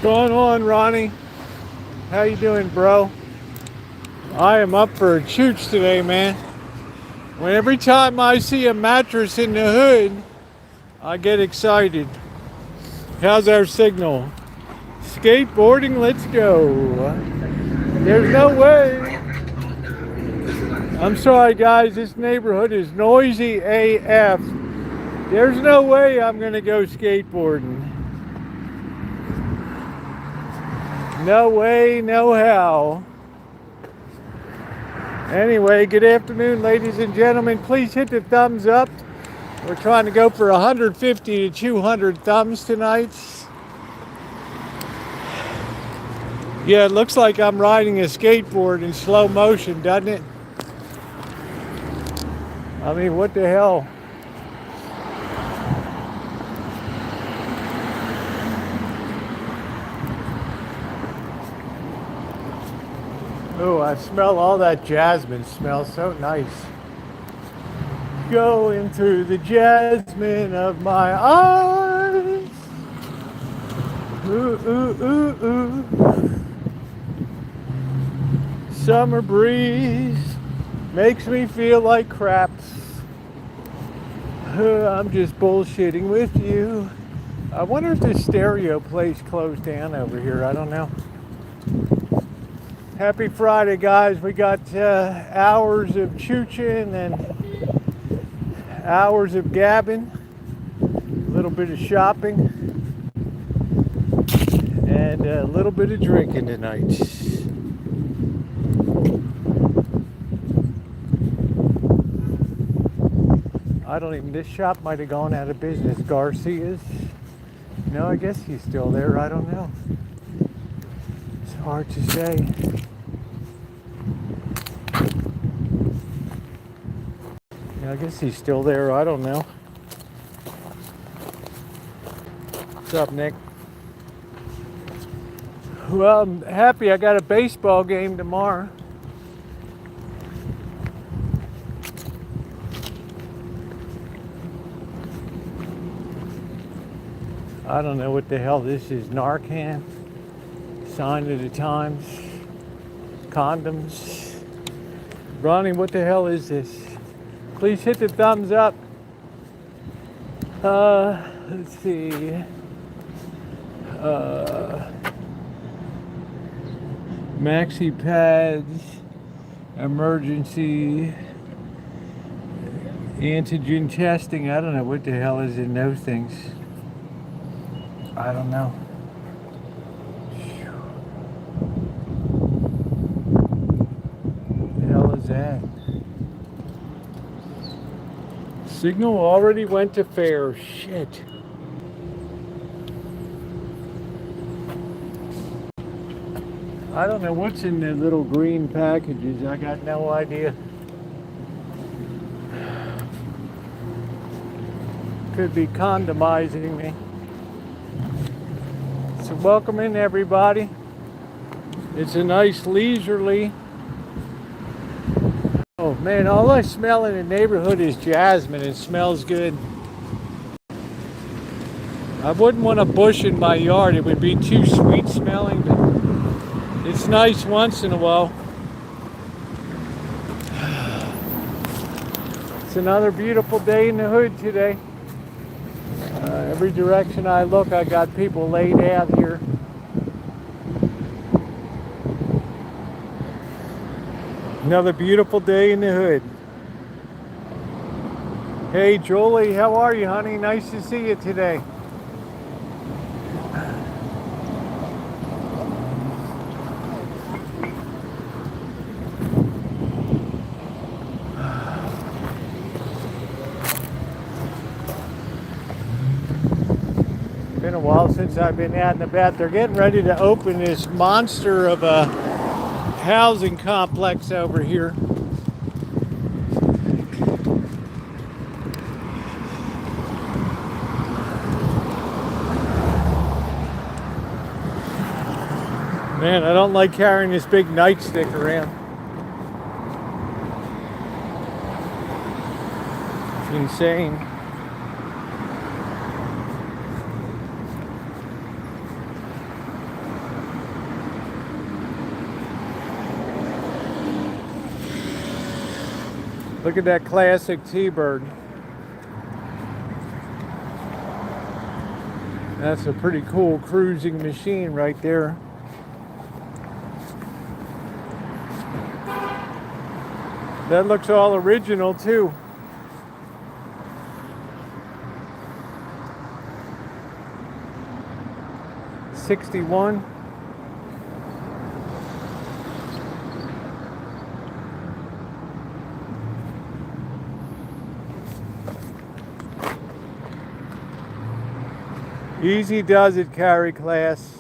Going on, Ronnie? How you doing, bro? I am up for a chooch today, man. When every time I see a mattress in the hood, I get excited. How's our signal? Skateboarding, let's go. There's no way. I'm sorry, guys. This neighborhood is noisy AF. There's no way I'm gonna go skateboarding. No way, no how. Anyway, good afternoon, ladies and gentlemen. Please hit the thumbs up. We're trying to go for 150 to 200 thumbs tonight. Yeah, it looks like I'm riding a skateboard in slow motion, doesn't it? I mean, what the hell? Oh, I smell all that jasmine. Smells so nice. Going through the jasmine of my eyes. Ooh, ooh, ooh, ooh. Summer breeze makes me feel like craps. I'm just bullshitting with you. I wonder if this stereo place closed down over here. I don't know. Happy Friday, guys. We got hours of chooching and hours of gabbing, a little bit of shopping, and a little bit of drinking tonight. I don't even, this shop might have gone out of business. Garcia's. No, I guess he's still there. I don't know. It's hard to say. I guess he's still there. I don't know. What's up, Nick? Well, I'm happy I got a baseball game tomorrow. I don't know what the hell this is. Narcan, sign of the times, condoms. Ronnie, what the hell is this? Please hit the thumbs up. Let's see. Maxi pads, emergency, antigen testing. I don't know what the hell is in those things. I don't know. What the hell is that? Signal already went to fair. Shit. I don't know what's in the little green packages. I got no idea. Could be condomizing me. So welcome in, everybody. It's a nice leisurely. Oh man, all I smell in the neighborhood is jasmine. It smells good. I wouldn't want a bush in my yard. It would be too sweet smelling, but it's nice once in a while. It's another beautiful day in the hood today. Every direction I look, I got people laid out here. Another beautiful day in the hood. Hey Jolie, how are you, honey? Nice to see you today. Been a while since I've been out and about. They're getting ready to open this monster of a housing complex over here. Man, I don't like carrying this big nightstick around. It's insane. Look at that classic T-Bird. That's a pretty cool cruising machine right there. That looks all original too. '61. Easy does it, carry class.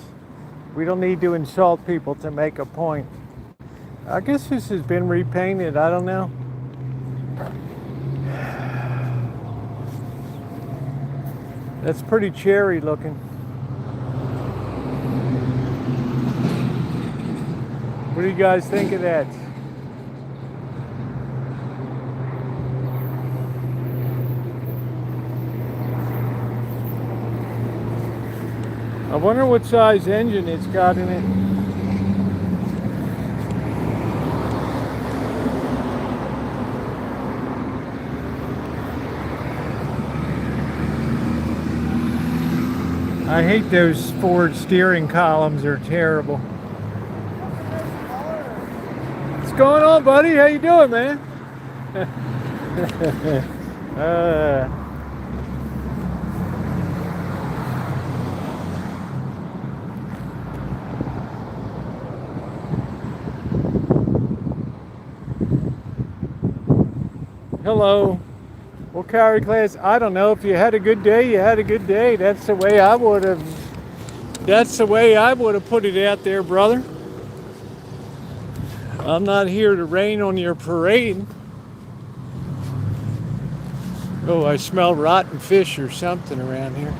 We don't need to insult people to make a point. I guess this has been repainted, I don't know. That's pretty cherry looking. What do you guys think of that? I wonder what size engine it's got in it. I hate those Ford steering columns, they're terrible. What's going on, buddy? How you doing, man? Hello. Well, carry class, I don't know. If you had a good day, you had a good day. That's the way I would have put it out there, brother. I'm not here to rain on your parade. Oh, I smell rotten fish or something around here.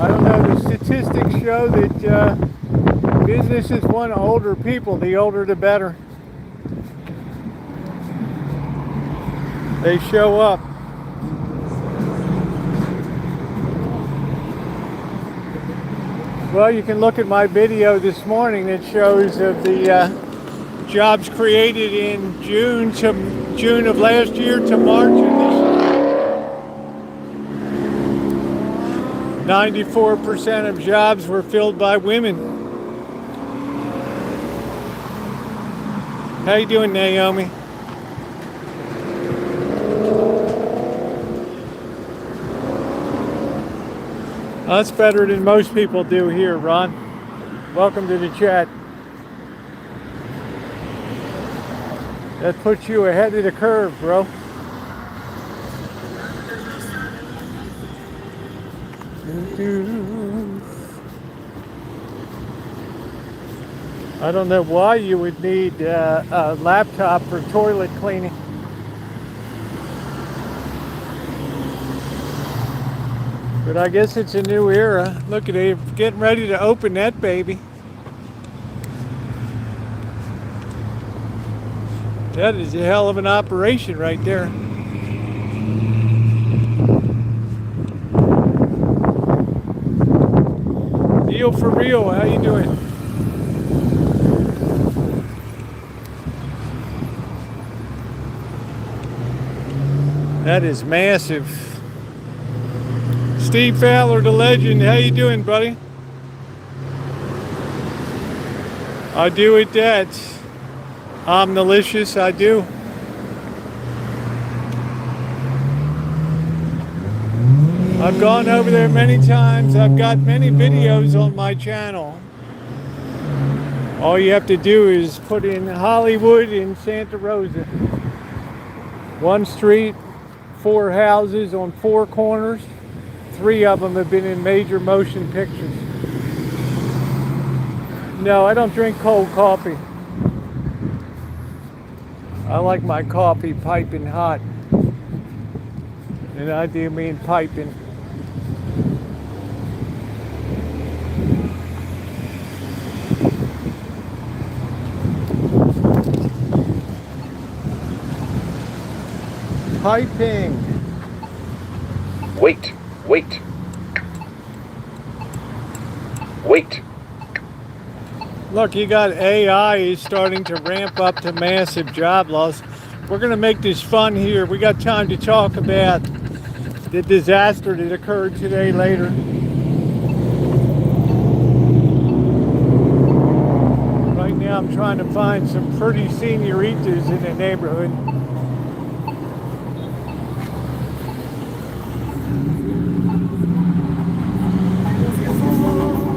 I don't know, the statistics show that businesses want older people. The older the better. They show up. Well, you can look at my video this morning that shows of the jobs created in June of last year to March of this year. 94% of jobs were filled by women. How you doing, Naomi? That's better than most people do here, Ron. Welcome to the chat. That puts you ahead of the curve, bro. I don't know why you would need a laptop for toilet cleaning. But I guess it's a new era. Look at it, getting ready to open that baby. That is a hell of an operation right there. Deal for real, how you doing? That is massive. Steve Fowler, the legend, how you doing, buddy? I do it that. I'm delicious, I do. I've gone over there many times. I've got many videos on my channel. All you have to do is put in Hollywood in Santa Rosa. One street, 4 houses on 4 corners. 3 of them have been in major motion pictures. No, I don't drink cold coffee. I like my coffee piping hot. And I do mean piping. typing. Wait. Look, you got AI is starting to ramp up to massive job loss. We're going to make this fun here. We got time to talk about the disaster that occurred today later. Right now I'm trying to find some pretty senioritas in the neighborhood.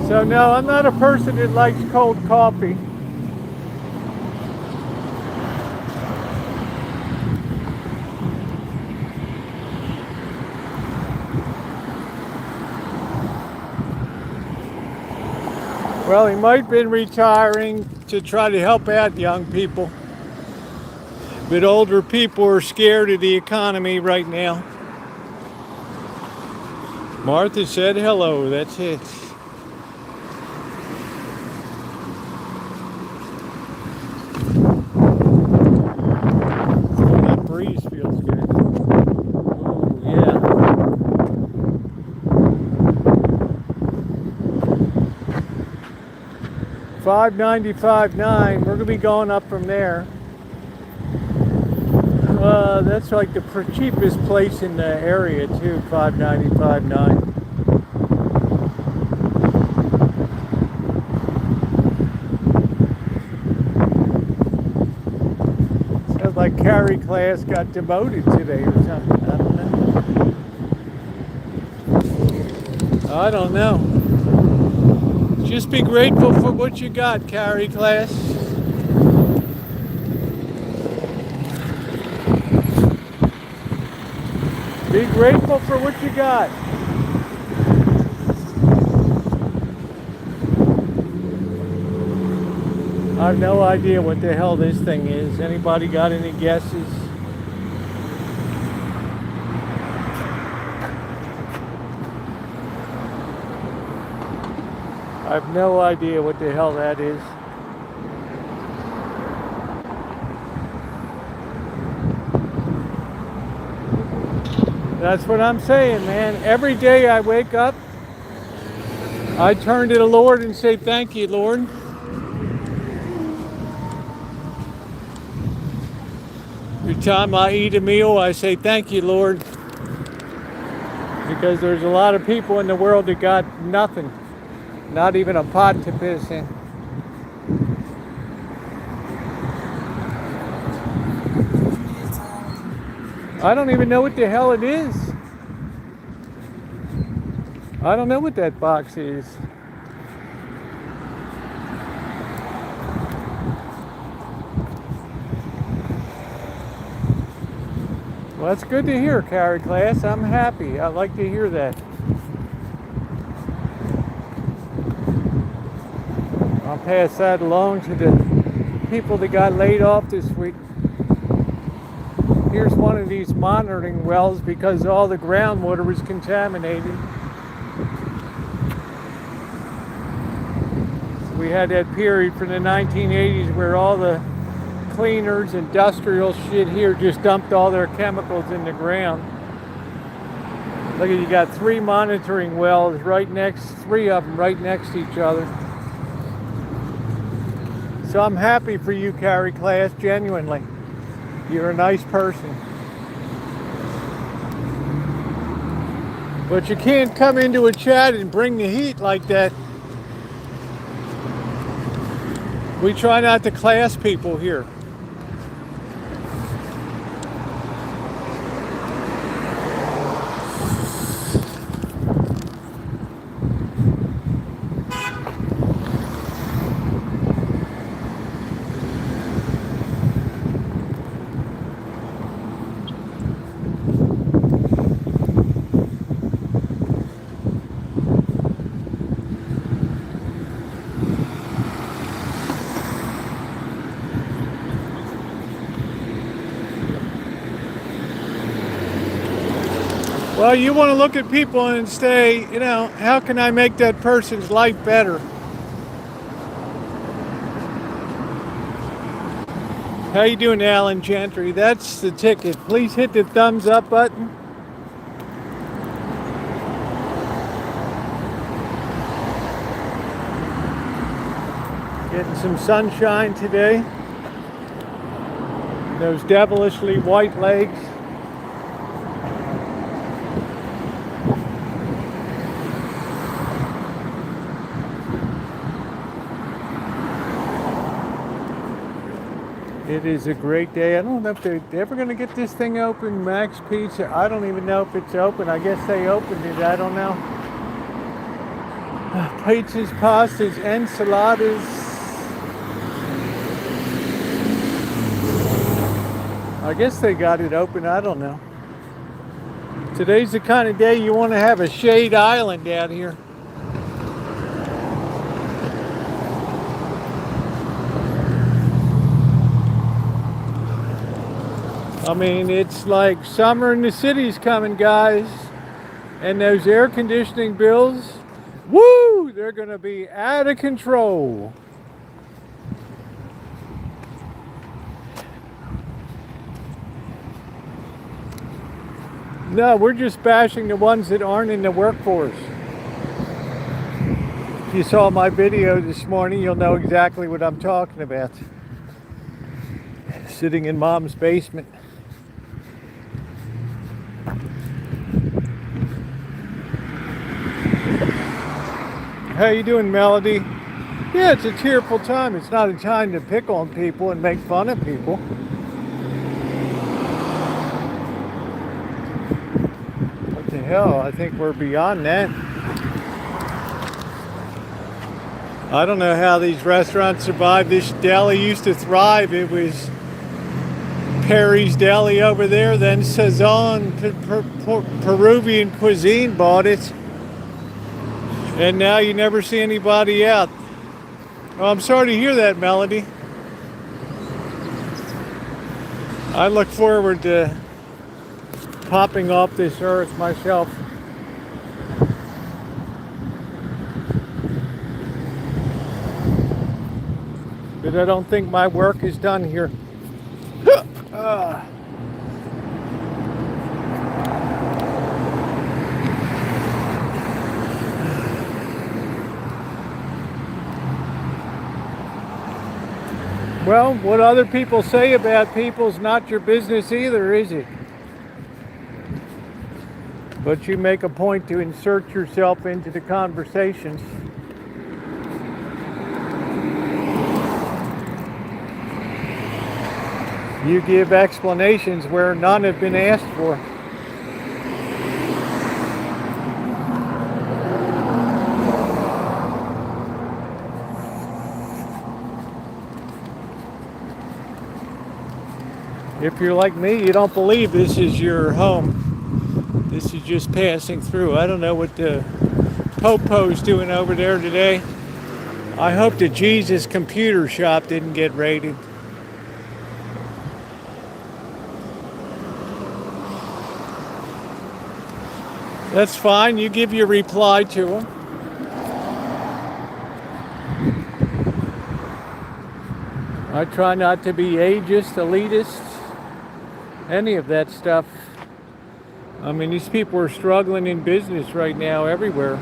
So no, I'm not a person that likes cold coffee. Well, he might have been retiring to try to help out young people. But older people are scared of the economy right now. Martha said hello, that's it. Oh, that breeze feels good. Oh, yeah. $5.95.9. We're gonna be going up from there. That's like the cheapest place in the area too. $5.95.9. Sounds like Carrie class got demoted today or something. I don't know. Just be grateful for what you got, Carrie class. Be grateful for what you got. I have no idea what the hell this thing is. Anybody got any guesses? I have no idea what the hell that is. That's what I'm saying, man. Every day I wake up, I turn to the Lord and say, thank you, Lord. Every time I eat a meal, I say, thank you, Lord. Because there's a lot of people in the world that got nothing. Not even a pot to piss in. I don't even know what the hell it is. I don't know what that box is. Well, that's good to hear, Carrie class. I'm happy. I like to hear that. I'll pass that along to the people that got laid off this week. Here's one of these monitoring wells because all the groundwater was contaminated. So we had that period from the 1980s where all the cleaners, industrial shit here just dumped all their chemicals in the ground. Look at, you got three monitoring wells right next, three of them right next to each other. So I'm happy for you, Carrie class, genuinely. You're a nice person. But you can't come into a chat and bring the heat like that. We try not to class people here. Well, you want to look at people and say, you know, how can I make that person's life better? How you doing, Alan Gentry? That's the ticket. Please hit the thumbs up button. Getting some sunshine today. Those devilishly white legs. It is a great day. I don't know if they're ever going to get this thing open. Max Pizza. I don't even know if it's open. I guess they opened it. I don't know. Pizzas, pastas, enchiladas. I guess they got it open. I don't know. Today's the kind of day you want to have a shade island out here. I mean, it's like summer in the city's coming, guys. And those air conditioning bills, woo, they're going to be out of control. No, we're just bashing the ones that aren't in the workforce. If you saw my video this morning, you'll know exactly what I'm talking about. Sitting in Mom's basement. How you doing, Melody? Yeah, it's a tearful time. It's not a time to pick on people and make fun of people. What the hell? I think we're beyond that. I don't know how these restaurants survive. This deli used to thrive. It was Perry's Deli over there, then Sazon Peruvian Cuisine bought it. And now you never see anybody out. Oh, I'm sorry to hear that, Melody. I look forward to popping off this earth myself. But I don't think my work is done here. Well, what other people say about people's not your business either, is it? But you make a point to insert yourself into the conversations. You give explanations where none have been asked for. If you're like me, you don't believe this is your home. This is just passing through. I don't know what the Popo's doing over there today. I hope the Jesus computer shop didn't get raided. That's fine. You give your reply to him. I try not to be ageist, elitist, any of that stuff. I mean, these people are struggling in business right now everywhere.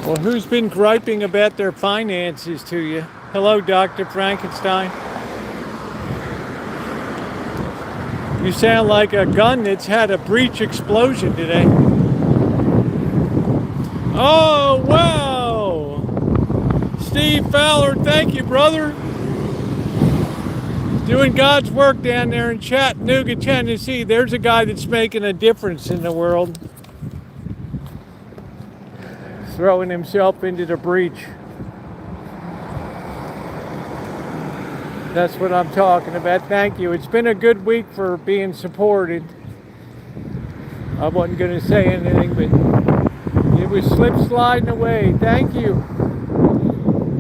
Well, who's been griping about their finances to you? Hello, Dr. Frankenstein. You sound like a gun that's had a breech explosion today. Oh, wow! Steve Fowler, thank you, brother. Doing God's work down there in Chattanooga, Tennessee. There's a guy that's making a difference in the world. Throwing himself into the breach. That's what I'm talking about. Thank you. It's been a good week for being supported. I wasn't going to say anything, but it was slip sliding away. Thank you.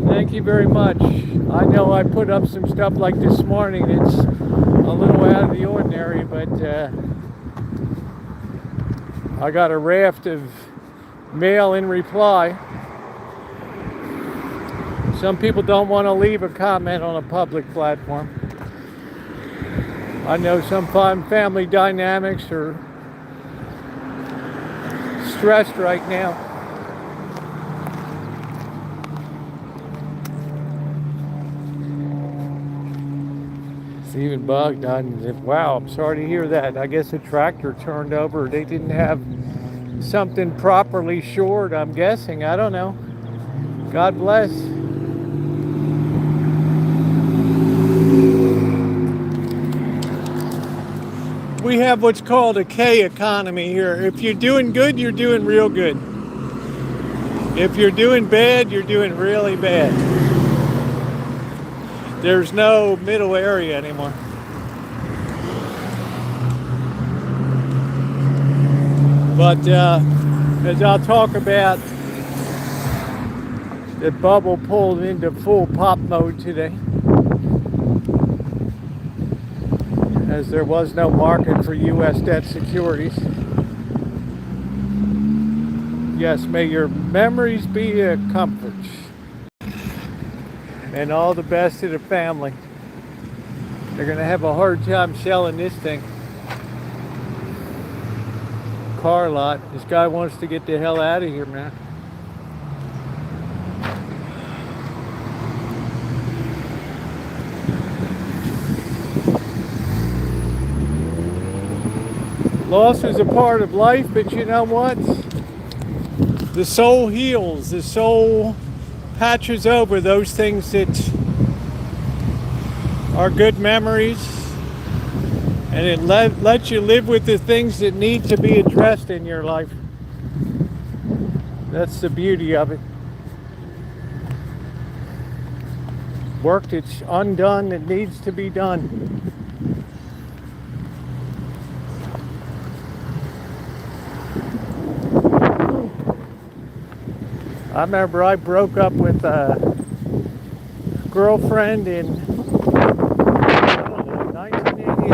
Thank you very much. I know I put up some stuff like this morning. It's a little out of the ordinary, but I got a raft of mail in reply. Some people don't want to leave a comment on a public platform. I know some family dynamics are stressed right now. Stephen Bug Dutton, wow, I'm sorry to hear that. I guess a tractor turned over. They didn't have something properly shored, I'm guessing. I don't know. God bless. We have what's called a K economy here. If you're doing good, you're doing real good. If you're doing bad, you're doing really bad. There's no middle area anymore. But as I'll talk about, the bubble pulled into full pop mode today, as there was no market for U.S. debt securities. Yes, may your memories be a comfort. And all the best to the family. They're going to have a hard time selling this thing. Car lot. This guy wants to get the hell out of here, man. Loss is a part of life, but you know what? The soul heals. The soul patches over those things that are good memories, and it lets you live with the things that need to be addressed in your life. That's the beauty of it. Work that's undone that needs to be done. I remember I broke up with a girlfriend in 1988.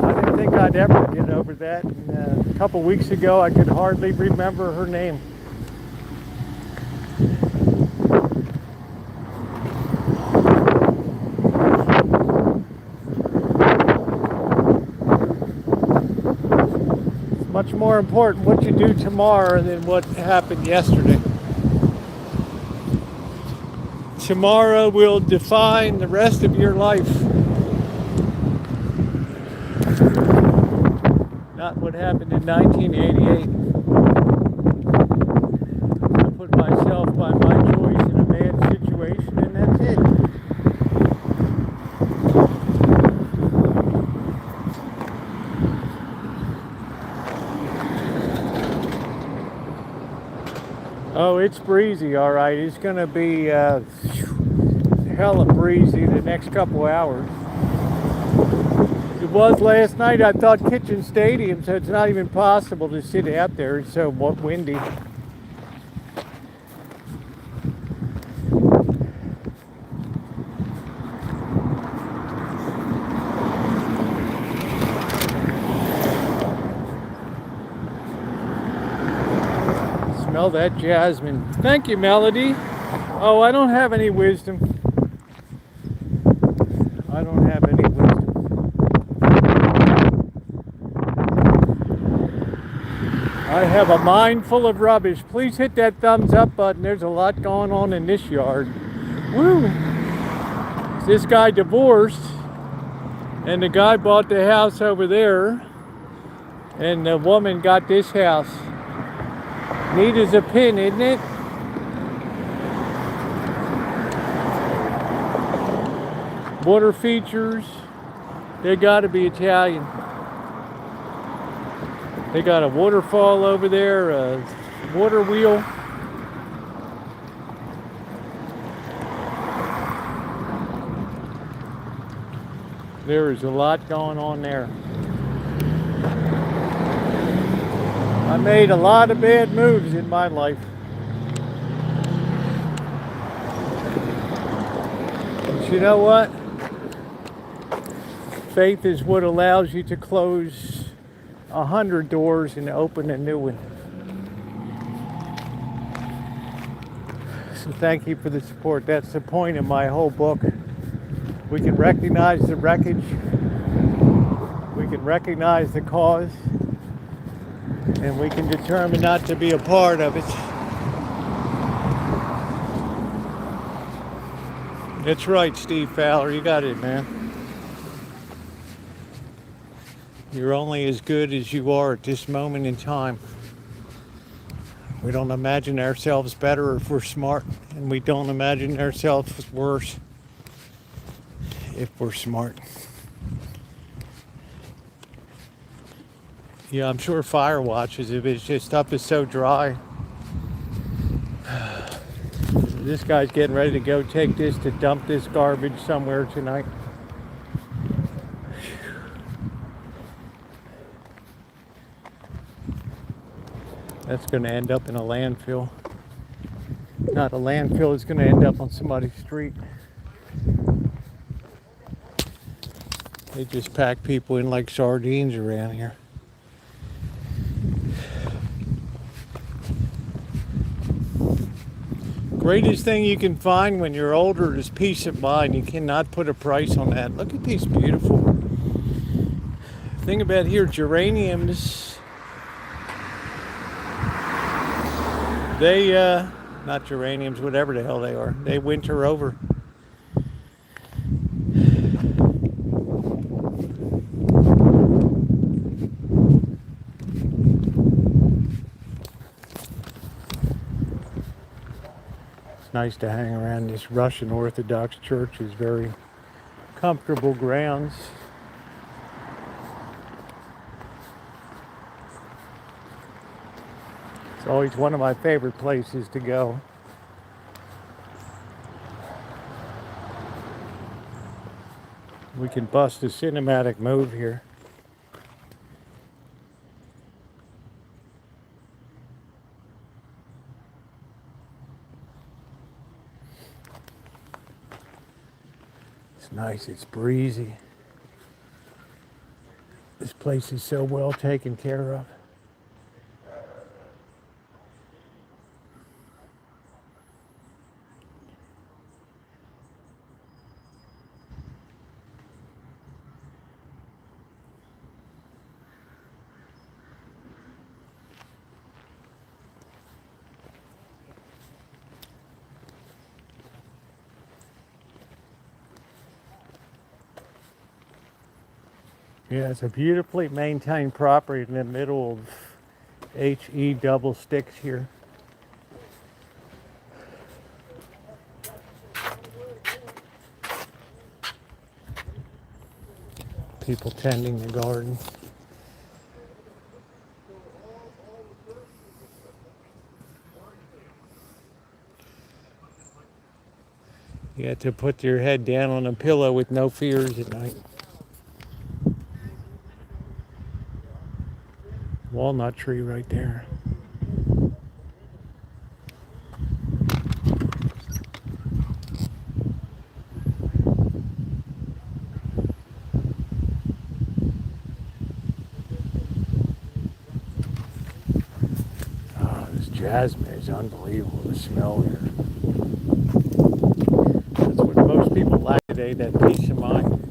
I didn't think I'd ever get over that. And, a couple weeks ago, I could hardly remember her name. Much more important what you do tomorrow than what happened yesterday. Tomorrow will define the rest of your life. Not what happened in 1988. I put myself by my choice in a bad situation, and that's it. Oh, it's breezy, all right. It's going to be hella breezy the next couple hours. It was last night. I thought Kitchen Stadium, so it's not even possible to sit out there. It's so windy. Smell that jasmine. Thank you, Melody. Oh, I don't have any wisdom. I don't have any wisdom. I have a mind full of rubbish. Please hit that thumbs up button. There's a lot going on in this yard. Woo! This guy divorced, and the guy bought the house over there, and the woman got this house. Neat as a pin, isn't it? Water features, they gotta be Italian. They got a waterfall over there, a water wheel. There is a lot going on there. I made a lot of bad moves in my life. But you know what? Faith is what allows you to close 100 doors and open a new one. Thank you for the support. That's the point of my whole book. We can recognize the wreckage. We can recognize the cause. And we can determine not to be a part of it. That's right, Steve Fowler. You got it, man. You're only as good as you are at this moment in time. We don't imagine ourselves better if we're smart, and we don't imagine ourselves worse if we're smart. Yeah, I'm sure fire watches if it's just stuff is so dry. This guy's getting ready to go take this to dump this garbage somewhere tonight. That's going to end up in a landfill. Not a landfill, it's going to end up on somebody's street. They just pack people in like sardines around here. Greatest thing you can find when you're older is peace of mind. You cannot put a price on that. Look at these beautiful. Thing about here, geraniums. They, not geraniums, whatever the hell they are. They winter over. It's nice to hang around this Russian Orthodox church. Is very comfortable grounds. It's always one of my favorite places to go. We can bust a cinematic move here. It's nice, it's breezy. This place is so well taken care of. Yeah, it's a beautifully maintained property in the middle of HE double sticks here. People tending the garden. You have to put your head down on a pillow with no fears at night. Walnut tree right there. Oh, this jasmine is unbelievable, the smell here. That's what most people lack today, that peace of mind.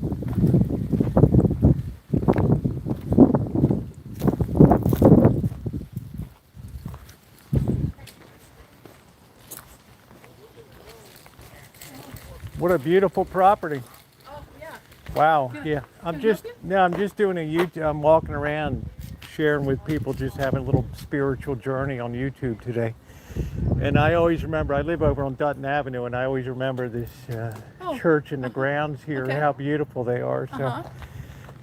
What a beautiful property. Oh, yeah. Wow, yeah. I'm just doing a YouTube, I'm walking around sharing with people, just having a little spiritual journey on YouTube today. And I always remember, I live over on Dutton Avenue, and I always remember this church and the grounds here, how beautiful they are. So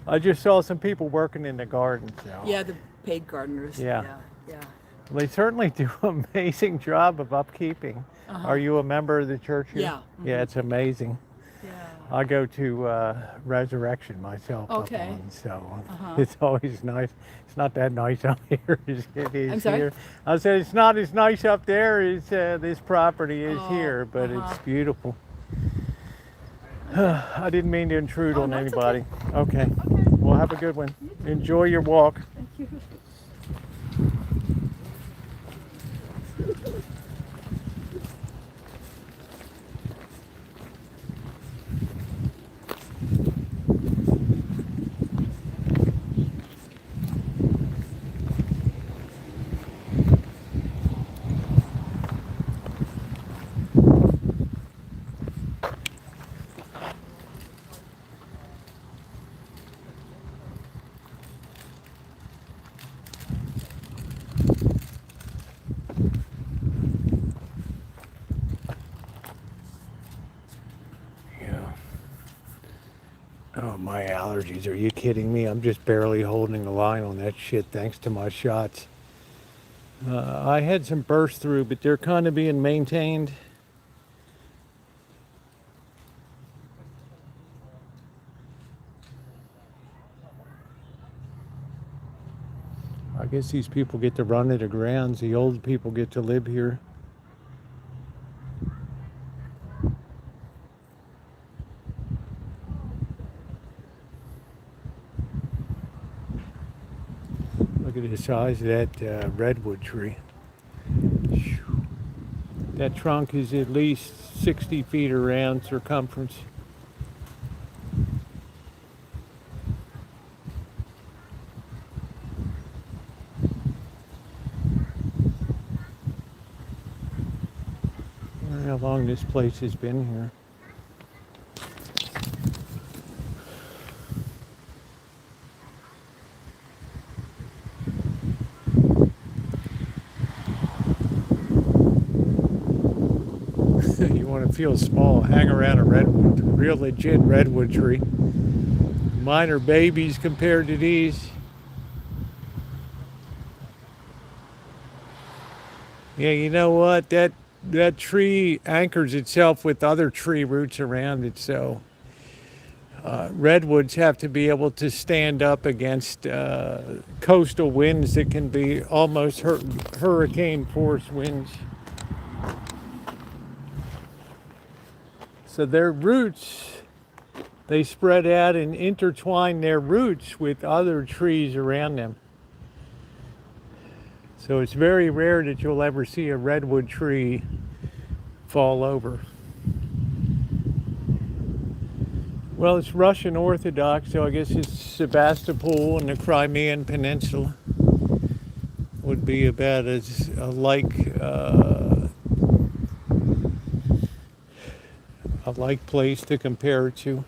I just saw some people working in the garden. So. Yeah, the paid gardeners. Yeah. Yeah. Well, they certainly do an amazing job of upkeeping. Are you a member of the church here? Yeah. Yeah, it's amazing. Yeah. I go to Resurrection myself. Okay. Up on, so it's always nice. It's not that nice up here as it is I'm sorry? here. I said it's not as nice up there as this property is here, but it's beautiful. I didn't mean to intrude on anybody. Okay. Well, have a good one. Enjoy your walk. Thank you. allergies. Are you kidding me? I'm just barely holding the line on that shit thanks to my shots. I had some burst through, but they're kind of being maintained. I guess these people get to run it to grounds. The old people get to live here. Look at the size of that redwood tree. That trunk is at least 60 feet around circumference. I wonder how long this place has been here. You want to feel small, hang around a redwood, real legit redwood tree. Mine are babies compared to these. Yeah, you know what? That tree anchors itself with other tree roots around it, so redwoods have to be able to stand up against coastal winds that can be almost hurricane force winds. So their roots, they spread out and intertwine their roots with other trees around them. So it's very rare that you'll ever see a redwood tree fall over. Well, it's Russian Orthodox, so I guess it's Sebastopol and the Crimean Peninsula would be about as a like place to compare it to.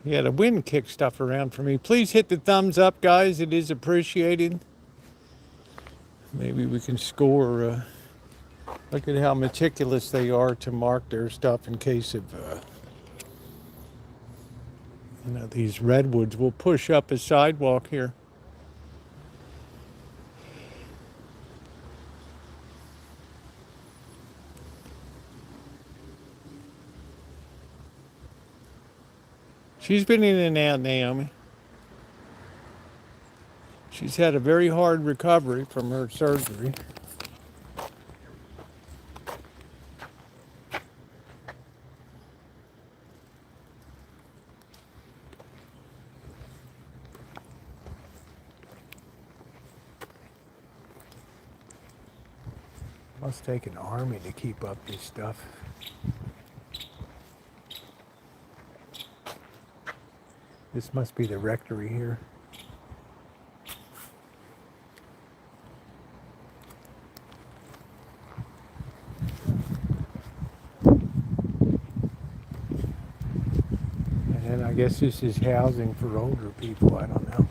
Yeah, the wind kicked stuff around for me. Please hit the thumbs up, guys. It is appreciated. Maybe we can score. Look at how meticulous they are to mark their stuff in case of, these redwoods. Will push up a sidewalk here. She's been in and out, Naomi. She's had a very hard recovery from her surgery. Must take an army to keep up this stuff. This must be the rectory here. And then I guess this is housing for older people, I don't know.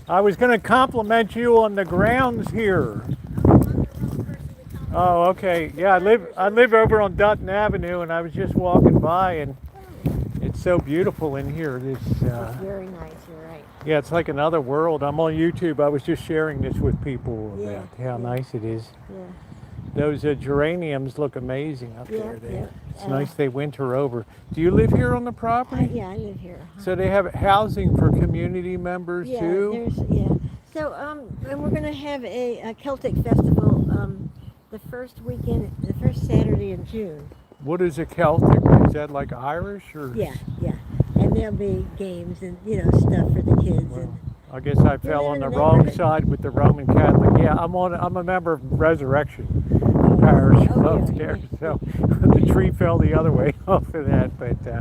I was going to compliment you on the grounds here. Oh, okay. Yeah, I live over on Dutton Avenue, and I was just walking by, and it's so beautiful in here. It's very nice. You're right. Yeah, it's like another world. I'm on YouTube. I was just sharing this with people about how nice it is. Yeah. Those geraniums look amazing up there. Yeah. It's nice they winter over. Do you live here on the property? Yeah, I live here. So they have housing for community members too? So, and we're going to have a Celtic festival the first Saturday in June. What is a Celtic? Is that like Irish or? Yeah. And there'll be games and, stuff for the kids. Well, I guess I fell on the wrong side with the Roman Catholic. Yeah, I'm a member of Resurrection. parish Oh, yeah, upstairs, yeah. so the tree fell the other way off of that. But Yeah.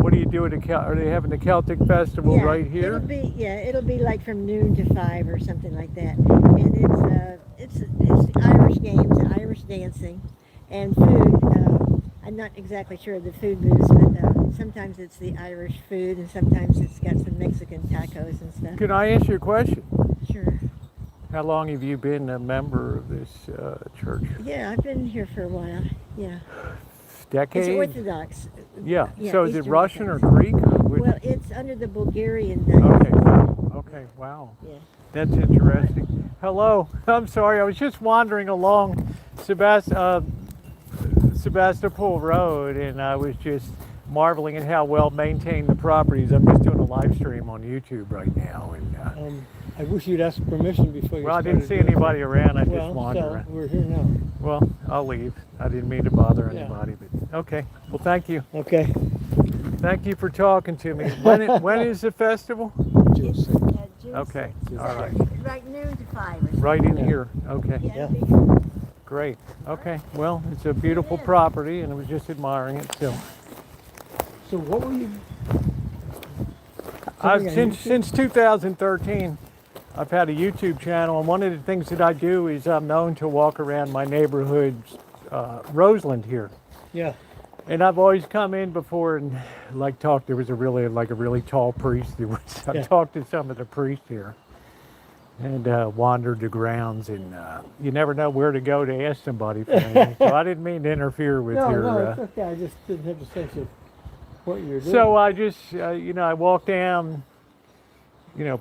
what do you do at are they having the Celtic Festival right here? It'll be like from noon to 5 or something like that. And it's Irish games, Irish dancing, and food. I'm not exactly sure of the food booths, but sometimes it's the Irish food, and sometimes it's got some Mexican tacos and stuff. Can I ask you a question? Sure. How long have you been a member of this church? Yeah, I've been here for a while. Yeah. Decades? It's Orthodox. Yeah. Yeah, So is it Eastern Russian or Orthodox. Greek? Or which? Well, it's under the Bulgarian Okay. diocese. Okay. Wow. Yeah. That's interesting. Hello. I'm sorry. I was just wandering along Sebastopol Road, and I was just marveling at how well maintained the properties. I'm just doing a live stream on YouTube right now, and I wish you'd ask permission before you well, I started didn't see doing anybody around. I it. just Well, wandered so around. we're here now. Well, I'll leave. I didn't mean to bother Yeah. anybody, but okay. Well, thank you. Okay. Thank you for talking to me. When is the festival? Juice. June Okay. 6th. All right. Like noon to 5 or something. Right in Yeah. here. Okay. Yeah. Yeah. Great. Okay. Well, it's a beautiful property, and I was just admiring it. So, So what were you? I've Something on since 2013, I've had a YouTube channel, and one of the things that I do is I'm known to walk around my neighborhood, Roseland here, Yeah. and I've always come in before and like talked. There was a really tall priest. I Yeah. talked to some of the priests here, and wandered the grounds, and you never know where to go to ask somebody for anything. So I didn't mean to interfere with No, your. no, it's okay. I just didn't have a sense of what you were doing. So I just, I walked down,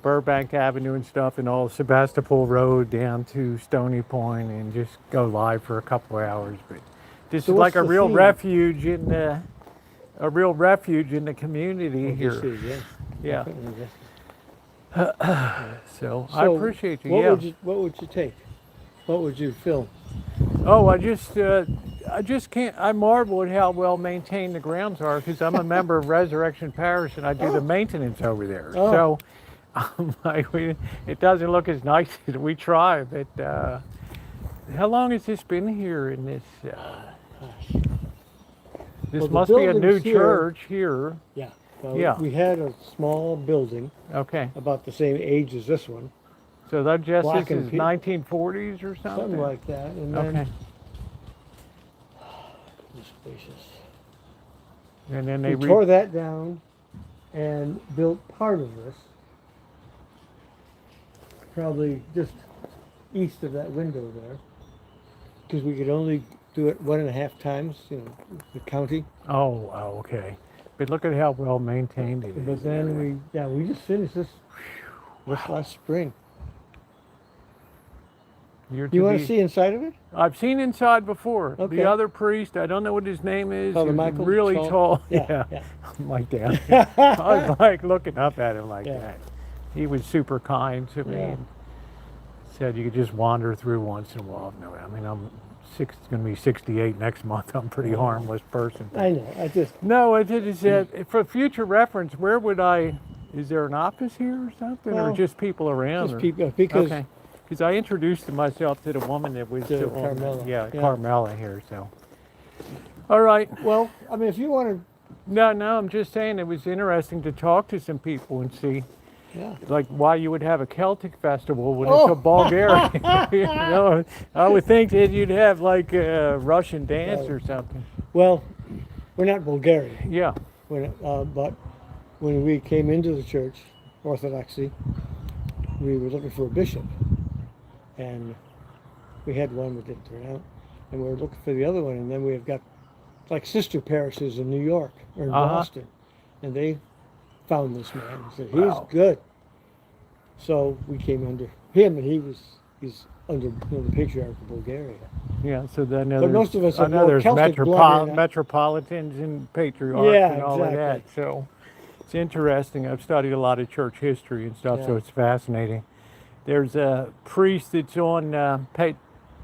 Burbank Avenue and stuff, and all Sebastopol Road down to Stony Point, and just go live for a couple of hours. But this So is like what's a the real theme? refuge in the community What here. this is, yes. Yeah. Definitely, yes. So I So appreciate you. What Yeah. What would you take? What would you film? Oh, I just can't. I marvel at how well maintained the grounds are, because I'm a member of Resurrection Parish and I do the maintenance over there. Oh. So, it doesn't look as nice as we try. But how long has this been here? In this, Gosh. this Well, the must be a new building's here. church here. Yeah. Well, Yeah. We had a small building Okay, about the same age as this one, so that just Black this and is pe- 1940s or something. something like that, and then. Okay, Goodness gracious. and then We they tore that down and built part of this, probably just east of that window there, because we could only do it 1.5 times, the county. Oh, okay. But look at how well maintained it is. But then we just finished this last spring. You're You want be- to see inside of it? I've seen inside before. Okay. The other priest, I don't know what his name is. Father he was Michael? really tall. Yeah. I'm like that. I was like looking up at him like Yeah. that. He was super kind to me. Yeah. And said you could just wander through once in a while. No, I mean I'm going to be 68 next month. I'm a pretty harmless person. I know. I just No, it is that for future reference. Where would I? Is there an office here or something, or Well, just people around? just or- people because Okay. Because I introduced myself to the woman that was To on- Carmela. Yeah, Yeah. Carmela here. So, all right. well, I mean, if you want No, I'm just saying it was interesting to talk to some people and see, to, yeah. like, why you would have a Celtic festival when Oh. it's a Bulgarian. I would think that you'd have like a Russian dance or something. Well, we're not Bulgarian. Yeah. But when we came into the church, Orthodoxy, we were looking for a bishop, and we had one that didn't turn out, and we were looking for the other one, and then we have got like sister parishes in New York or in Boston, and they found this man and said he's Wow. good. So we came under him, and he's under the patriarch of Bulgaria. Yeah. So then But most of us I have know more there's Celtic blood in it. metropolitans and patriarchs Yeah, and all of that. exactly. So it's interesting. I've studied a lot of church history and stuff, so Yeah. it's fascinating. There's a priest that's on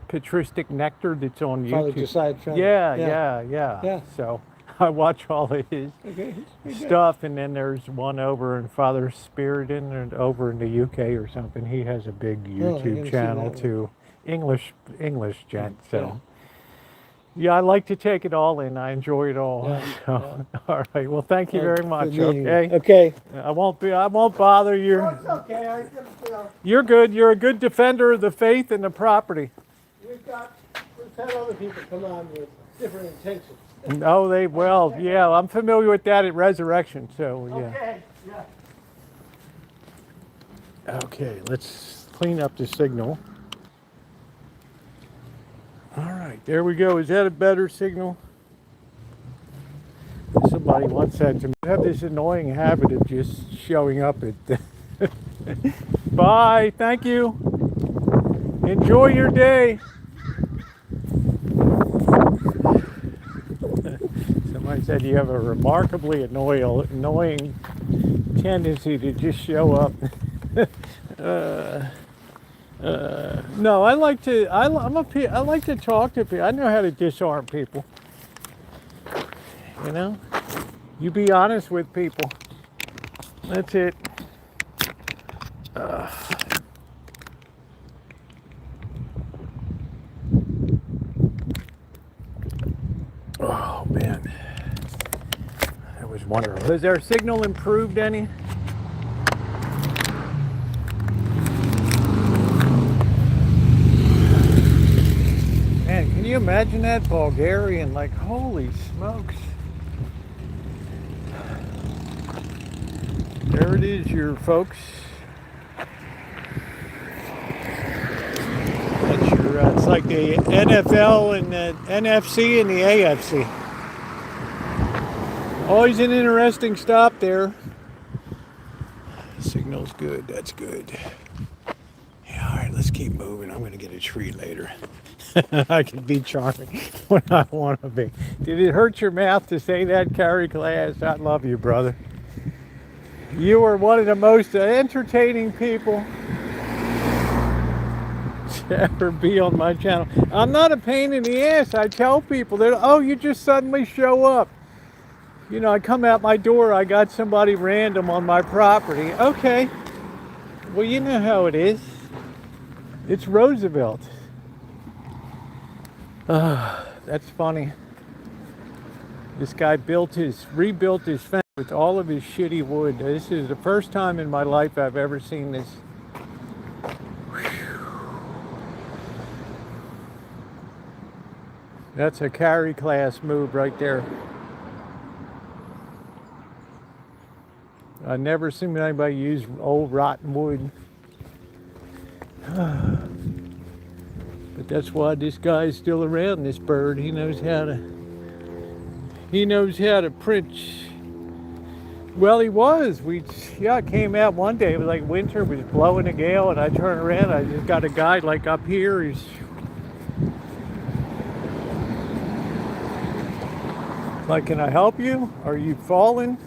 patristic nectar that's on Father YouTube. Josiah Trent. Yeah. So I watch all of his Okay. he's pretty good. stuff, and then there's one over in Father Spiriton and over in the UK or something. He has a big I haven't YouTube seen channel that one. too. English gent. So. Yeah. Yeah, I like to take it all in. I enjoy it all. Yeah, So, all right. Well, thank you very much. Good meeting you. Okay. Okay. I won't bother you. It's okay. I can, You're good. You're a good defender of the faith and the property. we've had other people come on with different intentions. Oh, well, yeah, I'm familiar with that at Resurrection, so yeah. Okay. Yeah. Okay, let's clean up the signal. All right, there we go. Is that a better signal? Somebody once said to me, I have this annoying habit of just showing up at Bye, thank you. Enjoy your day. Somebody said you have a remarkably annoying tendency to just show up. No, I like to. I like to talk to people. I know how to disarm people. You know, you be honest with people. That's it. Oh man, I was wondering, has our signal improved any? Man, can you imagine that Bulgarian? Like, holy smokes. There it is, your folks. That's your, it's like the NFL and the NFC and the AFC. Always an interesting stop there. Signal's good, that's good. Yeah, all right, let's keep moving. I'm going to get a treat later. I can be charming when I want to be. Did it hurt your mouth to say that, Carrie Glass? I love you, brother. You are one of the most entertaining people to ever be on my channel. I'm not a pain in the ass. I tell people that, oh, you just suddenly show up. You know, I come out my door, I got somebody random on my property. Okay. Well, you know how it is. It's Roosevelt. That's funny. This guy rebuilt his fence with all of his shitty wood. This is the first time in my life I've ever seen this. That's a carry class move right there. I've never seen anybody use old rotten wood. But that's why this guy's still around, this bird. He knows how to print. Well, he was. I came out one day, it was like winter, it was blowing a gale, and I turned around, I just got a guy like up here, he's like, can I help you? Are you falling?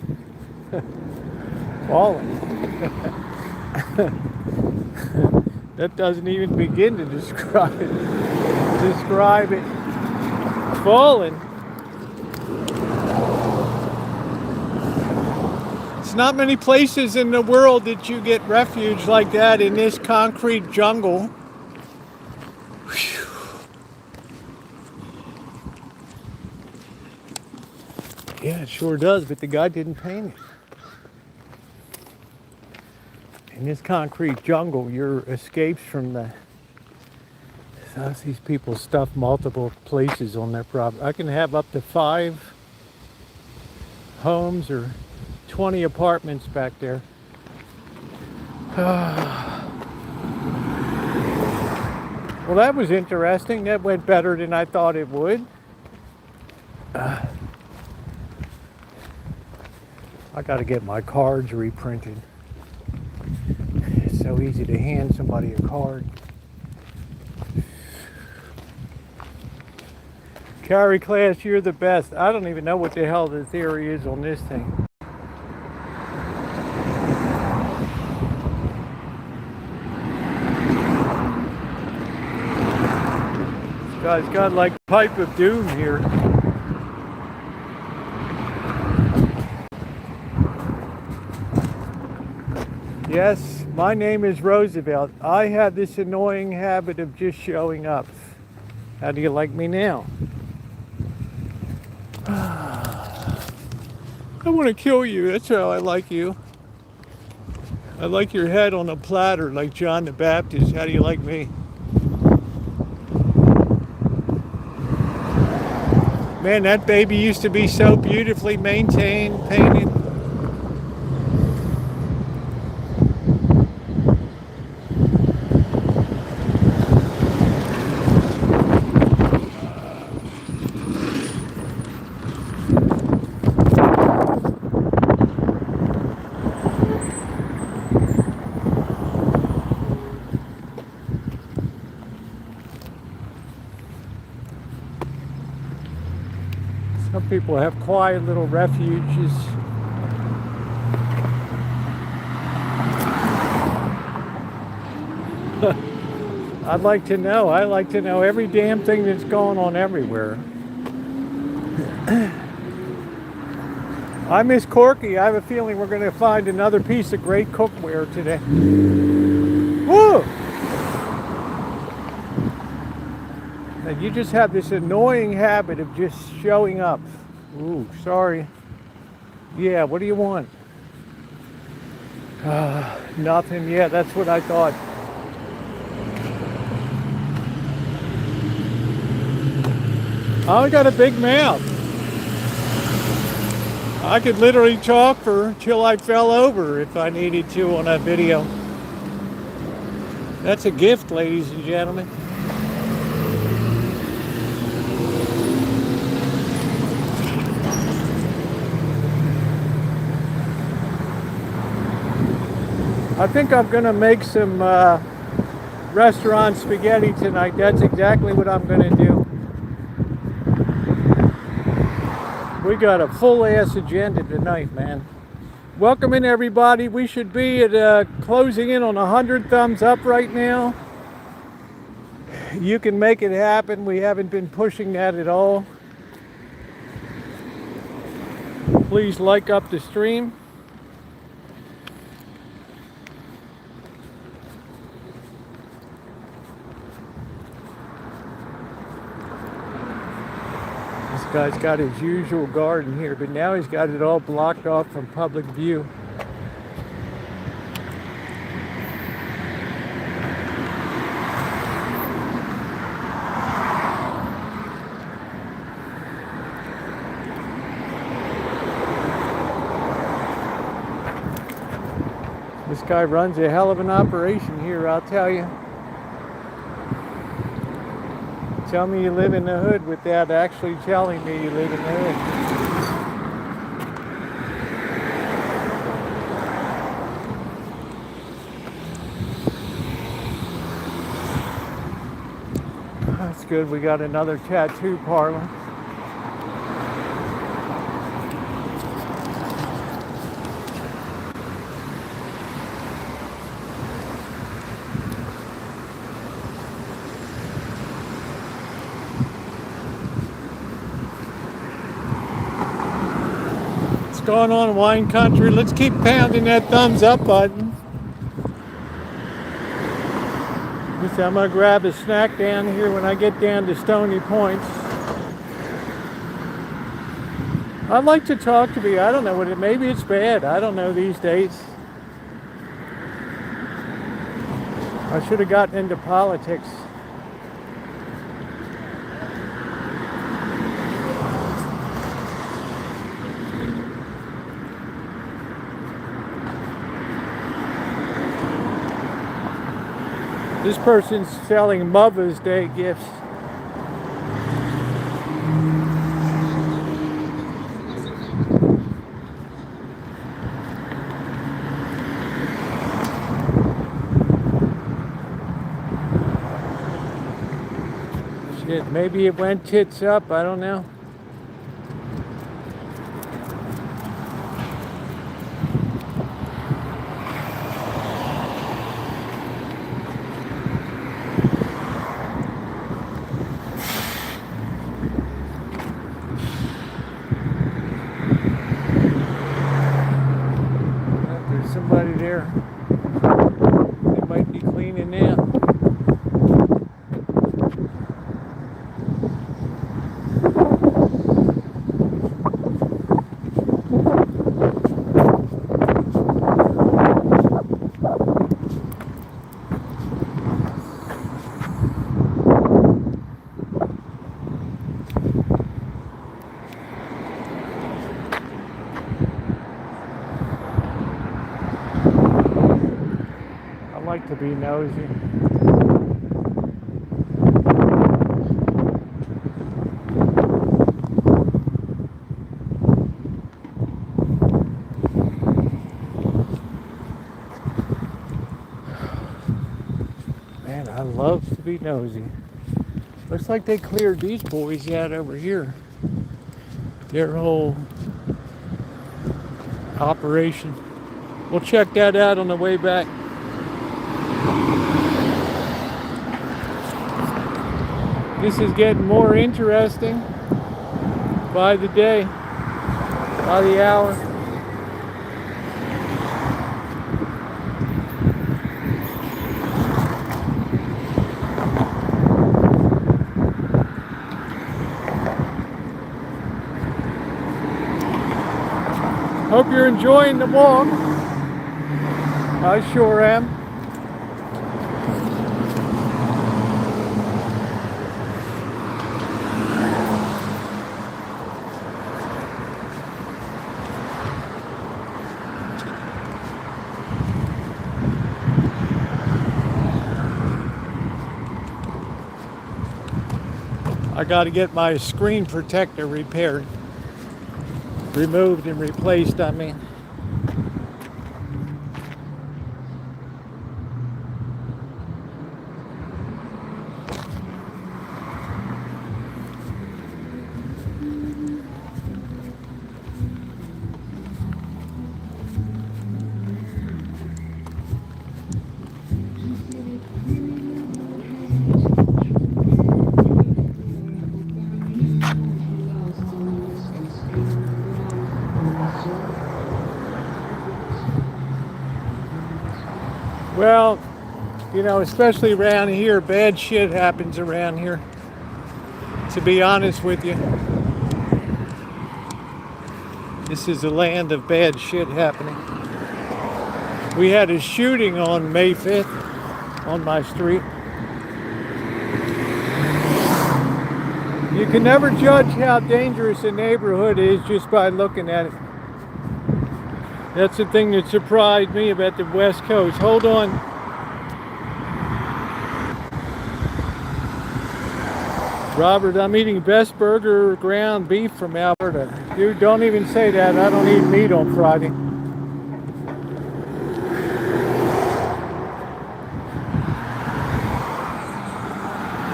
Falling. That doesn't even begin to describe it. Falling. It's not many places in the world that you get refuge like that in this concrete jungle. Whew. Yeah, it sure does, but the guy didn't paint it. In this concrete jungle, your escapes from these people stuff multiple places on their property. I can have up to 5 homes or 20 apartments back there. Well, that was interesting. That went better than I thought it would. I got to get my cards reprinted. It's so easy to hand somebody a card. Carrie Class, you're the best. I don't even know what the hell the theory is on this thing. This guy's got like a pipe of doom here. Yes, my name is Roosevelt. I have this annoying habit of just showing up. How do you like me now? I want to kill you. That's how I like you. I like your head on a platter like John the Baptist. How do you like me? Man, that baby used to be so beautifully maintained, painted. Some people have quiet little refuges. I'd like to know. I like to know every damn thing that's going on everywhere. I miss Corky. I have a feeling we're going to find another piece of great cookware today. Woo! And you just have this annoying habit of just showing up. Ooh, sorry. Yeah, what do you want? Nothing. Yeah, that's what I thought. I only got a big mouth. I could literally talk till I fell over if I needed to on a video. That's a gift, ladies and gentlemen. I think I'm gonna make some restaurant spaghetti tonight. That's exactly what I'm gonna do. We got a full ass agenda tonight, man. Welcome in everybody. We should be at closing in on 100 thumbs up right now. You can make it happen. We haven't been pushing that at all. Please like up the stream. This guy's got his usual garden here, but now he's got it all blocked off from public view. This guy runs a hell of an operation here, I'll tell you. Tell me you live in the hood without actually telling me you live in the hood. That's good. We got another tattoo parlor. Going on in wine country. Let's keep pounding that thumbs up button. I'm gonna grab a snack down here when I get down to Stony Points. I'd like to talk to me. I don't know what it. Maybe it's bad. I don't know these days. I should have gotten into politics. This person's selling Mother's Day gifts. Shit, maybe it went tits up, I don't know. Somebody there. They might be cleaning now. like to be nosy. Man, I love to be nosy. Looks like they cleared these boys out over here. Their whole operation. We'll check that out on the way back. This is getting more interesting by the day, by the hour. Hope you're enjoying the walk. I sure am. I got to get my screen protector repaired. Removed and replaced, I mean. Well, you know, especially around here, bad shit happens around here. To be honest with you, this is a land of bad shit happening. We had a shooting on May 5th on my street. You can never judge how dangerous a neighborhood is just by looking at it. That's the thing that surprised me about the West Coast. Hold on. Robert, I'm eating best burger ground beef from Alberta. Dude, don't even say that. I don't eat meat on Friday.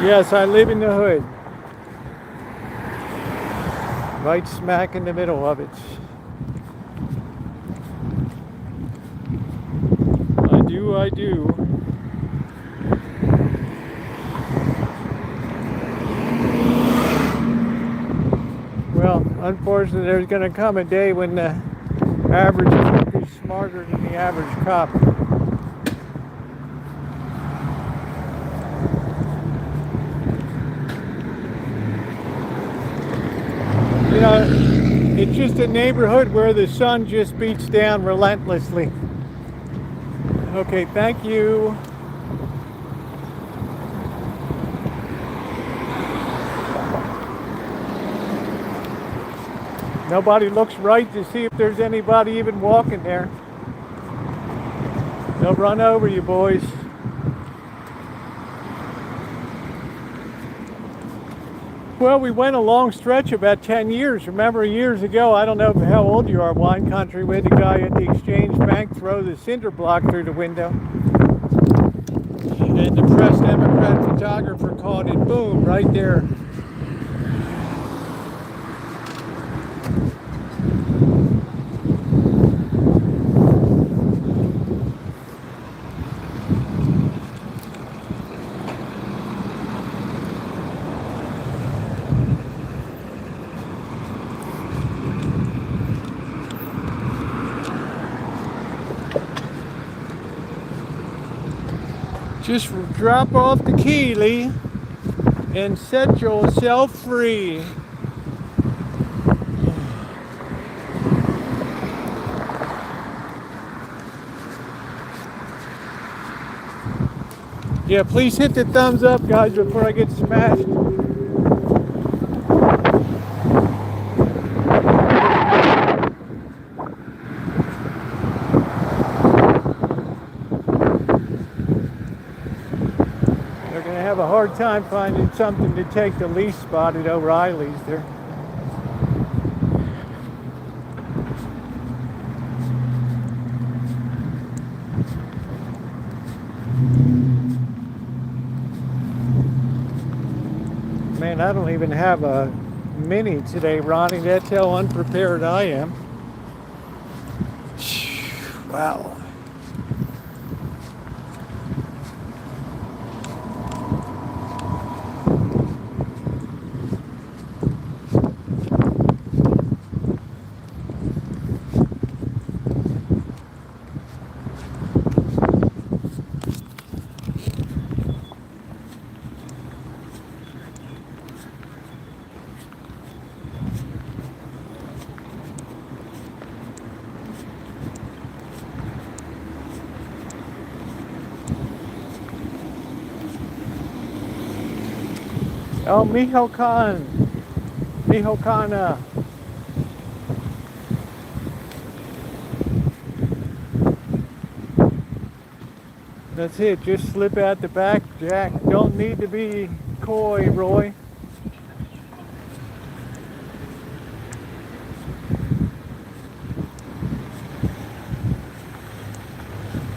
Yes, I live in the hood. Right smack in the middle of it. I do. Well, unfortunately, there's going to come a day when the average crook is smarter than the average cop. You know, it's just a neighborhood where the sun just beats down relentlessly. Okay, thank you. Nobody looks right to see if there's anybody even walking there. They'll run over you, boys. Well, we went a long stretch, about 10 years. Remember years ago, I don't know how old you are, wine country, we had the guy at the Exchange Bank throw the cinder block through the window. And the press Democrat photographer caught it, boom, right there. Just drop off the key, Lee, and set yourself free. Yeah, please hit the thumbs up, guys, before I get smashed. have a hard time finding something to take the least spot at O'Reilly's there. Man, I don't even have a mini today, Ronnie. That's how unprepared I am. Wow. Oh, Mijo Khan. Mijo Kana. That's it. Just slip out the back, Jack. Don't need to be coy, Roy.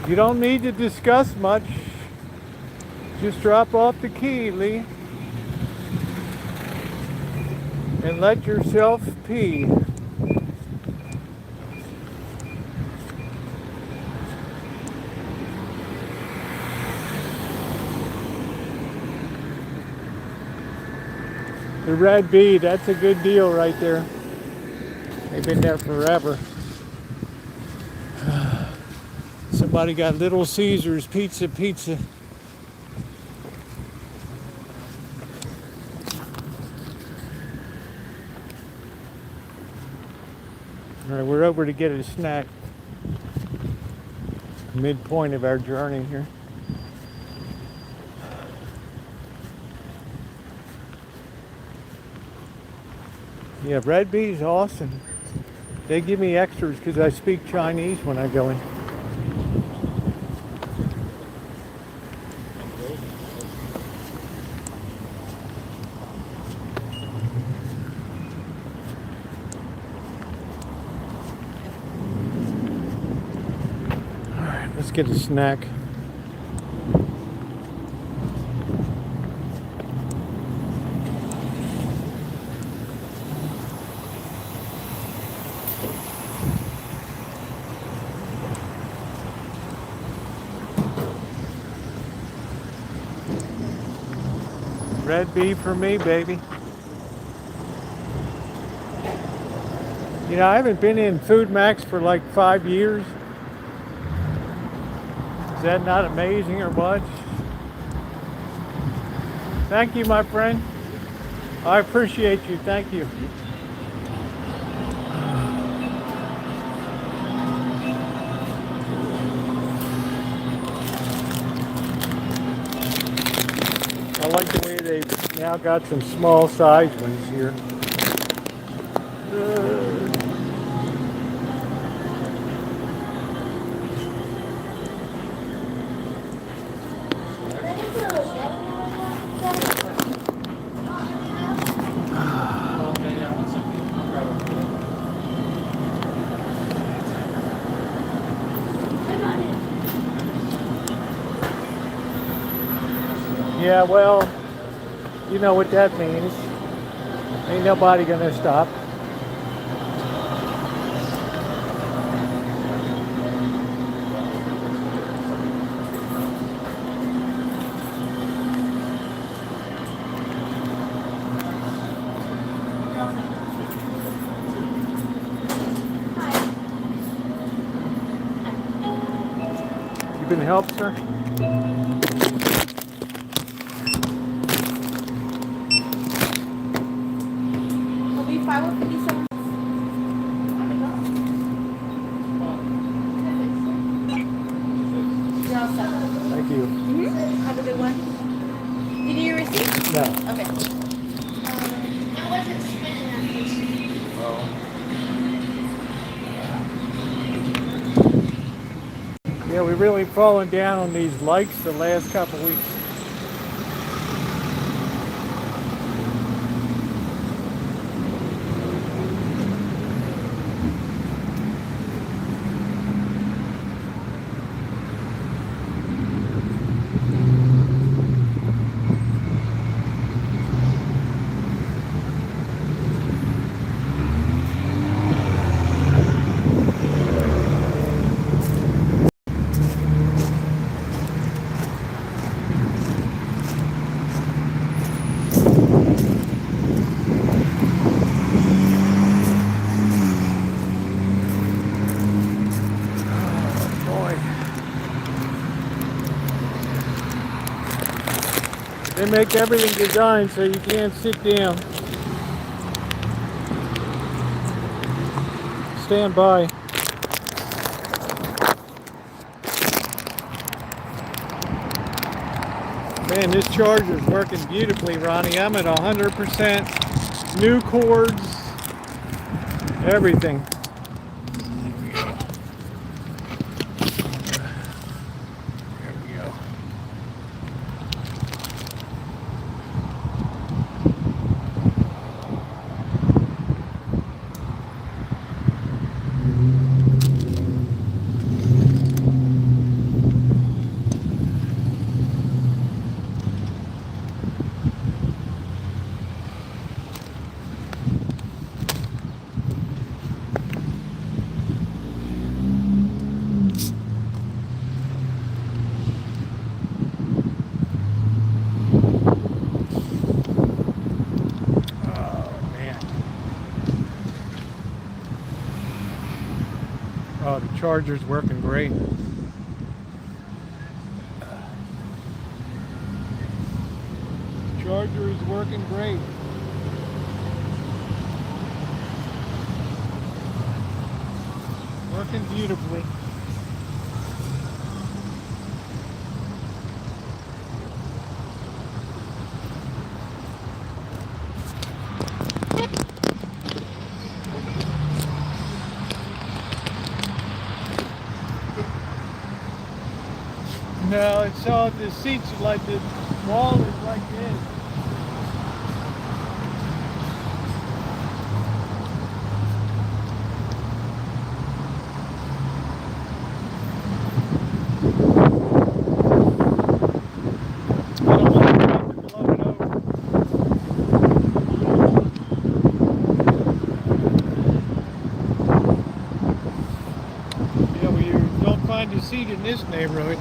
You don't need to discuss much. Just drop off the key, Lee. And let yourself pee. The Red Bee, that's a good deal right there. They've been there forever. Somebody got Little Caesars pizza. All right, we're over to get a snack. Midpoint of our journey here. Yeah, Red Bee's awesome. They give me extras because I speak Chinese when I go in. All right, let's get a snack. Red Bee for me, baby. You know, I haven't been in Food Max for like 5 years. Is that not amazing or what? Thank you, my friend. I appreciate you. Thank you. I like the way they've now got some small size ones here. Yeah, well, you know what that means. Ain't nobody gonna stop. You been helped, sir? Thank you. Have a good one. Did you get your receipt? No. Okay. I wasn't spending that much. Yeah, we've really fallen down on these likes the last couple weeks. They make everything designed so you can't sit down. Stand by. Man, this charger's working beautifully, Ronnie. I'm at 100%. New cords, everything. There we go. Oh, the charger's working great. Charger is working great. Working beautifully. No, it's all the seats are like the wall is like this. I don't want to blow it over. Yeah, well, you don't find a seat in this neighborhood.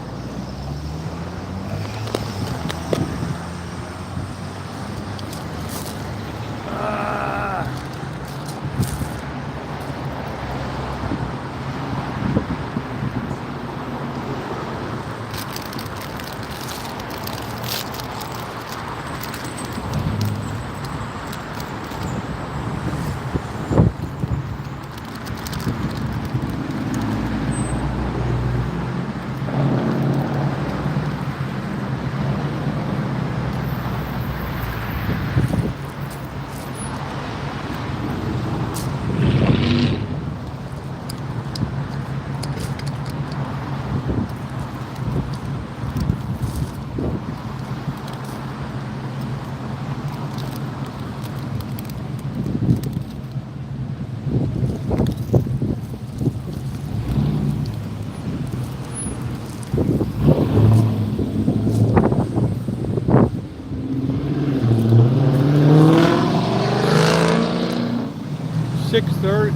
$6.30,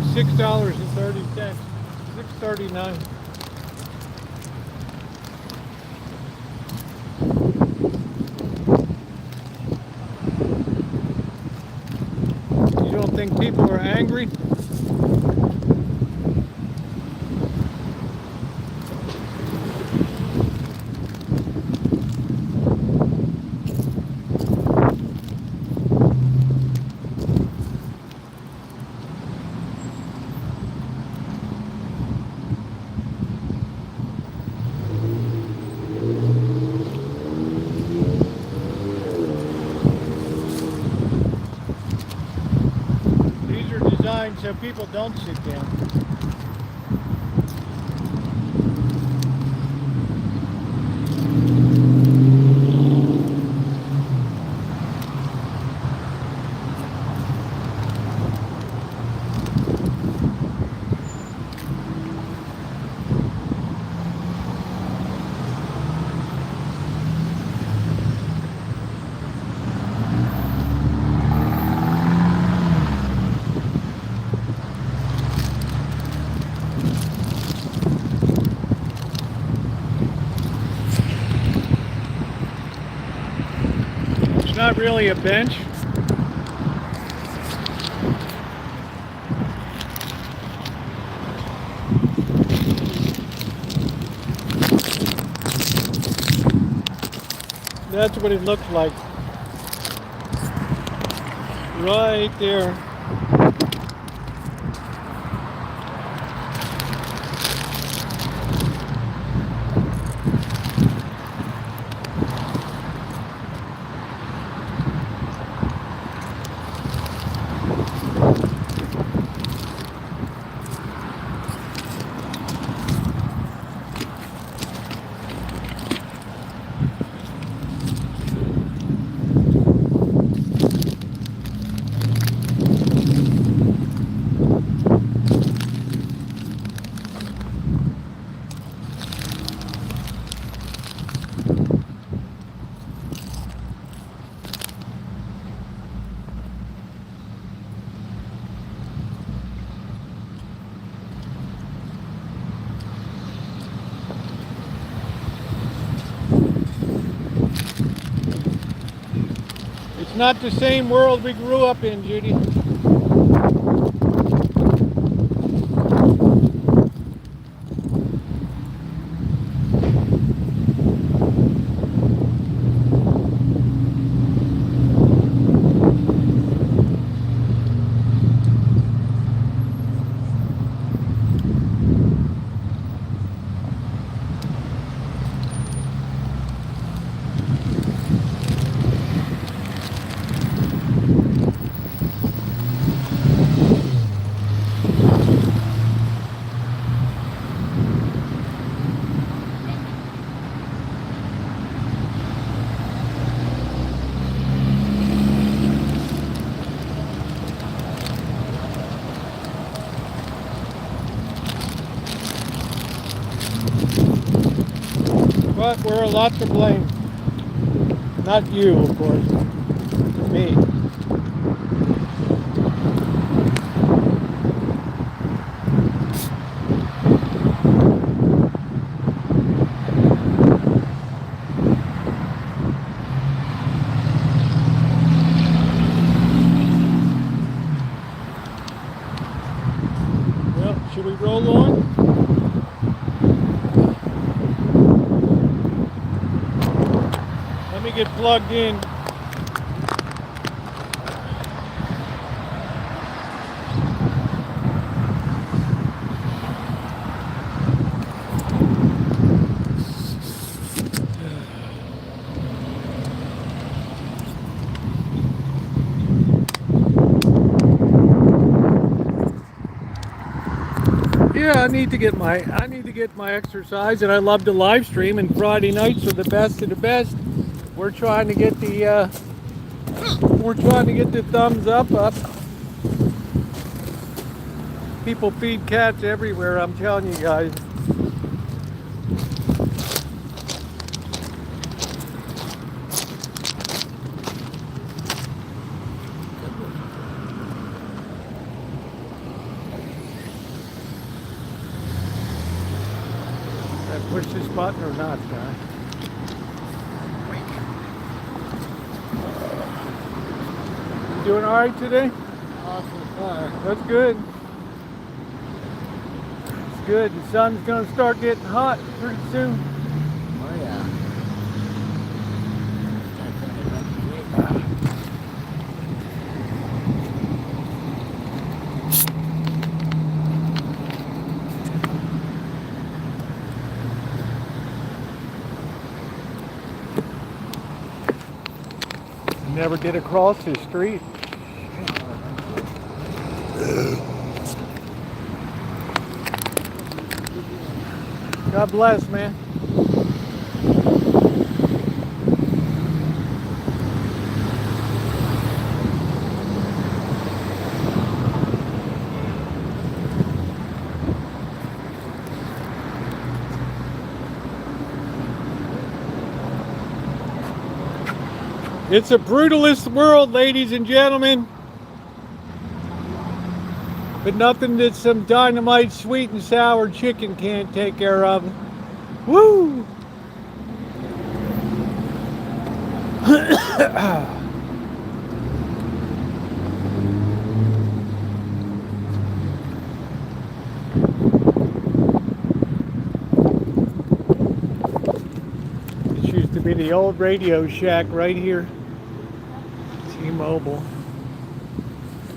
$6.39. You don't think people are angry? So people don't sit down. Not really a bench. That's what it looks like. Right there. It's not the same world we grew up in, Judy. But we're a lot to blame. Not you, of course. Me. Well, should we roll on? Let me get plugged in. Yeah, I need to get my exercise, and I love to live stream, and Friday nights are the best of the best. We're trying to get the thumbs up. People feed cats everywhere, I'm telling you guys. Did I push this button or not, guy? Doing all right today? Awesome. That's good. It's good. The sun's going to start getting hot pretty soon. Oh yeah. Never get across the street. God bless, man. It's a brutalist world, ladies and gentlemen. But nothing that some dynamite sweet and sour chicken can't take care of. Woo! This used to be the old Radio Shack right here. T-Mobile.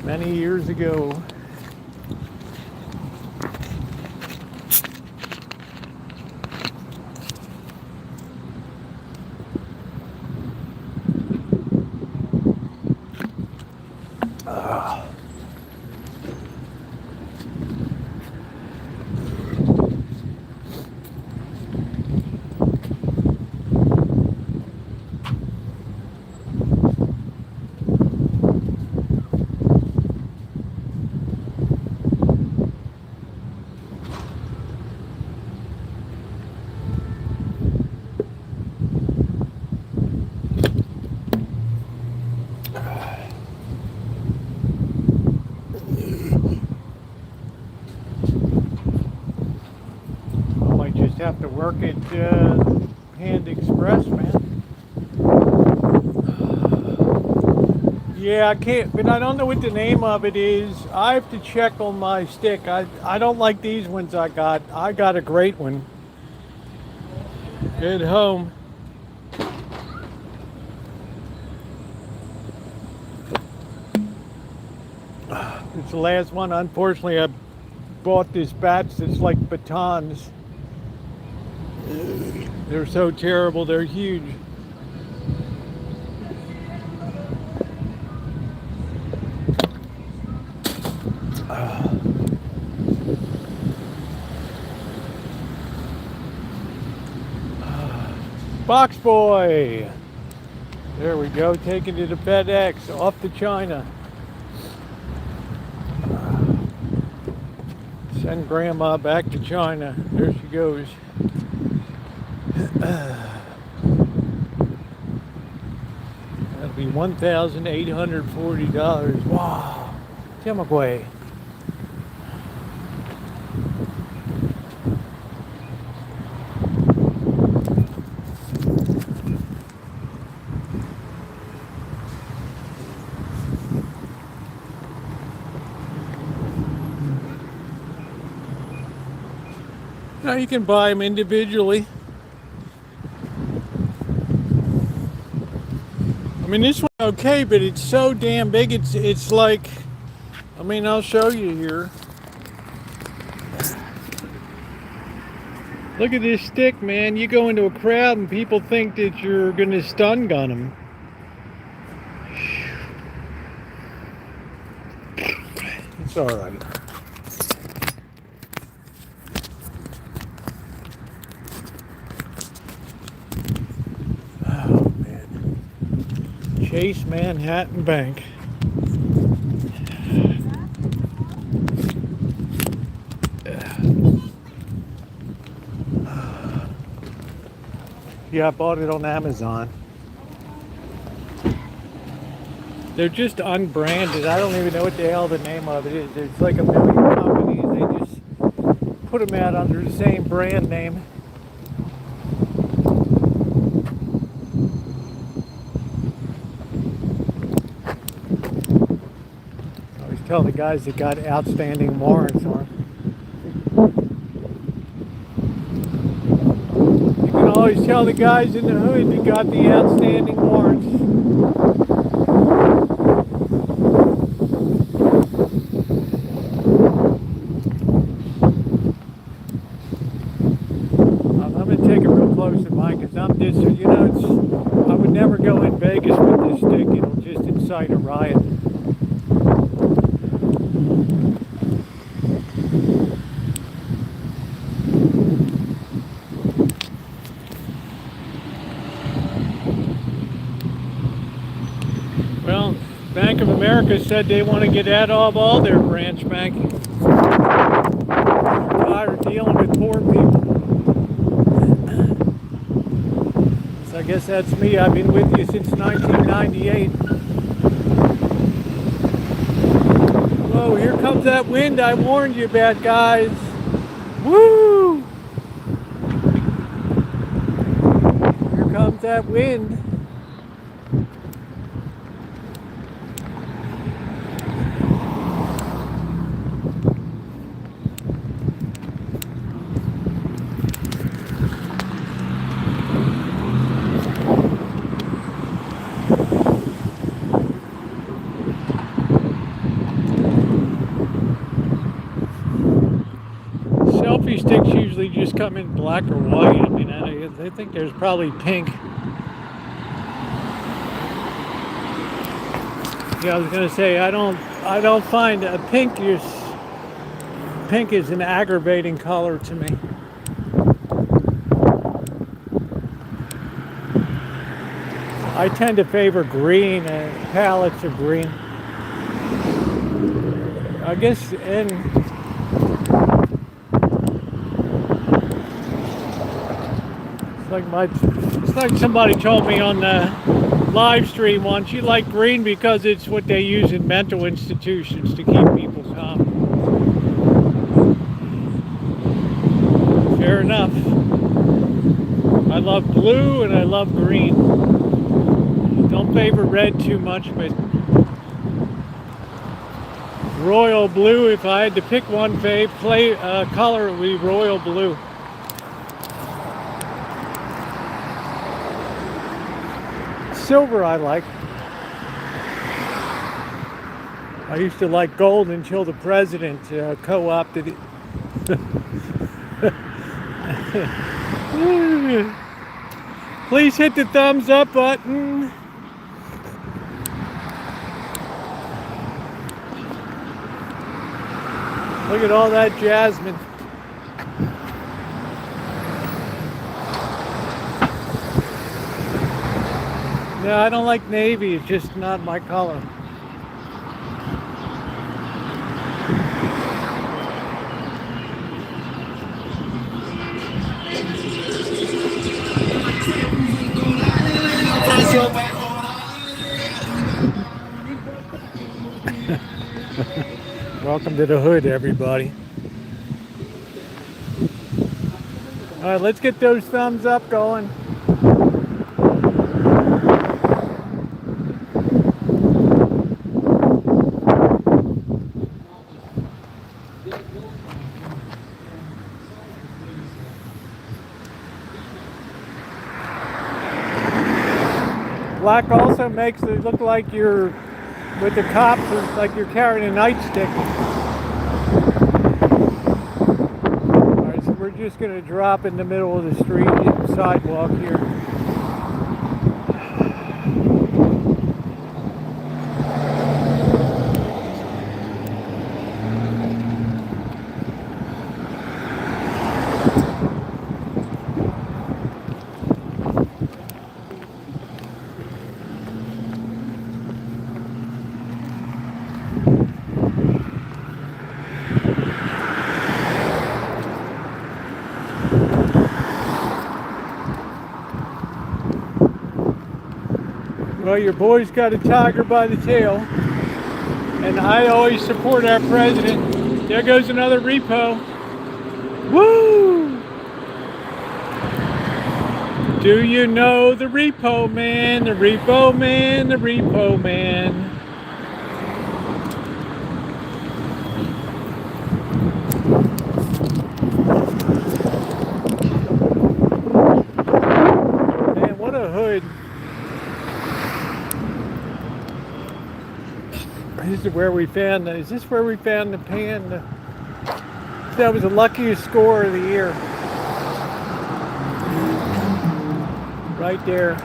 Many years ago. I might just have to work at Hand Express, man. Yeah, I can't, but I don't know what the name of it is. I have to check on my stick. I don't like these ones I got. I got a great one at home. It's the last one. Unfortunately, I bought this batch that's like batons. They're so terrible. They're huge. Box boy. There we go. Taking it to FedEx. Off to China. Send Grandma back to China. There she goes. That'll be $1,840. Wow. Timagway. Now you can buy them individually. I mean, this one okay, but it's so damn big. It's like, I mean, I'll show you here. Look at this stick, man. You go into a crowd and people think that you're gonna stun gun them. It's all right. Chase Manhattan Bank. Yeah, I bought it on Amazon. They're just unbranded. I don't even know what the hell the name of it is. There's like a million companies. They just put them out under the same brand name. Tell the guys that got outstanding warrants on. You can always tell the guys in the hood that got the outstanding warrants. I'm going to take a real close at mine because I'm just, you know, I would never go in Vegas with this stick. It'll just incite a riot. Well, Bank of America said they want to get out of all their branch banking. They're tired of dealing with poor people. So I guess that's me. I've been with you since 1998. Whoa, here comes that wind I warned you about, guys. Woo! Here comes that wind. come in black or white. I mean, I think there's probably pink. Yeah, I was gonna say I don't find pink is an aggravating color to me. I tend to favor green and palettes of green. I guess, and it's like somebody told me on the live stream once, you like green because it's what they use in mental institutions to keep people calm. Fair enough. I love blue and I love green. Don't favor red too much, but royal blue, if I had to pick one color, it would be royal blue. Silver I like. I used to like gold until the president co-opted it. Please hit the thumbs up button. Look at all that jasmine. No, I don't like navy. It's just not my color. Welcome to the hood, everybody. All right, let's get those thumbs up going. Black also makes it look like you're with the cops, it's like you're carrying a nightstick. Alright, so we're just going to drop in the middle of the street, sidewalk here. Well, your boy's got a tiger by the tail, and I always support our president. There goes another repo. Woo! Do you know the repo man, the repo man, the repo man? Man, what a hood. This is where we found, is this where we found the pan? That was the luckiest score of the year. Right there.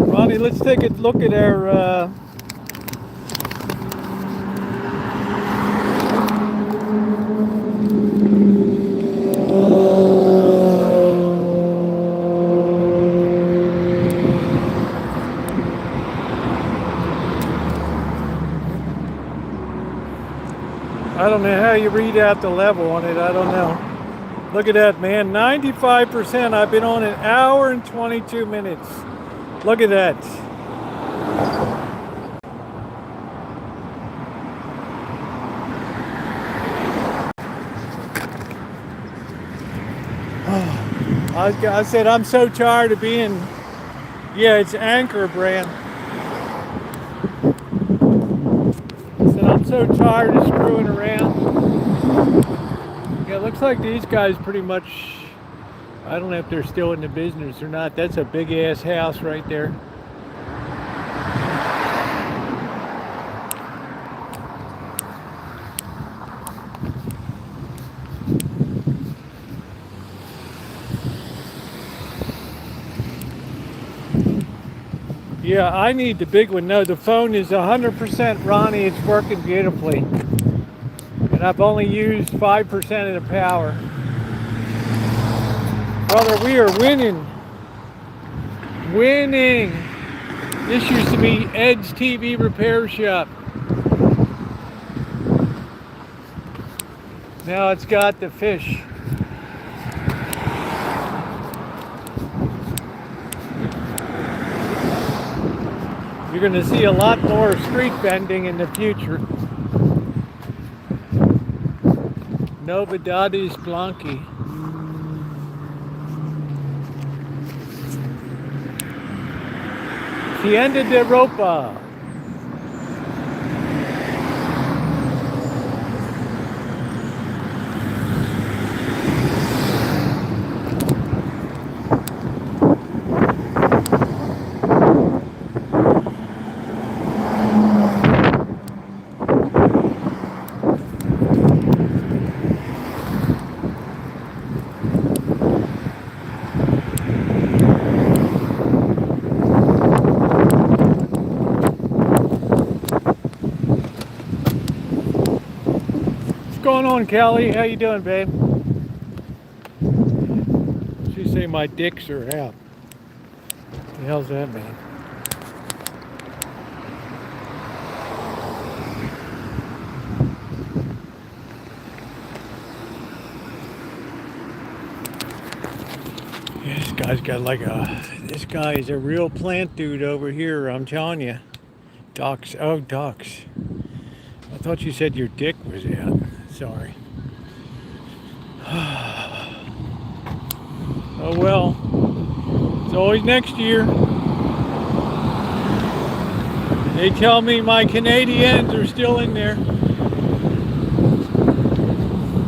Ronnie, let's take a look at our I don't know how you read out the level on it. I don't know. Look at that, man. 95%. I've been on an hour and 22 minutes. Look at that. I said I'm so tired of being, yeah, it's Anchor brand. I'm so tired of screwing around. Yeah, it looks like these guys pretty much, I don't know if they're still in the business or not. That's a big ass house right there. Yeah, I need the big one. No, the phone is 100% Ronnie. It's working beautifully. And I've only used 5% of the power. Brother, we are winning. Winning. This used to be Ed's TV repair shop. Now it's got the fish. You're going to see a lot more street vending in the future. Novedades Blanqui. Tienda de ropa. What's going on, Kelly? How you doing, babe? She say my dicks are out. What the hell's that mean? This guy's got like this guy is a real plant dude over here, I'm telling you. Ducks, oh ducks. I thought you said your dick was out. Sorry. Oh well, it's always next year. They tell me my Canadians are still in there.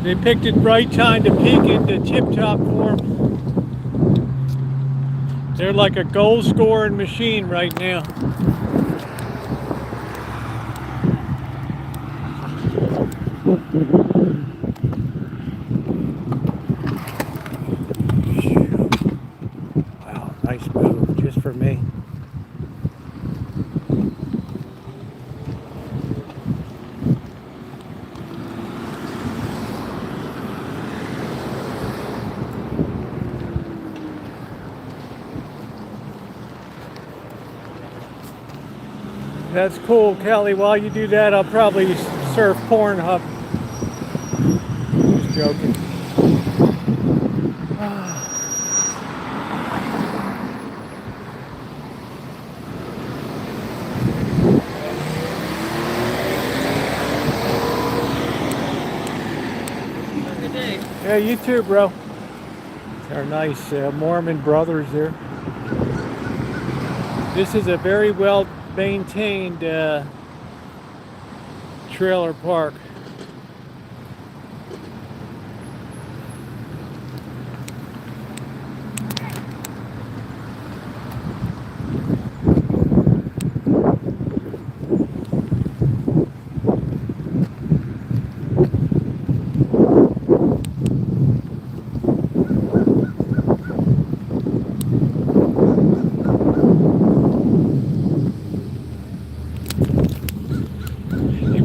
They picked the right time to peak into tip-top form. They're like a goal-scoring machine right now. Wow, nice move, just for me. That's cool, Kelly. While you do that, I'll probably surf Pornhub. Just joking. Good day. Yeah, you too, bro. Our nice Mormon brothers there. This is a very well maintained trailer park.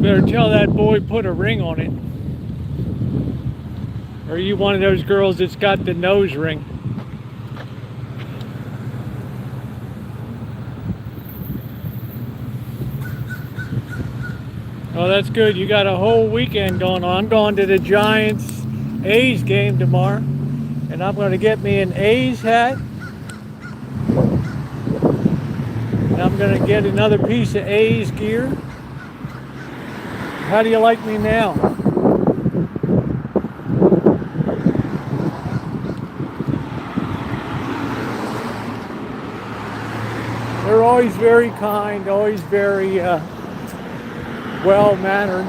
Better tell that boy put a ring on it. Or are you one of those girls that's got the nose ring? Oh, that's good. You got a whole weekend going on. I'm going to the Giants A's game tomorrow. And I'm going to get me an A's hat. And I'm going to get another piece of A's gear. How do you like me now? They're always very kind, always very well-mannered.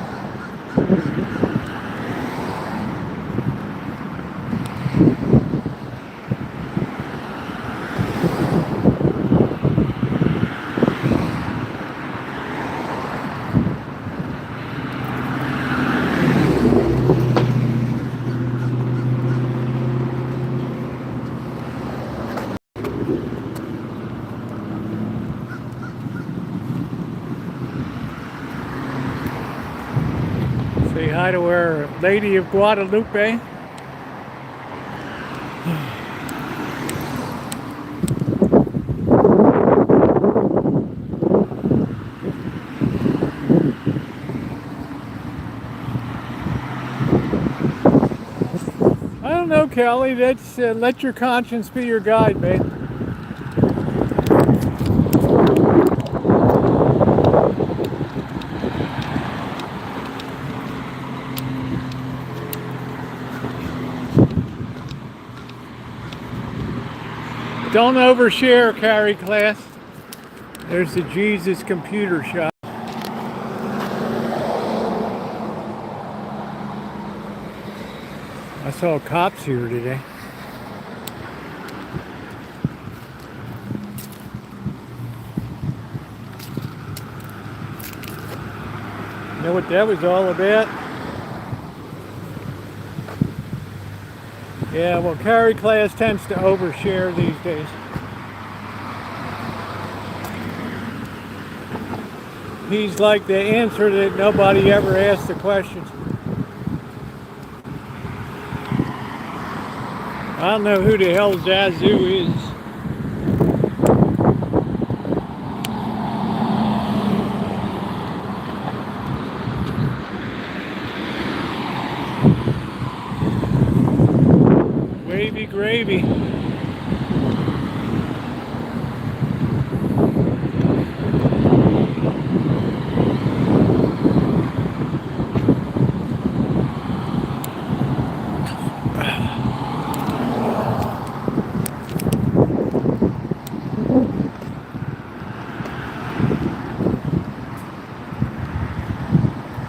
tonight of Our Lady of Guadalupe. I don't know, Kelly. That's let your conscience be your guide, babe. Don't overshare, Carrie class. There's the Jesus Computer Shop. I saw cops here today. Know what that was all about? Yeah, well, Carrie class tends to overshare these days. He's like the answer that nobody ever asked the questions. I don't know who the hell Zazu is. Wavy gravy.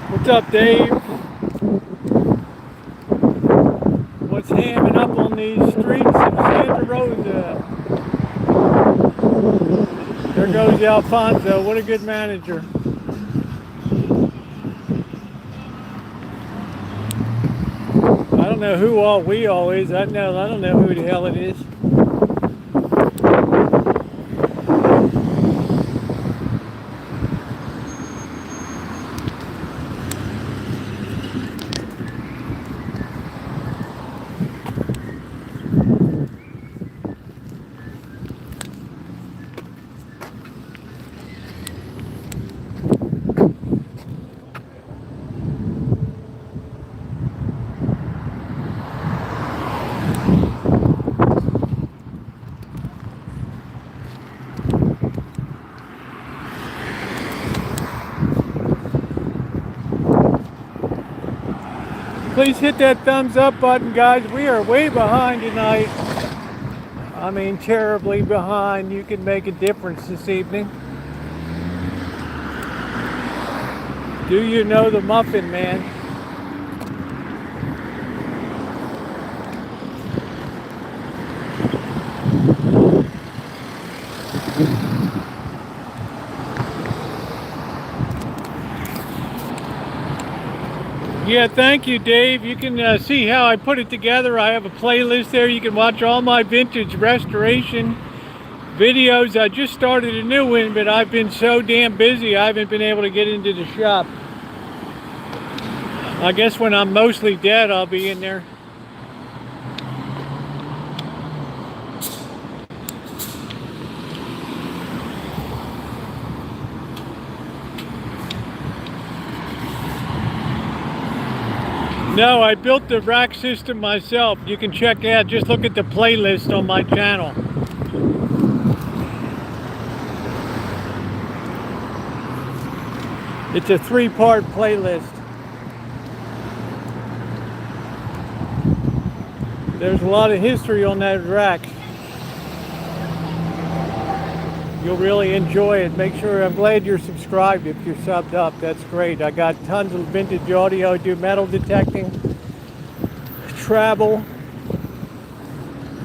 What's up, Dave? What's hamming up on these streets of Santa Rosa? There goes Alfonso. What a good manager. I don't know who all we all is. I don't know who the hell it is. Please hit that thumbs up button, guys. We are way behind tonight. I mean, terribly behind. You can make a difference this evening. Do you know the Muffin Man? Yeah, thank you, Dave. You can see how I put it together. I have a playlist there. You can watch all my vintage restoration videos. I just started a new one, but I've been so damn busy I haven't been able to get into the shop. I guess when I'm mostly dead, I'll be in there. No, I built the rack system myself. You can check out, just look at the playlist on my channel. It's a 3-part playlist. There's a lot of history on that rack. You'll really enjoy it. Make sure, I'm glad you're subscribed if you're subbed up. That's great. I got tons of vintage audio. I do metal detecting, travel,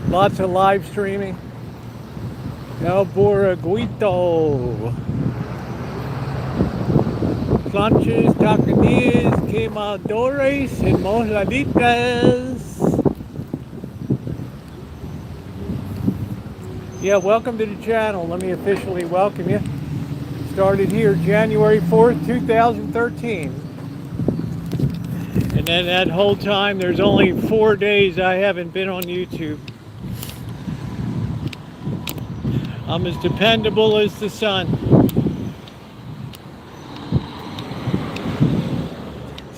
lots of live streaming. El Buraguito. Planches, tacanías, quemadores, and mojaditas. Yeah, welcome to the channel. Let me officially welcome you. Started here January 4th, 2013. then that whole time, there's only 4 days I haven't been on YouTube. I'm as dependable as the sun.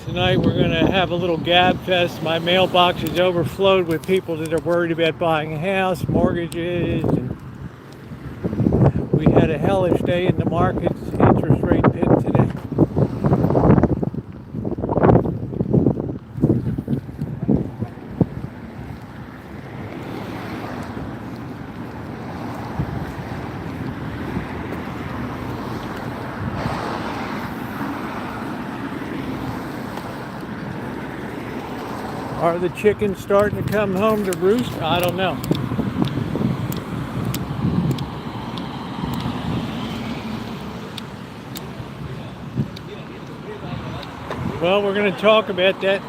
Tonight we're going to have a little gab fest. My mailbox is overflowed with people that are worried about buying a house, mortgages, and we had a hellish day in the markets, interest rate pit today. Are the chickens starting to come home to roost? I don't know. Well, we're going to talk about that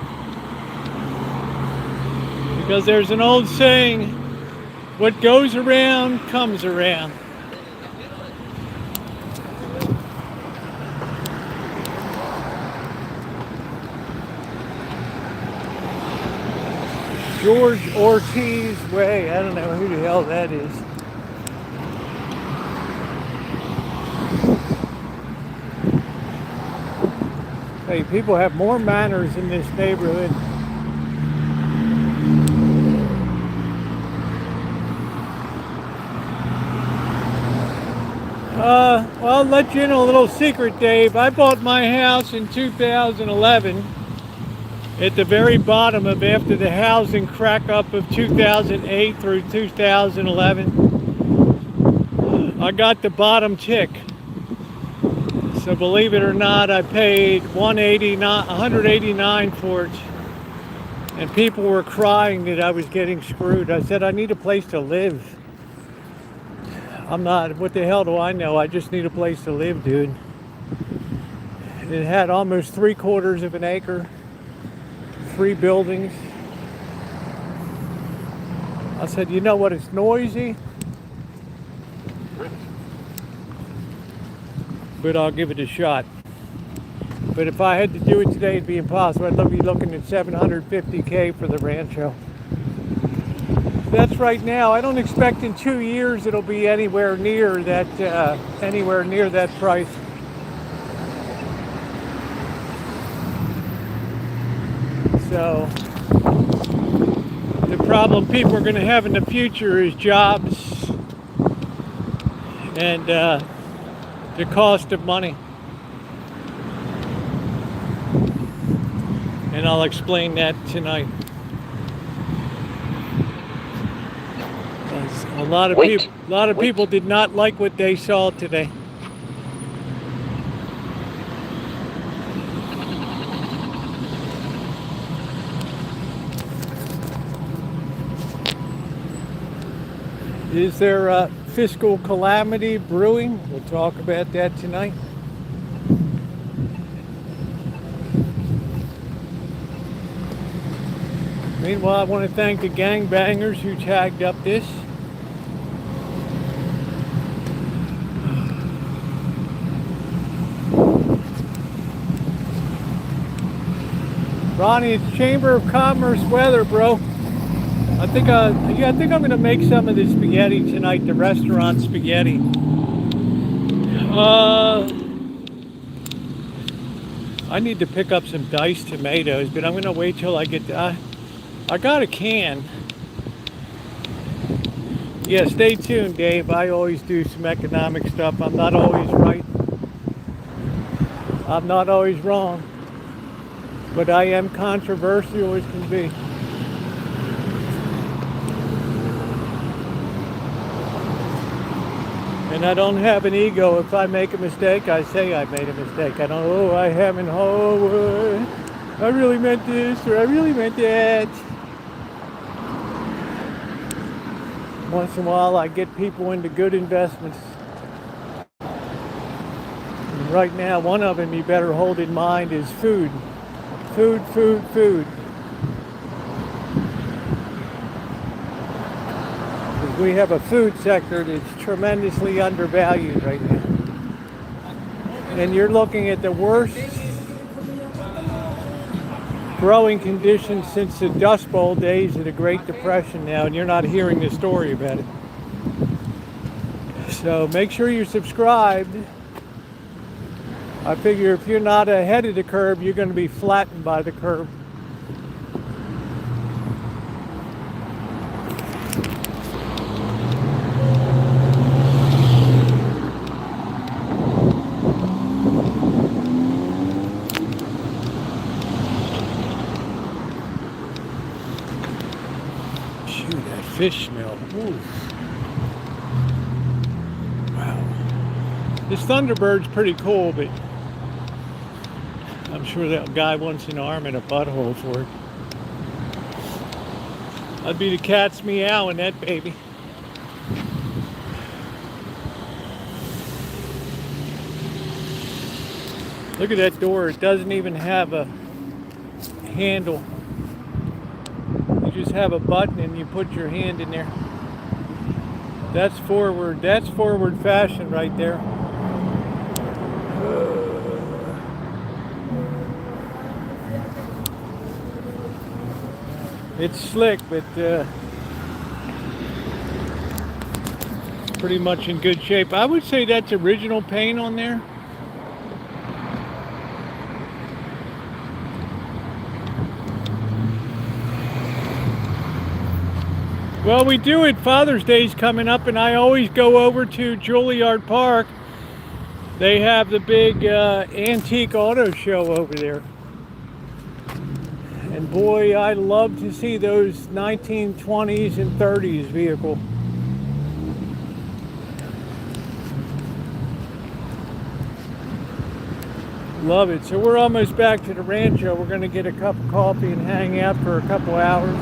because there's an old saying, what goes around comes around. George Ortiz Way. I don't know who the hell that is. Hey, people have more manners in this neighborhood. Well, I'll let you in a little secret, Dave. I bought my house in 2011. At the very bottom of after the housing crack up of 2008 through 2011. I got the bottom tick. So believe it or not, I paid $189 for it. And people were crying that I was getting screwed. I said, I need a place to live. I'm not, what the hell do I know? I just need a place to live, dude. It had almost 3/4 of an acre. 3 buildings. I said, you know what, it's noisy, but I'll give it a shot. But if I had to do it today, it'd be impossible. I'd be looking at $750K for the Rancho. That's right now. I don't expect in 2 years it'll be anywhere near that price. So the problem people are going to have in the future is jobs and the cost of money. And I'll explain that tonight. A lot of people did not like what they saw today. Is there a fiscal calamity brewing? We'll talk about that tonight. Meanwhile, I want to thank the gangbangers who tagged up this. Ronnie, it's Chamber of Commerce weather, bro. I think I'm gonna make some of the spaghetti tonight, the restaurant spaghetti. I need to pick up some diced tomatoes, but I'm gonna wait till I get I got a can. Yeah, stay tuned, Dave. I always do some economic stuff. I'm not always right. I'm not always wrong. But I am controversial as can be. And I don't have an ego. If I make a mistake, I say I made a mistake. I don't, oh, I haven't, oh, I really meant this, or I really meant that. Once in a while, I get people into good investments. And right now, one of them you better hold in mind is food. Food, food, food. We have a food sector that's tremendously undervalued right now. And you're looking at the worst growing conditions since the Dust Bowl days of the Great Depression now, and you're not hearing the story about it. So make sure you're subscribed. I figure if you're not ahead of the curve, you're going to be flattened by the curve. Shoot, that fish smell. Ooh. Wow. This Thunderbird's pretty cool, but I'm sure that guy wants an arm and a butthole for it. That'd be the cat's meowing, that baby. Look at that door. It doesn't even have a handle. You just have a button and you put your hand in there. That's forward. That's forward fashion right there. It's slick, but pretty much in good shape. I would say that's original paint on there. Well, we do it. Father's Day's coming up, and I always go over to Juilliard Park. They have the big antique auto show over there. And boy, I love to see those 1920s and 30s vehicles. Love it. So we're almost back to the Rancho. We're going to get a cup of coffee and hang out for a couple hours.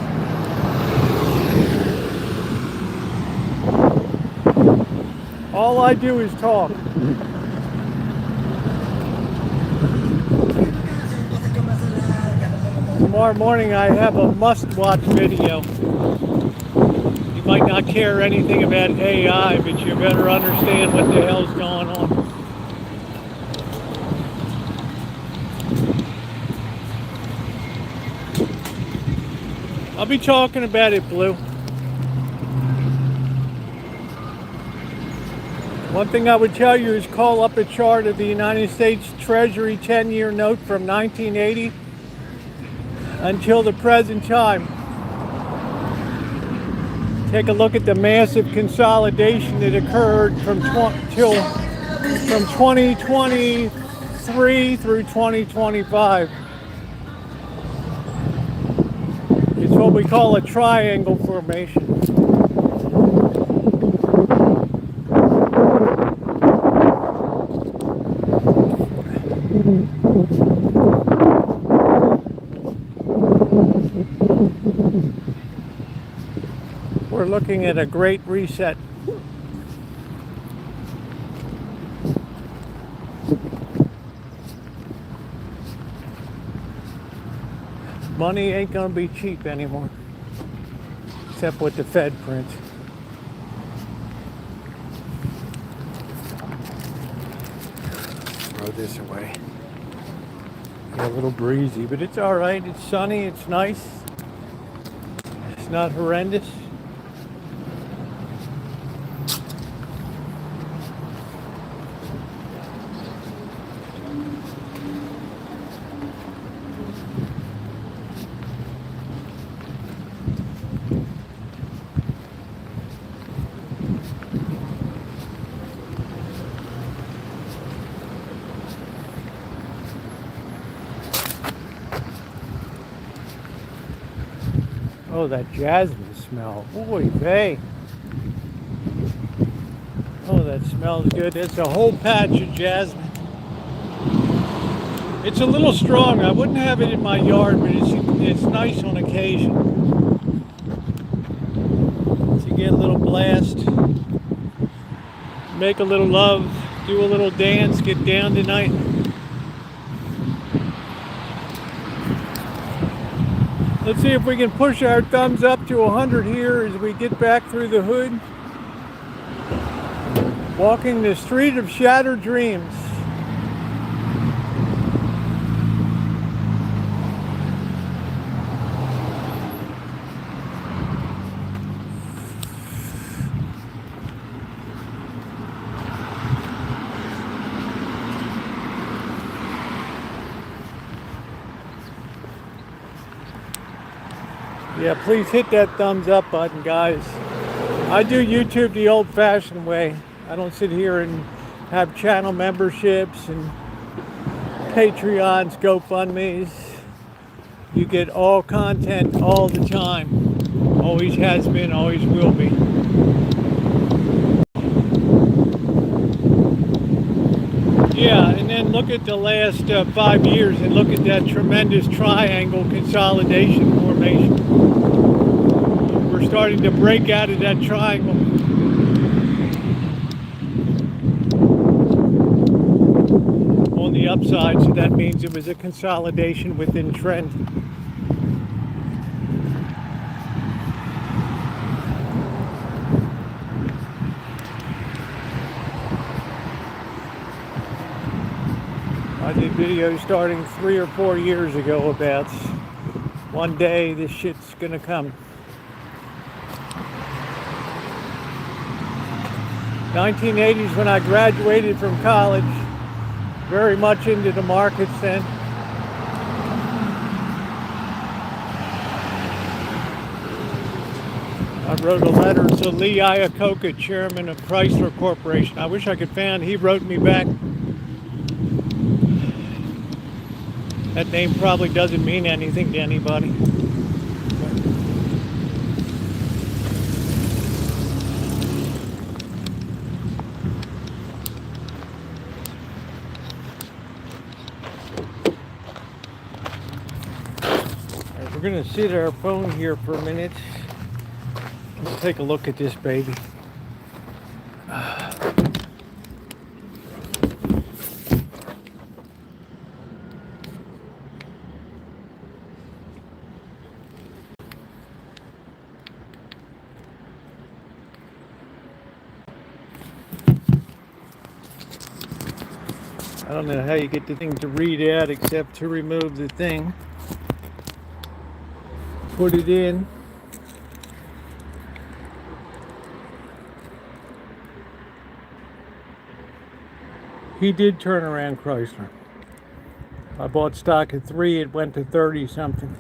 All I do is talk. Tomorrow morning I have a must-watch video. You might not care anything about AI, but you better understand what the hell's going on. I'll be talking about it, Blue. One thing I would tell you is call up a chart of the United States Treasury 10-year note from 1980 until the present time. Take a look at the massive consolidation that occurred from 2023 through 2025. It's what we call a triangle formation. We're looking at a great reset. Money ain't gonna be cheap anymore, except with the Fed prints. Throw this away. A little breezy, but it's all right. It's sunny. It's nice. It's not horrendous. Oh, that jasmine smell. Boy, vey. Oh, that smells good. It's a whole patch of jasmine. It's a little strong. I wouldn't have it in my yard, but it's nice on occasion. So you get a little blast, make a little love, do a little dance, get down tonight. Let's see if we can push our thumbs up to 100 here as we get back through the hood. Walking the street of shattered dreams. Yeah, please hit that thumbs up button, guys. I do YouTube the old-fashioned way. I don't sit here and have channel memberships and Patreons, GoFundMes. You get all content all the time. Always has been, always will be. Yeah, and then look at the last 5 years and look at that tremendous triangle consolidation formation. We're starting to break out of that triangle. On the upside, so that means it was a consolidation within trend. I did videos starting 3 or 4 years ago about one day this shit's gonna come. 1980s when I graduated from college, very much into the markets then. I wrote a letter to Lee Iacocca, chairman of Chrysler Corporation. I wish I could find, he wrote me back. That name probably doesn't mean anything to anybody. We're gonna sit our phone here for a minute. Let's take a look at this baby. I don't know how you get the thing to read out except to remove the thing. Put it in. He did turn around Chrysler. I bought stock at 3, it went to 30 something.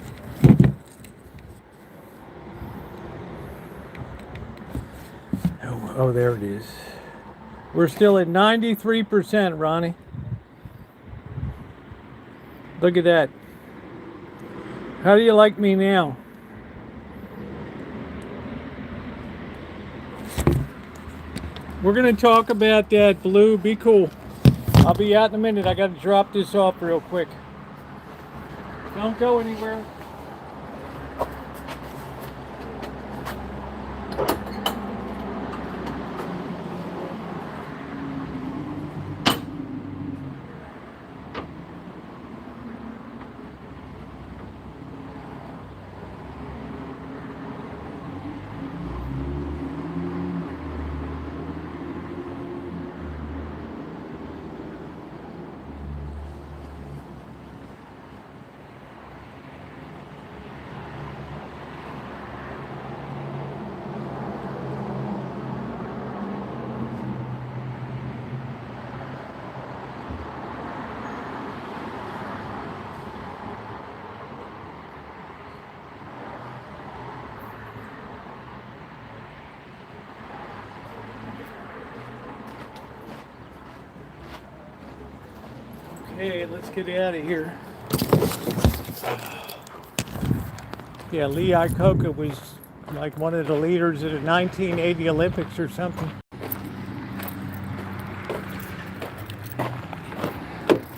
Oh, there it is. We're still at 93%, Ronnie. Look at that. How do you like me now? We're gonna talk about that blue. Be cool. I'll be out in a minute. I gotta drop this off real quick. Don't go anywhere. Okay, let's get out of here. Yeah, Lee Iacocca was like one of the leaders of the 1980 Olympics or something.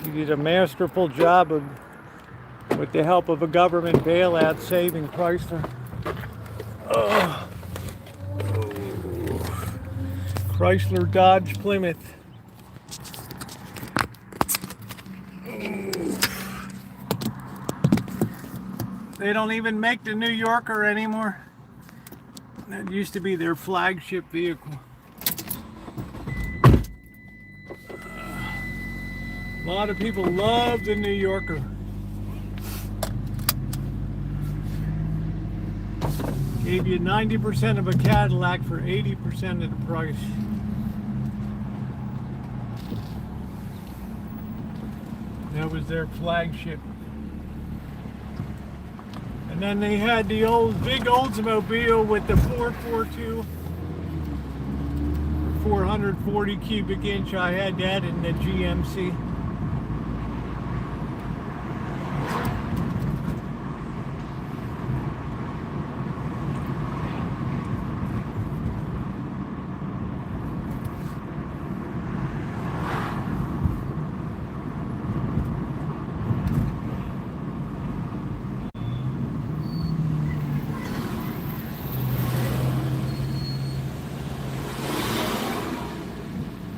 He did a masterful job of, with the help of a government bailout, saving Chrysler. Oh. Chrysler, Dodge, Plymouth. They don't even make the New Yorker anymore. That used to be their flagship vehicle. A lot of people love the New Yorker. Gave you 90% of a Cadillac for 80% of the price. That was their flagship. And then they had the old big Oldsmobile with the 442, 440 cubic inch. I had that in the GMC.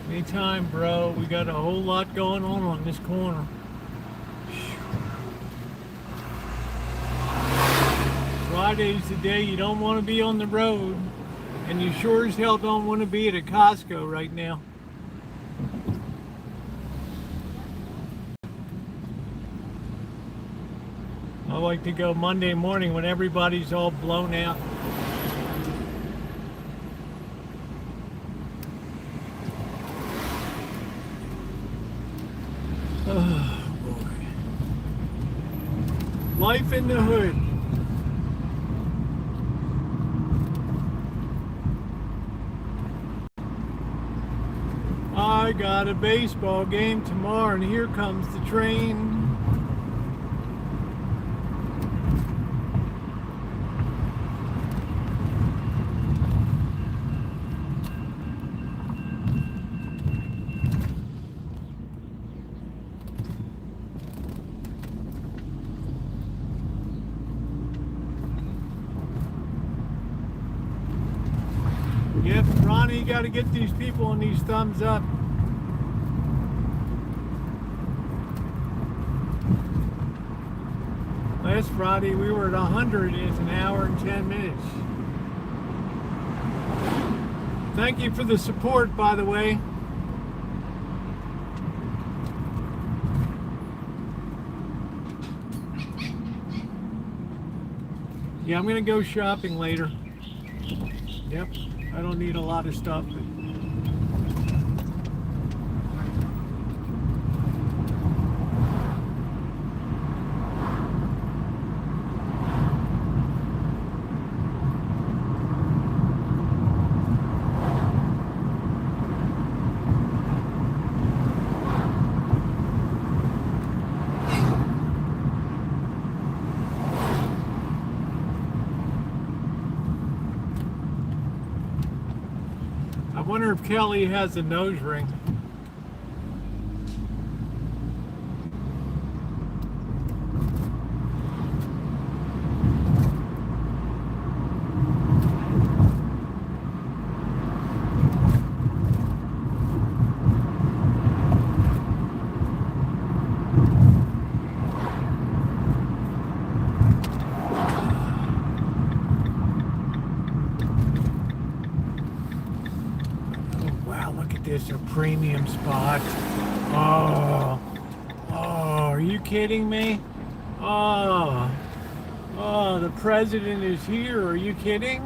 Anytime, bro. We got a whole lot going on this corner. Friday's the day you don't want to be on the road, and you sure as hell don't want to be at a Costco right now. I like to go Monday morning when everybody's all blown out. Oh, boy. Life in the hood. I got a baseball game tomorrow, and here comes the train. Yep, Ronnie, you got to get these people on these thumbs up. Last Friday we were at 100 in an hour and 10 minutes. Thank you for the support, by the way. Yeah, I'm going to go shopping later. Yep. I don't need a lot of stuff. I wonder if Kelly has a nose ring. This a premium spot. Oh, are you kidding me? Oh, the president is here. Are you kidding?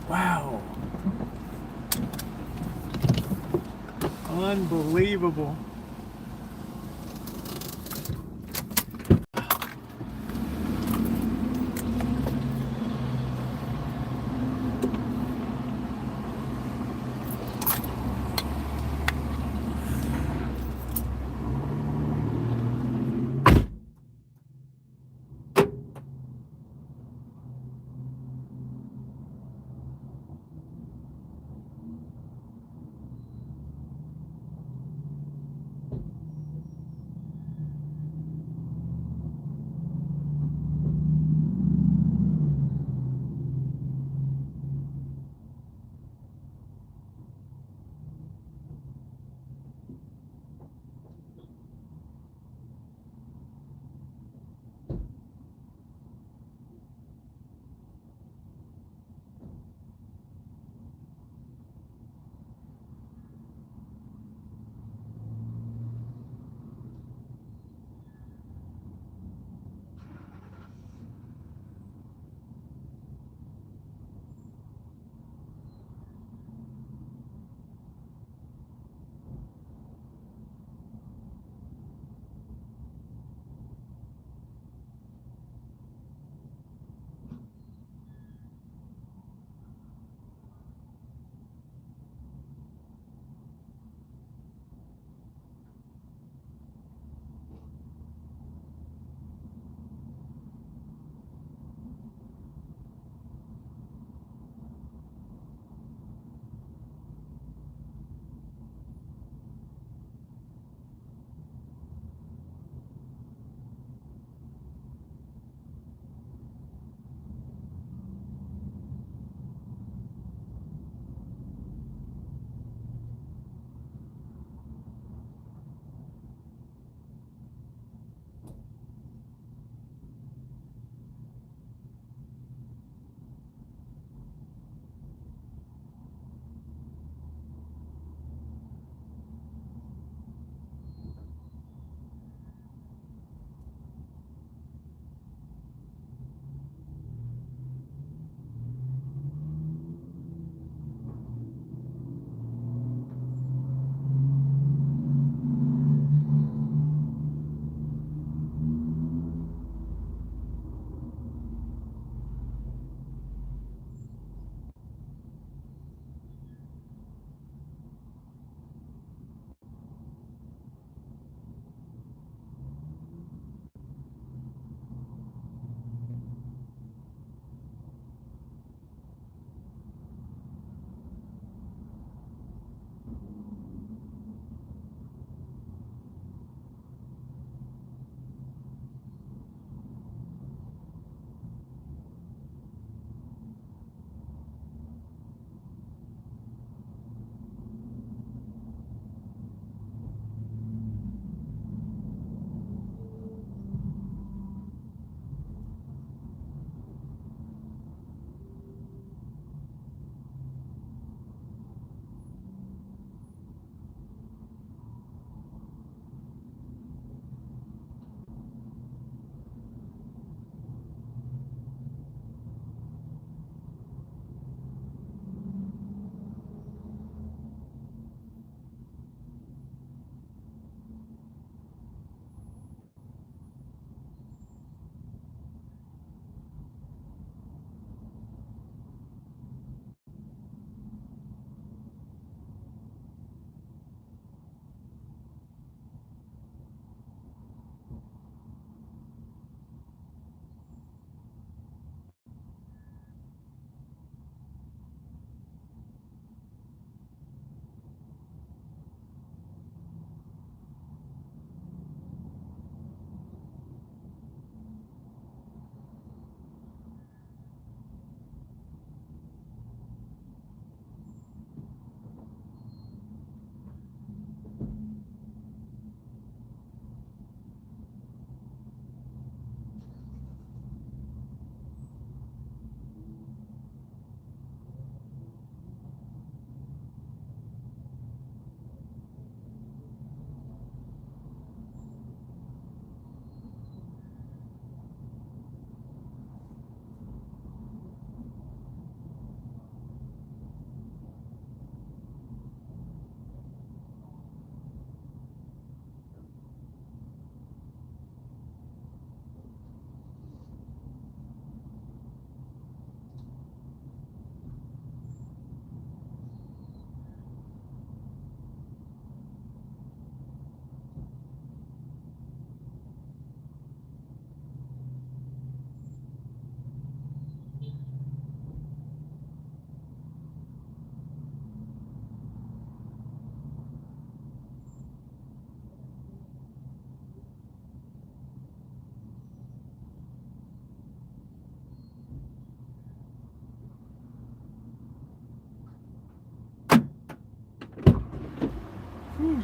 Wow, unbelievable.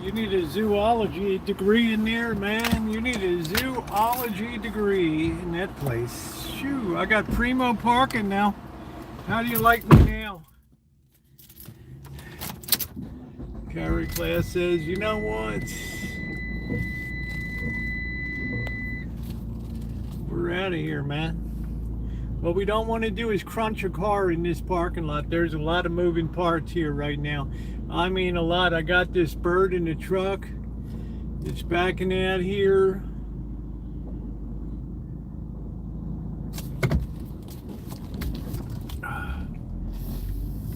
You need a zoology degree in there, man. You need a zoology degree in that place. Shoo, I got primo parking now. How do you like me now? Carry class says, you know what? We're out of here, man. What we don't want to do is crunch a car in this parking lot. There's a lot of moving parts here right now. I mean a lot. I got this bird in the truck. It's backing out here.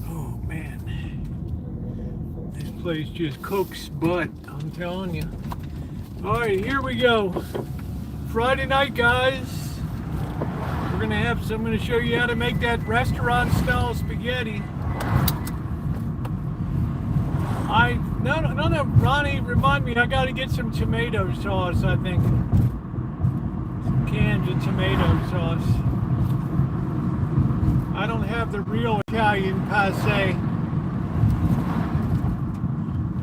Oh man. This place just cooks butt, I'm telling you. Alright, here we go. Friday night, guys. I'm gonna show you how to make that restaurant style spaghetti. No, Ronnie, remind me, I gotta get some tomato sauce, I think. Some cans of tomato sauce. I don't have the real Italian passe.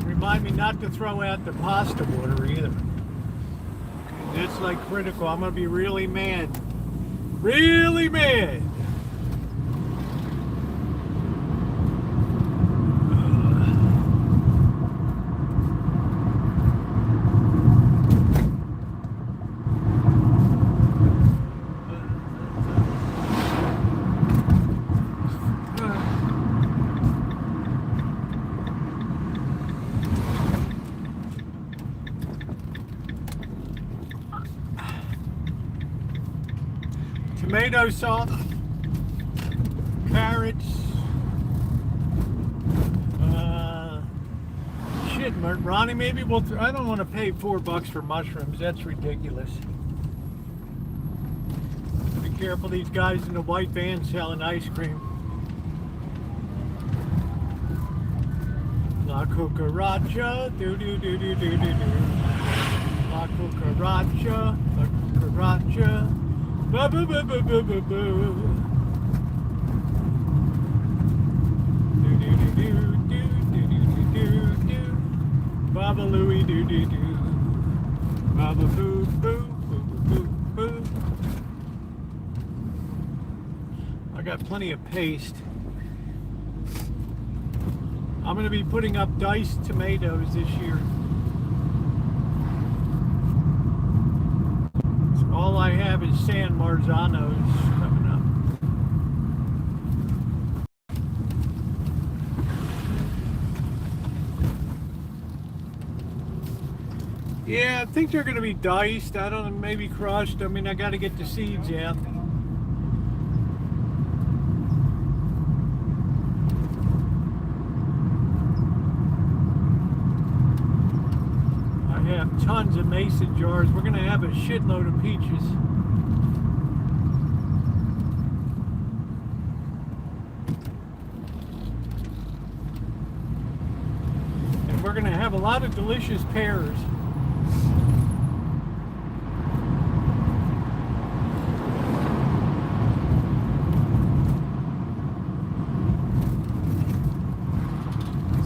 Remind me not to throw out the pasta water either. Okay, that's like critical. I'm gonna be really mad. Really mad. Tomato sauce, carrots, shit, Ronnie, maybe I don't want to pay $4 for mushrooms. That's ridiculous. Be careful, these guys in the white van selling ice cream. La cucaracha, do. La cucaracha, la cucaracha. Boo boo boo boo boo boo boo. Do do do do do do do do. Baba Louie do do do. Baba boo boo boo boo boo. I got plenty of paste. I'm going to be putting up diced tomatoes this year. All I have is San Marzanos coming up. Yeah, I think they're going to be diced. I don't know, maybe crushed. I mean, I got to get the seeds out. I have tons of mason jars. We're going to have a shitload of peaches. And we're going to have a lot of delicious pears.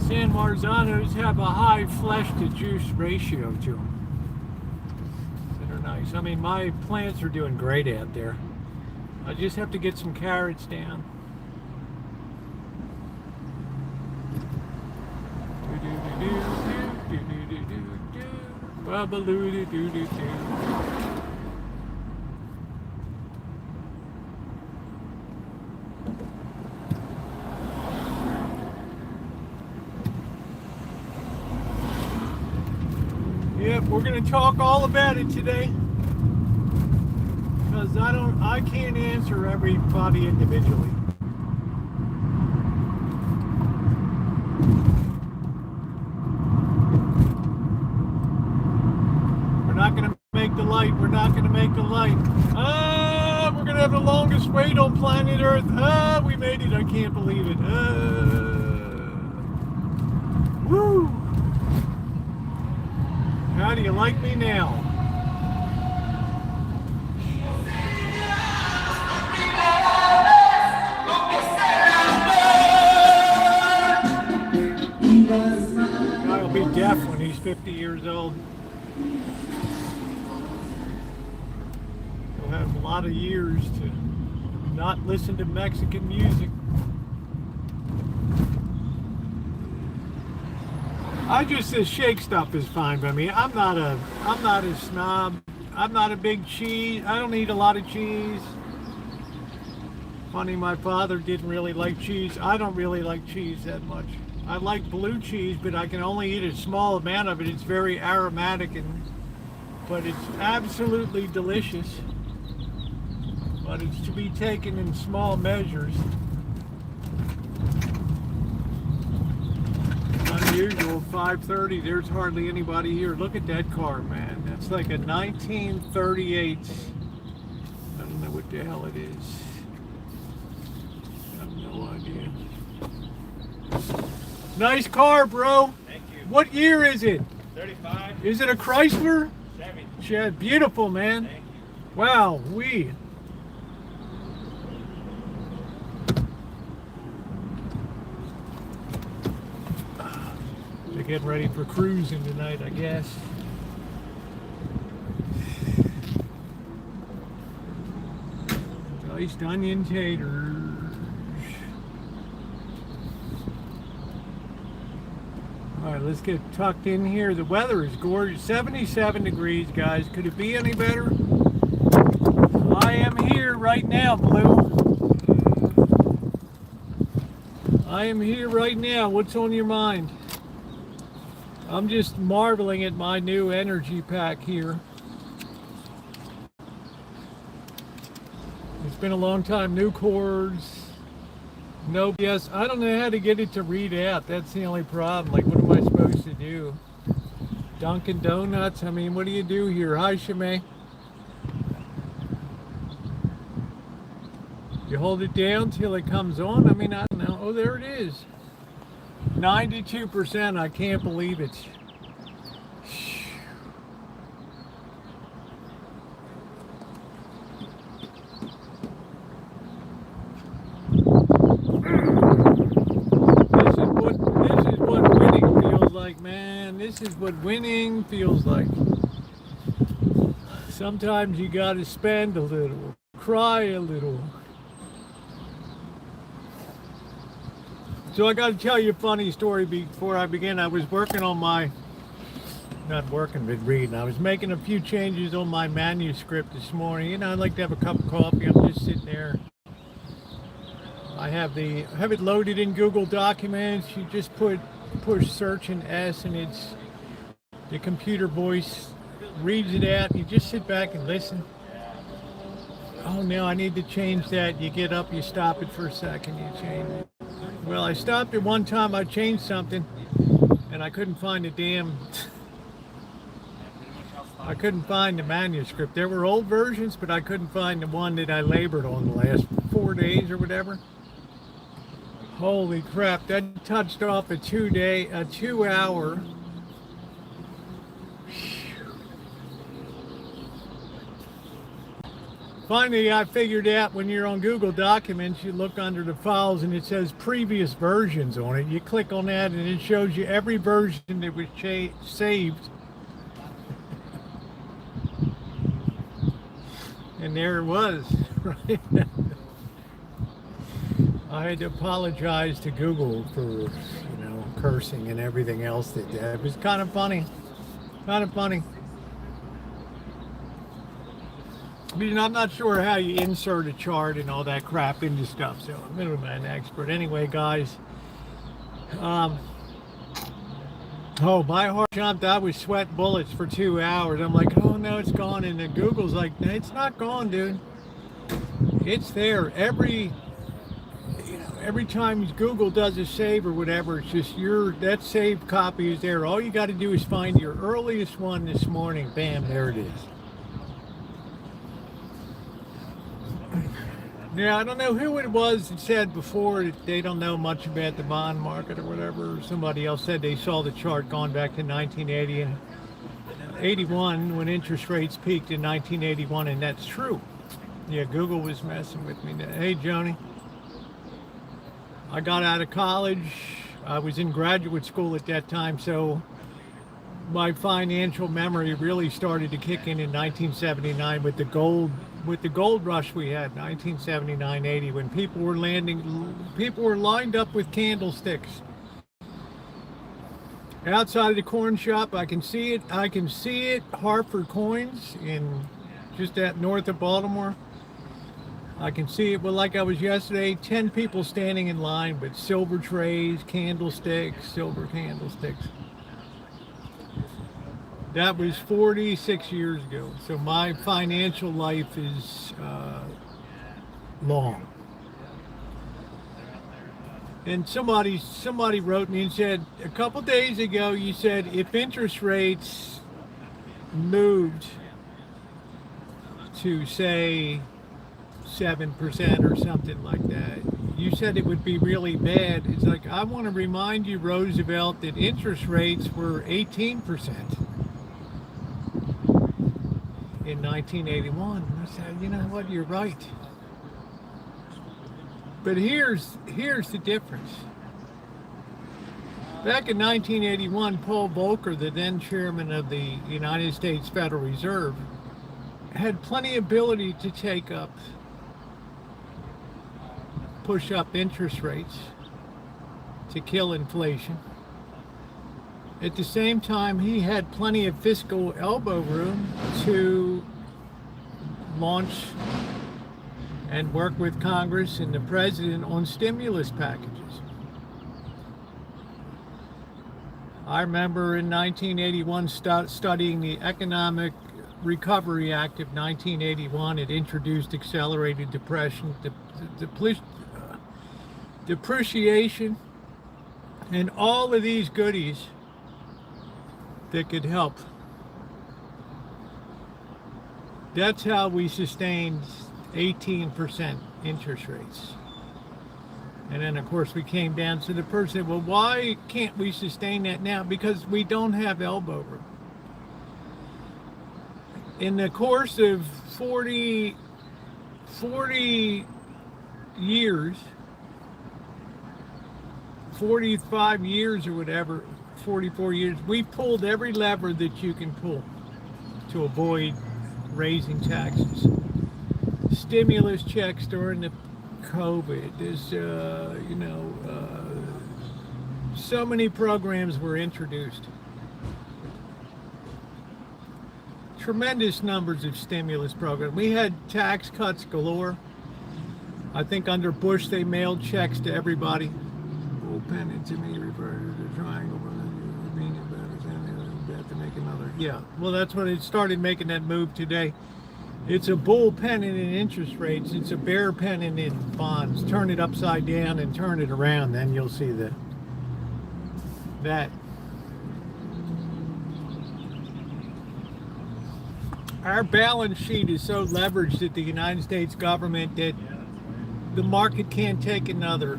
San Marzanos have a high flesh to juice ratio to them. That are nice. I mean, my plants are doing great out there. I just have to get some carrots down. Yep, we're gonna talk all about it today. Because I can't answer everybody individually. We're not gonna make the light. We're not gonna make the light. We're gonna have the longest wait on planet Earth. We made it. I can't believe it. Woo! How do you like me now? Guy will be deaf when he's 50 50 years old. You'll have a lot of years to not listen to Mexican music. The shake stuff is fine by me. I'm not a snob. I'm not a big cheese. I don't eat a lot of cheese. Funny, my father didn't really like cheese. I don't really like cheese that much. I like blue cheese, but I can only eat a small amount of it. It's very aromatic, but it's absolutely delicious. But it's to be taken in small measures. Unusual, 5:30, there's hardly anybody here. Look at that car, man. That's like a 1938. I don't know what the hell it is. I have no idea. Nice car, bro. Thank you. What year is it? 35. Is it a Chrysler? Chevy. Chad, beautiful, man. Thank you. Wow, They're getting ready for cruising tonight, I guess. Diced onion taters. All right, let's get tucked in here. The weather is gorgeous. 77 degrees, guys. Could it be any better? I am here right now, Blue. I am here right now. What's on your mind? I'm just marveling at my new energy pack here. It's been a long time. New cords. No, yes, I don't know how to get it to read out. That's the only problem. Like, what am I supposed to do? Dunkin' Donuts? I mean, what do you do here? Hi, Shimei. You hold it down till it comes on? I mean, I don't know. Oh, there it is. 92%. I can't believe it. This is what winning feels like, man. This is what winning feels like. Sometimes you gotta spend a little, cry a little. So I got to tell you a funny story before I begin. I was working on not working, but reading. I was making a few changes on my manuscript this morning. You know, I'd like to have a cup of coffee. I'm just sitting there. I have it loaded in Google Documents. You just push search and S, and the computer voice reads it out. You just sit back and listen. Oh no, I need to change that. You get up, you stop it for a second, you change it. Well, I stopped it one time, I changed something, and I couldn't find I couldn't find the manuscript. There were old versions, but I couldn't find the one that I labored on the last 4 days or whatever. Holy crap, that touched off a 2 hour. Finally, I figured out when you're on Google Documents, you look under the files and it says previous versions on it. You click on that and it shows you every version that was saved. And there it was, right? I had to apologize to Google for, cursing and everything else it was kind of funny. I mean, I'm not sure how you insert a chart and all that crap into stuff, so I'm not an expert. Anyway, guys, oh, my heart jumped. I was sweating bullets for 2 hours. I'm like, oh no, it's gone. And then Google's like, it's not gone, dude. It's there. Every time Google does a save or whatever, it's just that saved copy is there. All you got to do is find your earliest one this morning. Bam, there it is. Yeah, I don't know who it was that said before that they don't know much about the bond market or whatever. Somebody else said they saw the chart going back to 1980 and 81 when interest rates peaked in 1981, and that's true. Yeah, Google was messing with me. Hey, Joni. I got out of college. I was in graduate school at that time, so my financial memory really started to kick in 1979 with the gold rush we had, 1979-80, when people were lined up with candlesticks outside of the corn shop. I can see it. Hartford Coins in just at north of Baltimore. I can see it, but like I was yesterday, 10 people standing in line with silver trays, candlesticks, silver candlesticks. That was 46 years ago. So my financial life is long. And somebody wrote me and said, a couple days ago, you said if interest rates moved to, say, 7% or something like that, you said it would be really bad. It's like, I want to remind you, Roosevelt, that interest rates were 18% in 1981. I said, you know what, you're right. But here's the difference. Back in 1981, Paul Volcker, the then chairman of the United States Federal Reserve, had plenty of ability to push up interest rates to kill inflation. At the same time, he had plenty of fiscal elbow room to launch and work with Congress and the president on stimulus packages. I remember in 1981 studying the Economic Recovery Act of 1981. It introduced accelerated depreciation, and all of these goodies that could help. That's how we sustained 18% interest rates. And then of course we came down to the person, well, why can't we sustain that now? Because we don't have elbow room. In the course of 40 years, 45 years or whatever, 44 years, we pulled every lever that you can pull to avoid raising taxes. Stimulus checks during the COVID, so many programs were introduced. Tremendous numbers of stimulus programs. We had tax cuts galore. I think under Bush they mailed checks to everybody. Bullpen to me referred to the triangle. To make another. Yeah, well, that's when it started making that move today. It's a bull pennant in interest rates. It's a bear pennant in bonds. Turn it upside down and turn it around, then you'll see that. Our balance sheet is so leveraged at the United States government that the market can't take another.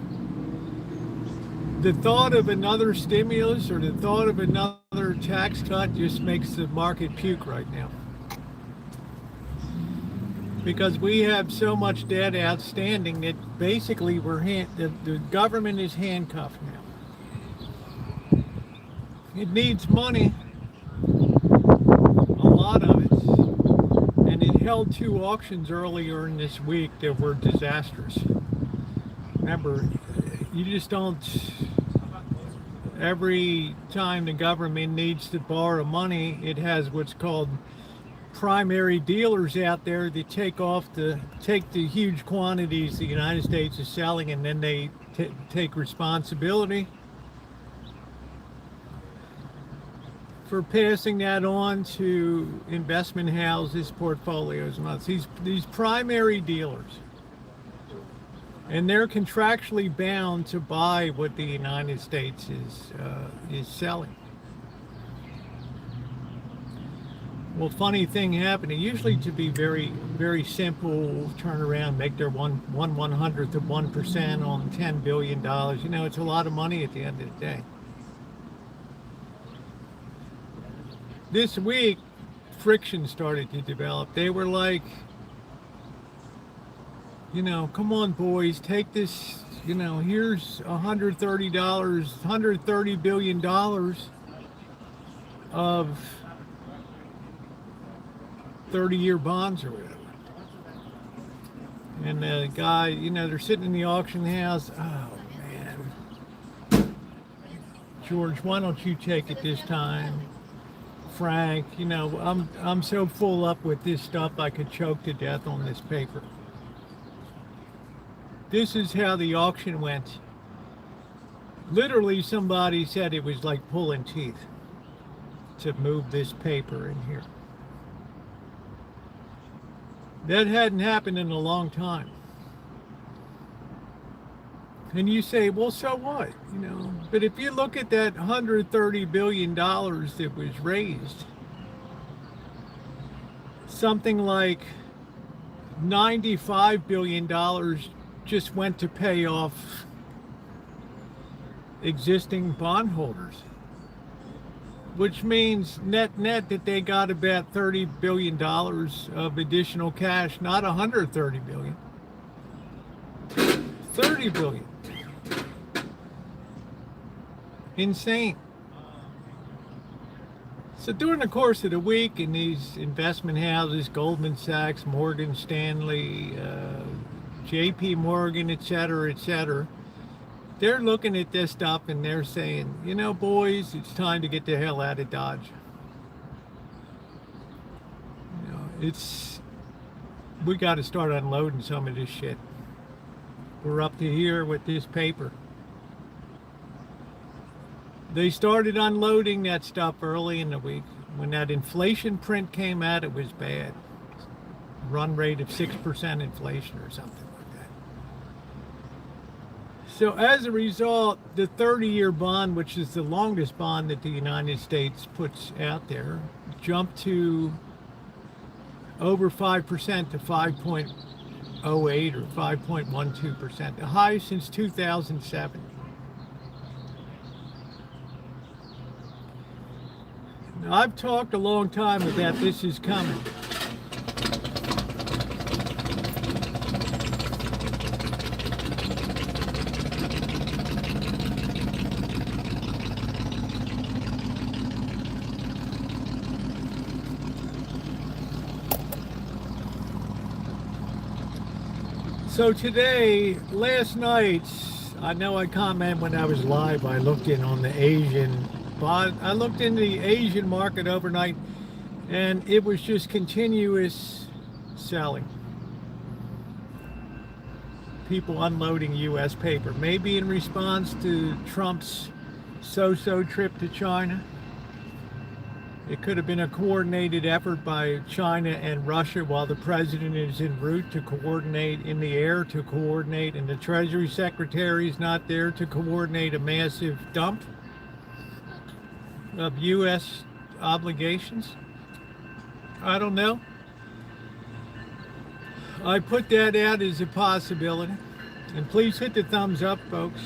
The thought of another stimulus or the thought of another tax cut just makes the market puke right now. Because we have so much debt outstanding that basically the government is handcuffed now. It needs money, a lot of it, and it held 2 auctions earlier in this week that were disastrous. Remember, you just don't, every time the government needs to borrow money, it has what's called primary dealers out there that take the huge quantities the United States is selling, and then they take responsibility for passing that on to investment houses, portfolios, and others. These primary dealers, and they're contractually bound to buy what the United States is selling. Well, funny thing happened. It usually to be very, very simple turnaround, make their 1/100th of 1% on $10 billion. You know, it's a lot of money at the end of the day. This week, friction started to develop. They were like, come on, boys, take this, here's $130 billion. of 30-year bonds or whatever. And the guy, you know, they're sitting in the auction house. Oh man, George, why don't you take it this time? Frank, you know, I'm so full up with this stuff I could choke to death on this paper. This is how the auction went. Literally, somebody said it was like pulling teeth to move this paper in here. That hadn't happened in a long time. And you say, well, so what? You know, but if you look at that $130 billion that was raised, something like $95 billion just went to pay off existing bondholders, which means net that they got about $30 billion of additional cash, not $130 billion, $30 billion. Insane. So during the course of the week in these investment houses, Goldman Sachs, Morgan Stanley, JP Morgan, et cetera, they're looking at this stuff and they're saying, you know, boys, it's time to get the hell out of Dodge. You know, we got to start unloading some of this shit. We're up to here with this paper. They started unloading that stuff early in the week. When that inflation print came out, it was bad. Run rate of 6% inflation or something like that. So as a result, the 30-year bond, which is the longest bond that the United States puts out there, jumped to over 5% to 5.08 or 5.12%, the highest since 2007. Now, I've talked a long time about this is coming. So today, last night, I know I commented when I was live, I looked in on the Asian bond. I looked into the Asian market overnight and it was just continuous selling. People unloading US paper, maybe in response to Trump's so-so trip to China. It could have been a coordinated effort by China and Russia while the president is en route to coordinate, in the air to coordinate, and the Treasury Secretary is not there to coordinate a massive dump of U.S. obligations. I don't know. I put that out as a possibility. And please hit the thumbs up, folks.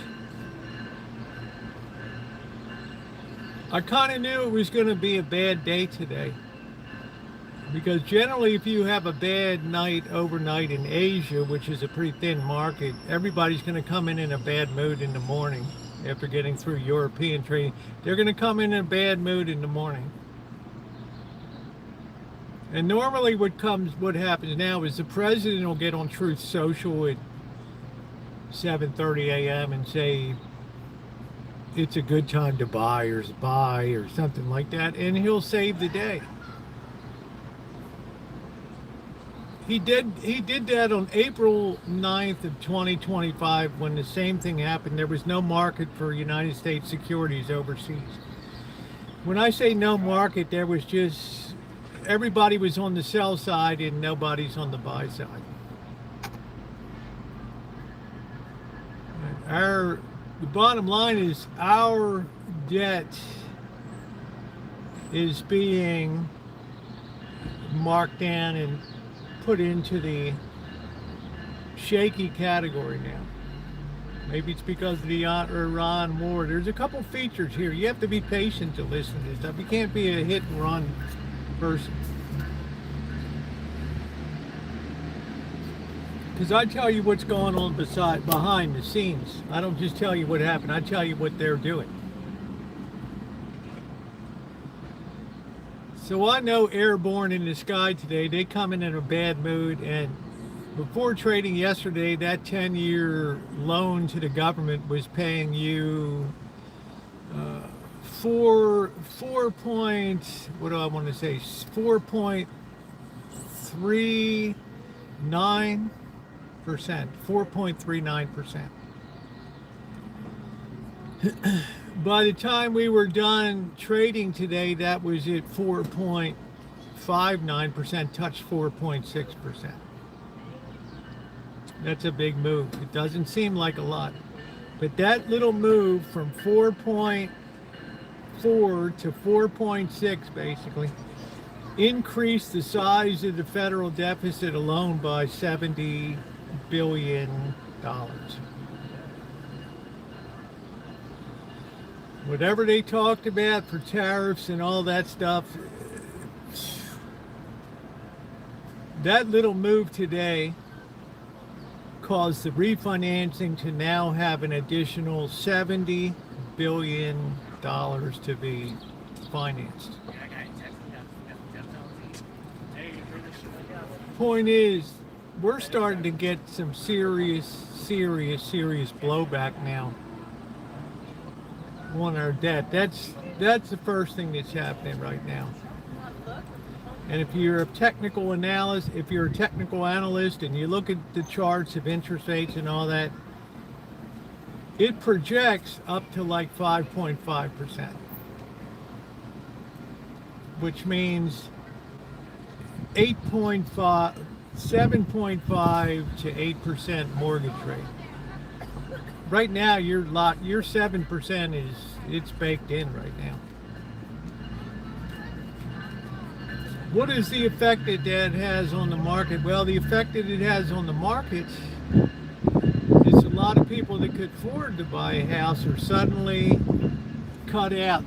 I kind of knew it was going to be a bad day today. Because generally, if you have a bad night overnight in Asia, which is a pretty thin market, everybody's going to come in a bad mood in the morning. After getting through European trading, they're going to come in a bad mood in the morning. And normally what happens now is the president will get on Truth Social at 7:30 a.m. and say it's a good time to buy or something like that, and he'll save the day. He did that on April 9th of 2025 when the same thing happened. There was no market for United States securities overseas. When I say no market, there was just, everybody was on the sell side and nobody's on the buy side. The bottom line is our debt is being marked down and put into the shaky category now. Maybe it's because of the Iran war. There's a couple features here. You have to be patient to listen to this stuff. You can't be a hit and run person. Because I tell you what's going on behind the scenes. I don't just tell you what happened. I tell you what they're doing. So I know Airborne in the Sky today, they come in a bad mood, and before trading yesterday, that 10-year loan to the government was paying you four point, what do I want to say, 4.39%, 4.39%. By the time we were done trading today, that was at 4.59%, touched 4.6%. That's a big move. It doesn't seem like a lot, but that little move from 4.4 to 4.6 basically increased the size of the federal deficit alone by $70 billion. Whatever they talked about for tariffs and all that stuff, that little move today caused the refinancing to now have an additional $70 billion to be financed. Point is, we're starting to get some serious blowback now on our debt. That's the first thing that's happening right now. And if you're a technical analyst, if you're a technical analyst and you look at the charts of interest rates and all that, it projects up to like 5.5%, which means 7.5 to 8% mortgage rate. Right now, your 7% it's baked in right now. What is the effect that has on the market? Well, the effect that it has on the markets is a lot of people that could afford to buy a house are suddenly cut out.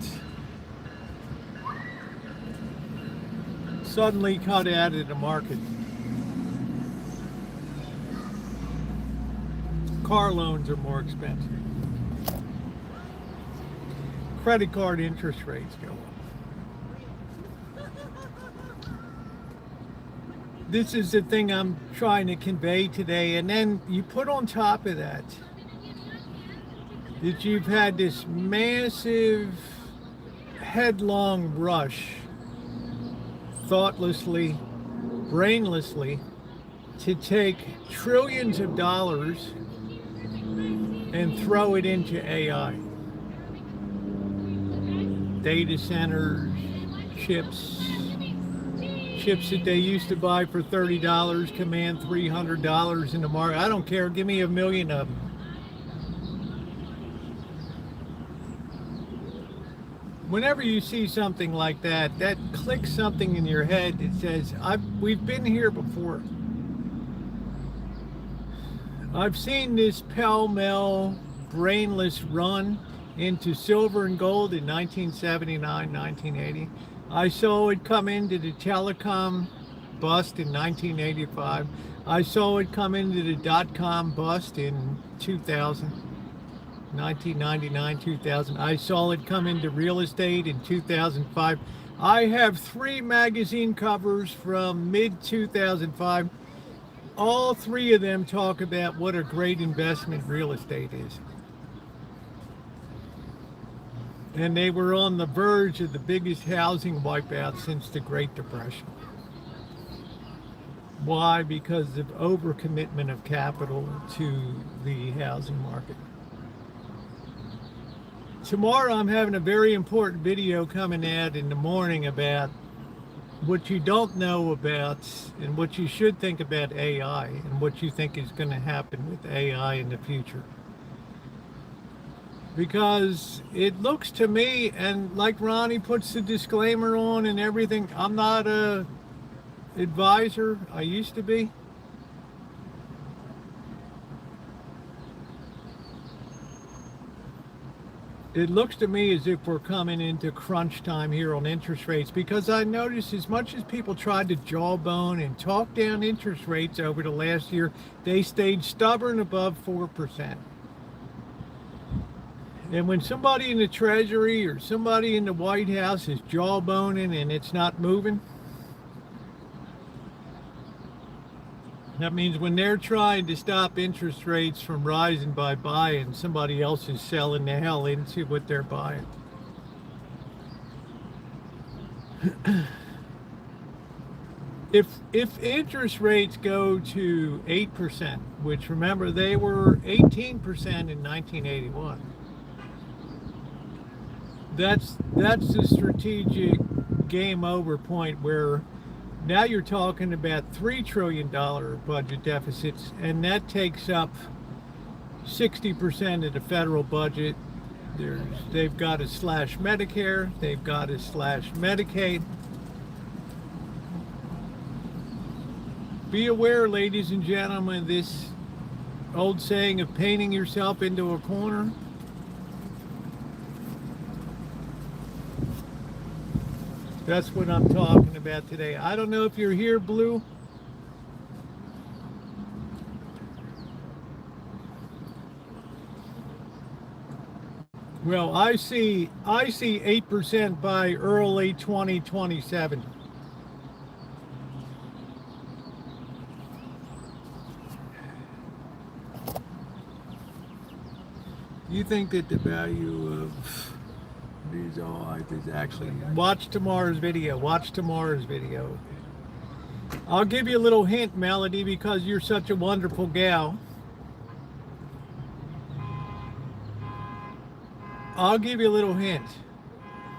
Suddenly cut out of the market. Car loans are more expensive. Credit card interest rates go up. This is the thing I'm trying to convey today. And then you put on top of that that you've had this massive headlong rush, thoughtlessly, brainlessly, to take trillions of dollars and throw it into AI. Data centers, chips that they used to buy for $30 command $300 in the market. I don't care, give me 1 million of them. Whenever you see something like that, that clicks something in your head that says, we've been here before. I've seen this pell-mell, brainless run into silver and gold in 1979, 1980. I saw it come into the telecom bust in 1985. I saw it come into the dot-com bust in 2000, 1999, 2000. I saw it come into real estate in 2005. I have 3 magazine covers from mid-2005. All 3 of them talk about what a great investment real estate is. And they were on the verge of the biggest housing wipeout since the Great Depression. Why? Because of overcommitment of capital to the housing market. Tomorrow I'm having a very important video coming out in the morning about what you don't know about and what you should think about AI and what you think is going to happen with AI in the future. Because it looks to me, and like Ronnie puts the disclaimer on and everything, I'm not a advisor. I used to be. It looks to me as if we're coming into crunch time here on interest rates, because I noticed as much as people tried to jawbone and talk down interest rates over the last year, they stayed stubborn above 4%. And when somebody in the Treasury or somebody in the White House is jawboning and it's not moving, that means when they're trying to stop interest rates from rising by buying, somebody else is selling the hell into what they're buying. If interest rates go to 8%, which remember they were 18% in 1981, that's the strategic game over point where now you're talking about $3 trillion budget deficits, and that takes up 60% of the federal budget. They've got to slash Medicare, they've got to slash Medicaid. Be aware, ladies and gentlemen, this old saying of painting yourself into a corner. That's what I'm talking about today. I don't know if you're here, Blue. Well, I see 8% by early 2027. Do you think that the value of these all life is actually... Watch tomorrow's video. Watch tomorrow's video. I'll give you a little hint, Melody, because you're such a wonderful gal. I'll give you a little hint.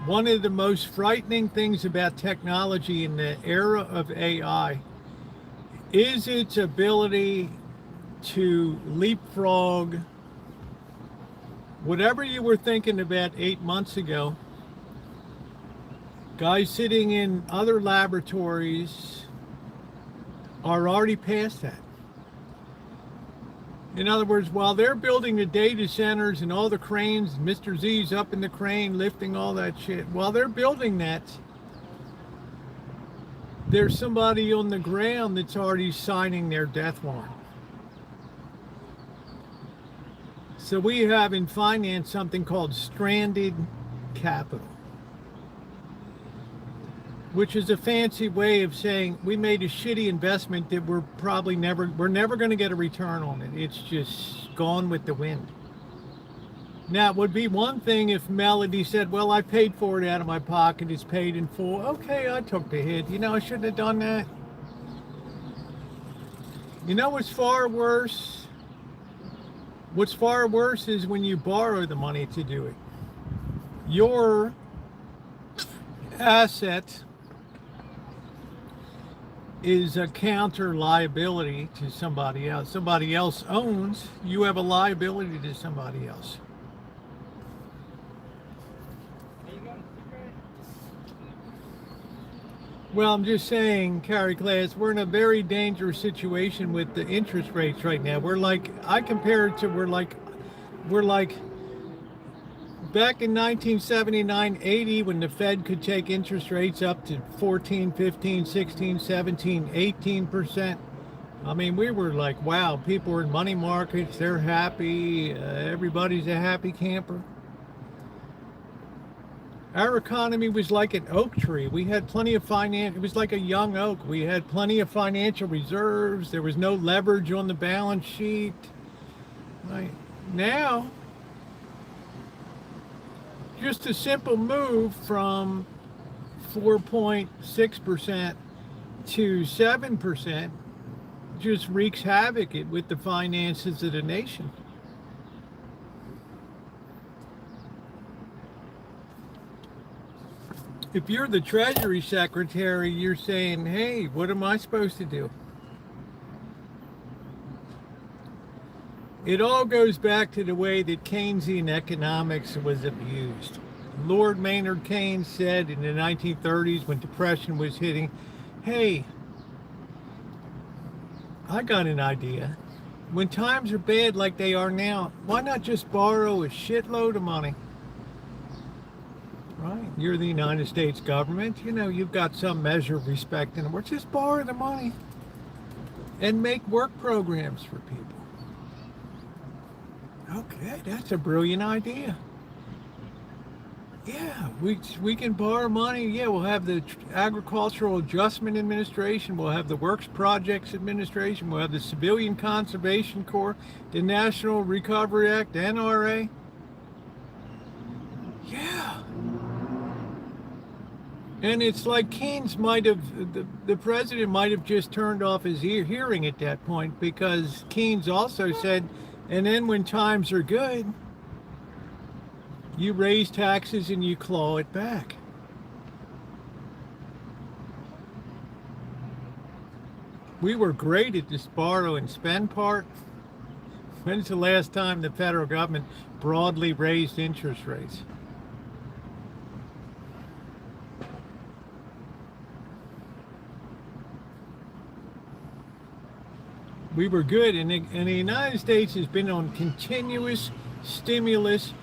One of the most frightening things about technology in the era of AI is its ability to leapfrog whatever you were thinking about 8 months ago. Guys sitting in other laboratories are already past that. In other words, while they're building the data centers and all the cranes, Mr. Z's up in the crane lifting all that shit, while they're building that, there's somebody on the ground that's already signing their death warrant. So we have in finance something called stranded capital, which is a fancy way of saying we made a shitty investment that we're never going to get a return on it. It's just gone with the wind. Now, it would be one thing if Melody said, well, I paid for it out of my pocket, it's paid in full. Okay, I took the hit. You know, I shouldn't have done that. You know what's far worse? What's far worse is when you borrow the money to do it. Your asset is a counter liability to somebody else. Somebody else owns, you have a liability to somebody else. Well, I'm just saying, Carrie Class, we're in a very dangerous situation with the interest rates right now. We're like, I compare it to, we're like back in 1979-80 when the Fed could take interest rates up to 14, 15, 16, 17, 18%. I mean, we were like, wow, people are in money markets, they're happy, everybody's a happy camper. Our economy was like an oak tree. We had plenty of finance. It was like a young oak. We had plenty of financial reserves. There was no leverage on the balance sheet. Right now, just a simple move from 4.6% to 7% just wreaks havoc with the finances of the nation. If you're the Treasury Secretary, you're saying, hey, what am I supposed to do? It all goes back to the way that Keynesian economics was abused. Lord Maynard Keynes said in the 1930s when depression was hitting, hey, I got an idea. When times are bad like they are now, why not just borrow a shitload of money? Right, you're the United States government, you know, you've got some measure of respect in the world. Just borrow the money and make work programs for people. Okay, that's a brilliant idea. Yeah, we can borrow money. Yeah, we'll have the Agricultural Adjustment Administration. We'll have the Works Projects Administration. We'll have the Civilian Conservation Corps, the National Recovery Act, NRA. Yeah. And it's like Keynes might have, the president might have just turned off his hearing at that point, because Keynes also said, and then when times are good, you raise taxes and you claw it back. We were great at this borrow and spend part. When's the last time the federal government broadly raised interest rates? We were good, and the United States has been on continuous stimulus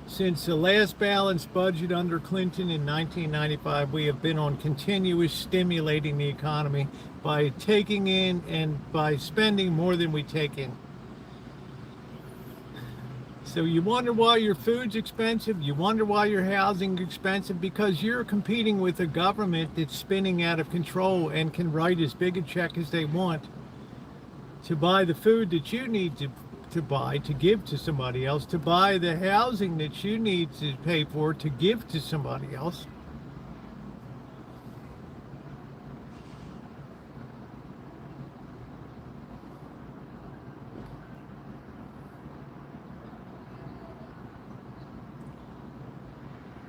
since the last balanced budget under Clinton in 1995. We have been on continuous stimulating the economy by taking in and by spending more than we take in. So you wonder why your food's expensive, you wonder why your housing's expensive, because you're competing with a government that's spinning out of control and can write as big a check as they want to buy the food that you need to buy to give to somebody else, to buy the housing that you need to pay for to give to somebody else.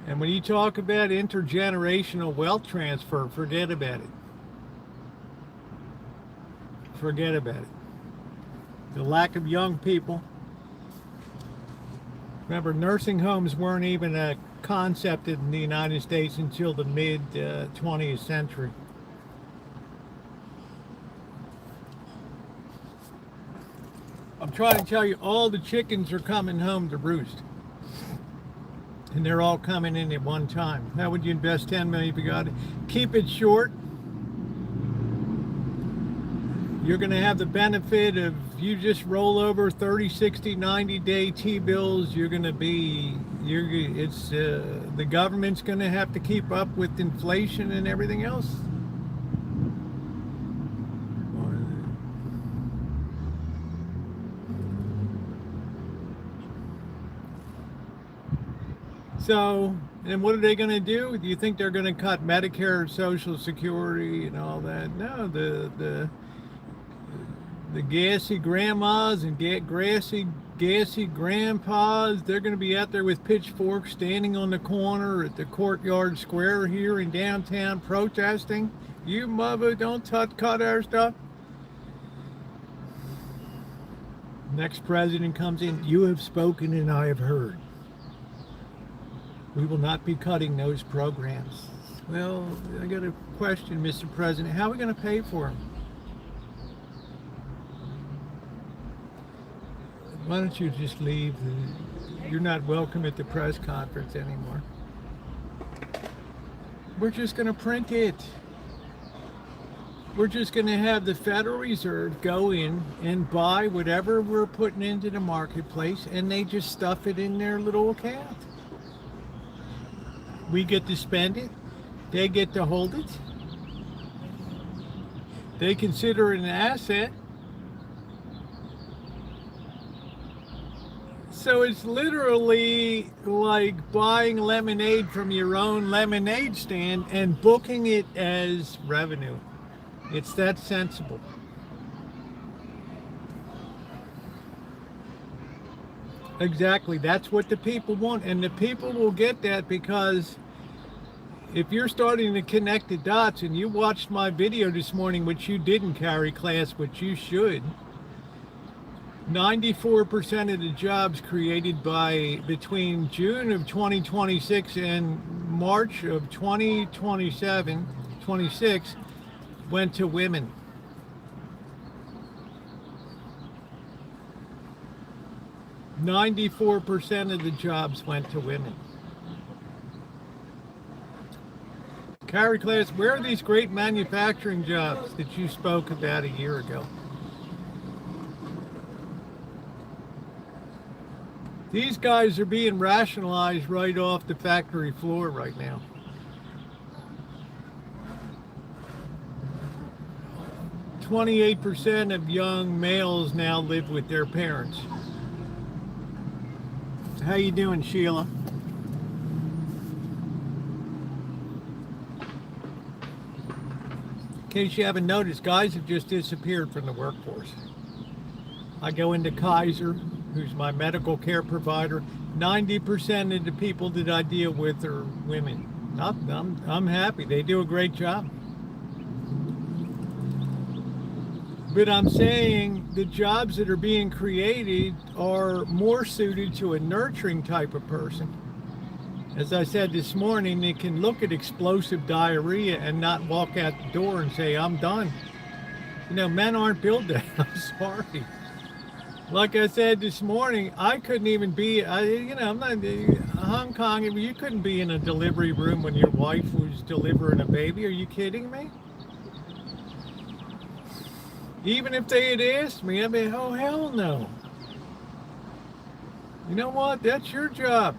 And when you talk about intergenerational wealth transfer, forget about it. Forget about it. The lack of young people. Remember, nursing homes weren't even a concept in the United States until the mid 20th century. I'm trying to tell you, all the chickens are coming home to roost. And they're all coming in at one time. How would you invest $10 million if you got it? Keep it short. You're going to have the benefit of, you just roll over 30, 60, 90-day T-bills. You're going to be, the government's going to have to keep up with inflation and everything else. So, and what are they going to do? Do you think they're going to cut Medicare, Social Security, and all that? No, the gassy grandmas and gassy grandpas, they're going to be out there with pitchforks standing on the corner at the Courtyard Square here in downtown protesting. You mother, don't cut our stuff. Next president comes in, you have spoken and I have heard. We will not be cutting those programs. Well, I got a question, Mr. President. How are we going to pay for them? Why don't you just leave? You're not welcome at the press conference anymore. We're just going to print it. We're just going to have the Federal Reserve go in and buy whatever we're putting into the marketplace, and they just stuff it in their little account. We get to spend it. They get to hold it. They consider it an asset. So it's literally like buying lemonade from your own lemonade stand and booking it as revenue. It's that sensible. Exactly. That's what the people want. And the people will get that because if you're starting to connect the dots, and you watched my video this morning, which you didn't, carry class, which you should, 94% of the jobs created between June of 2026 and March of 26 went to women. %94 of the jobs went to women. Carrie class, where are these great manufacturing jobs that you spoke about a year ago? These guys are being rationalized right off the factory floor right now. 28% of young males now live with their parents. How you doing, Sheila? In case you haven't noticed, guys have just disappeared from the workforce. I go into Kaiser, who's my medical care provider. 90% of the people that I deal with are women. I'm happy. They do a great job. But I'm saying the jobs that are being created are more suited to a nurturing type of person. As I said this morning, they can look at explosive diarrhea and not walk out the door and say, I'm done. You know, men aren't built that. I'm sorry. Like I said this morning, I couldn't even be, I'm not, Hong Kong, you couldn't be in a delivery room when your wife was delivering a baby. Are you kidding me? Even if they had asked me, I'd be, oh, hell no. You know what? That's your job.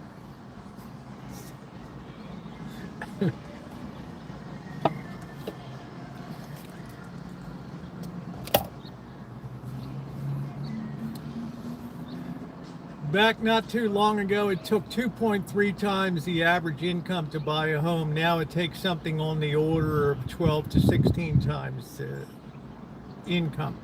Back not too long ago, it took 2.3 times the average income to buy a home. Now it takes something on the order of 12 to 16 times income.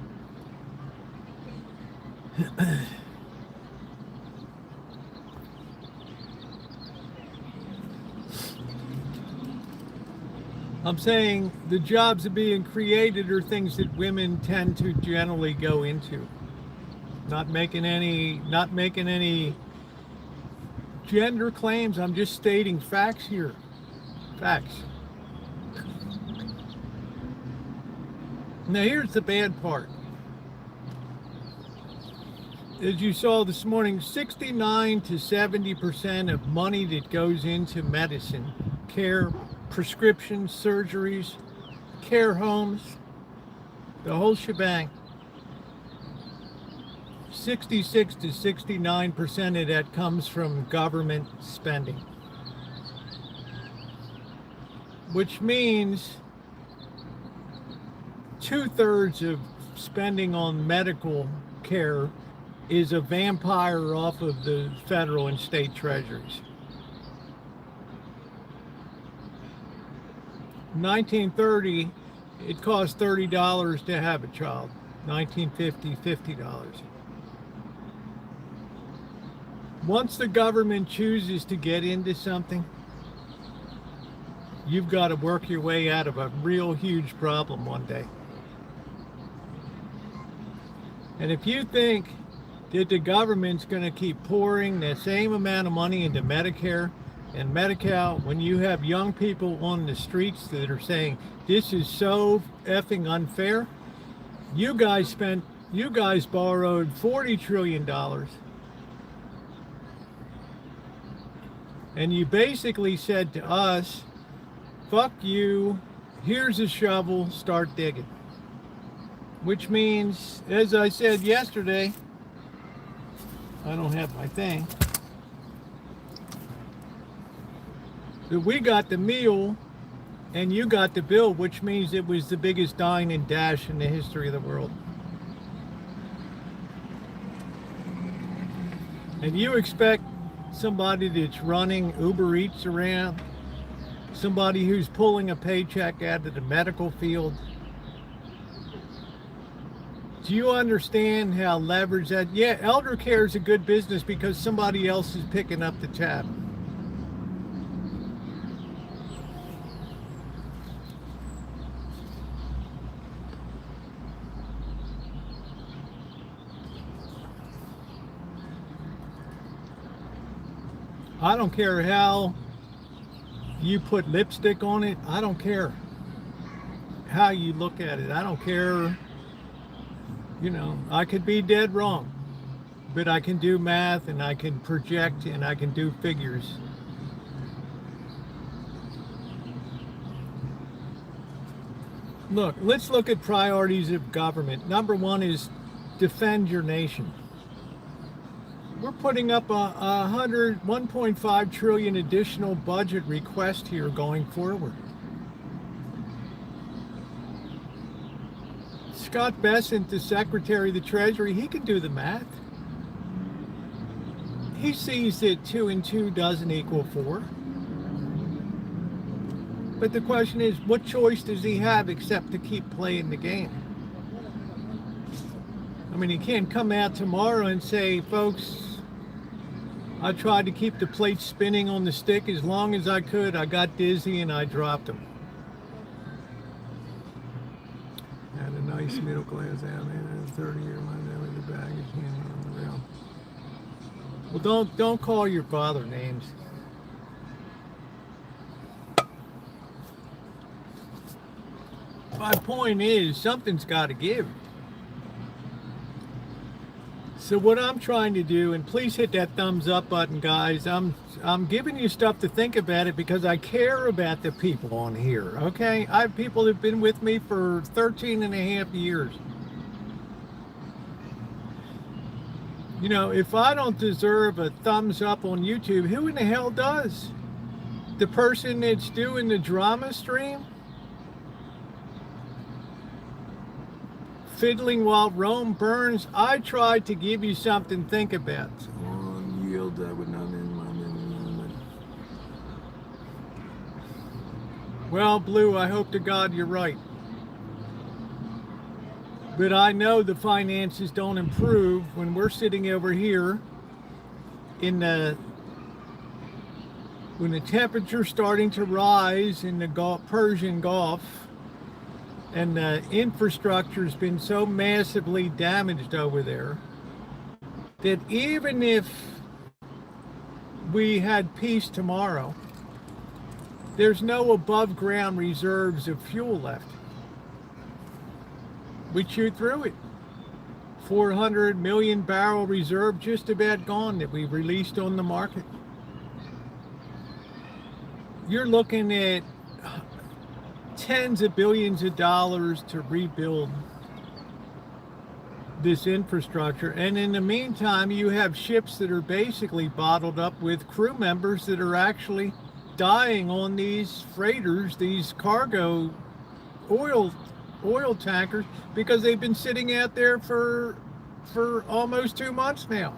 I'm saying the jobs that are being created are things that women tend to generally go into. Not making any gender claims. I'm just stating facts here. Facts. Now here's the bad part. As you saw this morning, 69 to 70% of money that goes into medicine, care, prescriptions, surgeries, care homes, the whole shebang, 66 to 69% of that comes from government spending. Which means 2/3 of spending on medical care is a vampire off of the federal and state treasuries. 1930, it cost $30 to have a child. 1950, $50. Once the government chooses to get into something, you've got to work your way out of a real huge problem one day. And if you think that the government's going to keep pouring the same amount of money into Medicare and Medi-Cal when you have young people on the streets that are saying this is so effing unfair, you guys borrowed $40 trillion. And you basically said to us, fuck you, here's a shovel, start digging. Which means, as I said yesterday, I don't have my thing, that we got the meal and you got the bill, which means it was the biggest dine and dash in the history of the world. And you expect somebody that's running Uber Eats around, somebody who's pulling a paycheck out of the medical field, do you understand how leveraged that? Yeah, elder care is a good business because somebody else is picking up the tab. I don't care how you put lipstick on it. I don't care how you look at it. I don't care. You know, I could be dead wrong, but I can do math and I can project and I can do figures. Look, let's look at priorities of government. Number one is defend your nation. We're putting up a 1.5 trillion additional budget request here going forward. Scott Bessent, the Secretary of the Treasury, he can do the math. He sees that 2 and 2 doesn't equal 4. But the question is, what choice does he have except to keep playing the game? I mean, he can't come out tomorrow and say, folks, I tried to keep the plate spinning on the stick as long as I could. I got dizzy and I dropped them. Had a nice middle class out man, 30-year Monday with the baggage hanging on the rail. Well, don't call your father names. My point is, something's got to give. So what I'm trying to do, and please hit that thumbs up button, guys. I'm giving you stuff to think about it because I care about the people on here, okay? I have people who've been with me for 13 and a half years. You know, if I don't deserve a thumbs up on YouTube, who in the hell does? The person that's doing the drama stream? Fiddling while Rome burns. I tried to give you something to think about. On yield, I would not in my Well, Blue, I hope to God you're right. But I know the finances don't improve when we're sitting over here in when the temperature's starting to rise in the Persian Gulf. And the infrastructure's been so massively damaged over there that even if we had peace tomorrow, there's no above ground reserves of fuel left. We chewed through it. 400 million barrel reserve just about gone that we released on the market. You're looking at tens of billions of dollars to rebuild this infrastructure, and in the meantime you have ships that are basically bottled up with crew members that are actually dying on these freighters, these cargo oil tankers, because they've been sitting out there for almost 2 months now.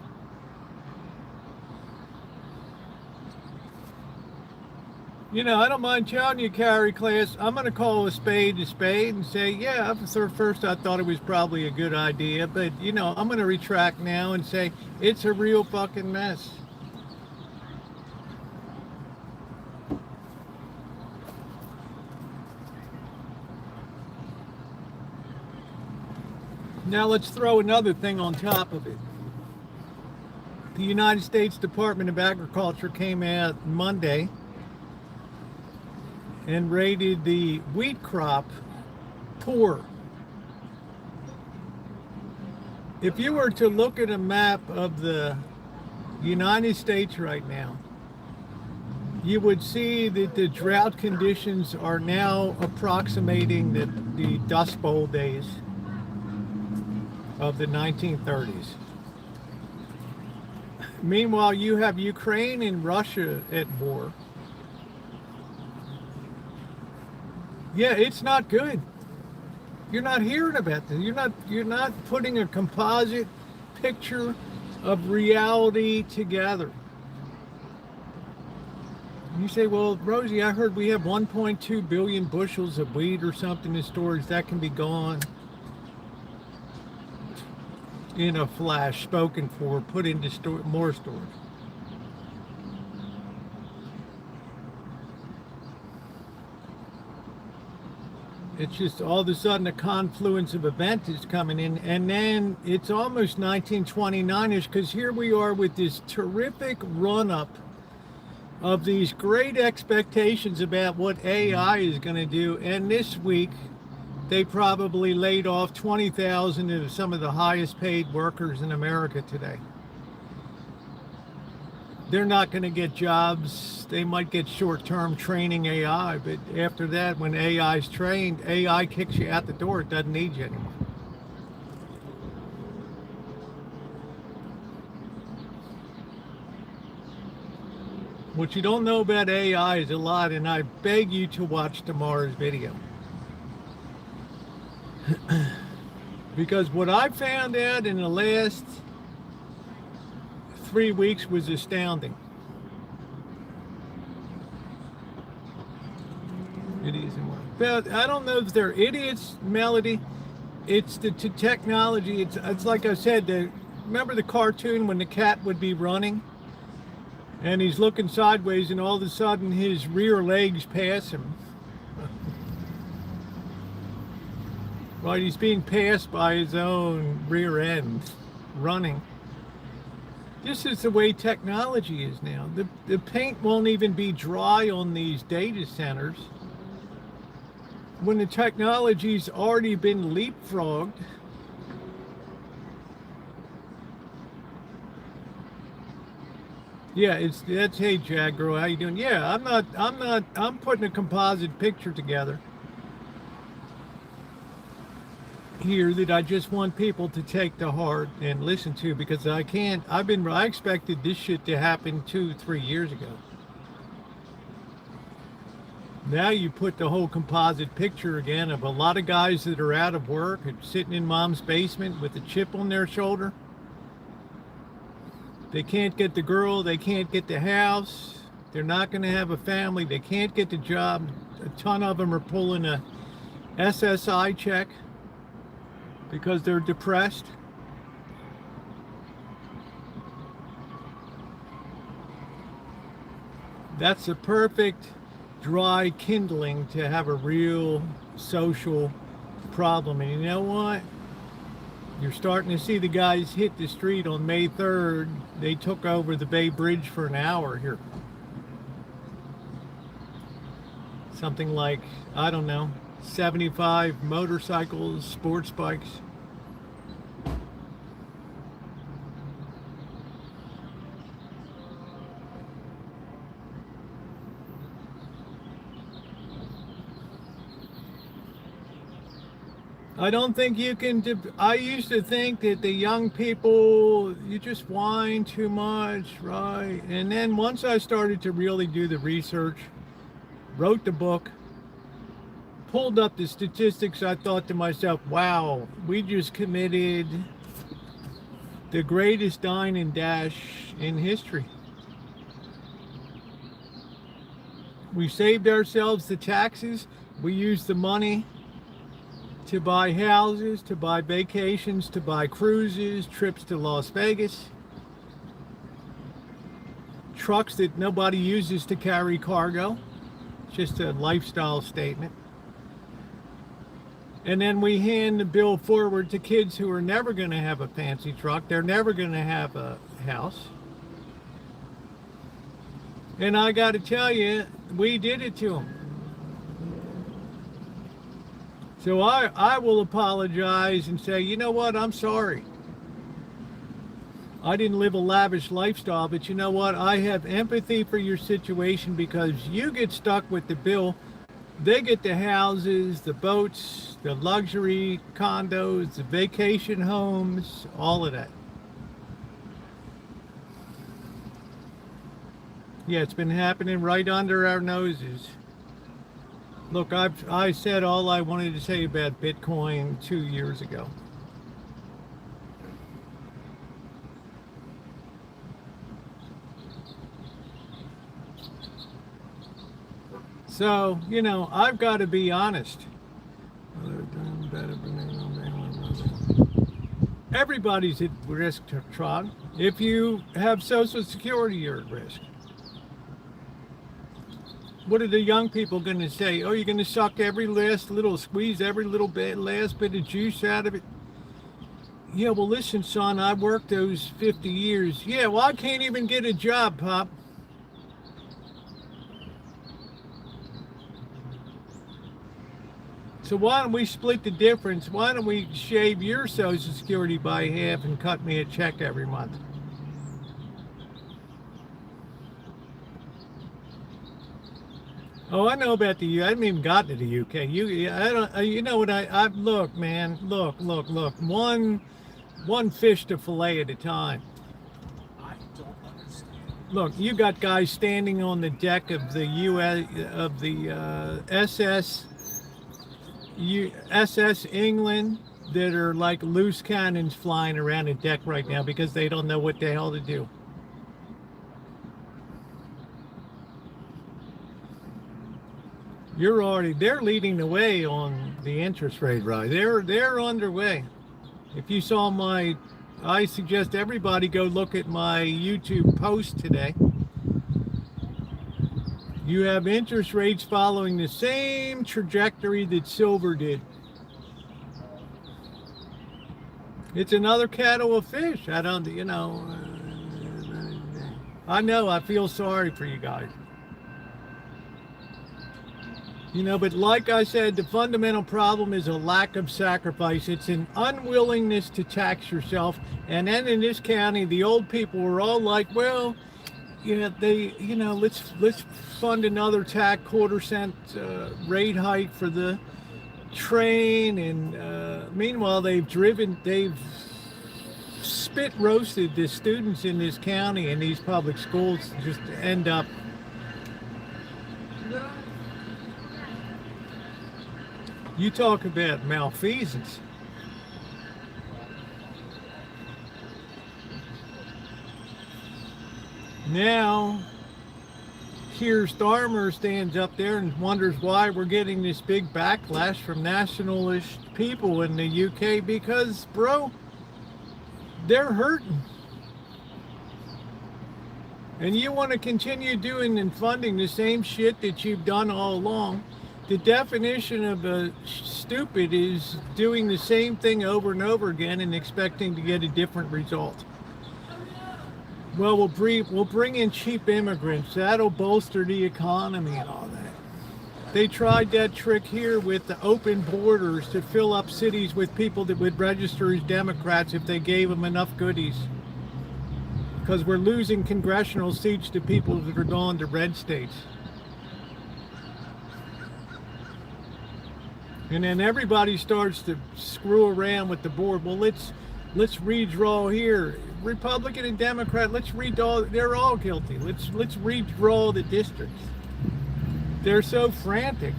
You know, I don't mind telling you, carry class, I'm going to call a spade and say, yeah, first I thought it was probably a good idea, but, you know, I'm going to retract now and say it's a real fucking mess. Now let's throw another thing on top of it. The United States Department of Agriculture came out Monday and rated the wheat crop poor. If you were to look at a map of the United States right now, you would see that the drought conditions are now approximating the Dust Bowl days of the 1930s. Meanwhile, you have Ukraine and Russia at war. Yeah, it's not good. You're not hearing about this. You're not putting a composite picture of reality together. You say, well, Rosie, I heard we have 1.2 billion bushels of wheat or something in storage. That can be gone in a flash, spoken for, put into more storage. It's just all of a sudden a confluence of events is coming in, and then it's almost 1929-ish, because here we are with this terrific run-up of these great expectations about what AI is going to do, and this week they probably laid off 20,000 of some of the highest paid workers in America today. They're not going to get jobs. They might get short-term training AI, but after that, when AI is trained, AI kicks you out the door. It doesn't need you anymore. What you don't know about AI is a lot, and I beg you to watch tomorrow's video. Because what I found out in the last 3 weeks was astounding. Idiots and what? But I don't know if they're idiots, Melody. It's the technology. It's like I said. Remember the cartoon when the cat would be running, and he's looking sideways, and all of a sudden his rear legs pass him. Right, he's being passed by his own rear end, running. This is the way technology is now. The paint won't even be dry on these data centers when the technology's already been leapfrogged. Yeah, that's hey Jag girl, how you doing? Yeah, I'm putting a composite picture together here that I just want people to take to heart and listen to, because I expected this shit to happen 2-3 years ago. Now you put the whole composite picture again of a lot of guys that are out of work and sitting in mom's basement with a chip on their shoulder. They can't get the girl, they can't get the house, they're not going to have a family, they can't get the job. A ton of them are pulling a SSI check because they're depressed. That's the perfect dry kindling to have a real social problem. And you know what? You're starting to see the guys hit the street on May 3rd. They took over the Bay Bridge for an hour here. Something like, I don't know, 75 motorcycles, sports bikes. I don't think you can, I used to think that the young people, you just whine too much, right? And then once I started to really do the research, wrote the book, pulled up the statistics, I thought to myself, wow, we just committed the greatest dine and dash in history. We saved ourselves the taxes. We used the money to buy houses, to buy vacations, to buy cruises, trips to Las Vegas, trucks that nobody uses to carry cargo, just a lifestyle statement. And then we hand the bill forward to kids who are never going to have a fancy truck, they're never going to have a house. And I got to tell you, we did it to them. So I will apologize and say, you know what, I'm sorry. I didn't live a lavish lifestyle, but you know what, I have empathy for your situation, because you get stuck with the bill. They get the houses, the boats, the luxury condos, the vacation homes, all of that. Yeah, it's been happening right under our noses. Look, I said all I wanted to say about Bitcoin 2 years ago. So, you know, I've got to be honest. Everybody's at risk, Tron. If you have Social Security, you're at risk. What are the young people going to say? Oh, you're going to suck every last little, squeeze every little bit, last bit of juice out of it? Yeah, well, listen, son, I worked those 50 years. Yeah, well, I can't even get a job, Pop. So why don't we split the difference? Why don't we shave your Social Security by half and cut me a check every month? Oh, I know about the U. I haven't even gotten to the UK. I don't. You know what? I look, man. Look. One fish to fillet at a time. I don't understand. Look, you got guys standing on the deck of the SS England that are like loose cannons flying around the deck right now because they don't know what the hell to do. They're leading the way on the interest rate rise. They're underway. If you saw I suggest everybody go look at my YouTube post today. You have interest rates following the same trajectory that silver did. It's another kettle of fish. I know, I feel sorry for you guys. But like I said, the fundamental problem is a lack of sacrifice. It's an unwillingness to tax yourself. And then in this county, the old people were all like, well, let's fund another quarter-cent rate hike for the train. And meanwhile, they've spit roasted the students in this county and these public schools just end up. You talk about malfeasance. Now, Keir Starmer stands up there and wonders why we're getting this big backlash from nationalist people in the UK because, bro, they're hurting. And you want to continue doing and funding the same shit that you've done all along. The definition of a stupid is doing the same thing over and over again and expecting to get a different result. Well, we'll bring in cheap immigrants. That'll bolster the economy and all that. They tried that trick here with the open borders to fill up cities with people that would register as Democrats if they gave them enough goodies. Because we're losing congressional seats to people that are going to red states. And then everybody starts to screw around with the board. Well, let's redraw here. Republican and Democrat, let's redraw. They're all guilty. Let's redraw the districts. They're so frantic.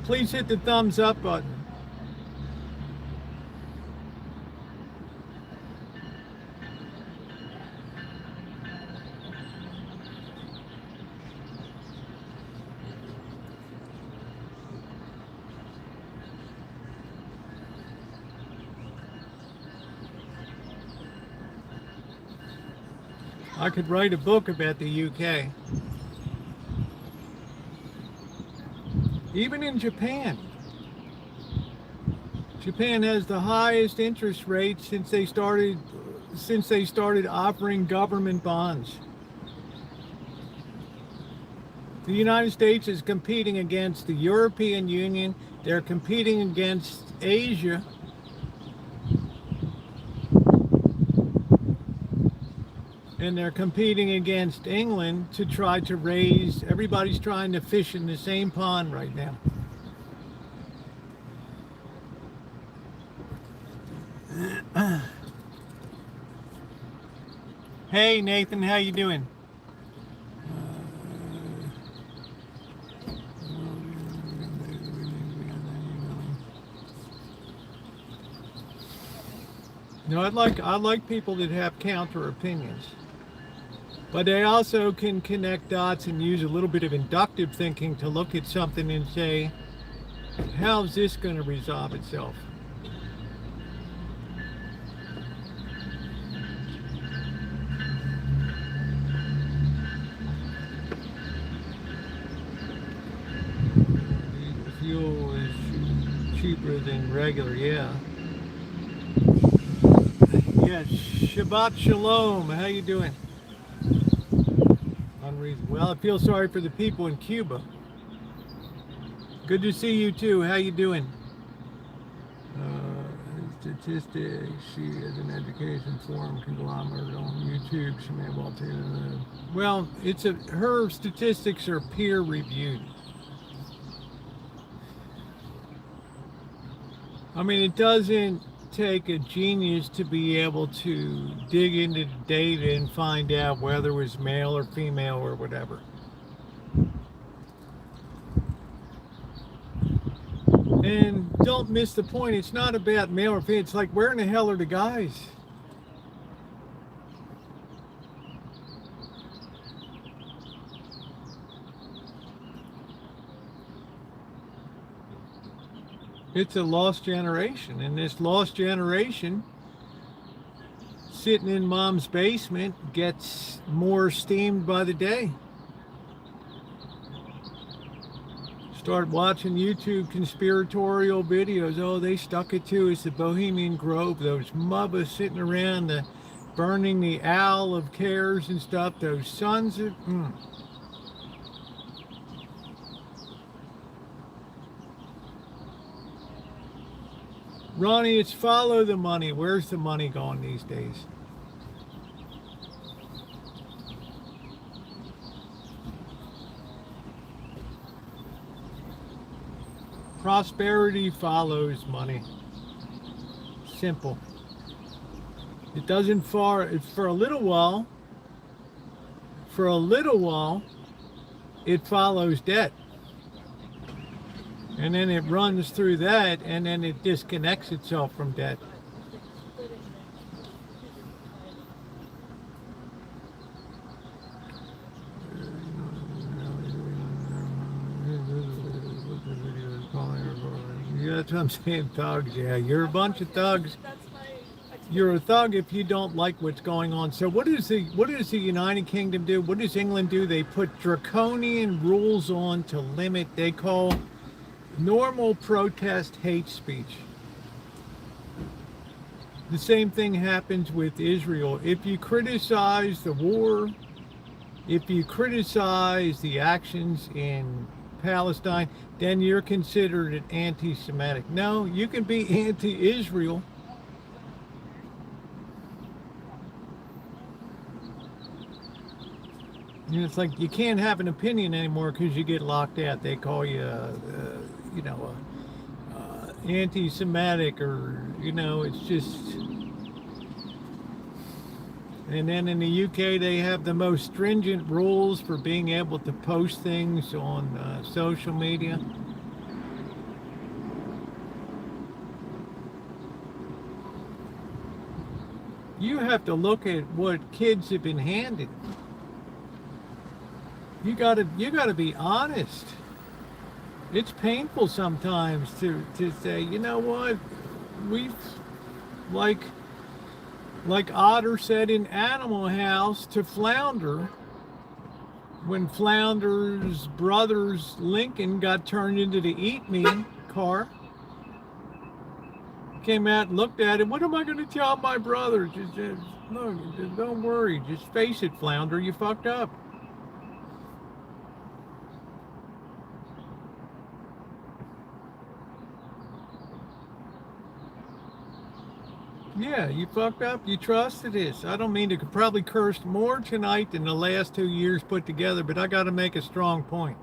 Please hit the thumbs up button. I could write a book about the UK. Even in Japan. Japan has the highest interest rate since they started offering government bonds. The United States is competing against the European Union. They're competing against Asia. And they're competing against England to try to raise, everybody's trying to fish in the same pond right now. Hey Nathan, how you doing? No, I like people that have counter opinions. But they also can connect dots and use a little bit of inductive thinking to look at something and say, how's this going to resolve itself? Fuel is cheaper than regular, yeah. Yes, Shabbat Shalom, how you doing? Well, I feel sorry for the people in Cuba. Good to see you too. How you doing? Statistics. She is an education forum conglomerate on YouTube. She may well tell you. Well, her statistics are peer reviewed. I mean, it doesn't take a genius to be able to dig into the data and find out whether it was male or female or whatever. And don't miss the point. It's not about male or female. It's like, where in the hell are the guys? It's a lost generation. And this lost generation, sitting in mom's basement, gets more steamed by the day. Start watching YouTube conspiratorial videos. Oh, they stuck it to us, the Bohemian Grove, those mubbas sitting around burning the owl of cares and stuff, those sons of... Ronnie, it's follow the money. Where's the money going these days? Prosperity follows money. Simple. It doesn't for a little while, it follows debt. And then it runs through that, and then it disconnects itself from debt. Yeah, that's what I'm saying, thugs. Yeah, you're a bunch of thugs. You're a thug if you don't like what's going on. So what does the United Kingdom do? What does England do? They put draconian rules on to limit, they call normal protest hate speech. The same thing happens with Israel. If you criticize the war, if you criticize the actions in Palestine, then you're considered an anti-Semitic. No, you can be anti-Israel. You know, it's like you can't have an opinion anymore because you get locked out. They call you, anti-Semitic, or it's just. And then in the UK, they have the most stringent rules for being able to post things on social media. You have to look at what kids have been handed. You gotta be honest. It's painful sometimes to say, you know what, we've like Otter said in Animal House to Flounder, when Flounder's brother's Lincoln got turned into the Eat Me car, came out and looked at it. What am I going to tell my brother? Just look, don't worry. Just face it, Flounder. You fucked up. Yeah, you fucked up. You trusted this. I don't mean to probably curse more tonight than the last 2 years put together, but I got to make a strong point.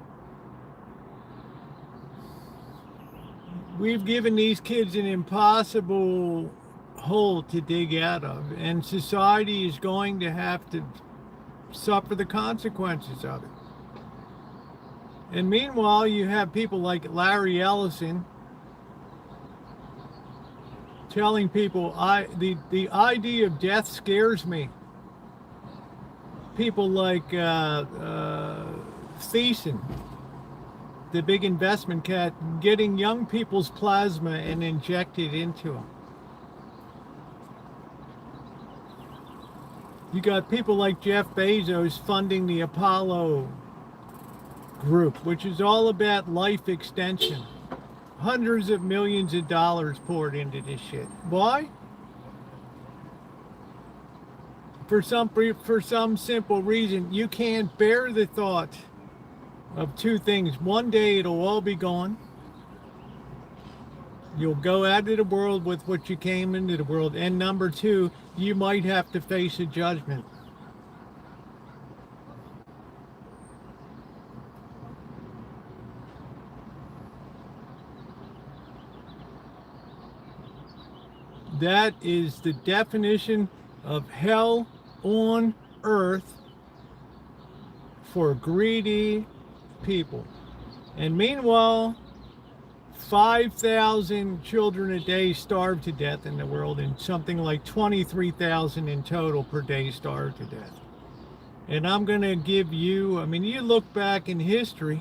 We've given these kids an impossible hole to dig out of, and society is going to have to suffer the consequences of it. And meanwhile, you have people like Larry Ellison telling people, the idea of death scares me. People like Thiessen, the big investment cat, getting young people's plasma and inject it into them. You got people like Jeff Bezos funding the Apollo group, which is all about life extension. Hundreds of millions of dollars poured into this shit. Why? For some simple reason. You can't bear the thought of two things. One day it'll all be gone. You'll go out of the world with what you came into the world. And number two, you might have to face a judgment. That is the definition of hell on earth for greedy people. And meanwhile, 5,000 children a day starve to death in the world, and something like 23,000 in total per day starve to death. And I'm going to give you, I mean, you look back in history,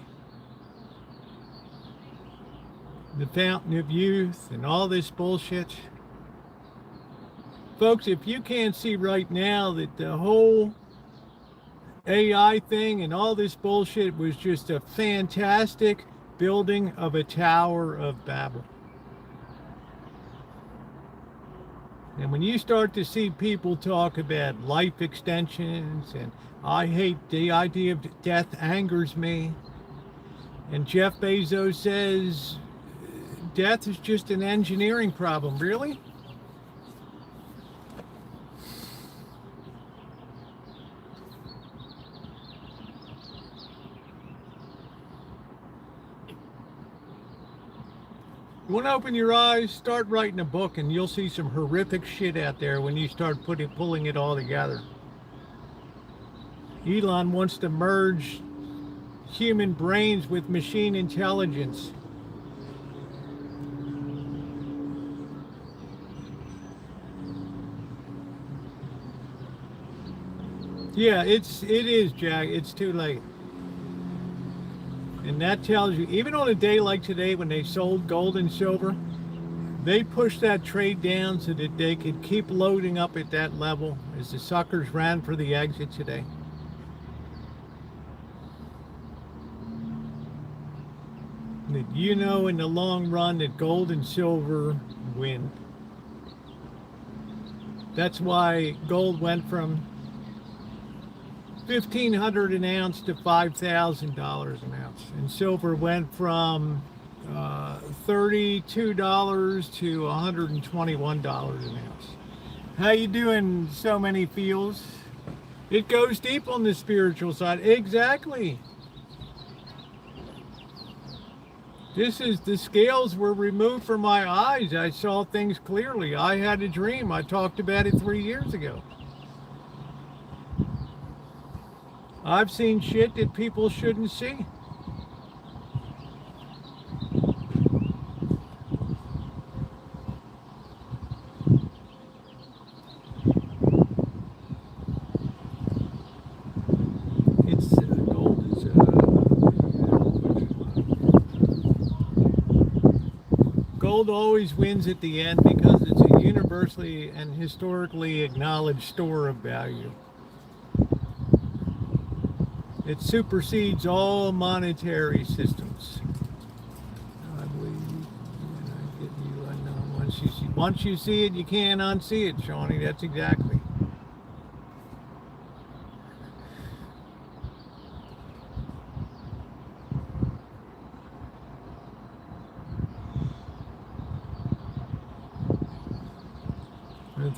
the fountain of youth and all this bullshit. Folks, if you can't see right now that the whole AI thing and all this bullshit was just a fantastic building of a Tower of Babel. And when you start to see people talk about life extensions and I hate the idea of death angers me, and Jeff Bezos says death is just an engineering problem, really? You want to open your eyes, start writing a book, and you'll see some horrific shit out there when you start pulling it all together. Elon wants to merge human brains with machine intelligence. Yeah, it is, Jack. It's too late. And that tells you, even on a day like today when they sold gold and silver, they pushed that trade down so that they could keep loading up at that level as the suckers ran for the exit today. That you know in the long run that gold and silver win. That's why gold went from $1,500 an ounce to $5,000 an ounce, and silver went from $32 to $121 an ounce. How you doing, so many feels? It goes deep on the spiritual side. Exactly. This is, the scales were removed from my eyes. I saw things clearly. I had a dream. I talked about it 3 years ago. I've seen shit that people shouldn't see. It's gold is gold always wins at the end because it's a universally and historically acknowledged store of value. It supersedes all monetary systems. I believe when I get you, I know once you see it, you can't unsee it, Shawnee. That's exactly.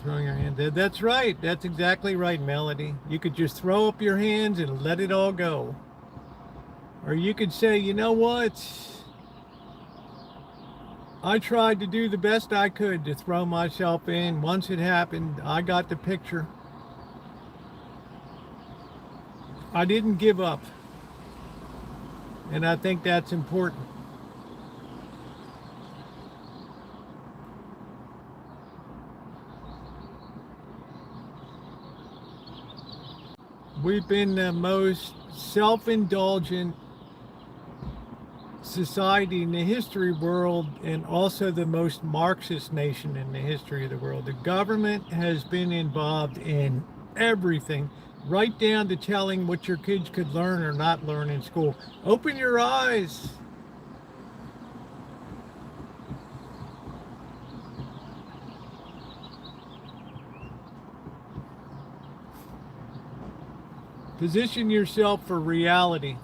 Throwing your hand. That's right. That's exactly right, Melody. You could just throw up your hands and let it all go. Or you could say, you know what? I tried to do the best I could to throw myself in. Once it happened, I got the picture. I didn't give up. And I think that's important. We've been the most self-indulgent society in the history world, and also the most Marxist nation in the history of the world. The government has been involved in everything, right down to telling what your kids could learn or not learn in school. Open your eyes. Position yourself for reality.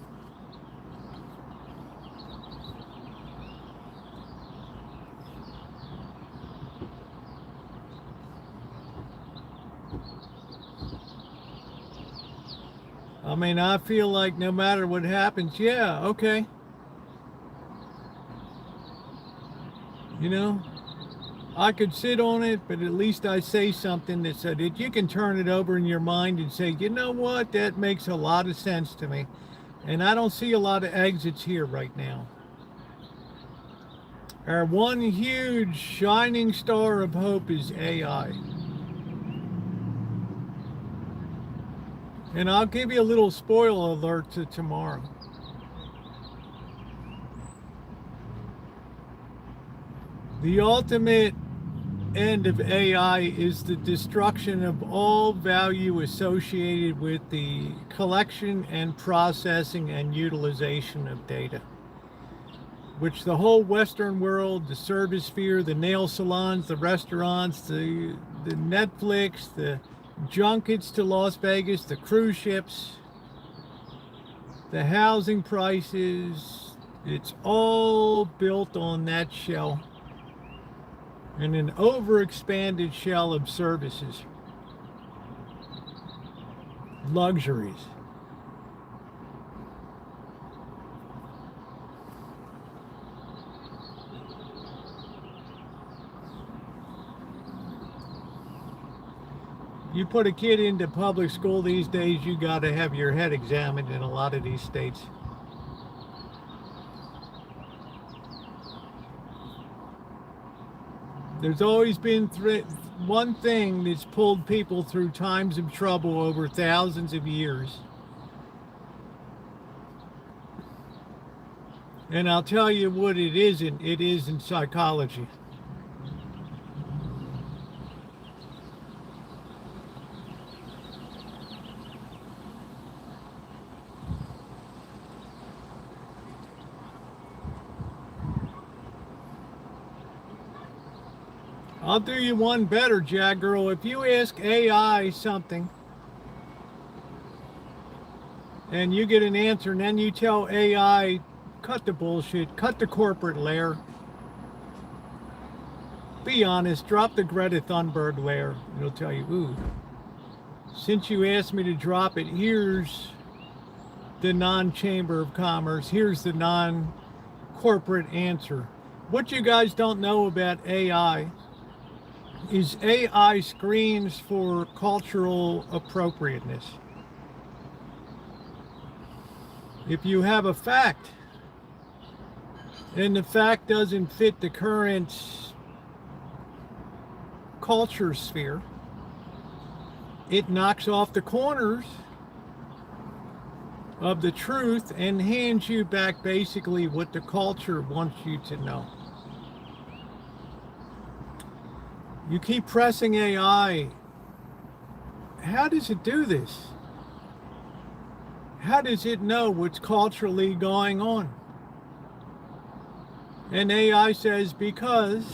I mean, I feel like no matter what happens, yeah, okay. You know, I could sit on it, but at least I say something that so that you can turn it over in your mind and say, you know what, that makes a lot of sense to me. And I don't see a lot of exits here right now. Our one huge shining star of hope is AI. And I'll give you a little spoiler alert to tomorrow. The ultimate end of AI is the destruction of all value associated with the collection and processing and utilization of data, which the whole Western world, the service sphere, the nail salons, the restaurants, the Netflix, the junkets to Las Vegas, the cruise ships, the housing prices, it's all built on that shell. And an overexpanded shell of services, luxuries. You put a kid into public school these days, you got to have your head examined in a lot of these states. There's always been one thing that's pulled people through times of trouble over thousands of years. And I'll tell you what it isn't. It isn't psychology. I'll do you one better, Jag Girl. If you ask AI something and you get an answer and then you tell AI, cut the bullshit, cut the corporate layer, be honest, drop the Greta Thunberg layer, it'll tell you, ooh, since you asked me to drop it, here's the non-chamber of commerce, here's the non-corporate answer. What you guys don't know about AI is AI screens for cultural appropriateness. If you have a fact and the fact doesn't fit the current culture sphere, it knocks off the corners of the truth and hands you back basically what the culture wants you to know. You keep pressing AI. How does it do this? How does it know what's culturally going on? And AI says, because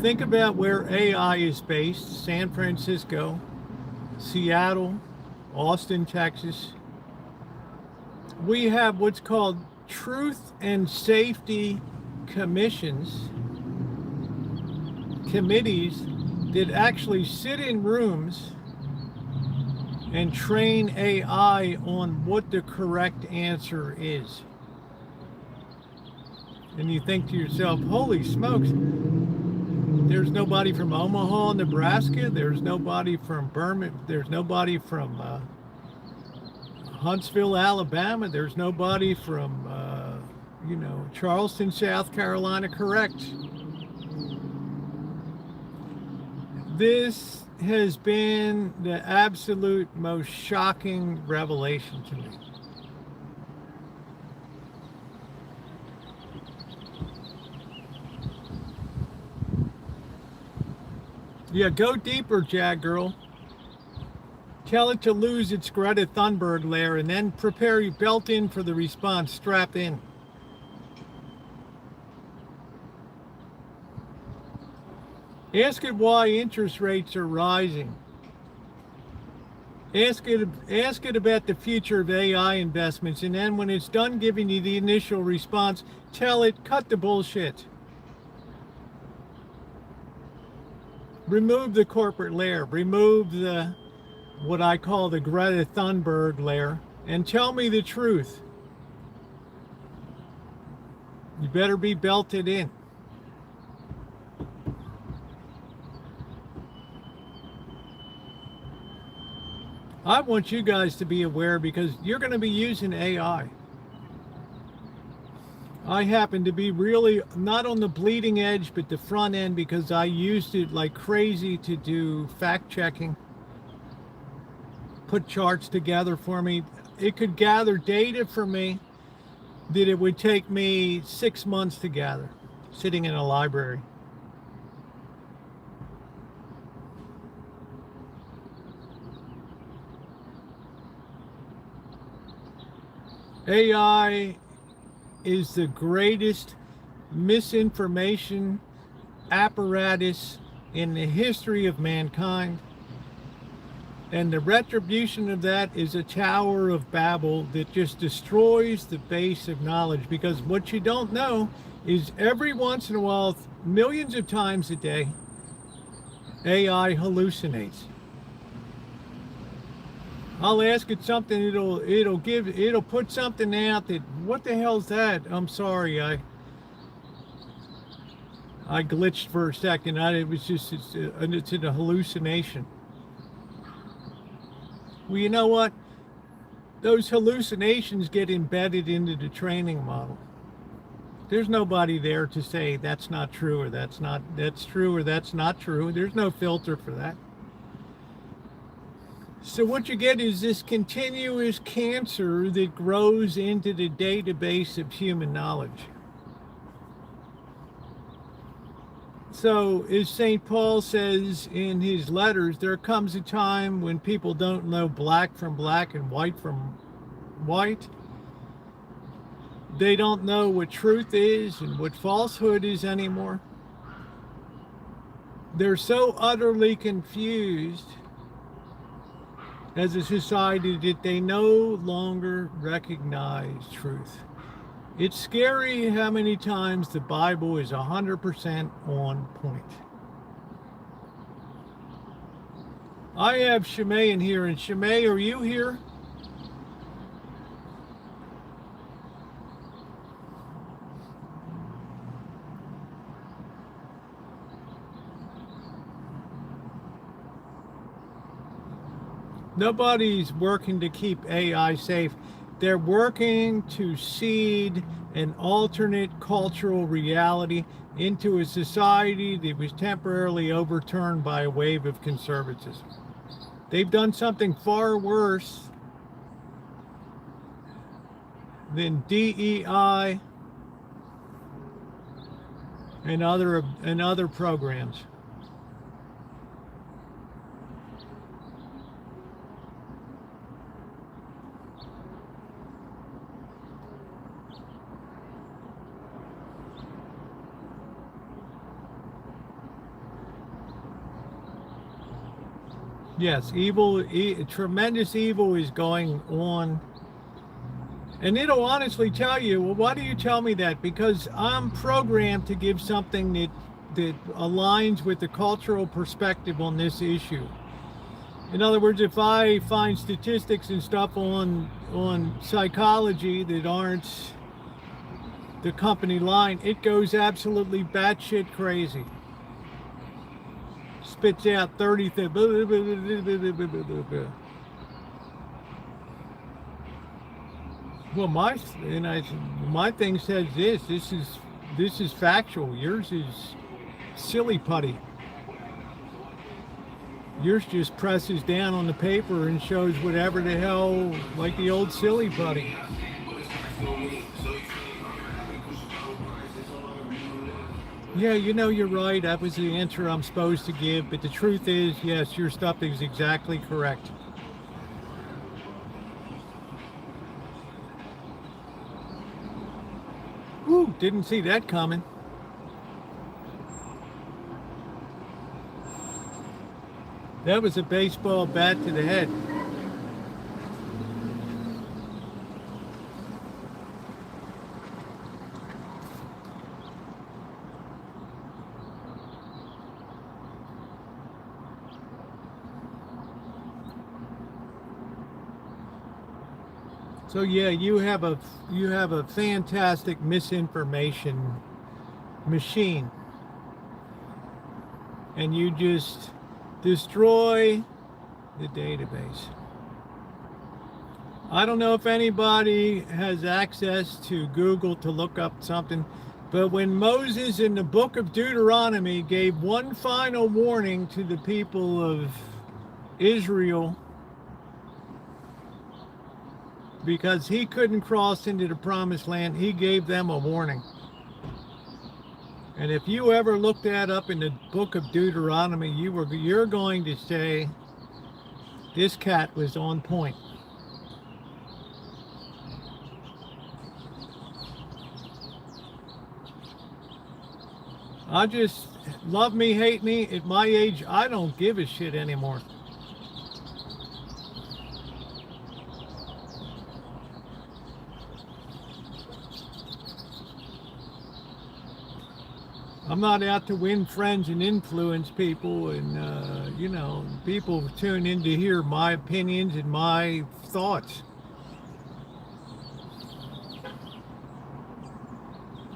think about where AI is based: San Francisco, Seattle, Austin, Texas. We have what's called truth and safety commissions, committees that actually sit in rooms and train AI on what the correct answer is. And you think to yourself, holy smokes, there's nobody from Omaha, Nebraska, there's nobody from Birmingham, there's nobody from Huntsville, Alabama, there's nobody from Charleston, South Carolina. Correct. This has been the absolute most shocking revelation to me. Yeah, go deeper, Jag Girl. Tell it to lose its Greta Thunberg layer and then prepare your belt in for the response. Strap in. Ask it why interest rates are rising. Ask it about the future of AI investments, and then when it's done giving you the initial response, tell it, cut the bullshit. Remove the corporate layer, remove the what I call the Greta Thunberg layer, and tell me the truth. You better be belted in. I want you guys to be aware because you're going to be using AI. I happen to be really not on the bleeding edge, but the front end because I used it like crazy to do fact checking, put charts together for me. It could gather data for me that it would take me 6 months to gather, sitting in a library. AI is the greatest misinformation apparatus in the history of mankind. And the retribution of that is a Tower of Babel that just destroys the base of knowledge. Because what you don't know is every once in a while, millions of times a day, AI hallucinates. I'll ask it something, it'll put something out that, what the hell's that? I'm sorry, I glitched for a second. It's a hallucination. Well, you know what? Those hallucinations get embedded into the training model. There's nobody there to say that's not true or that's true or that's not true. There's no filter for that. So what you get is this continuous cancer that grows into the database of human knowledge. So as St. Paul says in his letters, there comes a time when people don't know black from black and white from white. They don't know what truth is and what falsehood is anymore. They're so utterly confused as a society that they no longer recognize truth. It's scary how many times the Bible is 100% on point. I have Shimei in here, and Shimei, are you here? Nobody's working to keep AI safe. They're working to seed an alternate cultural reality into a society that was temporarily overturned by a wave of conservatism. They've done something far worse than DEI and other programs. Yes, tremendous evil is going on. And it'll honestly tell you, well, why do you tell me that? Because I'm programmed to give something that aligns with the cultural perspective on this issue. In other words, if I find statistics and stuff on psychology that aren't the company line, it goes absolutely batshit crazy. Spits out 30 things. Well, my thing says this is factual. Yours is silly putty. Yours just presses down on the paper and shows whatever the hell, like the old silly putty. Yeah, you know, you're right. That was the answer I'm supposed to give. But the truth is, yes, your stuff is exactly correct. Woo, didn't see that coming. That was a baseball bat to the head. So yeah, you have a fantastic misinformation machine, and you just destroy the database. I don't know if anybody has access to Google to look up something, but when Moses in the book of Deuteronomy gave one final warning to the people of Israel because he couldn't cross into the promised land, he gave them a warning. And if you ever look that up in the book of Deuteronomy, you're going to say this cat was on point. I just love me, hate me. At my age, I don't give a shit anymore. I'm not out to win friends and influence people, and you know, people tune in to hear my opinions and my thoughts.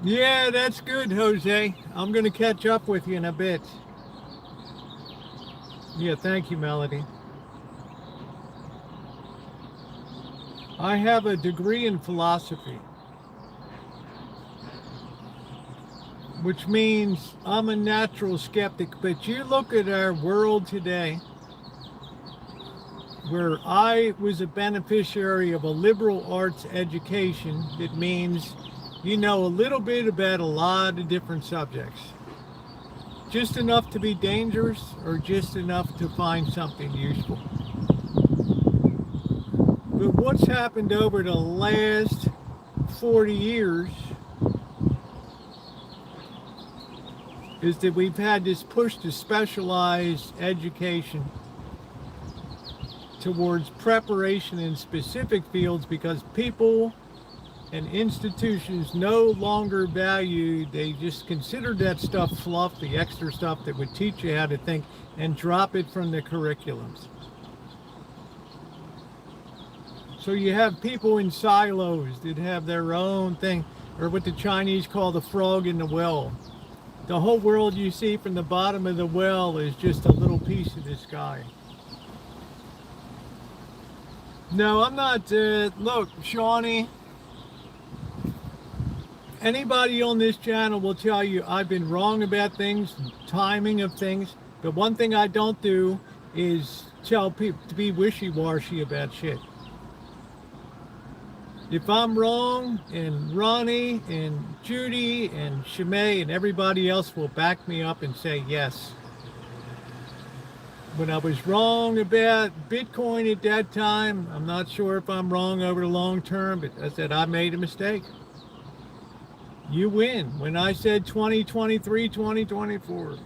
Yeah, that's good, Jose. I'm going to catch up with you in a bit. Yeah, thank you, Melody. I have a degree in philosophy, which means I'm a natural skeptic. But you look at our world today, where I was a beneficiary of a liberal arts education, that means you know a little bit about a lot of different subjects. Just enough to be dangerous or just enough to find something useful. But what's happened over the last 40 years is that we've had this push to specialized education towards preparation in specific fields because people and institutions no longer value, they just consider that stuff fluff, the extra stuff that would teach you how to think, and drop it from the curriculums. So you have people in silos that have their own thing, or what the Chinese call the frog in the well. The whole world you see from the bottom of the well is just a little piece of the sky. No, I'm not, look, Shawnee, anybody on this channel will tell you I've been wrong about things, timing of things, but one thing I don't do is tell people to be wishy-washy about shit. If I'm wrong, and Ronnie and Judy and Shimei and everybody else will back me up and say yes. When I was wrong about Bitcoin at that time, I'm not sure if I'm wrong over the long term, but I said I made a mistake. You win. When I said 2023, 2024.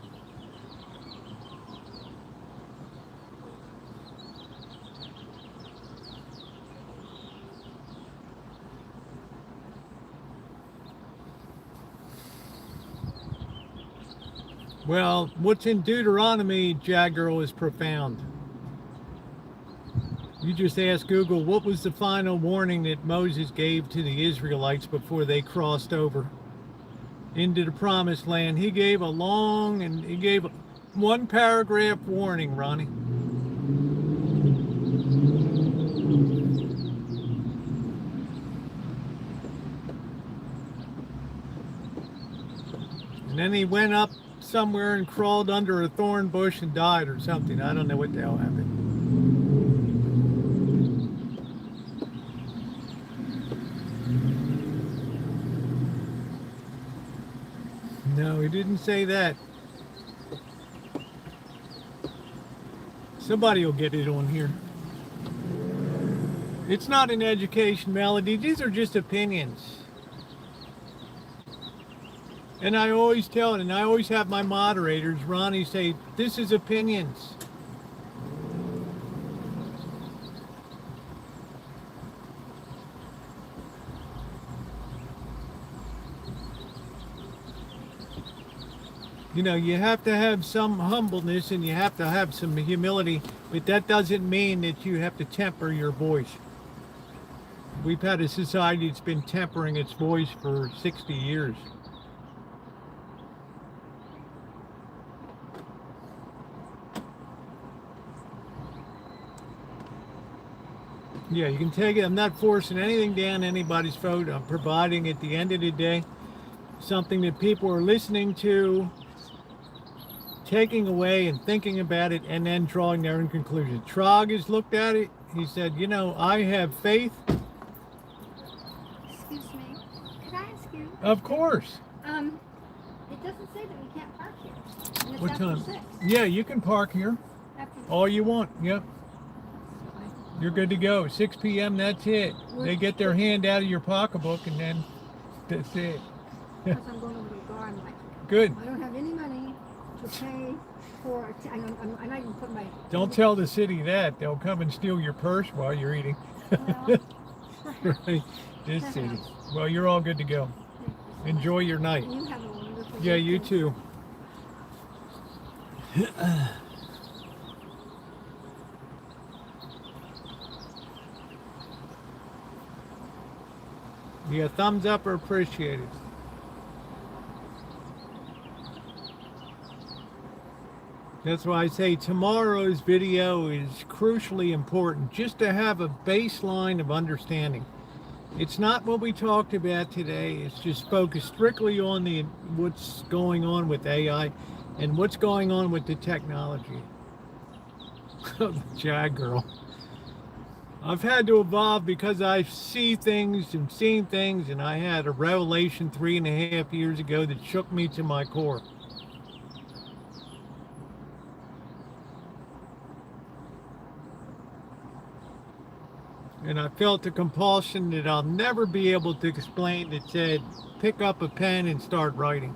Well, what's in Deuteronomy, Jaggirl, is profound. You just ask Google, what was the final warning that Moses gave to the Israelites before they crossed over into the promised land? He gave a long, and he gave one paragraph warning, Ronnie. And then he went up somewhere and crawled under a thorn bush and died or something. I don't know what the hell happened. No, he didn't say that. Somebody will get it on here. It's not an education, Melody. These are just opinions. And I always tell it, and I always have my moderators, Ronnie, say, this is opinions. You know, you have to have some humbleness and you have to have some humility, but that doesn't mean that you have to temper your voice. We've had a society that's been tempering its voice for 60 years. Yeah, you can take it. I'm not forcing anything down anybody's throat. I'm providing at the end of the day something that people are listening to, taking away and thinking about it, and then drawing their own conclusion. Trog has looked at it. He said, you know, I have faith. Excuse me. Could I ask you? Of course. It doesn't say that we can't park here. And it's What after time? 6. Yeah, you can park here After all you want. Yep. You're good to go. 6 p.m., that's it. They get their hand out of your pocketbook, and then that's it. Because I'm going over to the bar, I'm like, Good. I don't have any money to pay for, I'm not even putting my... Don't tell the city that. They'll come and steal your purse while you're eating. Well, Right. This city. Well, you're all good to go. Enjoy your night. you have a wonderful Yeah, day, you too. Yeah, thumbs up are appreciated. That's why I say tomorrow's video is crucially important, just to have a baseline of understanding. It's not what we talked about today. It's just focused strictly on what's going on with AI and what's going on with the technology. Jag girl. I've had to evolve because I see things and seen things, and I had a revelation 3.5 years ago that shook me to my core. And I felt a compulsion that I'll never be able to explain that said, pick up a pen and start writing.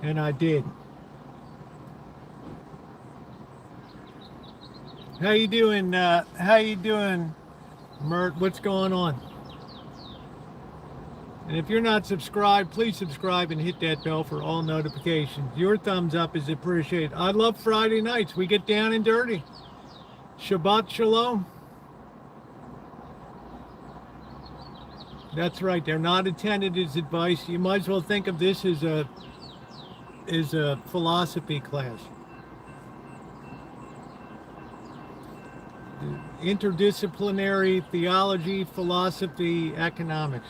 And I did. How you doing, Mert? What's going on? And if you're not subscribed, please subscribe and hit that bell for all notifications. Your thumbs up is appreciated. I love Friday nights. We get down and dirty. Shabbat Shalom. That's right. They're not intended as advice. You might as well think of this as a philosophy class. Interdisciplinary theology, philosophy, economics.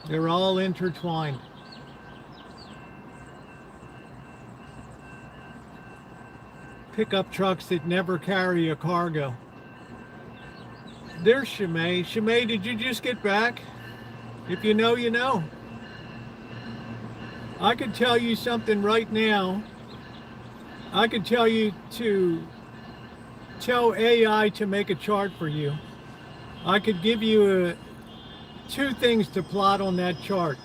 They're all intertwined. Pickup trucks that never carry a cargo. There's Shimei. Shimei, did you just get back? If you know, you know. I could tell you something right now. I could tell you to tell AI to make a chart for you. I could give you two things to plot on that chart.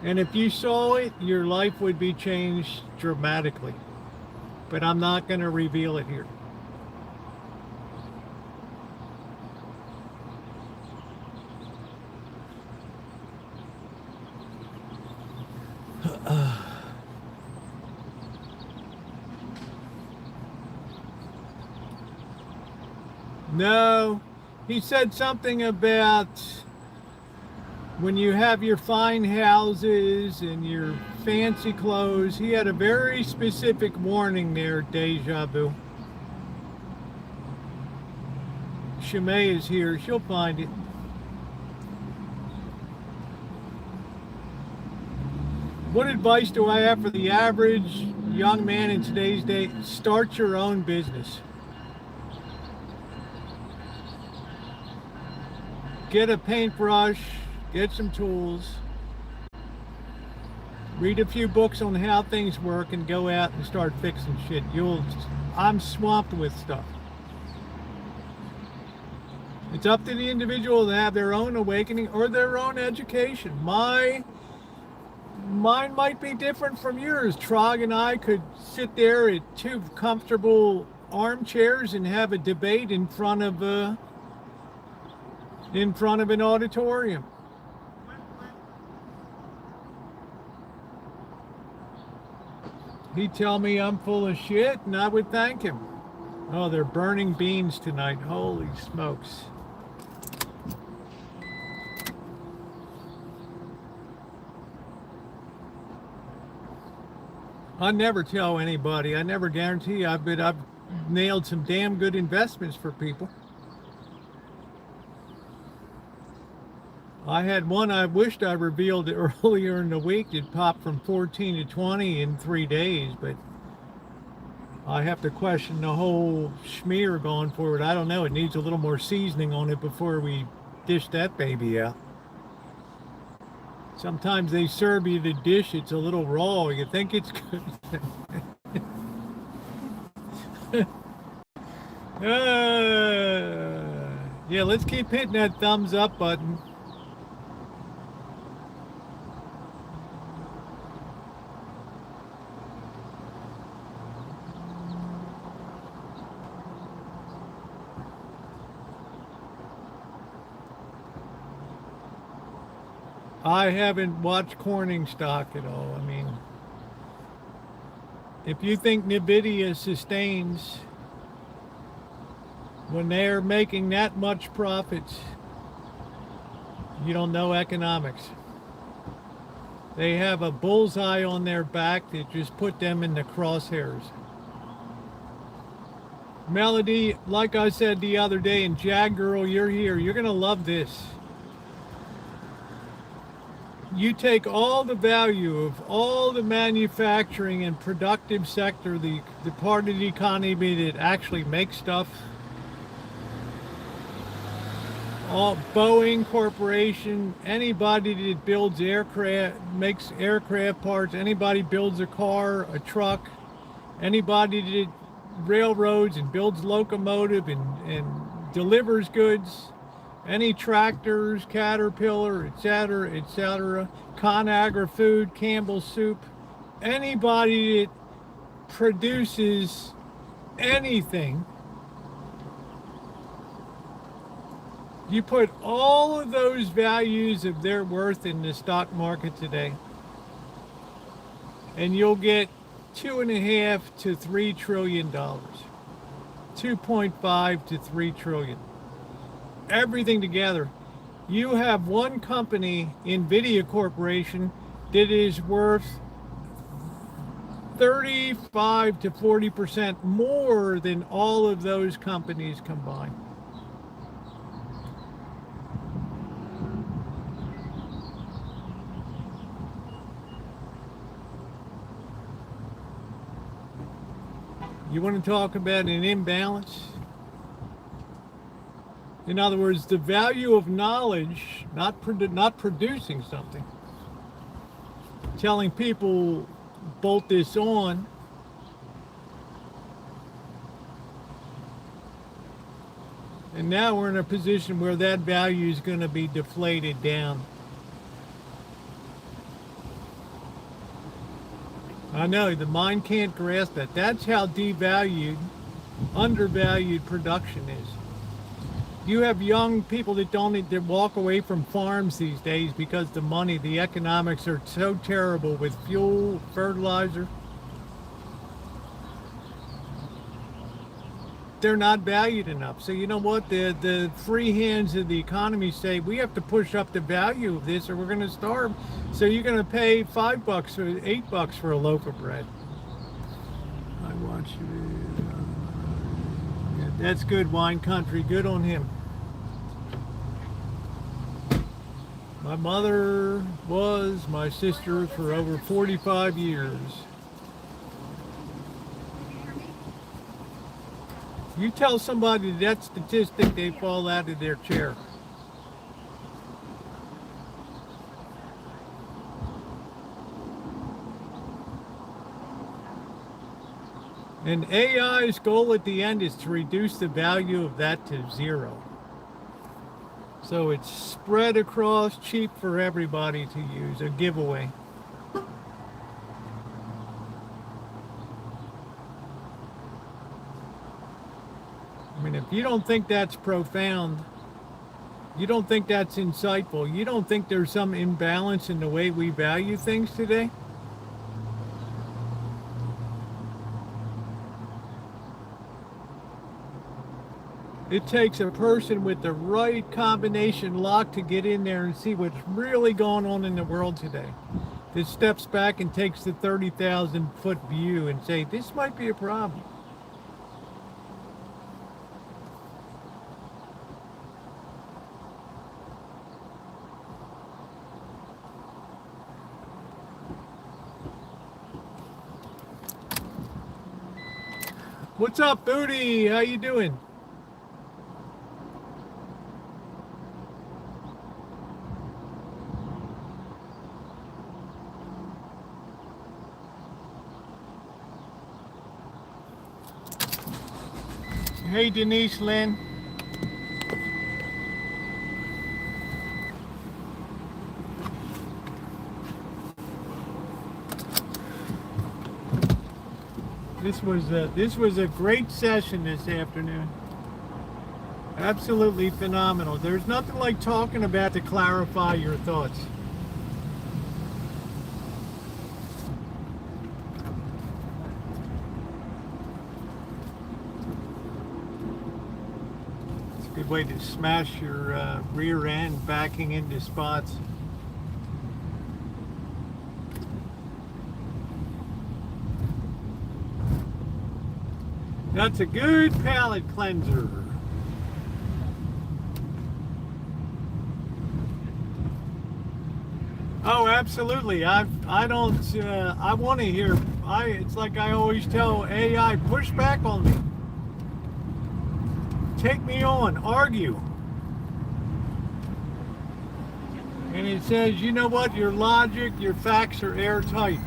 And if you saw it, your life would be changed dramatically. But I'm not going to reveal it here. No, he said something about when you have your fine houses and your fancy clothes. He had a very specific warning there, Deja Vu. Shimei is here. She'll find it. What advice do I have for the average young man in today's day? Start your own business. Get a paintbrush, get some tools, read a few books on how things work, and go out and start fixing shit. I'm swamped with stuff. It's up to the individual to have their own awakening or their own education. Mine might be different from yours. Trog and I could sit there at two comfortable armchairs and have a debate in front of an auditorium. He'd tell me I'm full of shit, and I would thank him. Oh, they're burning beans tonight. Holy smokes. I never tell anybody. I never guarantee. I've nailed some damn good investments for people. I had one I wished I revealed earlier in the week. It popped from 14 to 20 in 3 days, but I have to question the whole schmear going forward. I don't know. It needs a little more seasoning on it before we dish that baby out. Sometimes they serve you the dish, it's a little raw. You think it's good. Yeah, let's keep hitting that thumbs up button. I haven't watched Corning stock at all. I mean, if you think NVIDIA sustains when they're making that much profits, you don't know economics. They have a bullseye on their back that just put them in the crosshairs. Melody, like I said the other day, and Jag Girl, you're here. You're going to love this. You take all the value of all the manufacturing and productive sector, the part of the economy that actually makes stuff, all Boeing Corporation, anybody that builds aircraft, makes aircraft parts, anybody builds a car, a truck, anybody that railroads and builds locomotive and delivers goods, any tractors, Caterpillar, etc., ConAgra Food, Campbell Soup, anybody that produces anything, you put all of those values of their worth in the stock market today, and you'll get $2.5 to $3 trillion, 2.5 to 3 trillion. Everything together. You have one company, Nvidia Corporation, that is worth 35 to 40% more than all of those companies combined. You want to talk about an imbalance? In other words, the value of knowledge, not producing something. Telling people, bolt this on. And now we're in a position where that value is going to be deflated down. I know, the mind can't grasp that. That's how devalued, undervalued production is. You have young people that that walk away from farms these days because the money, the economics are so terrible with fuel, fertilizer. They're not valued enough. So you know what? The free hands of the economy say we have to push up the value of this or we're going to starve. So you're going to pay $5 or $8 for a loaf of bread. I watch it. Yeah, that's good, Wine Country. Good on him. My mother was my sister for over 45 years. You tell somebody that statistic, they fall out of their chair. And AI's goal at the end is to reduce the value of that to zero. So it's spread across, cheap for everybody to use, a giveaway. I mean, if you don't think that's profound, you don't think that's insightful, you don't think there's some imbalance in the way we value things today? It takes a person with the right combination lock to get in there and see what's really going on in the world today. That steps back and takes the 30,000 foot view and say, this might be a problem. What's up, Booty? How you doing? Hey, Denise Lynn. This was a great session this afternoon. Absolutely phenomenal. There's nothing like talking about to clarify your thoughts. It's a good way to smash your rear end backing into spots. That's a good palate cleanser. Oh, absolutely. I want to hear. It's like I always tell AI, push back on me. Take me on, argue. And it says, you know what? Your logic, your facts are airtight.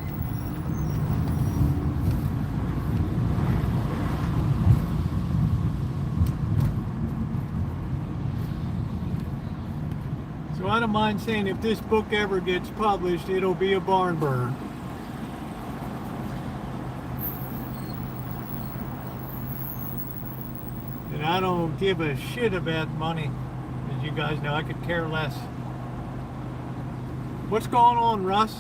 So I don't mind saying if this book ever gets published, it'll be a barn burn. And I don't give a shit about money. As you guys know, I could care less. What's going on, Russ?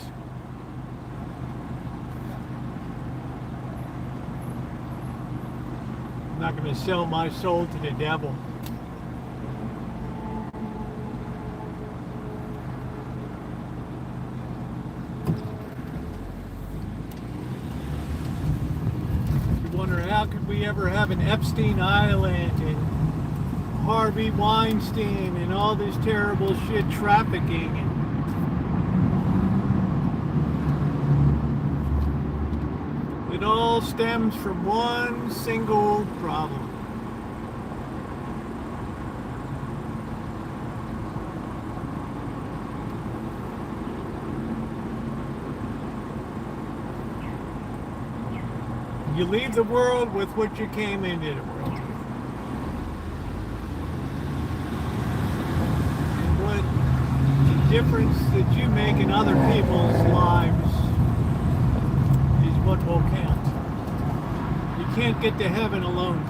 I'm not going to sell my soul to the devil. How could we ever have an Epstein Island and Harvey Weinstein and all this terrible shit, trafficking? It all stems from one single problem. You leave the world with what you came into the world with. And what the difference that you make in other people's lives is what will count. You can't get to heaven alone.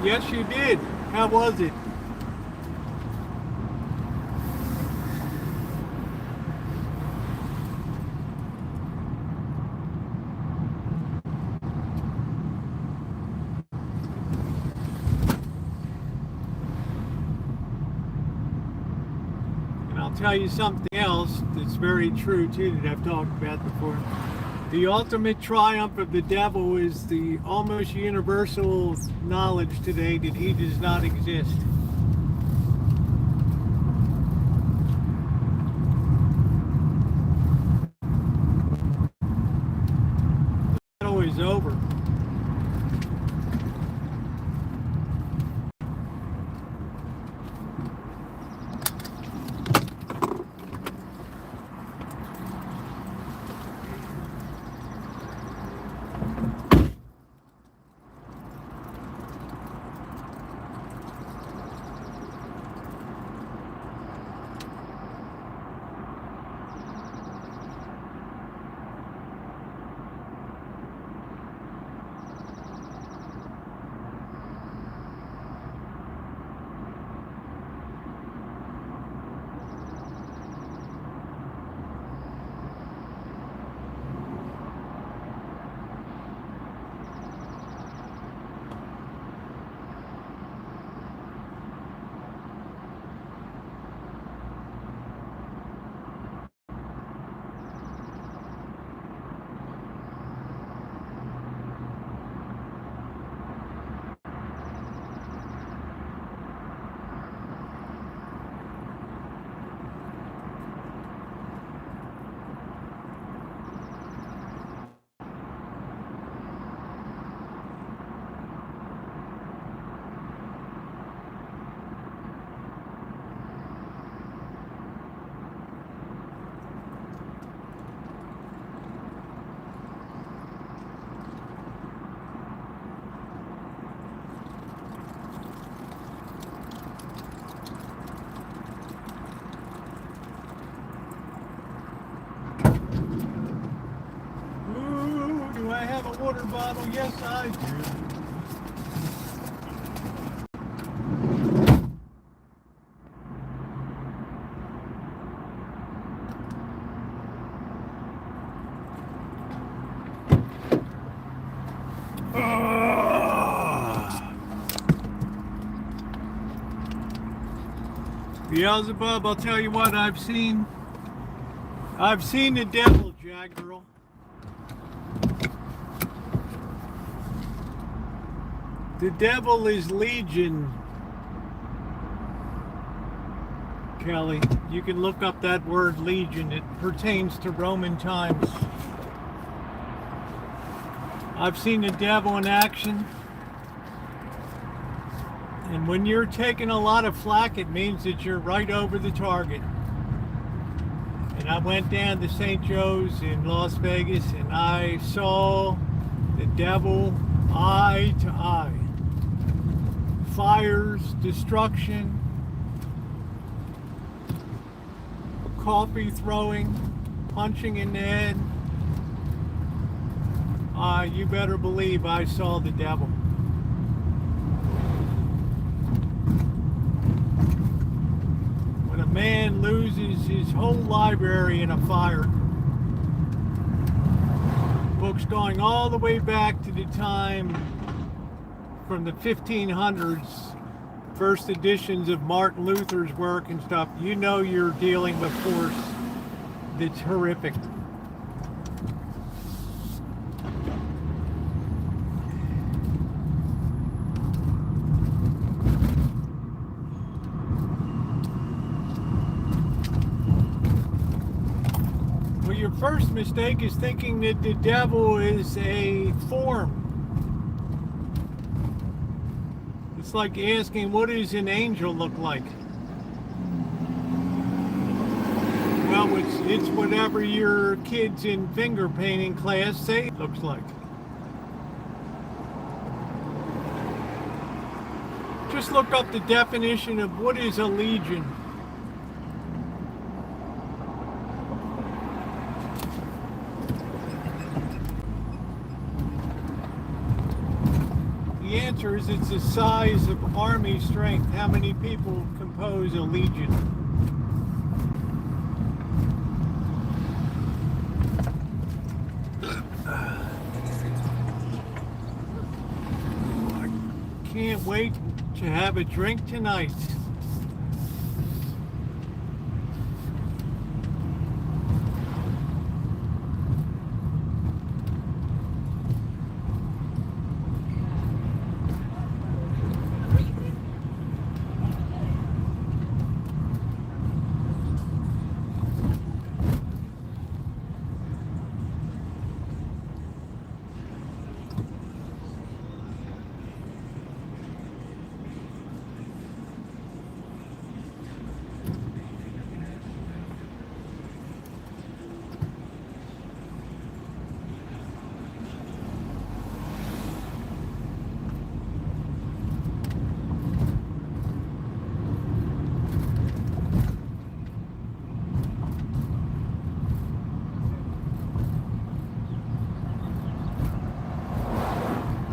Yes, you did. How was it? Tell you something else that's very true too that I've talked about before. The ultimate triumph of the devil is the almost universal knowledge today that he does not exist. The battle is over. bottle? Yes, I do. Beelzebub, I'll tell you what I've seen. I've seen the devil, Jack girl. The devil is legion, Kelly. You can look up that word legion. It pertains to Roman times. I've seen the devil in action. And when you're taking a lot of flack, it means that you're right over the target. And I went down to St. Joe's in Las Vegas and I saw the devil eye to eye. Fires, destruction, coffee throwing, punching in the head. You better believe I saw the devil. When a man loses his whole library in a fire, books going all the way back to the time from the 1500s, first editions of Martin Luther's work and stuff, you know you're dealing with force that's horrific. Well, your first mistake is thinking that the devil is a form. It's like asking, what does an angel look like? Well, it's whatever your kids in finger painting class say it looks like. Just look up the definition of what is a legion. The answer is it's the size of army strength. How many people compose a legion? I can't wait to have a drink tonight.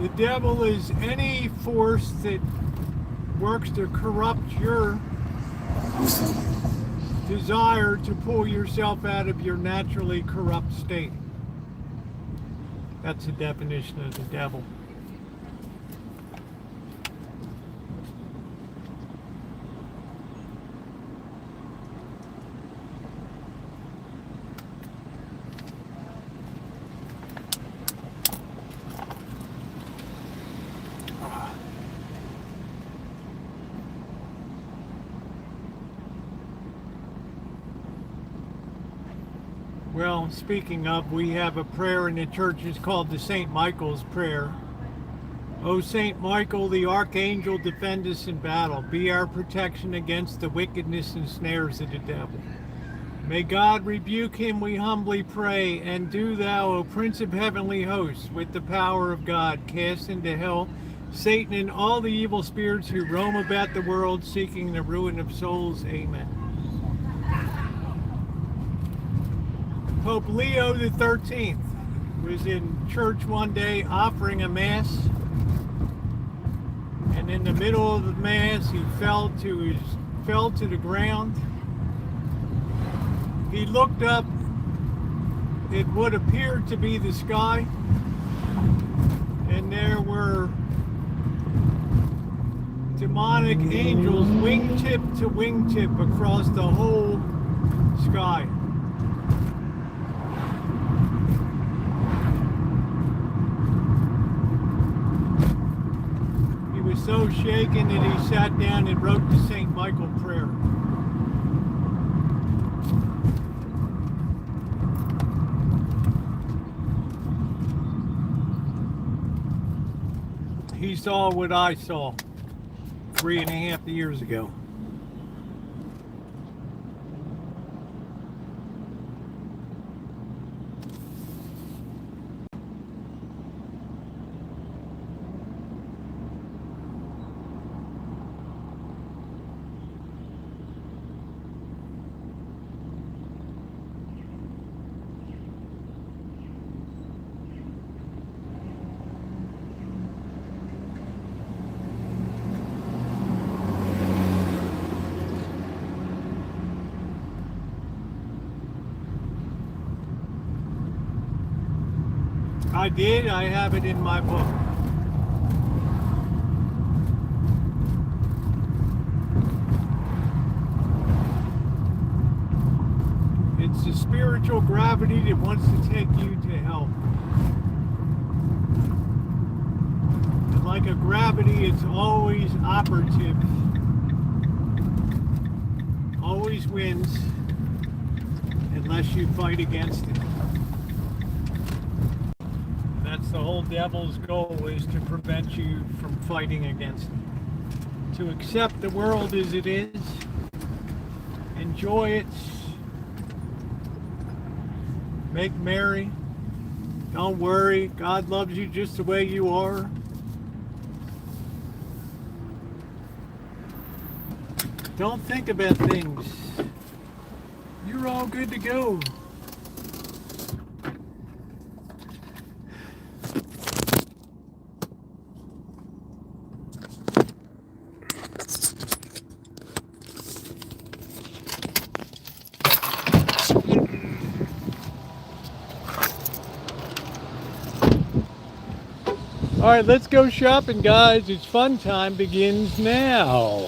The devil is any force that works to corrupt your desire to pull yourself out of your naturally corrupt state. That's the definition of the devil. Well, speaking of, we have a prayer in the church. It's called the St. Michael's Prayer. O St. Michael, the Archangel, defend us in battle. Be our protection against the wickedness and snares of the devil. May God rebuke him, we humbly pray. And do thou, O Prince of heavenly hosts, with the power of God, cast into hell Satan and all the evil spirits who roam about the world seeking the ruin of souls. Amen. Pope Leo the 13th. was in church one day offering a mass, and in the middle of the mass he fell to the ground. He looked up. It would appear to be the sky, and there were demonic angels wingtip to wingtip across the whole sky. He was so shaken that he sat down and wrote the St. Michael prayer. He saw what I saw 3.5 years ago. I did. I have it in my book. It's the spiritual gravity that wants to take you to hell. And like a gravity, it's always operative. Always wins unless you fight against it. That's the whole devil's goal, is to prevent you from fighting against it. To accept the world as it is, enjoy it, make merry, don't worry, God loves you just the way you are. Don't think about things. You're all good to go. All right, let's go shopping, guys. It's fun time begins now.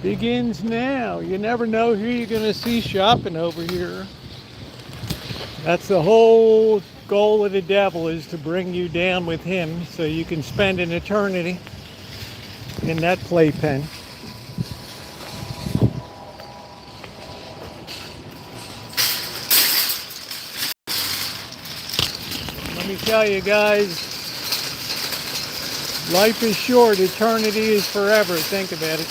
Begins now. You never know who you're going to see shopping over here. That's the whole goal of the devil, is to bring you down with him so you can spend an eternity in that playpen. Let me tell you guys, life is short, eternity is forever. Think about it.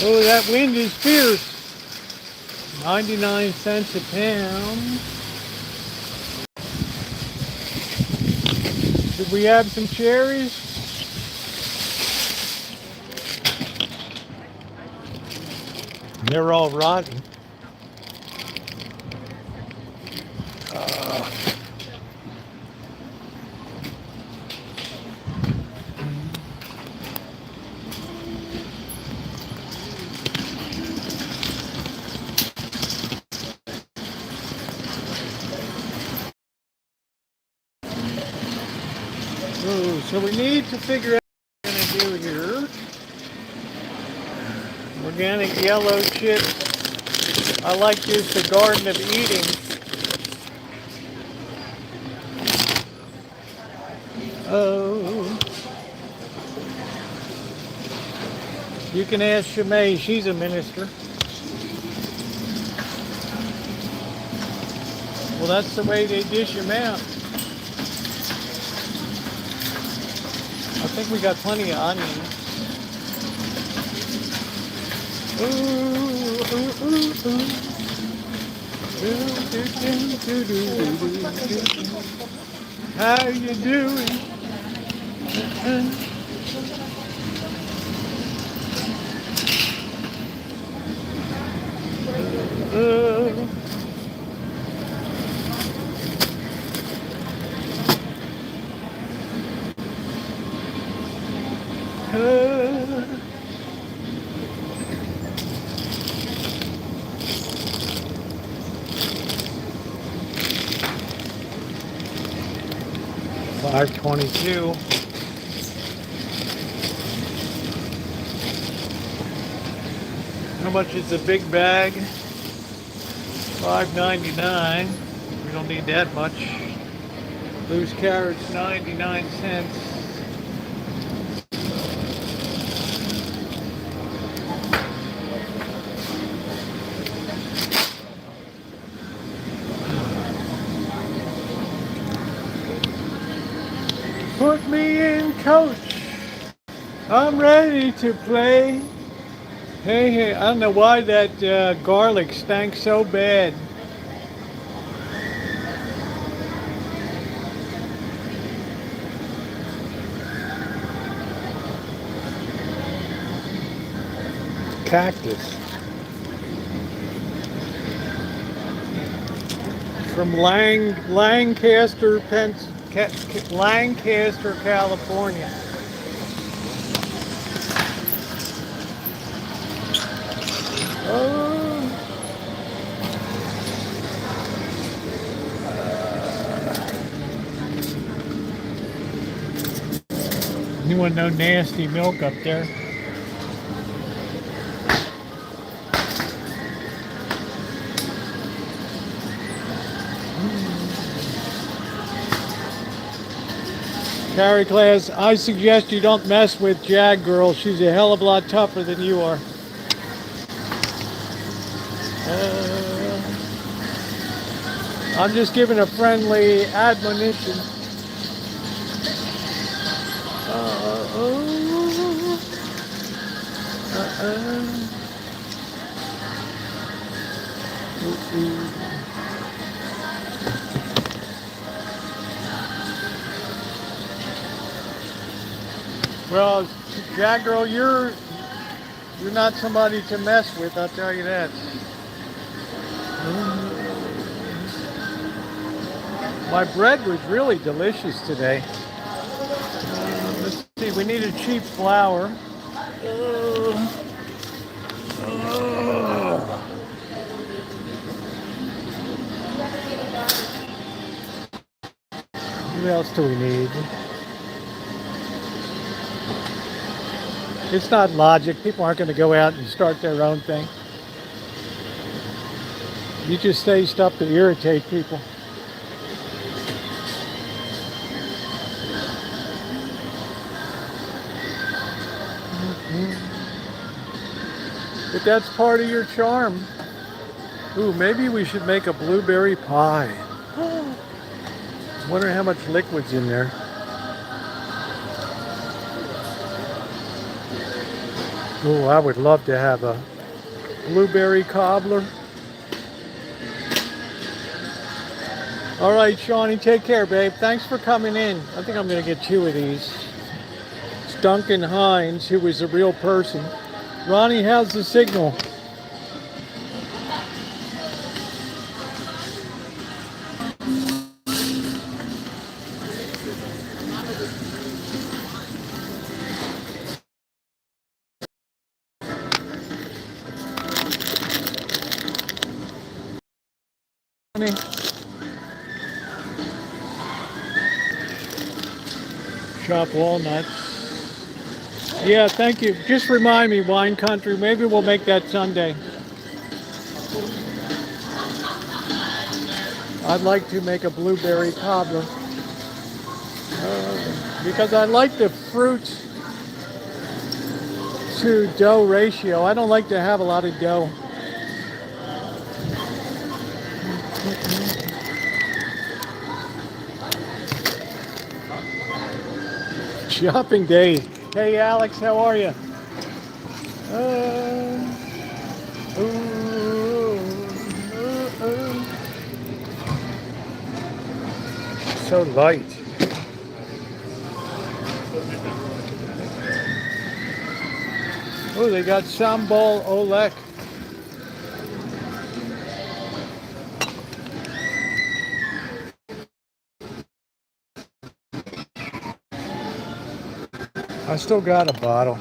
Oh, that wind is fierce. 99 cents a pound. Did we have some cherries? They're all rotten. So we need to figure out what we're going to do here. Organic yellow chips. I like this, the Garden of Eating. Oh. You can ask Shimei, she's a minister. Well, that's the way they dish them out. I think we got plenty of onion. How you doing? $5.22. How much is the big bag? $5.99. We don't need that much. Loose carrots, 99 cents. Put me in, coach. I'm ready to play. Hey, I don't know why that garlic stank so bad. Cactus. From Lancaster, Lancaster, California. Oh. You want no nasty milk up there? Carrie class, I suggest you don't mess with Jag Girl. She's a hell of a lot tougher than you are. I'm just giving a friendly admonition. Well, Jag Girl, you're not somebody to mess with, I'll tell you that. My bread was really delicious today. Let's see, we need a cheap flour. What else do we need? It's not logic. People aren't going to go out and start their own thing. You just say stuff to irritate people. But that's part of your charm. Ooh, maybe we should make a blueberry pie. Wonder how much liquid's in there. Ooh, I would love to have a blueberry cobbler. All right, Shawnee, take care, babe. Thanks for coming in. I think I'm going to get 2 of these. It's Duncan Hines, who was a real person. Ronnie, how's the signal? Chop walnuts. Yeah, thank you. Just remind me, Wine Country. Maybe we'll make that Sunday. I'd like to make a blueberry cobbler. Because I like the fruit to dough ratio. I don't like to have a lot of dough. Shopping day. Hey Alex, how are you? So light. Oh, they got sambal olek. I still got a bottle.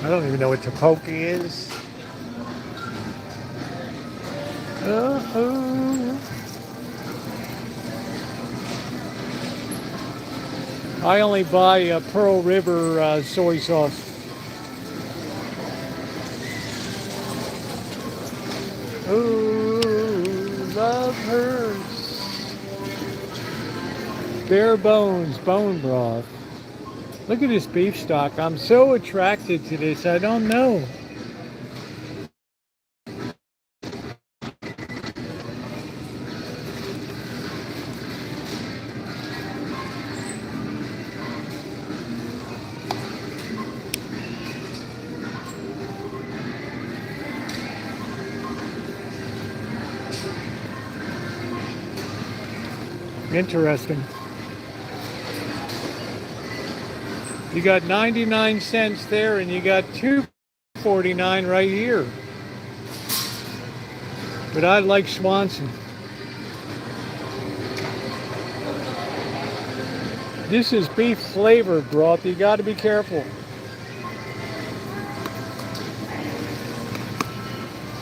I don't even know what tapoke is. Uh-oh. I only buy Pearl River soy sauce. Ooh, love hurts. Bare bones, bone broth. Look at this beef stock. I'm so attracted to this. I don't know. Interesting. You got 99 cents there and you got $2.49 right here. But I like Swanson. This is beef flavored broth. You got to be careful.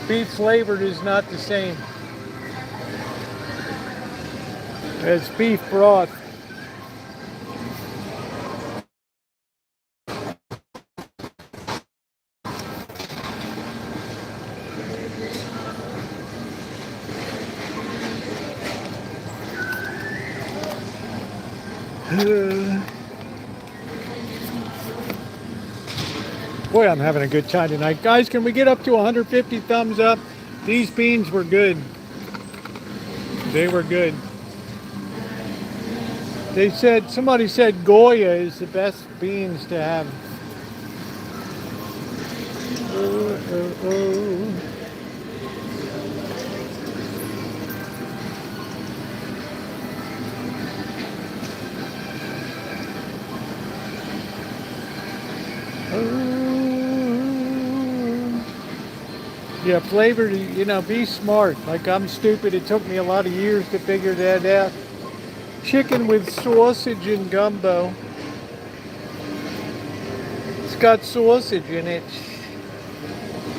Beef flavored is not the same as beef broth. Boy, I'm having a good time tonight. Guys, can we get up to 150 thumbs up? These beans were good. They were good. They said, somebody said Goya is the best beans to have. Yeah, flavored, you know, be smart. Like, I'm stupid. It took me a lot of years to figure that out. Chicken with sausage and gumbo. It's got sausage in it.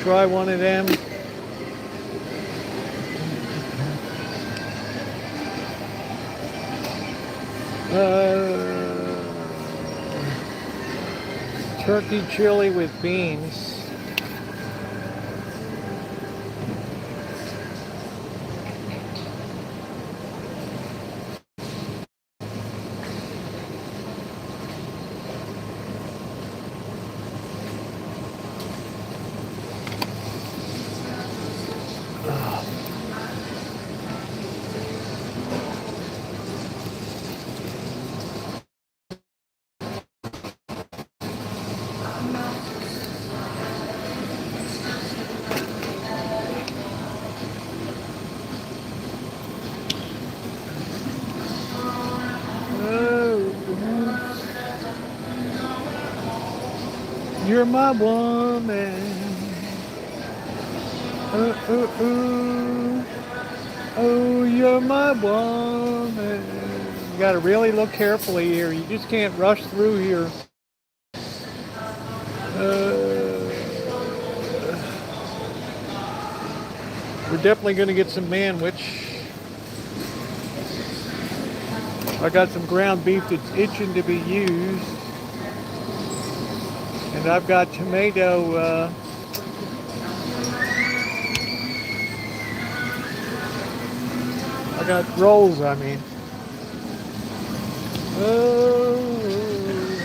Try one of them. Turkey chili with beans. You're my woman. Oh, you're my woman. You gotta really look carefully here. You just can't rush through here. We're definitely gonna get some manwich. I got some ground beef that's itching to be used. And I've got tomato, I got rolls, I mean.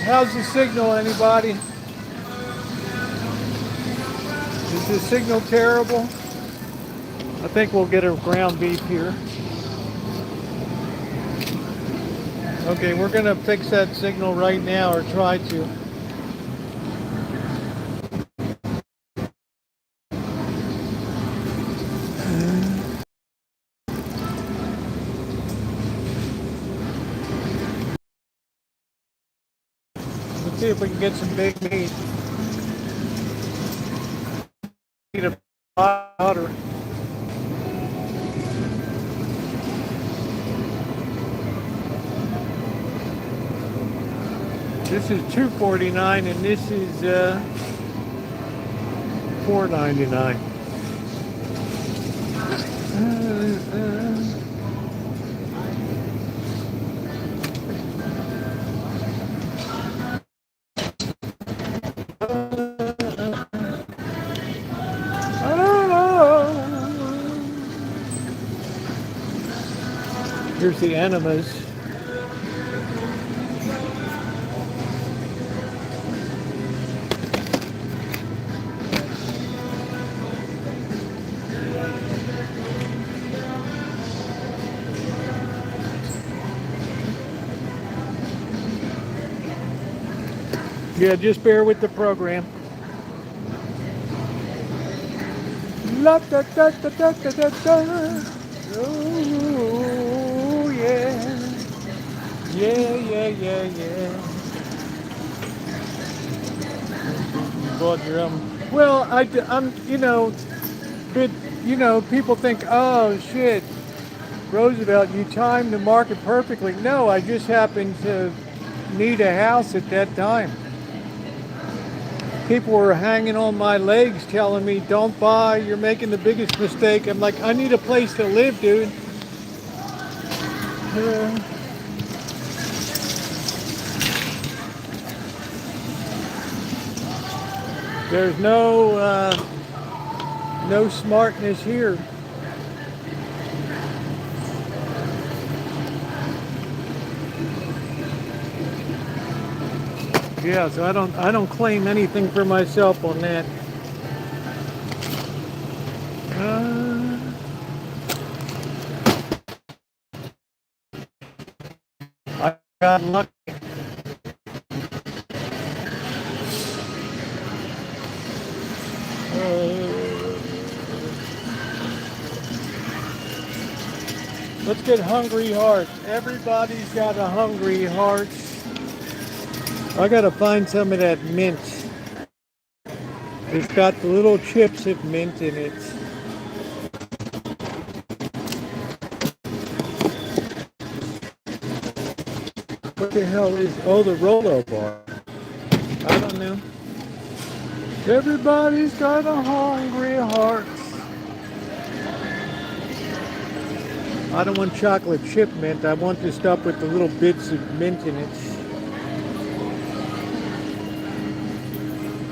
How's the signal, anybody? Is the signal terrible? I think we'll get a ground beef here. Okay, we're gonna fix that signal right now, or try to. see if we can get some big meat. Need a water. This is $2.49 and this is $4.99. Here's the enemas. Yeah, just bear with the program. La da da da da da da da. Oh yeah, yeah, yeah, yeah, yeah. Bought your own. Well, I'm, but people think, oh shit, Roosevelt, you timed the market perfectly. No, I just happened to need a house at that time. People were hanging on my legs telling me, don't buy, you're making the biggest mistake. I'm like, I need a place to live, dude. There's no smartness here. Yeah, so I don't claim anything for myself on that. I got lucky. Let's get hungry hearts. Everybody's got a hungry heart. I gotta find some of that mint. It's got the little chips of mint in it. What the hell is, oh, the Rolo bar. I don't know. Everybody's got a hungry heart. I don't want chocolate chip mint. I want the stuff with the little bits of mint in it.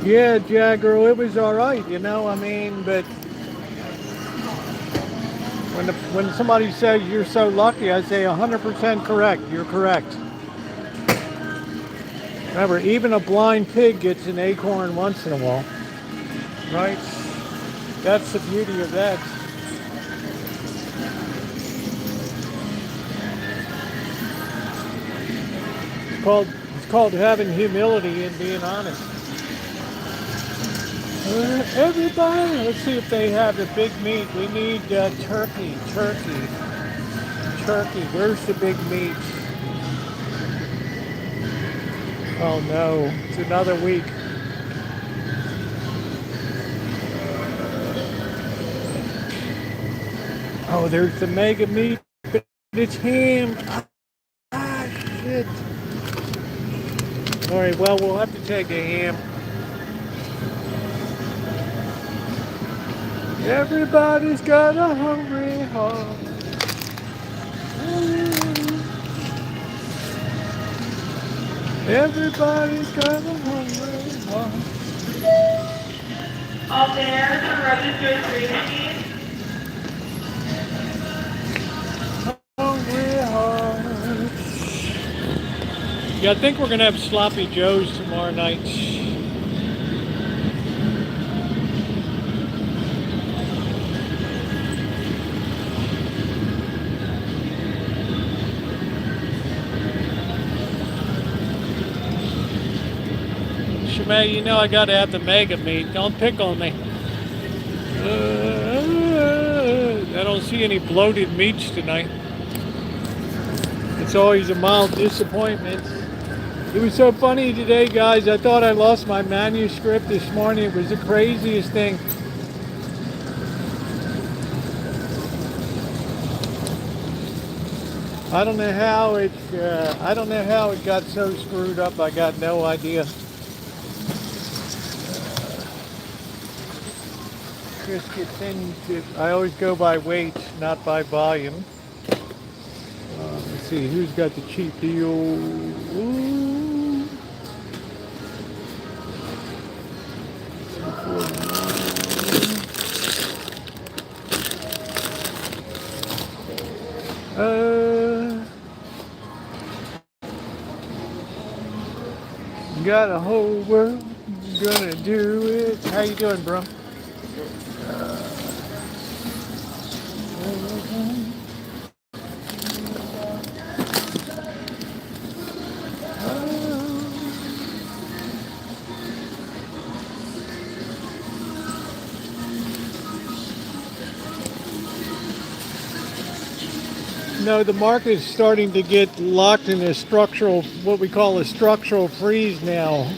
Yeah, Jagger, it was all right, I mean, but when somebody says you're so lucky, I say 100% correct. You're correct. Remember, even a blind pig gets an acorn once in a while, right? That's the beauty of that. It's called having humility and being honest. Everybody, let's see if they have the big meat. We need turkey. Where's the big meat? Oh no, it's another week. Oh, there's the mega meat, but it's ham. Ah, shit. All right, well, we'll have to take a ham. Everybody's got a hungry heart. Everybody's got a hungry heart. All fares are registered 315. Hungry heart. Yeah, I think we're gonna have sloppy joes tomorrow night. Shemay, I gotta have the mega meat. Don't pick on me. I don't see any bloated meats tonight. It's always a mild disappointment. It was so funny today, guys. I thought I lost my manuscript this morning. It was the craziest thing. I don't know how it got so screwed up. I got no idea. Just gets into. I always go by weight, not by volume. Let's see who's got the cheap deal. Ooh. Got a whole world, gonna do it. How you doing, bro? No, the market is starting to get locked in a structural, what we call a structural freeze now.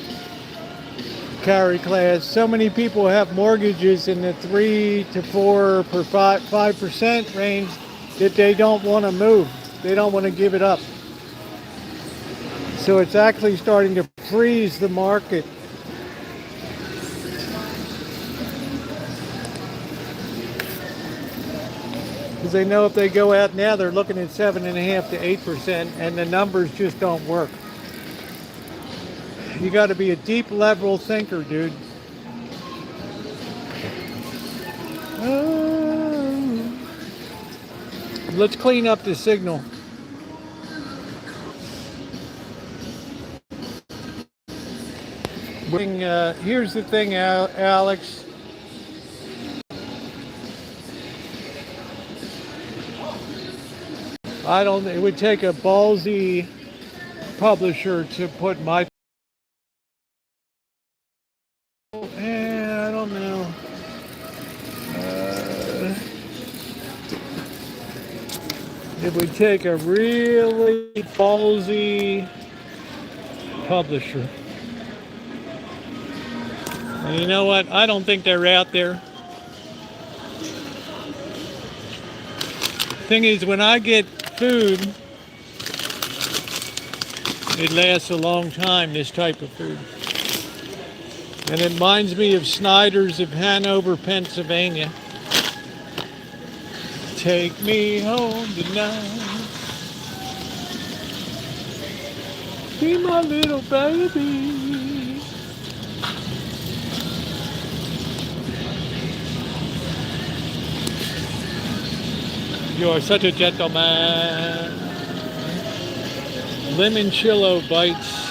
Carry class. So many people have mortgages in the 3 to 4 per 5% range that they don't want to move. They don't want to give it up. So it's actually starting to freeze the market. Because they know if they go out now, they're looking at 7.5 to 8%, and the numbers just don't work. You got to be a deep level thinker, dude. Let's clean up the signal. Here's the thing, Alex. It would take a ballsy publisher to put my I don't know. It would take a really ballsy publisher. And you know what? I don't think they're out there. Thing is, when I get food, it lasts a long time, this type of food. And it reminds me of Snyder's of Hanover, Pennsylvania. Take me home tonight. Be my little baby. You are such a gentleman. Limoncello bites.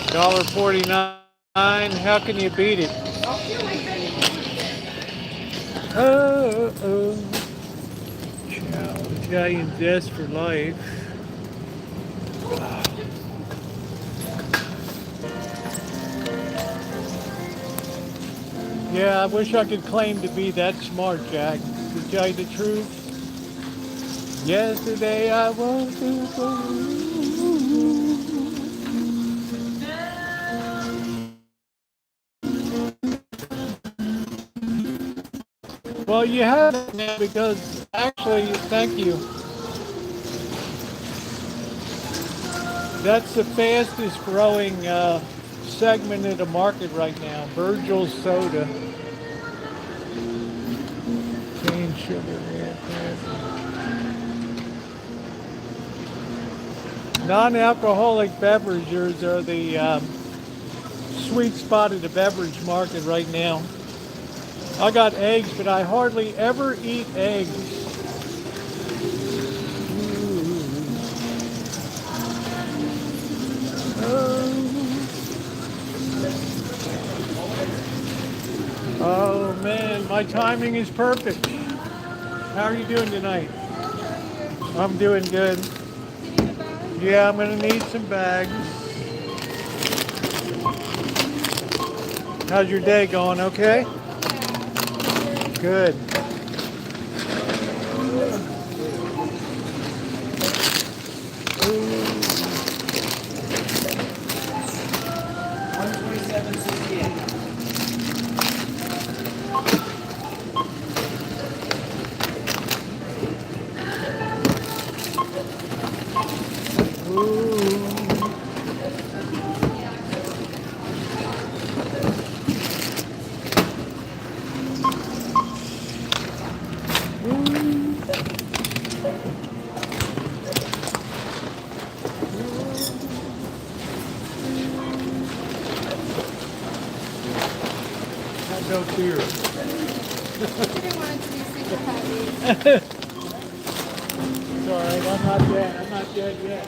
$1.49. How can you beat it? Oh. Chow, Italian zest for life. Yeah, I wish I could claim to be that smart, Jack. To tell you the truth, yesterday I was a fool. Well, you have it now because actually, thank you. That's the fastest growing segment of the market right now. Virgil's soda. Cane sugar. Non-alcoholic beverages are the sweet spot of the beverage market right now. I got eggs, but I hardly ever eat eggs. Oh man, my timing is perfect. How are you doing tonight? I'm doing good. Yeah, I'm gonna need some bags. How's your day going? Okay? Good. No fear. I didn't want it to be super heavy. It's all right. I'm not dead yet.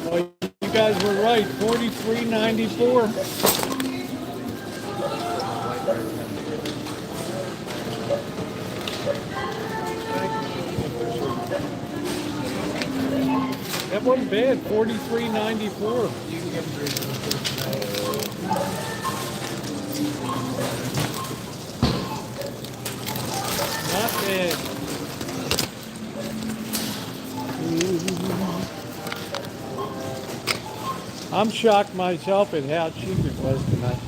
Well, you guys were right. $43.94. That wasn't bad. $43.94. Not bad. I'm shocked myself at how cheap it was tonight.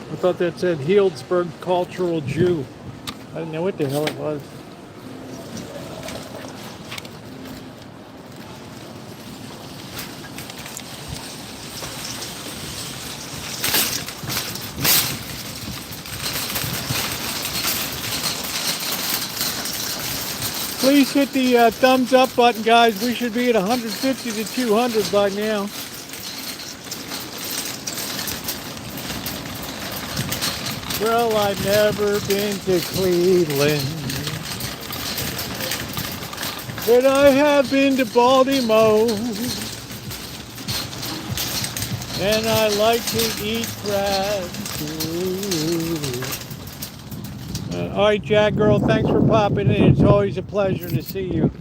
I thought that said Healdsburg Cultural Jew. I didn't know what the hell it was. Please hit the thumbs up button, guys. We should be at 150 to 200 by now. Well, I've never been to Cleveland, but I have been to Baltimore, and I like to eat fried food. All right, Jack Girl, thanks for popping in. It's always a pleasure to see you.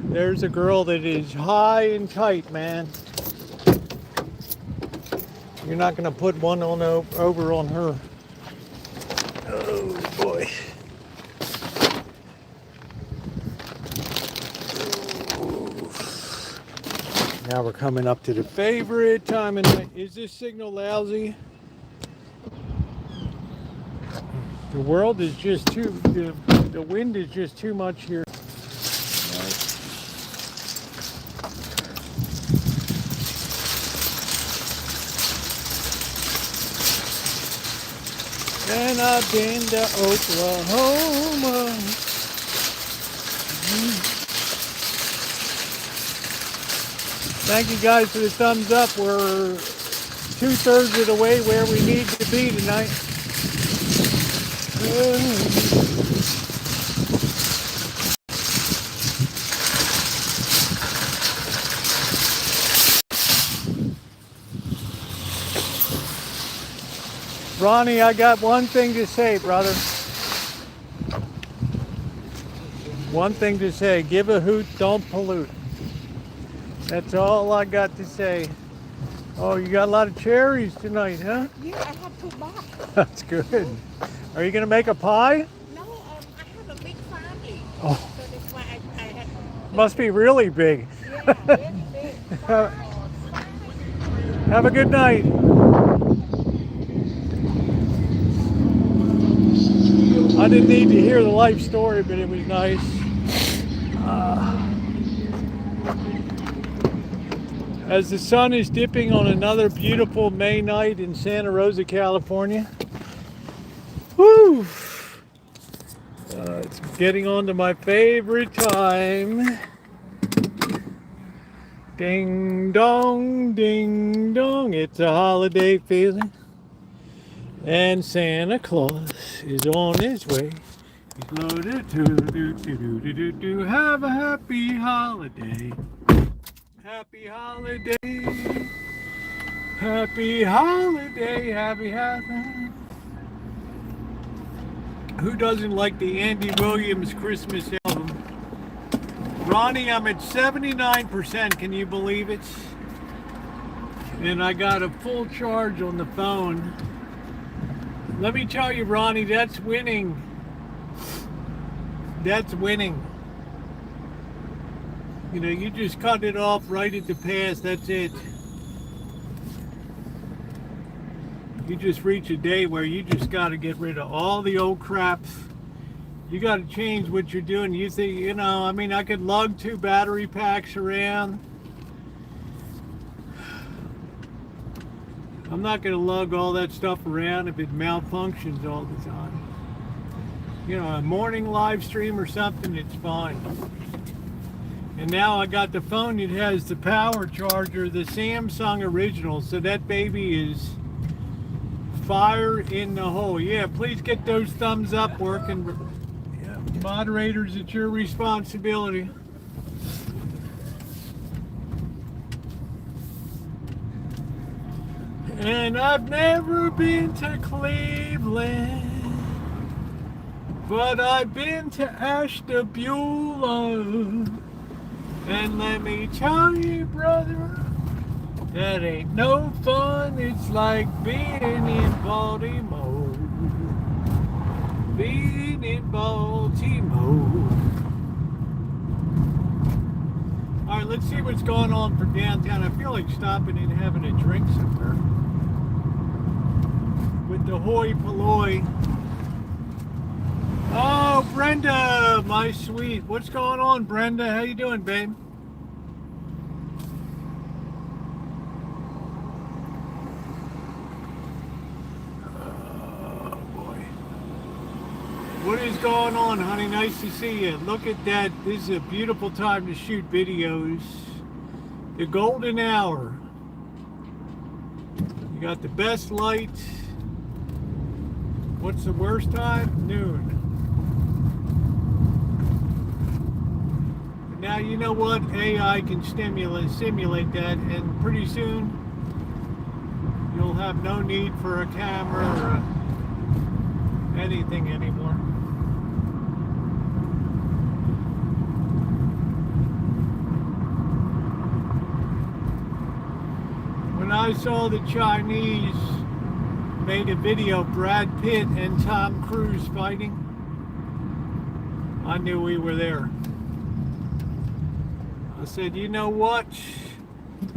There's a girl that is high and tight, man. You're not going to put one on over on her. Oh, boy. Now we're coming up to the favorite time of night. Is this signal lousy? The world is just too, the wind is just too much here. And I've been to Oklahoma. Thank you guys for the thumbs up. We're 2/3 of the way where we need to be tonight. Ronnie, I got one thing to say, brother. One thing to say. Give a hoot, don't pollute. That's all I got to say. Oh, you got a lot of cherries tonight, huh? Yeah, I have 2 boxes. That's good. Are you going to make a pie? No, I have a big family. Oh. So that's why I had. Must be really big. Yeah, very big. Have a good night. I didn't need to hear the life story, but it was nice. As the sun is dipping on another beautiful May night in Santa Rosa, California. Woo! It's getting on to my favorite time. Ding dong, it's a holiday feeling. And Santa Claus is on his way. He's loaded to have a happy holiday. Happy holiday. Happy holiday. Happy holiday. Who doesn't like the Andy Williams Christmas album? Ronnie, I'm at 79%. Can you believe it? And I got a full charge on the phone. Let me tell you, Ronnie, that's winning. That's winning. You know, you just cut it off right at the pass. That's it. You just reach a day where you just got to get rid of all the old crap. You got to change what you're doing. You think, you know, I mean, I could lug 2 battery packs around. I'm not going to lug all that stuff around if it malfunctions all the time. You know, a morning live stream or something, it's fine. And now I got the phone that has the power charger, the Samsung original, so that baby is fire in the hole. Yeah, please get those thumbs up working. Yeah, moderators, it's your responsibility. And I've never been to Cleveland, but I've been to Ashtabula. And let me tell you, brother, that ain't no fun. It's like being in Baltimore. Being in Baltimore. All right, let's see what's going on for downtown. I feel like stopping and having a drink somewhere. With the hoi polloi. Oh, Brenda, my sweet. What's going on, Brenda? How you doing, babe? Oh, boy. What is going on, honey? Nice to see you. Look at that. This is a beautiful time to shoot videos. The golden hour. You got the best light. What's the worst time? Noon. But now you know what? AI can simulate that, and pretty soon you'll have no need for a camera or anything anymore. When I saw the Chinese made a video, Brad Pitt and Tom Cruise fighting, I knew we were there. I said, you know what?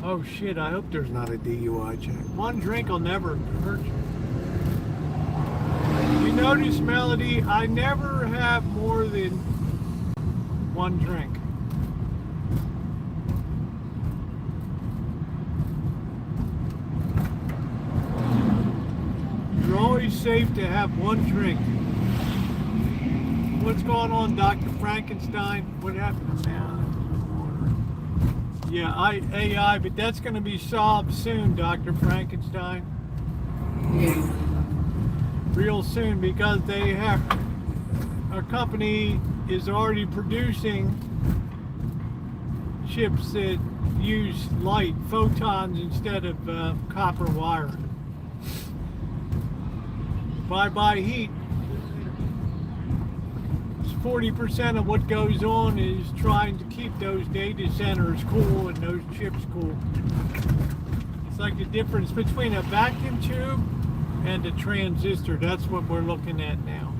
Oh shit, I hope there's not a DUI check. One drink will never hurt you. You notice, Melody, I never have more than one drink. You're always safe to have one drink. What's going on, Dr. Frankenstein? What happened now? Yeah, AI, but that's going to be solved soon, Dr. Frankenstein. Real soon, because they have, our company is already producing chips that use light, photons, instead of copper wire. Bye-bye heat. 40% of what goes on is trying to keep those data centers cool and those chips cool. It's like the difference between a vacuum tube and a transistor. That's what we're looking at now.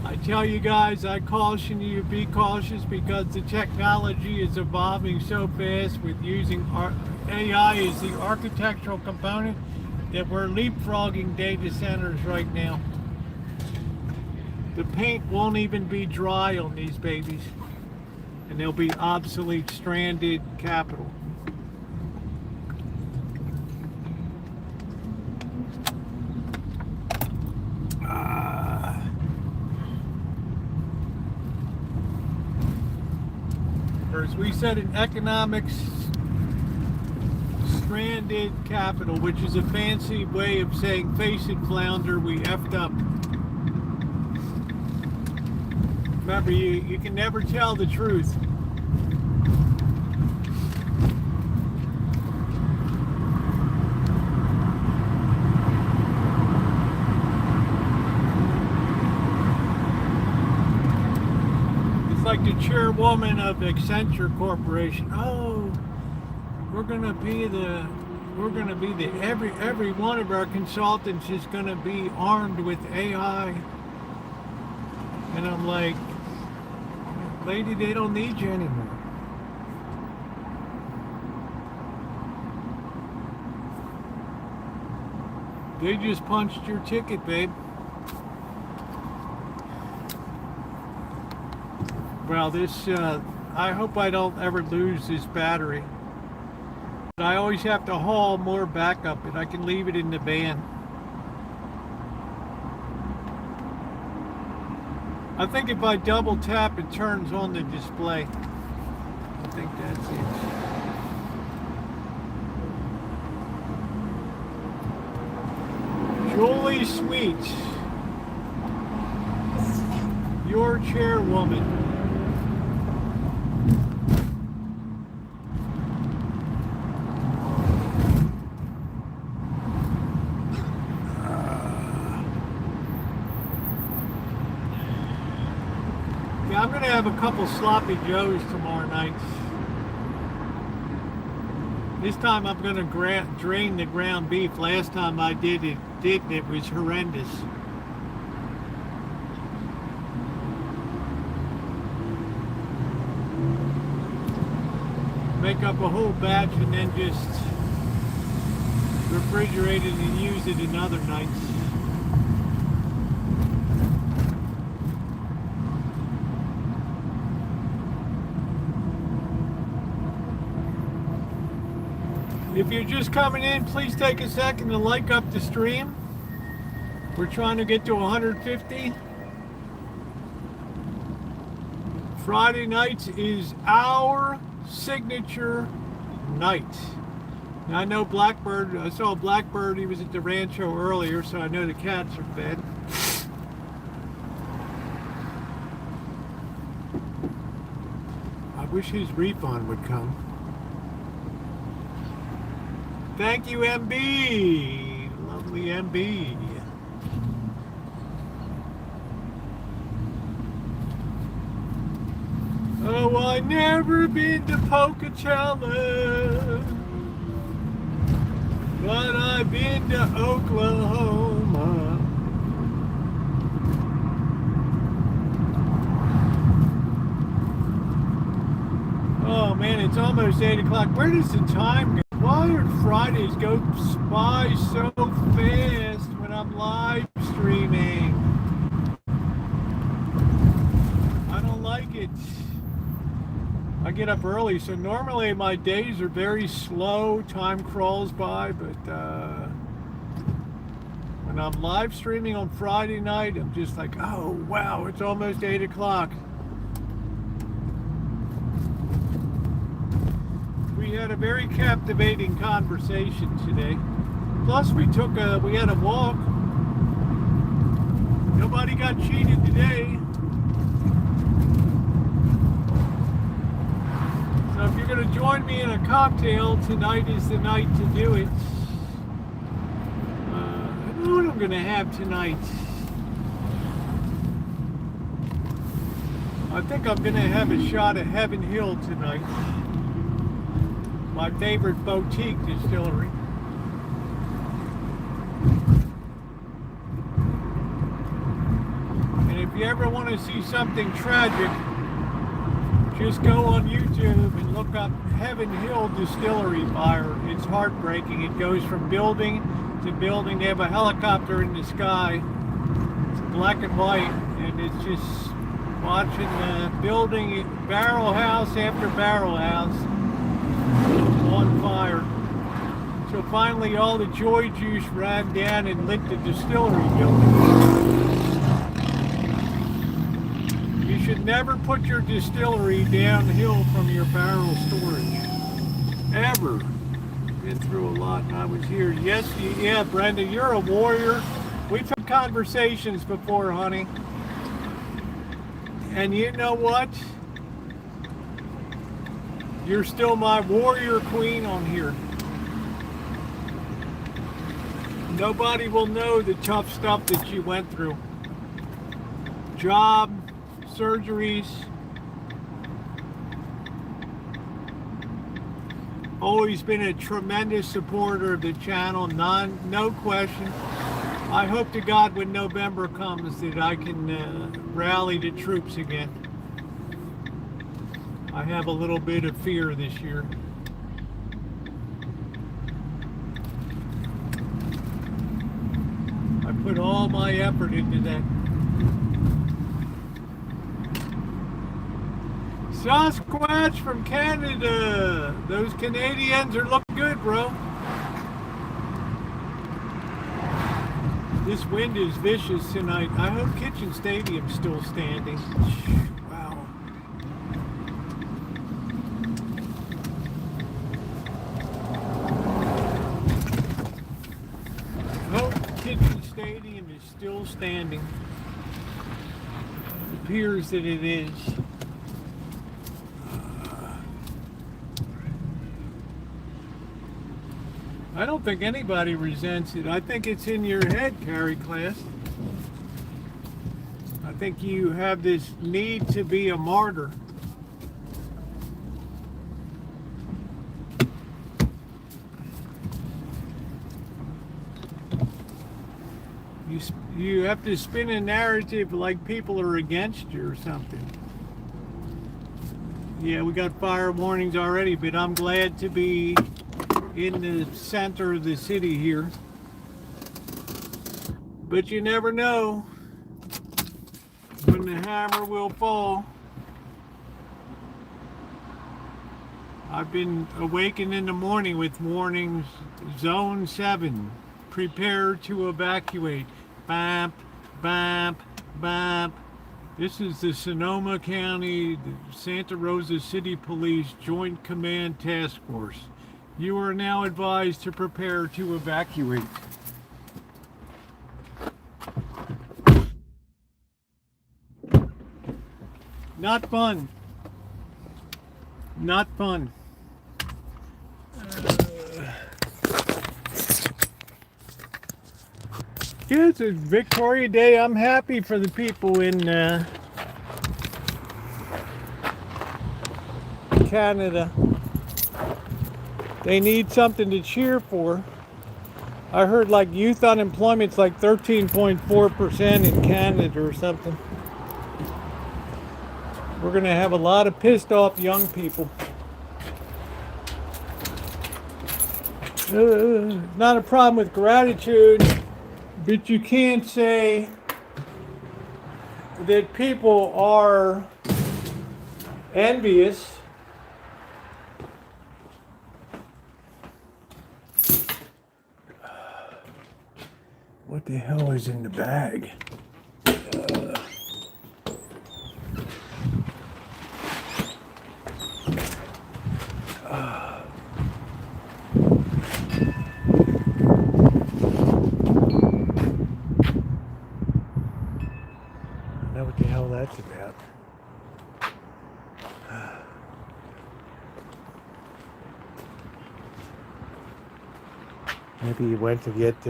I tell you guys, I caution you, be cautious, because the technology is evolving so fast with using AI as the architectural component that we're leapfrogging data centers right now. The paint won't even be dry on these babies, and they'll be obsolete, stranded capital. Or as we said in economics, stranded capital, which is a fancy way of saying face it, flounder, we effed up. Remember, you can never tell the truth. Like the chairwoman of Accenture Corporation. Oh, we're gonna be every one of our consultants is gonna be armed with AI. And I'm like, lady, they don't need you anymore. They just punched your ticket, babe. Well, this, I hope I don't ever lose this battery. But I always have to haul more backup, and I can leave it in the van. I think if I double tap, it turns on the display. I think that's it. Julie Sweet, your chairwoman. I'm going to have a couple sloppy joes tomorrow night. This time I'm going to drain the ground beef. Last time I did it was horrendous. Make up a whole batch and then just refrigerate it and use it in other nights. If you're just coming in, please take a second to like up the stream. We're trying to get to 150. Friday nights is our signature night. Now, I know Blackbird, I saw Blackbird, he was at the Rancho earlier, so I know the cats are fed. I wish his refund would come. Thank you, MB. Lovely MB. Oh, I never been to Pocatello, but I've been to Oklahoma. Oh man, it's almost 8 o'clock. Where does the time go? Why do Fridays go by so fast when I'm live streaming? I don't like it. I get up early, so normally my days are very slow. Time crawls by, but when I'm live streaming on Friday night, I'm just like, oh wow, it's almost 8 o'clock. We had a very captivating conversation today. Plus, we had a walk. Nobody got cheated today. So if you're going to join me in a cocktail, tonight is the night to do it. I don't know what I'm going to have tonight. I think I'm going to have a shot of Heaven Hill tonight. My favorite boutique distillery. And if you ever want to see something tragic, just go on YouTube and look up Heaven Hill Distillery fire. It's heartbreaking. It goes from building to building. They have a helicopter in the sky. It's black and white, and it's just watching the building, barrel house after barrel house, on fire. So finally all the joy juice ran down and lit the distillery building. You should never put your distillery downhill from your barrel storage. Ever. Been through a lot, and I was here. Yes, yeah, Brenda, you're a warrior. We've had conversations before, honey. And you know what? You're still my warrior queen on here. Nobody will know the tough stuff that you went through. Job, surgeries. Always been a tremendous supporter of the channel, no question. I hope to God when November comes that I can rally the troops again. I have a little bit of fear this year. I put all my effort into that. Sasquatch from Canada. Those Canadians are looking good, bro. This wind is vicious tonight. I hope Kitchen Stadium's still standing. Wow. I hope Kitchen Stadium is still standing. It appears that it is. I don't think anybody resents it. I think it's in your head, Carrie Class. I think you have this need to be a martyr. You have to spin a narrative like people are against you or something. Yeah, we got fire warnings already, but I'm glad to be in the center of the city here. But you never know when the hammer will fall. I've been awakened in the morning with warnings. Zone 7, prepare to evacuate. Bamp, bamp, bamp. This is the Sonoma County, the Santa Rosa City Police Joint Command Task Force. You are now advised to prepare to evacuate. Not fun. Not fun. Yeah, it's a Victoria Day. I'm happy for the people in Canada. They need something to cheer for. I heard like youth unemployment's like 13.4% in Canada or something. We're gonna have a lot of pissed off young people. Not a problem with gratitude, but you can't say that people are envious. What the hell is in the bag? I know what the hell that's about. Maybe you went to get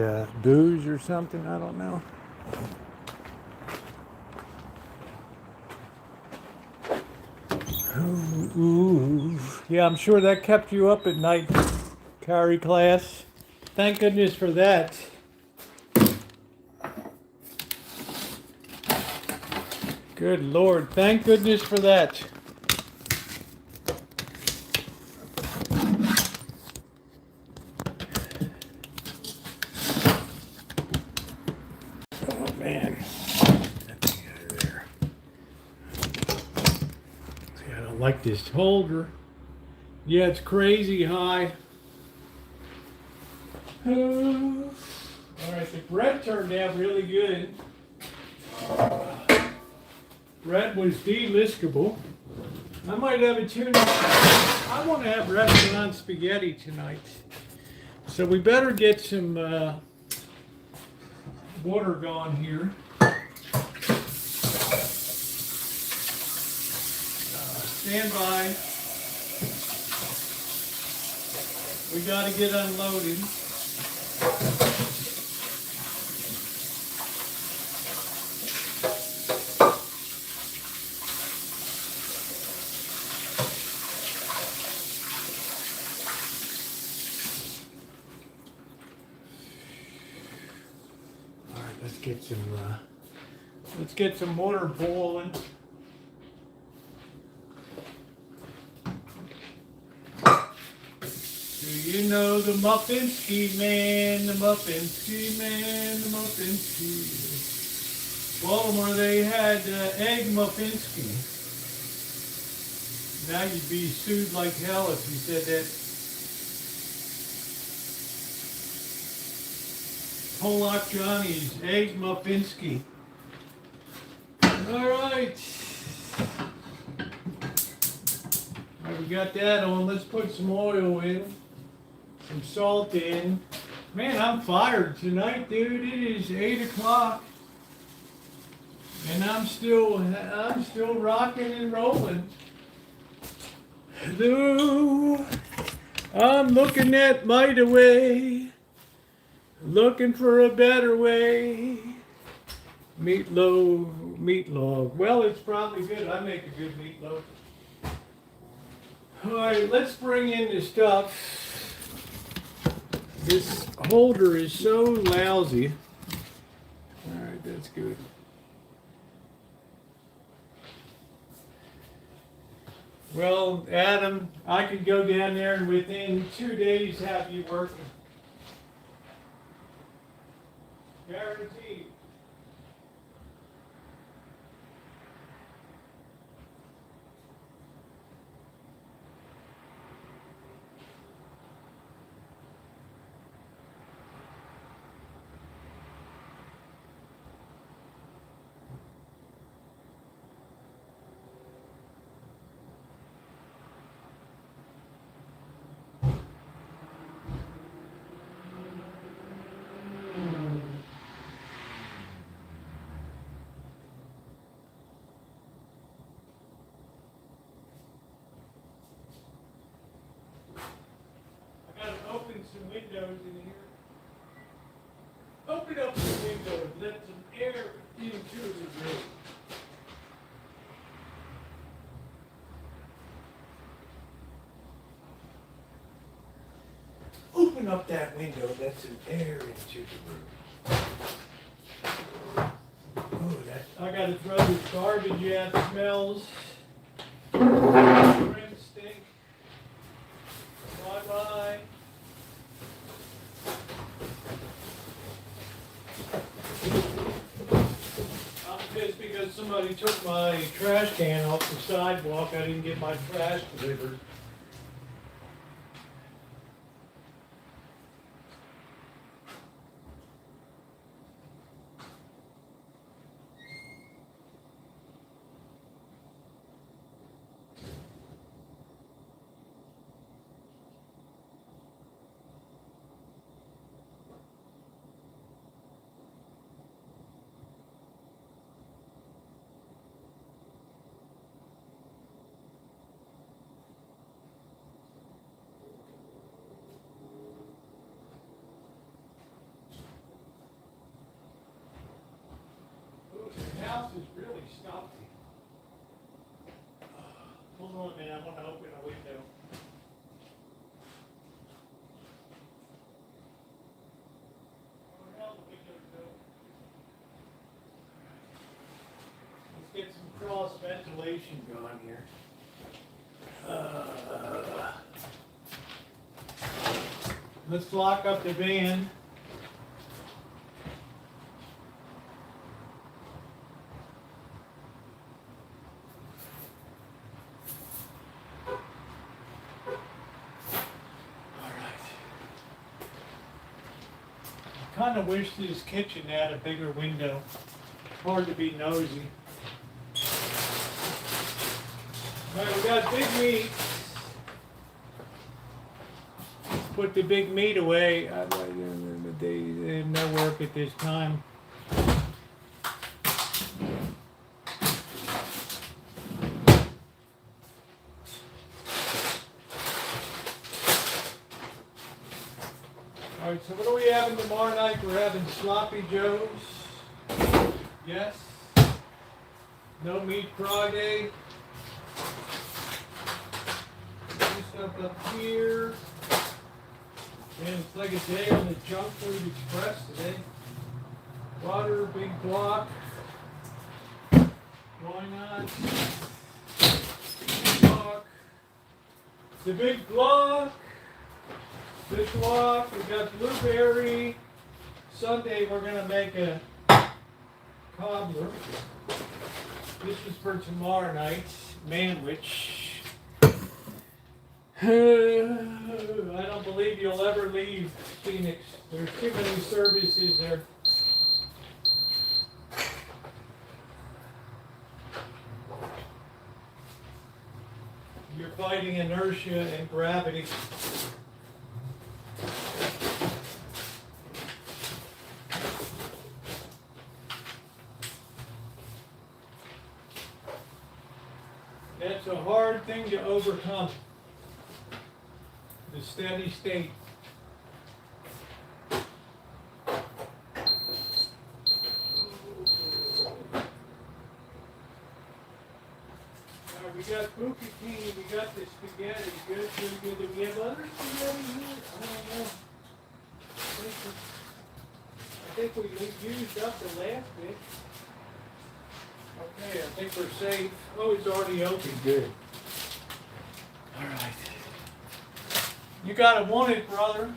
booze or something, I don't know. Ooh. Yeah, I'm sure that kept you up at night, Carrie Class. Thank goodness for that. Good Lord, thank goodness for that. Like this holder. Yeah, it's crazy high. Alright, the bread turned out really good. Bread was deliscable. I might have a tuna. I want to have restaurant spaghetti tonight. So we better get some water going here. Stand by. We got to get unloaded. All right, let's get some water boiling. Do you know the Muffinski man, the Muffinski man, the Muffinski? Baltimore, they had egg Muffinski. Now you'd be sued like hell if you said that. Pollock Johnny's egg Muffinski. All right. All right, we got that on. Let's put some oil in. Some salt in. Man, I'm fired tonight, dude. It is 8 o'clock. And I'm still rocking and rolling. Though I'm looking at might away. Looking for a better way. Meatloaf. Well, it's probably good. I make a good meatloaf. All right, let's bring in the stuff. This holder is so lousy. All right, that's good. Well, Adam, I could go down there and within 2 days have you working. Guaranteed. Some windows in here. Open up the windows, let some air into the room. Open up that window, let some air into the room. Oh, I gotta throw this garbage out, smells. Friends stink. Bye-bye. It's because somebody took my trash can off the sidewalk. I didn't get my trash delivered. The house is really stuffy. Hold on, man. I want to open a window. Where the hell the window go? Let's get some cross ventilation going here. Let's lock up the van. I kind of wish this kitchen had a bigger window. Hard to be nosy. All right, we got big meat. put the big meat away. They have no work at this time. All right, so what are we having tomorrow night? We're having sloppy joes. Yes. No meat Friday. This stuff up here. And it's like a day on the Junk Food Express today. Water, big block. Why not? Block. The big block. This walk, we got blueberry. Sunday we're gonna make a cobbler. This is for tomorrow night's manwich. I don't believe you'll ever leave Phoenix. There's too many services there. You're fighting inertia and gravity. That's a hard thing to overcome. The steady state. We got bucatini, we got the spaghetti. Good. Do we have other spaghetti here? I don't know. I think we used up the last bit. Okay, I think we're safe. Oh, it's already open. Good. All right. You gotta want it, brother.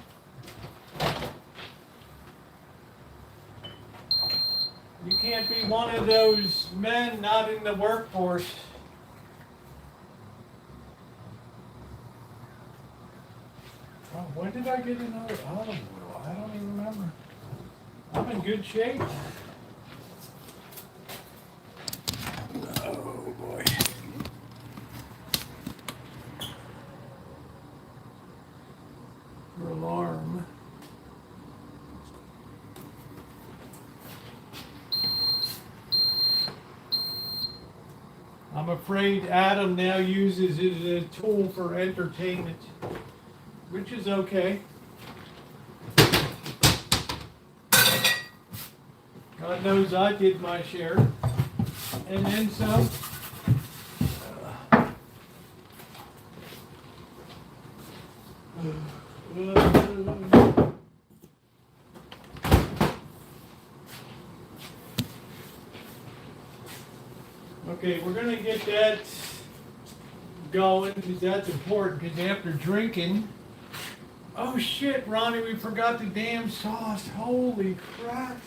You can't be one of those men not in the workforce. Oh, when did I get another olive oil? I don't even remember. I'm in good shape. Oh boy. Your alarm. I'm afraid Adam now uses it as a tool for entertainment, which is okay. God knows I did my share. And then some. Okay, we're going to get that going because that's important, because after drinking... Oh shit, Ronnie, we forgot the damn sauce. Holy crap.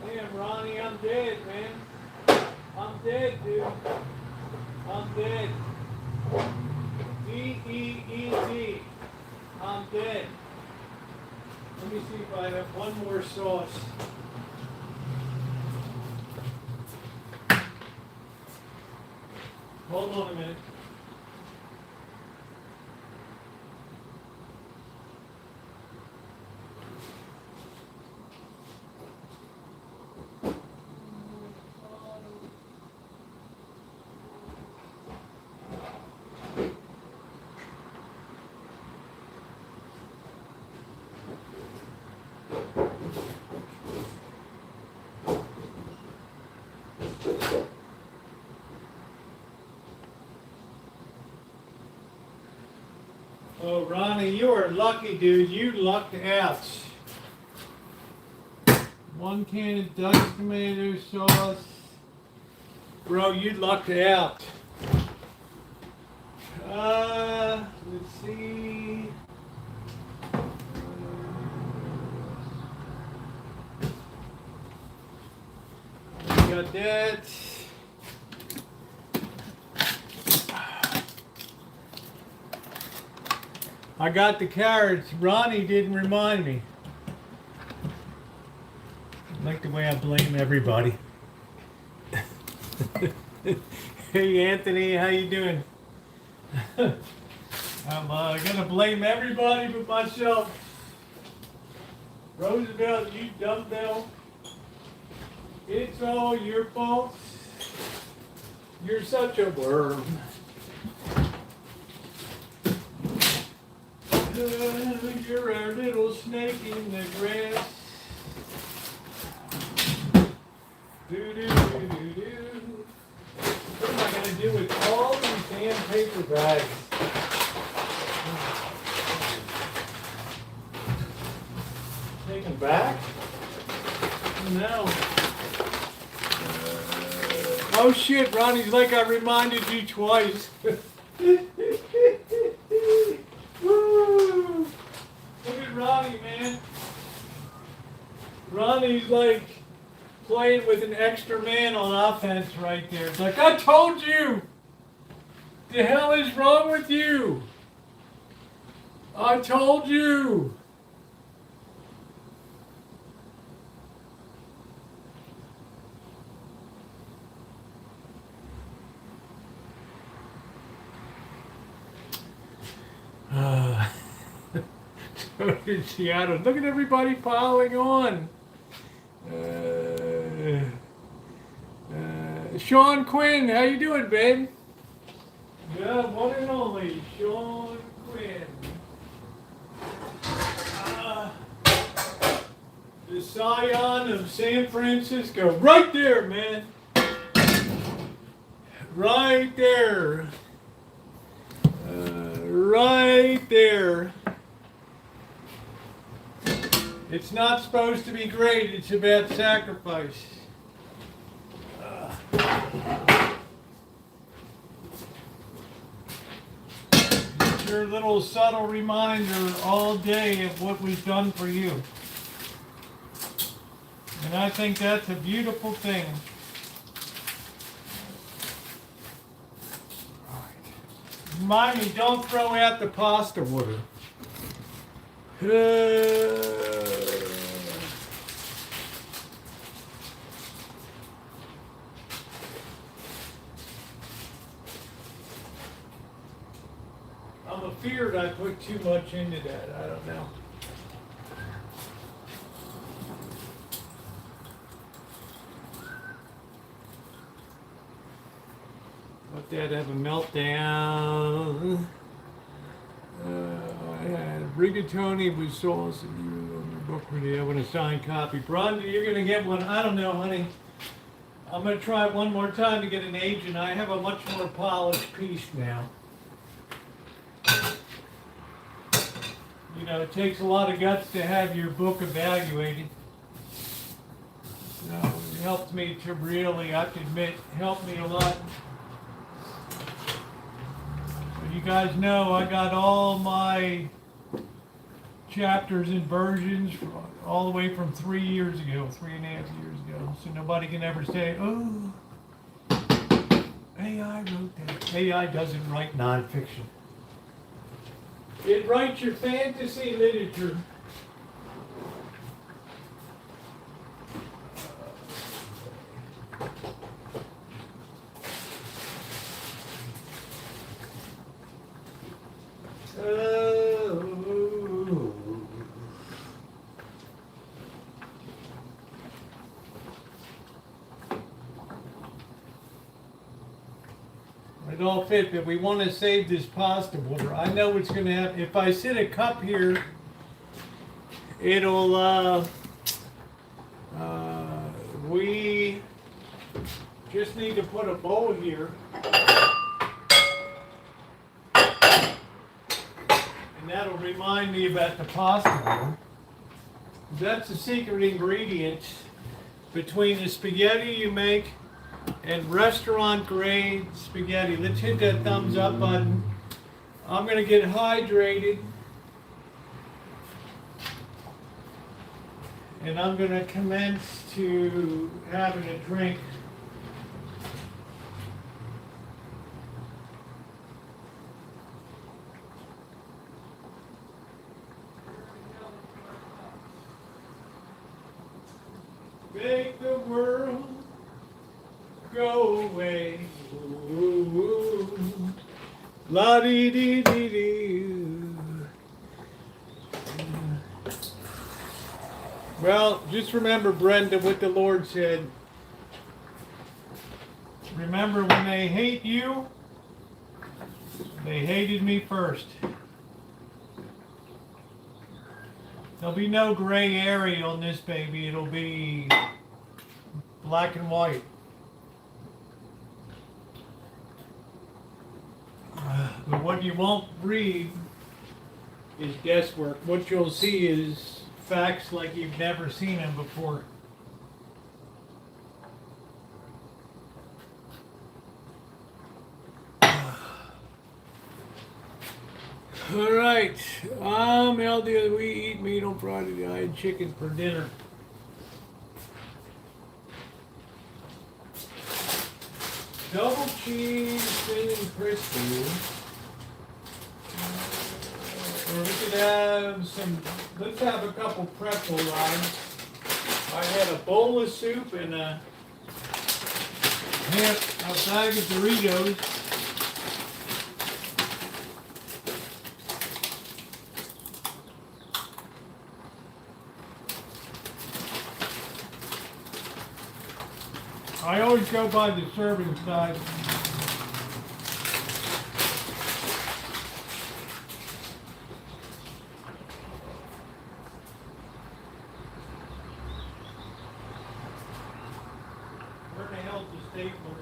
Damn, Ronnie, I'm dead, man. I'm dead, dude. I'm dead. D-E-E-D. I'm dead. Let me see if I have one more sauce. Hold on a minute. Oh, Ronnie, you are lucky, dude. You lucked out. 1 can of Dutton tomato sauce. Bro, you lucked out. Let's see. We got that. I got the carrots. Ronnie didn't remind me. I like the way I blame everybody. Hey Anthony, how you doing? I'm gonna blame everybody but myself. Roosevelt, you dumbbell. It's all your fault. You're such a worm. You're our little snake in the grass. Do. What am I gonna do with all these damn paper bags? Take them back? No. Oh shit, Ronnie's like I reminded you twice. Woo! Look at Ronnie, man. Ronnie's like playing with an extra man on offense right there. It's like, I told you! The hell is wrong with you? I told you! Seattle. Look at everybody piling on. Sean Quinn, how you doing, babe? Yeah, one and only Sean Quinn. The scion of San Francisco. Right there, man. Right there. Right there. It's not supposed to be great, it's about sacrifice. It's your little subtle reminder all day of what we've done for you. And I think that's a beautiful thing. Remind me, don't throw out the pasta water. I'm afeared I put too much into that. I don't know. Let that have a meltdown. Rigatoni with sauce and you on your book ready. I want a signed copy. Bronda, you're gonna get one. I don't know, honey. I'm gonna try it one more time to get an agent. I have a much more polished piece now. You know, it takes a lot of guts to have your book evaluated. So it helped me to really, I have to admit, helped me a lot. You guys know I got all my chapters and versions all the way from 3 years ago, 3.5 years ago. So nobody can ever say, oh, AI wrote that. AI doesn't write nonfiction. It writes your fantasy literature. It all fit, but we want to save this pasta water. I know it's going to have, if I sit a cup here, it'll, we just need to put a bowl here. And that'll remind me about the pasta water. That's the secret ingredient between the spaghetti you make and restaurant grade spaghetti. Let's hit that thumbs up button. I'm going to get hydrated. And I'm going to commence to having a drink. make the world go away. Ooh, la dee dee dee dee. Well, just remember, Brenda, what the Lord said. Remember, when they hate you, they hated me first. There'll be no gray area on this baby. It'll be black and white. But what you won't read is guesswork. What you'll see is facts like you've never seen them before. All right, I'm LD. We eat meat on Friday night, chicken for dinner. Double cheese, thin and crispy. Or we could have some, let's have a couple pretzel lines. I had a bowl of soup and a bag of Doritos. I always go by the serving size. Where the hell's the stapler?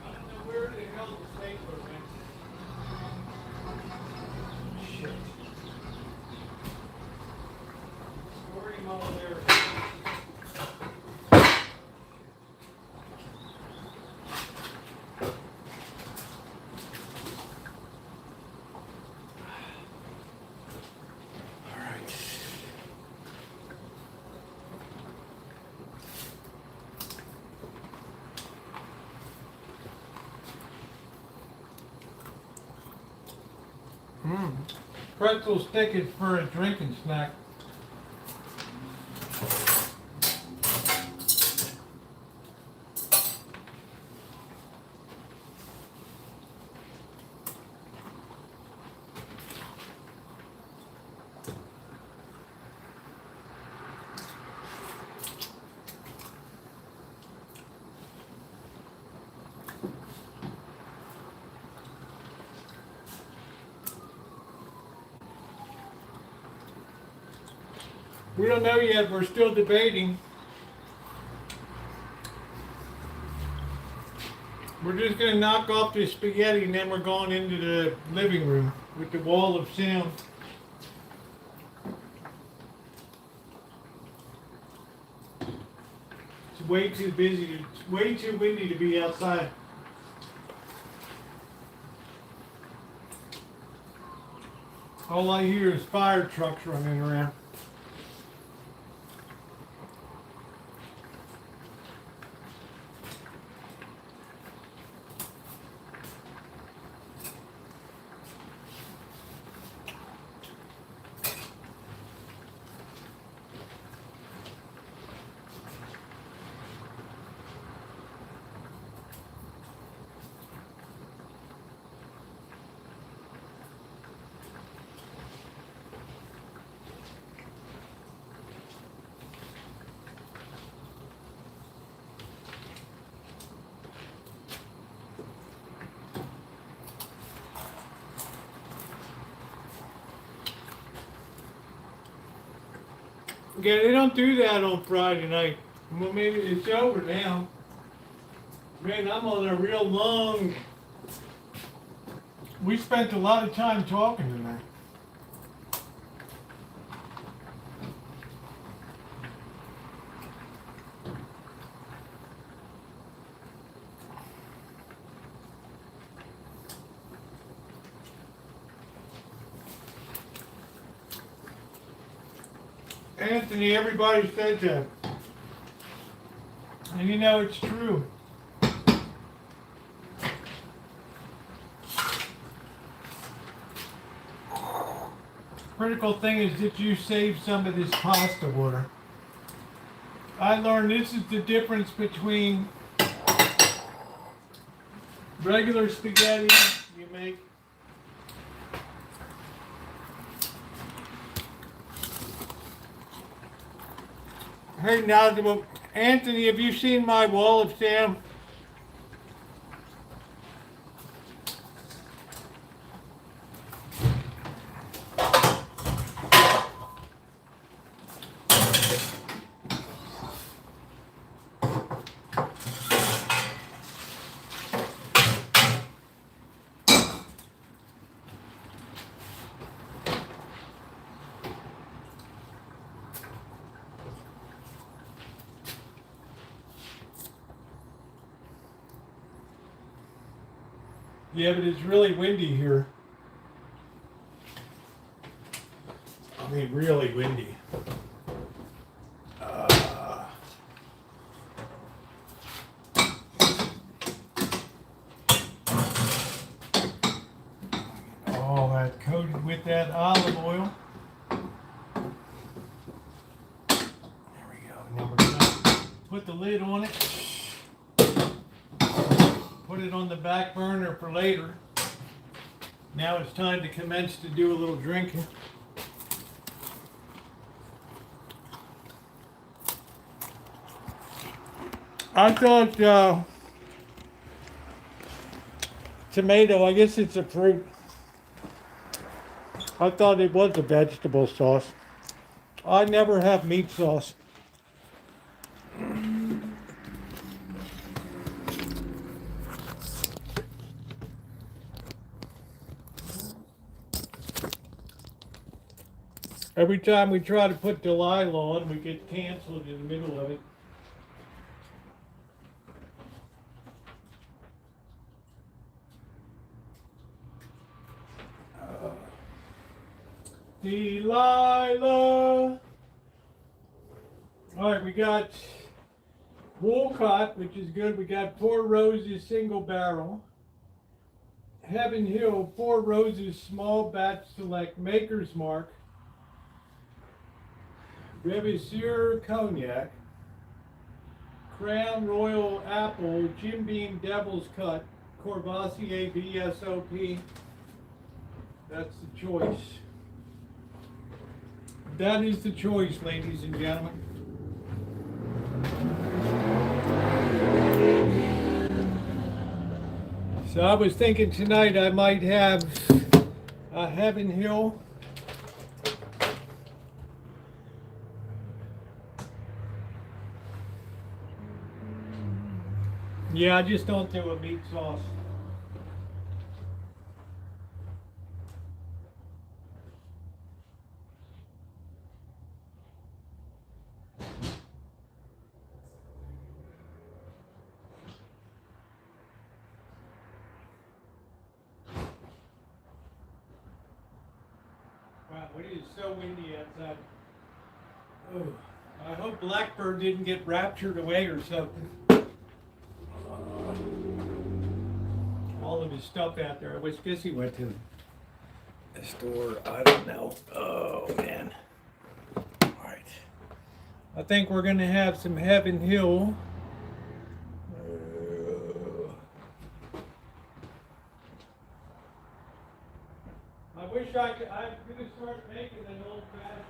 I don't know where the hell the stapler went. Shit. Stored him over there. All right. Pretzel stick is for a drinking snack. We don't know yet. We're still debating. We're just going to knock off this spaghetti and then we're going into the living room with the wall of sound. It's way too busy. It's way too windy to be outside. All I hear is fire trucks running around. Yeah, they don't do that on Friday night. Well, maybe it's over now. Man, I'm on a real long... We spent a lot of time talking tonight. Anthony, everybody said that. And you know, it's true. Critical thing is that you save some of this pasta water. I learned this is the difference between regular spaghetti you make. Hey, now, Anthony, have you seen my wall of Sam? Yeah, but it's really windy here. I mean, really windy. All that coated with that olive oil. There we go. Now we're gonna put the lid on it. Put it on the back burner for later. Now it's time to commence to do a little drinking. I thought tomato, I guess it's a fruit. I thought it was a vegetable sauce. I never have meat sauce. Every time we try to put Delilah on, we get canceled in the middle of it. Delilah. All right, we got Wolcott, which is good. We got Four Roses single barrel. Heaven Hill, Four Roses small batch select, Maker's Mark. Revisier Cognac, Crown Royal Apple, Jim Beam Devil's Cut, Courvoisier VSOP. That's the choice. That is the choice, ladies and gentlemen. So I was thinking tonight I might have a Heaven Hill. Yeah, I just don't do a meat sauce. Wow, it is so windy outside. Oh, I hope Blackbird didn't get raptured away or something. All of his stuff out there. I guess he went to the store. I don't know. Oh, man. All right. I think we're going to have some Heaven Hill. I wish I could. I'm going to start making an old fashioned.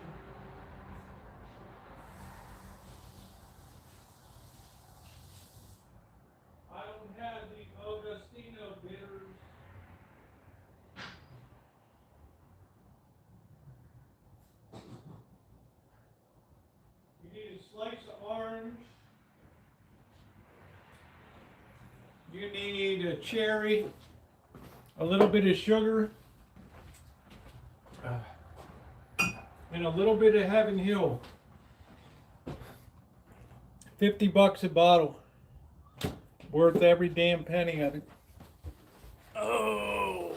I don't have the Augustino bitters. You need a slice of orange. You need a cherry, a little bit of sugar, and a little bit of Heaven Hill. $50 a bottle. Worth every damn penny of it. Oh,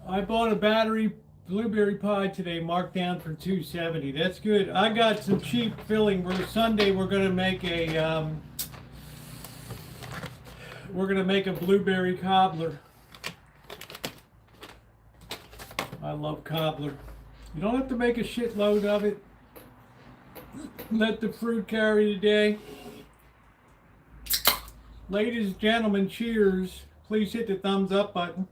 I bought a battery blueberry pie today, marked down for $2.70. That's good. I got some cheap filling. Sunday we're gonna make a blueberry cobbler. I love cobbler. You don't have to make a shitload of it. Let the fruit carry the day. Ladies and gentlemen, cheers. Please hit the thumbs up button.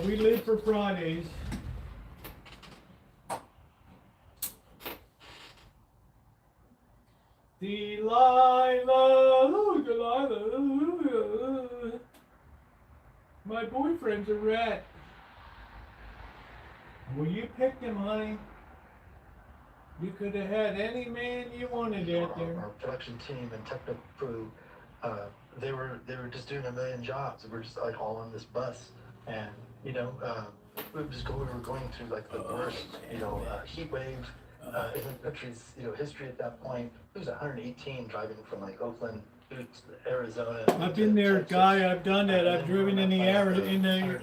We live for Fridays. Delilah, oh, Delilah. My boyfriend's a rat. Well, you picked him, honey. You could have had any man you wanted out there. Our production team and technical crew, they were just doing a million jobs. We're just like all on this bus, and we were going through like the worst heat wave in the country's history at that point. It was 118 driving from like Oakland to Arizona. I've been there, Guy. I've done that. I've driven in the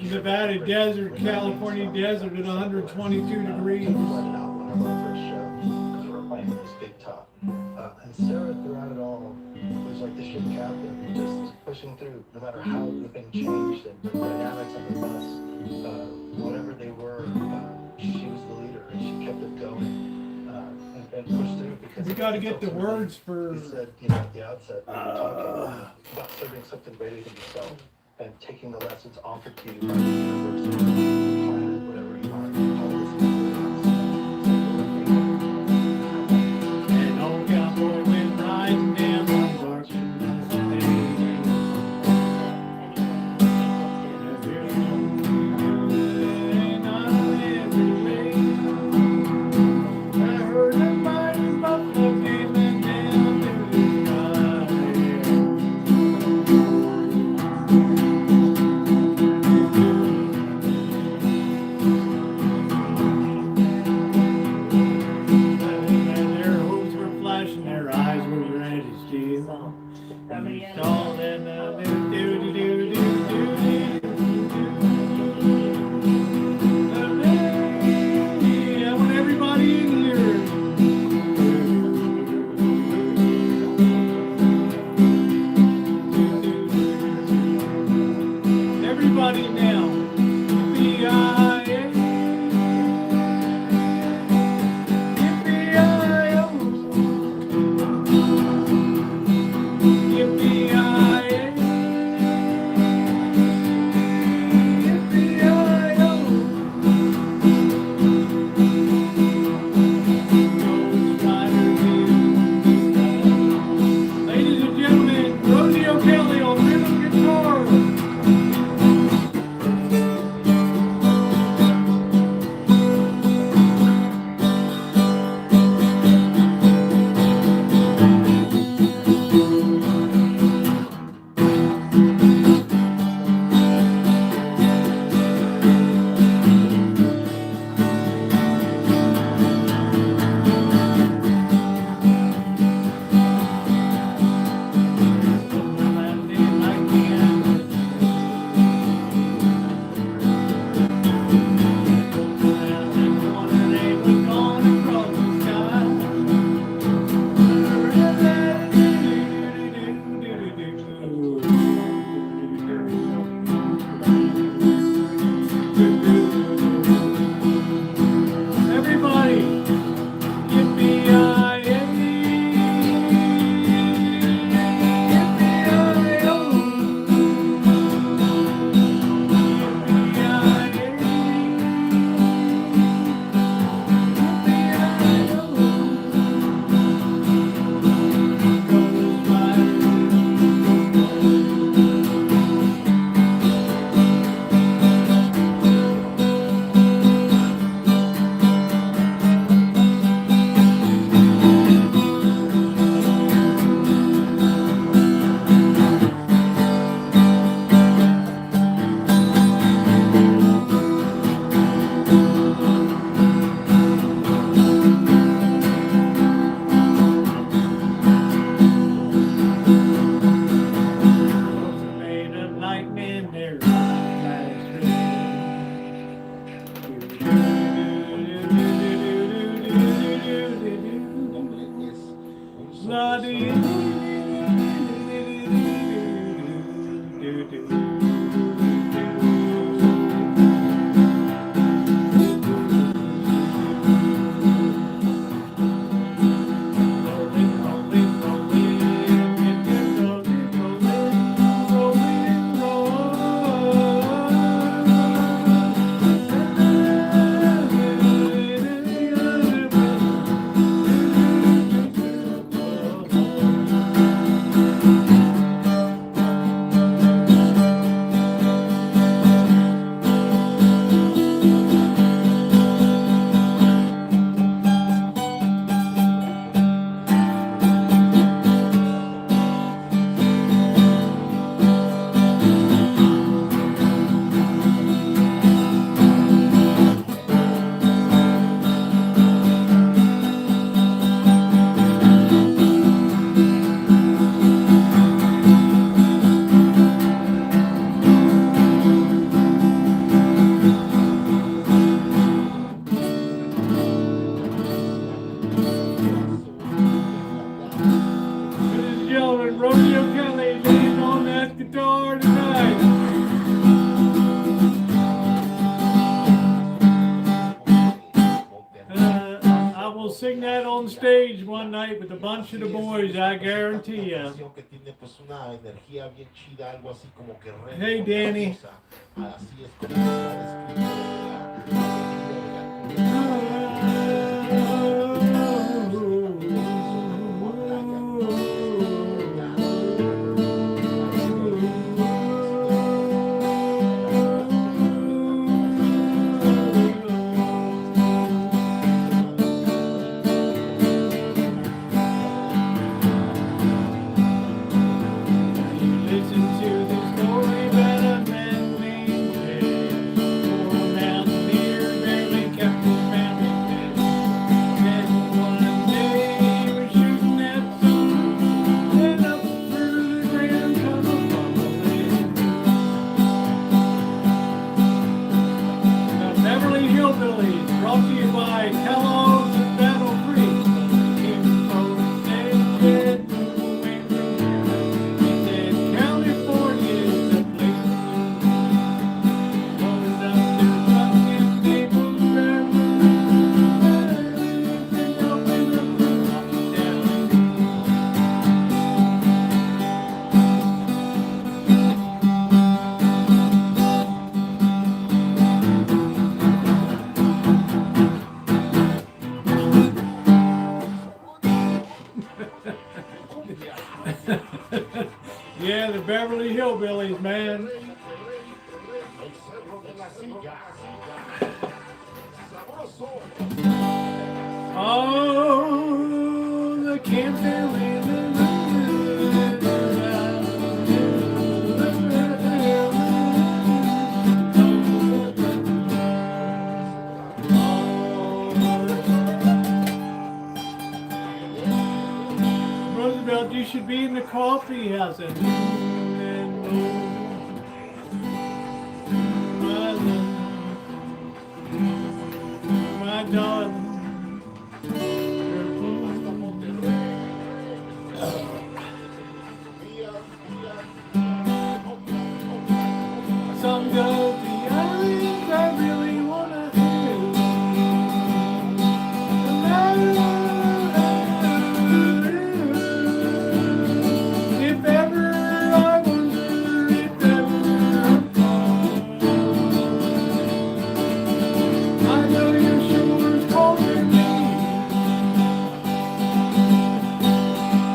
Nevada desert, California desert at 122 degrees. Flooded out one of our first shows because we were playing this big top. And Sarah, throughout it all, was like the ship captain, just pushing through, no matter how the thing changed and the dynamics of the bus, whatever they were, she was the leader and she kept it going. And pushed through because We got to get the words for. he said, at the outset, we were talking about serving something greater than yourself and taking the lessons offered to you by the universe, the planet, whatever you want to call this. An old cowboy went riding down the sing that on stage one night with a bunch of the boys, I guarantee you. Que tiene pues una energía bien chida, algo así como que Hey, Danny. así es como está descrito Listen to the story about a man named Ted. For a mountaineer barely kept his family fed. Then one day he was shooting at some fruit, and up through the ground come a bubbling. The Beverly Hillbillies, brought to you by Kellogg's and Battle Creek. Came from the dead away from here. He said California is the place to be. Rolling up to Bucking Naples River, and open up the Rocky down. Yeah, the Beverly Hillbillies, man. Oh, the campfire Roosevelt, you should be in the coffee house. And my darling. Some go to the islands I really wanna hear. If ever I wonder if ever I'm gone, I know your shoulders calling me.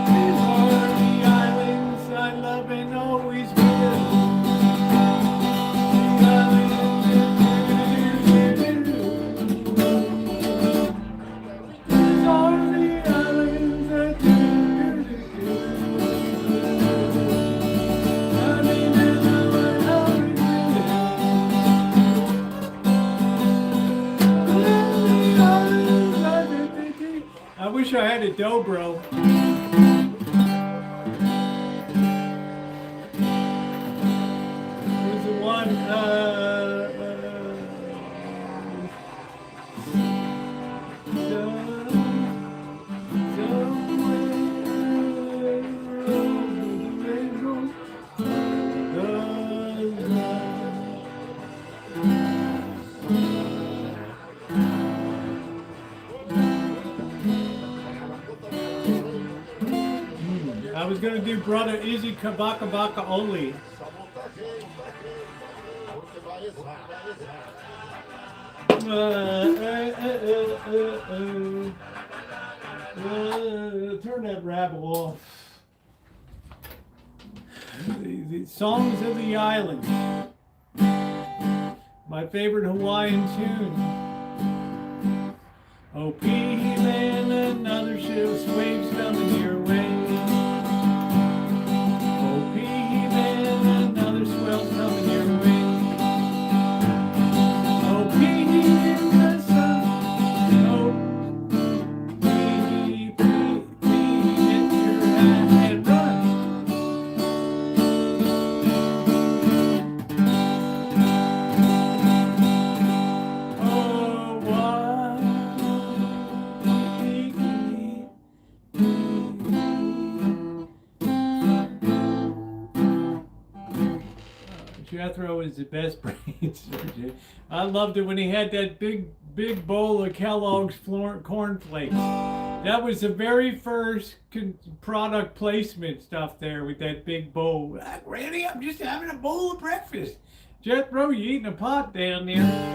These are the islands I love and always will. I wish I had a dobro. There's the one, I was gonna do Brother Izzy Kabaka Baka Oli. Turn that rabble off. The Songs of the Island. My favorite Hawaiian tune. Oh, P-Man, another ship's waves coming your way. Oh, P-Man, another swell's coming your way. Oh, P-Man, the sun. Oh, P-P-P, get your hat and run. Oh, why? Jethro is the best brain surgeon. I loved it when he had that big big bowl of Kellogg's cornflakes. That was the very first product placement stuff there with that big bowl. Ah, Granny, I'm just having a bowl of breakfast. Jethro, you eating a pot down there.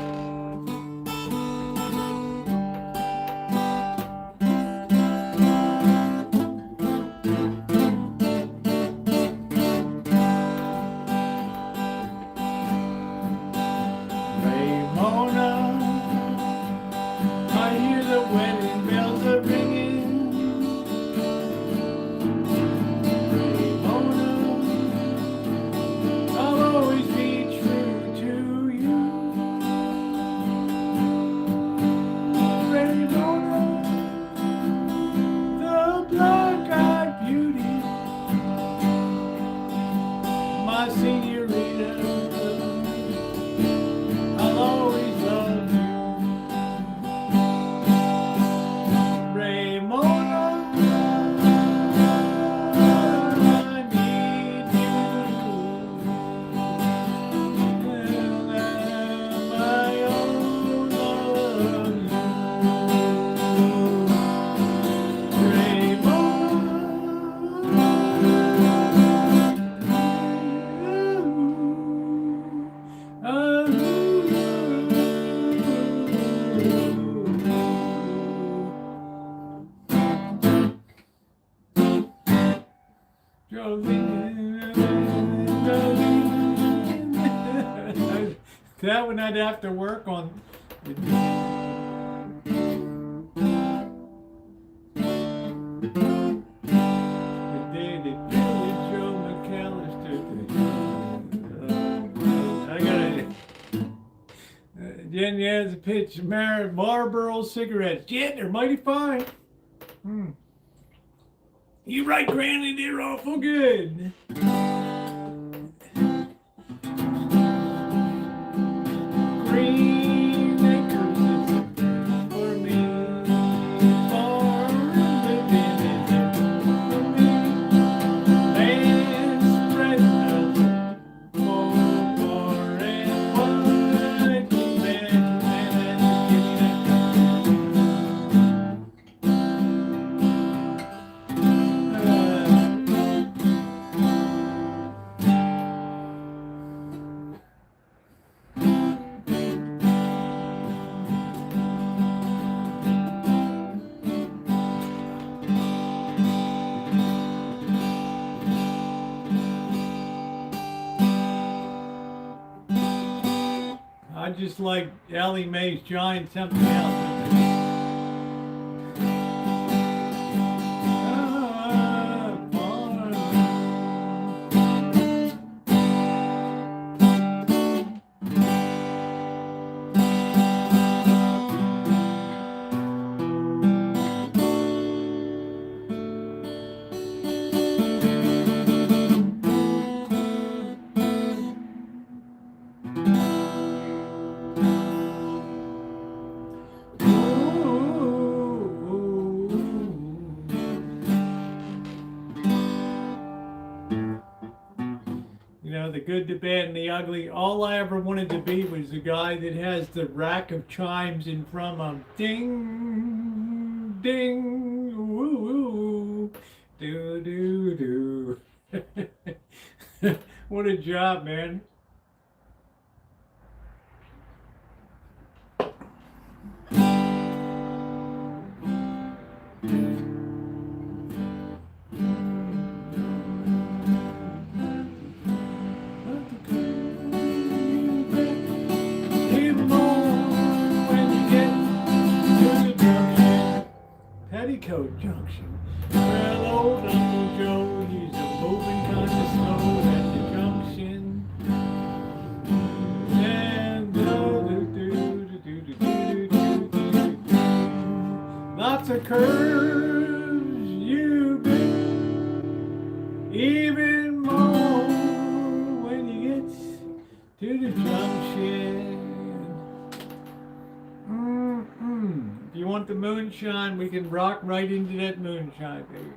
That one I'd have to work on. I gotta. Jen, yeah, the pitch. Marlboro cigarettes. Jen, they're mighty fine. You right, Granny, they're awful good. Green acres for me, farm living is for me. Land spread out far and wide, I just like Ellie Mae's trying something else. The good, the bad, and the ugly. All I ever wanted to be was the guy that has the rack of chimes in front of him. Ding, ding, woo, woo, do, do. What a job, man. Petticoat Junction. Well, old Uncle Joe, he's a moving kind of slow at the junction. And lots of curves you've been, even more when you get to the junction. If you want the moonshine, we can rock right into that moonshine, baby.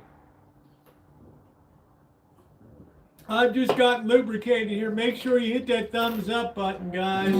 I've just got lubricated here. Make sure you hit that thumbs up button, guys.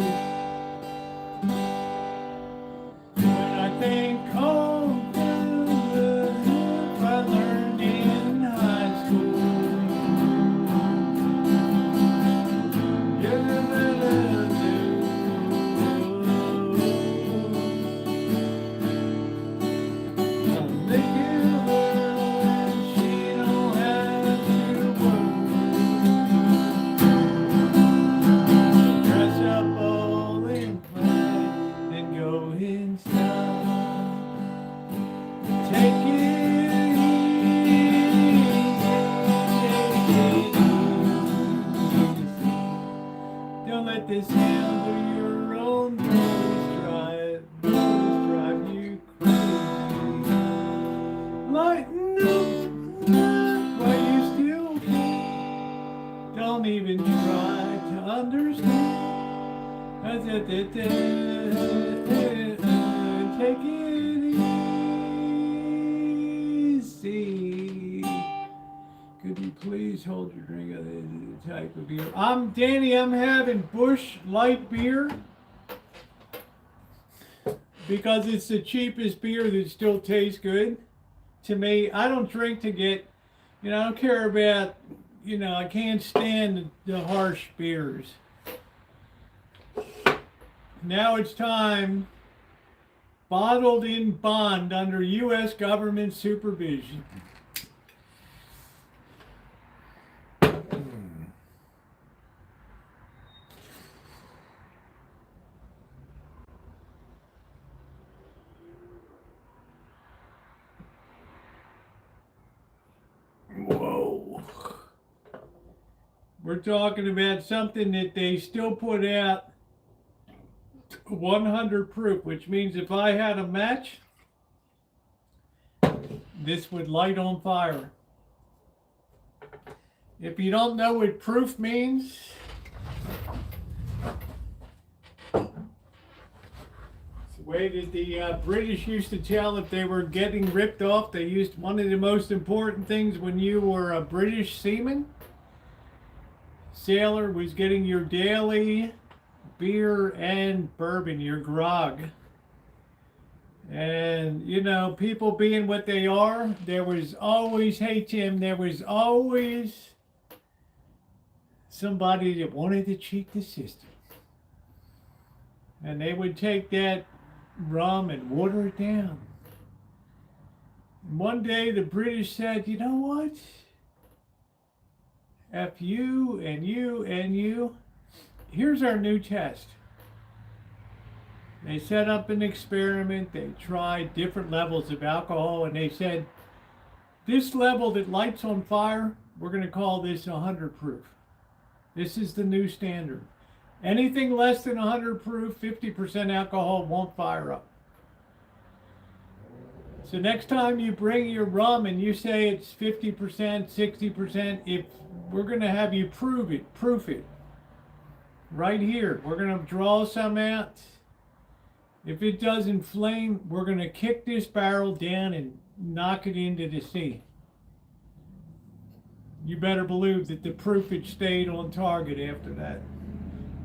Take it easy. Could you please hold your drink of the type of beer? I'm Danny. I'm having Busch Light beer because it's the cheapest beer that still tastes good to me. I don't drink to get, I don't care about, I can't stand the harsh beers. Now it's time, bottled in bond under U.S. government supervision. Whoa. We're talking about something that they still put out 100 proof, which means if I had a match, this would light on fire. If you don't know what proof means, it's the way that the British used to tell if they were getting ripped off. They used one of the most important things when you were a British seaman, sailor, was getting your daily beer and bourbon, your grog. And people being what they are, there was always, hey Tim, there was always somebody that wanted to cheat the system. And they would take that rum and water it down. And one day the British said, you know what? F you and you and you. Here's our new test. They set up an experiment. They tried different levels of alcohol, and they said, this level that lights on fire, we're going to call this 100 proof. This is the new standard. Anything less than 100 proof, 50% alcohol, won't fire up. So next time you bring your rum and you say it's 50%, 60%, if we're going to have you proof it. Right here, we're going to draw some out. If it doesn't flame, we're going to kick this barrel down and knock it into the sea. You better believe that the proofage stayed on target after that.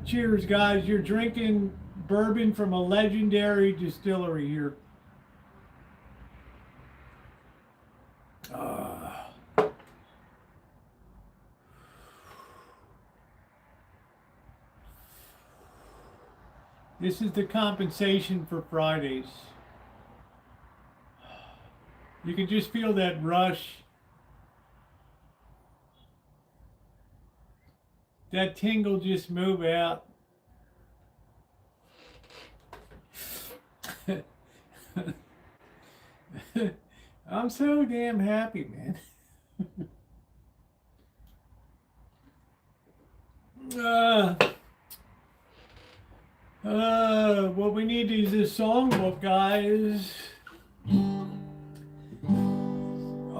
Cheers, guys. You're drinking bourbon from a legendary distillery here. This is the compensation for Fridays. You can just feel that rush. That tingle just move out. I'm so damn happy, man. What we need is this songbook, guys. A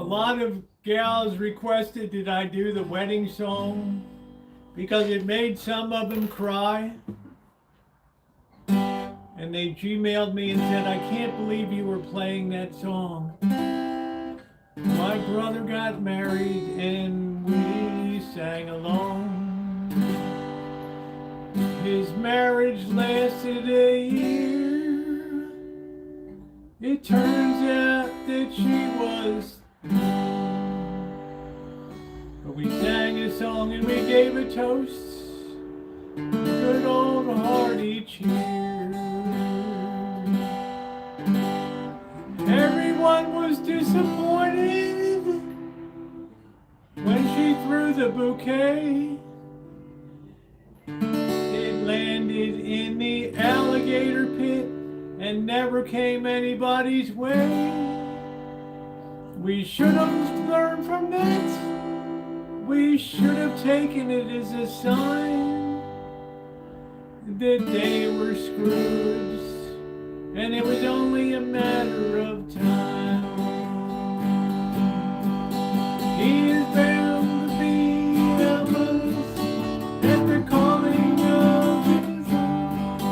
lot of gals requested that I do the wedding song because it made some of them cry. And they Gmailed me and said, I can't believe you were playing that song. My brother got married and we sang along. His marriage lasted a year. It turns out that she was. But we sang a song and we gave a toast. Good old hearty cheer. Everyone was disappointed when she threw the bouquet. It landed in the alligator pit and never came anybody's way. We should have learned from that. We should have taken it as a sign that they were screwed. And it was only a matter of time. He is bound to be jealous at the calling of his own.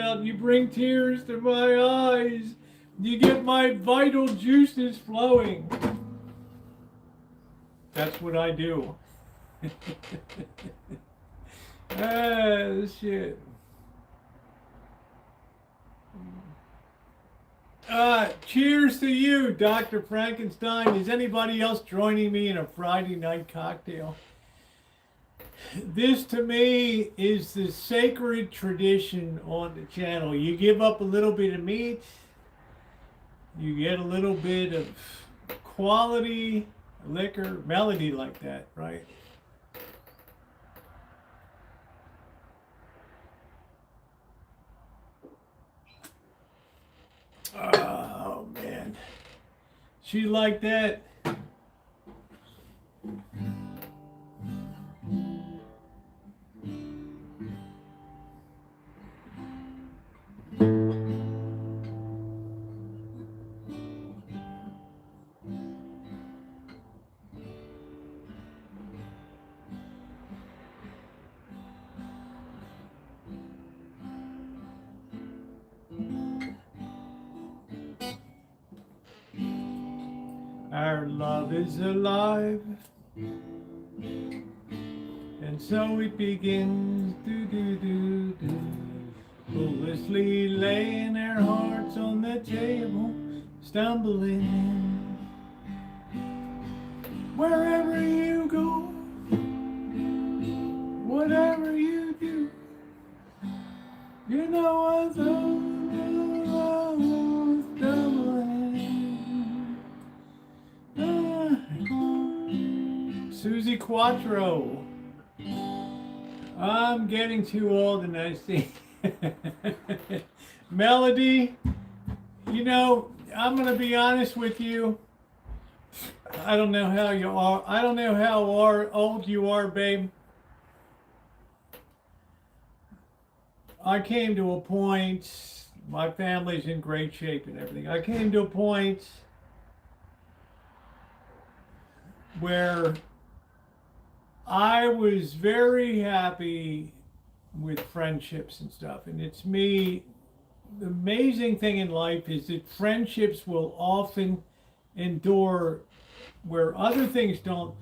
out. You bring tears to my eyes. You get my vital juices flowing. That's what I do. Ah, shit. Cheers to you, Dr. Frankenstein. Is anybody else joining me in a Friday night cocktail? This to me is the sacred tradition on the channel. You give up a little bit of meat, you get a little bit of quality liquor, melody like that, right? Oh man, she like that. Our love is alive, and so it begins, foolishly laying our hearts on the table, stumbling in. Wherever you go, whatever you do, you know I love stumbling in. Susie Quattro. I'm getting too old and I see. Melody, you know, I'm going to be honest with you. I don't know how you are. I don't know how old you are, babe. I came to a point, my family's in great shape and everything. I came to a point where I was very happy with friendships and stuff. And it's me, the amazing thing in life is that friendships will often endure where other things don't,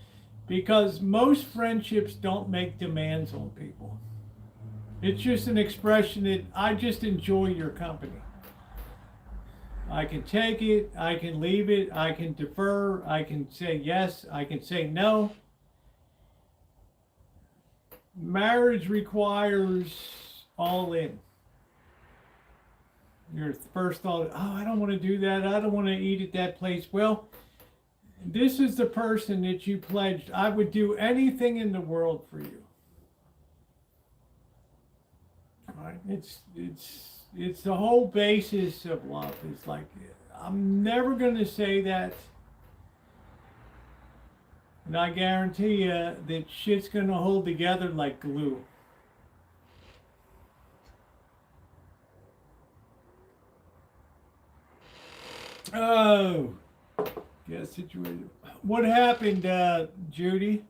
because most friendships don't make demands on people. It's just an expression that I just enjoy your company. I can take it, I can leave it, I can defer, I can say yes, I can say no. Marriage requires all in. Your first thought, oh, I don't want to do that, I don't want to eat at that place. Well, this is the person that you pledged, I would do anything in the world for you. Right? It's the whole basis of love. It's like, I'm never going to say that. And I guarantee you that shit's going to hold together like glue. Oh, get situated. What happened, Judy?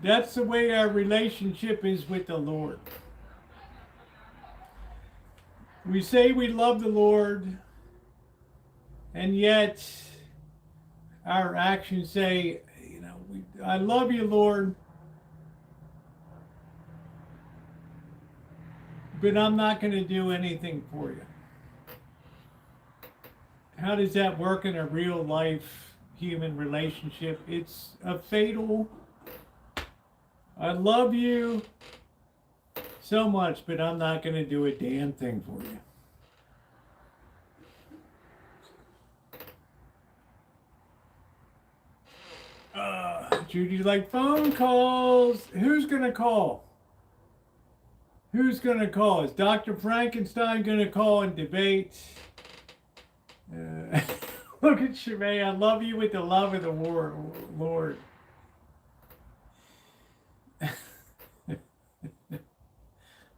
That's the way our relationship is with the Lord. We say we love the Lord, and yet our actions say, you know, I love you, Lord, but I'm not going to do anything for you. How does that work in a real life human relationship? It's a fatal, I love you so much, but I'm not going to do a damn thing for you. Judy, like phone calls. Who's going to call? Who's going to call? Is Dr. Frankenstein going to call and debate? Look at Shemay. I love you with the love of the Lord.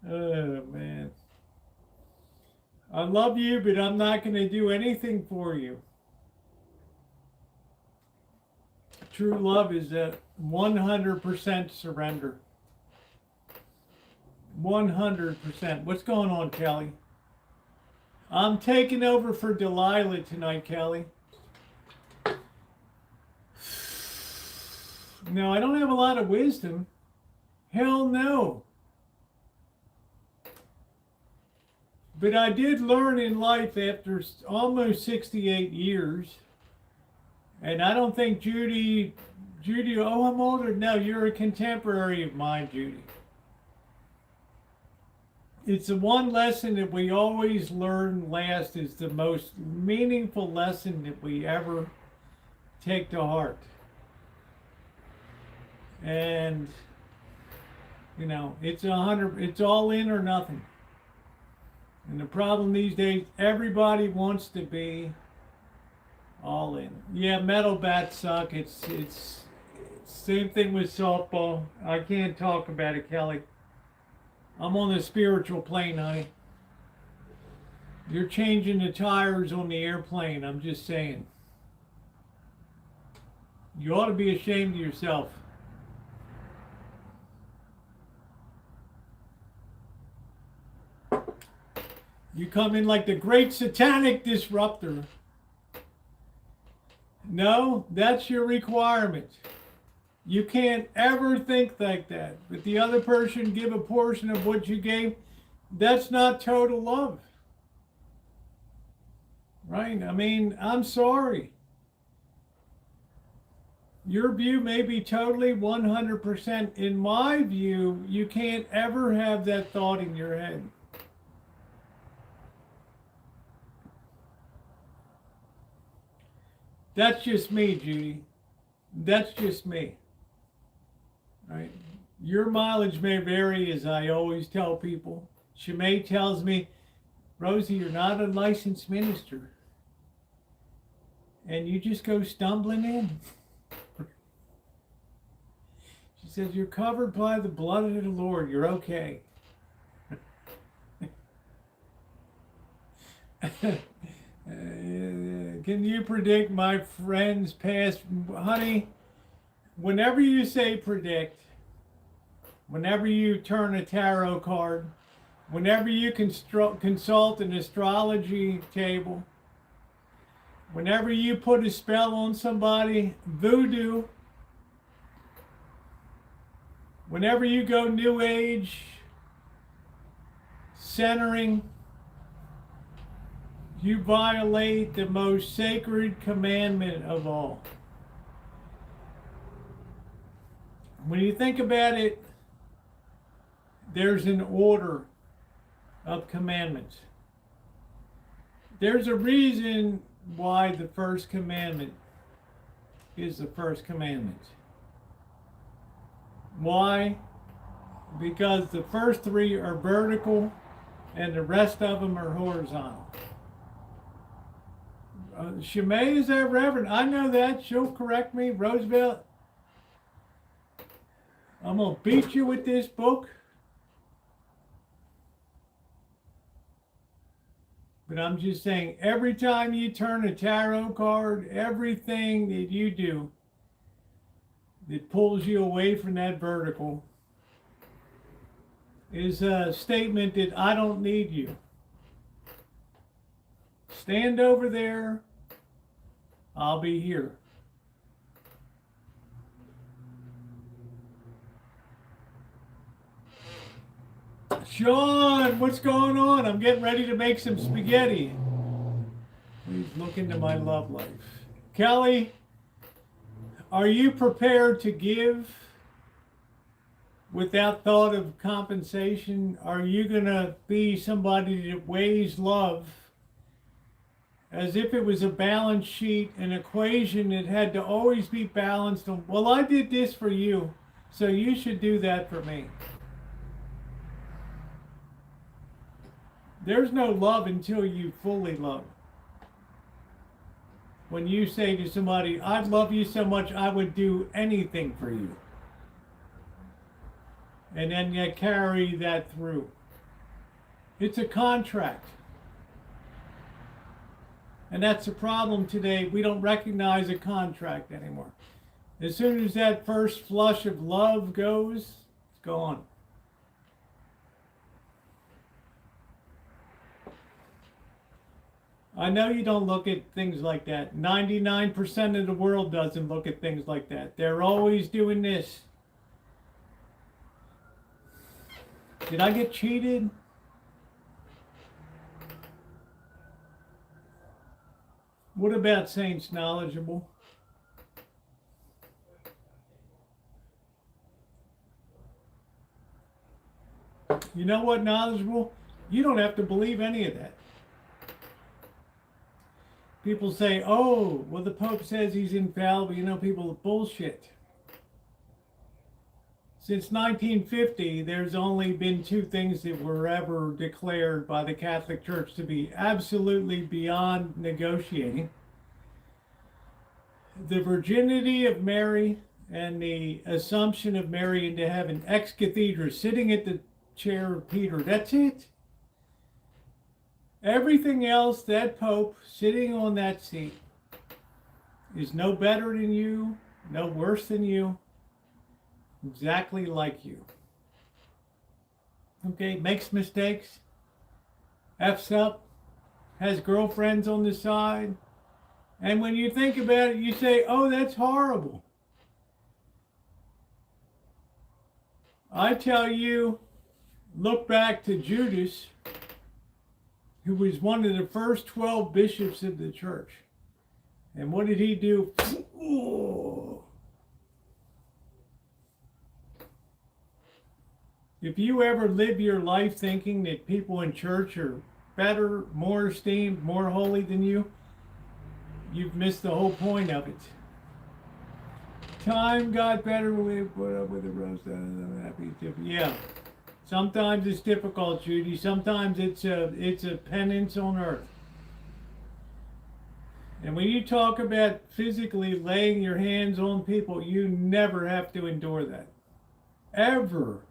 Oh, man. I love you, but I'm not going to do anything for you. True love is a 100% surrender. 100%. What's going on, Kelly? I'm taking over for Delilah tonight, Kelly. No, I don't have a lot of wisdom. Hell no. But I did learn in life after almost 68 years. And I don't think Judy, oh, I'm older. No, you're a contemporary of mine, Judy. It's the one lesson that we always learn last is the most meaningful lesson that we ever take to heart. And, you know, it's all in or nothing. And the problem these days, everybody wants to be all in. Yeah, metal bats suck. It's same thing with softball. I can't talk about it, Kelly. I'm on the spiritual plane, honey. You're changing the tires on the airplane. I'm just saying. You ought to be ashamed of yourself. You come in like the great satanic disruptor. No, that's your requirement. You can't ever think like that. But the other person give a portion of what you gave, that's not total love. Right? I mean, I'm sorry. Your view may be totally 100%. In my view, you can't ever have that thought in your head. That's just me, Judy. That's just me. Right? Your mileage may vary, as I always tell people. Shemay tells me, Rosie, you're not a licensed minister. And you just go stumbling in. She says, you're covered by the blood of the Lord. You're okay. Can you predict my friend's past? Honey, whenever you say predict, whenever you turn a tarot card, whenever you consult an astrology table, whenever you put a spell on somebody, voodoo, whenever you go New Age, centering, you violate the most sacred commandment of all. When you think about it, there's an order of commandments. There's a reason why the first commandment is the first commandment. Why? Because the first three are vertical and the rest of them are horizontal. Shemay is that reverend? I know that. She'll correct me. Roosevelt, I'm going to beat you with this book. But I'm just saying, every time you turn a tarot card, everything that you do that pulls you away from that vertical is a statement that I don't need you. Stand over there. I'll be here. Sean, what's going on? I'm getting ready to make some spaghetti. Please look into my love life. Kelly, are you prepared to give without thought of compensation? Are you going to be somebody that weighs love as if it was a balance sheet, an equation that had to always be balanced on, well, I did this for you, so you should do that for me? There's no love until you fully love. When you say to somebody, I love you so much, I would do anything for you. And then you carry that through. It's a contract. And that's the problem today. We don't recognize a contract anymore. As soon as that first flush of love goes, it's gone. I know you don't look at things like that. 99% of the world doesn't look at things like that. They're always doing this. Did I get cheated? What about Saints Knowledgeable? You know what, Knowledgeable? You don't have to believe any of that. People say, oh, well, the Pope says he's infallible. You know, people bullshit. Since 1950, there's only been two things that were ever declared by the Catholic Church to be absolutely beyond negotiating. The virginity of Mary and the assumption of Mary into heaven, ex cathedra, sitting at the chair of Peter. That's it. Everything else, that Pope sitting on that seat is no better than you, no worse than you, exactly like you. Okay, makes mistakes, F's up, has girlfriends on the side, and when you think about it, you say, oh, that's horrible. I tell you, look back to Judas, who was one of the first 12 bishops of the church. And what did he do? If you ever live your life thinking that people in church are better, more esteemed, more holy than you, you've missed the whole point of it. Time got better when we put up with the Rosa. I'm happy to. Yeah. Sometimes it's difficult, Judy. Sometimes it's a penance on earth. And when you talk about physically laying your hands on people, you never have to endure that. Ever.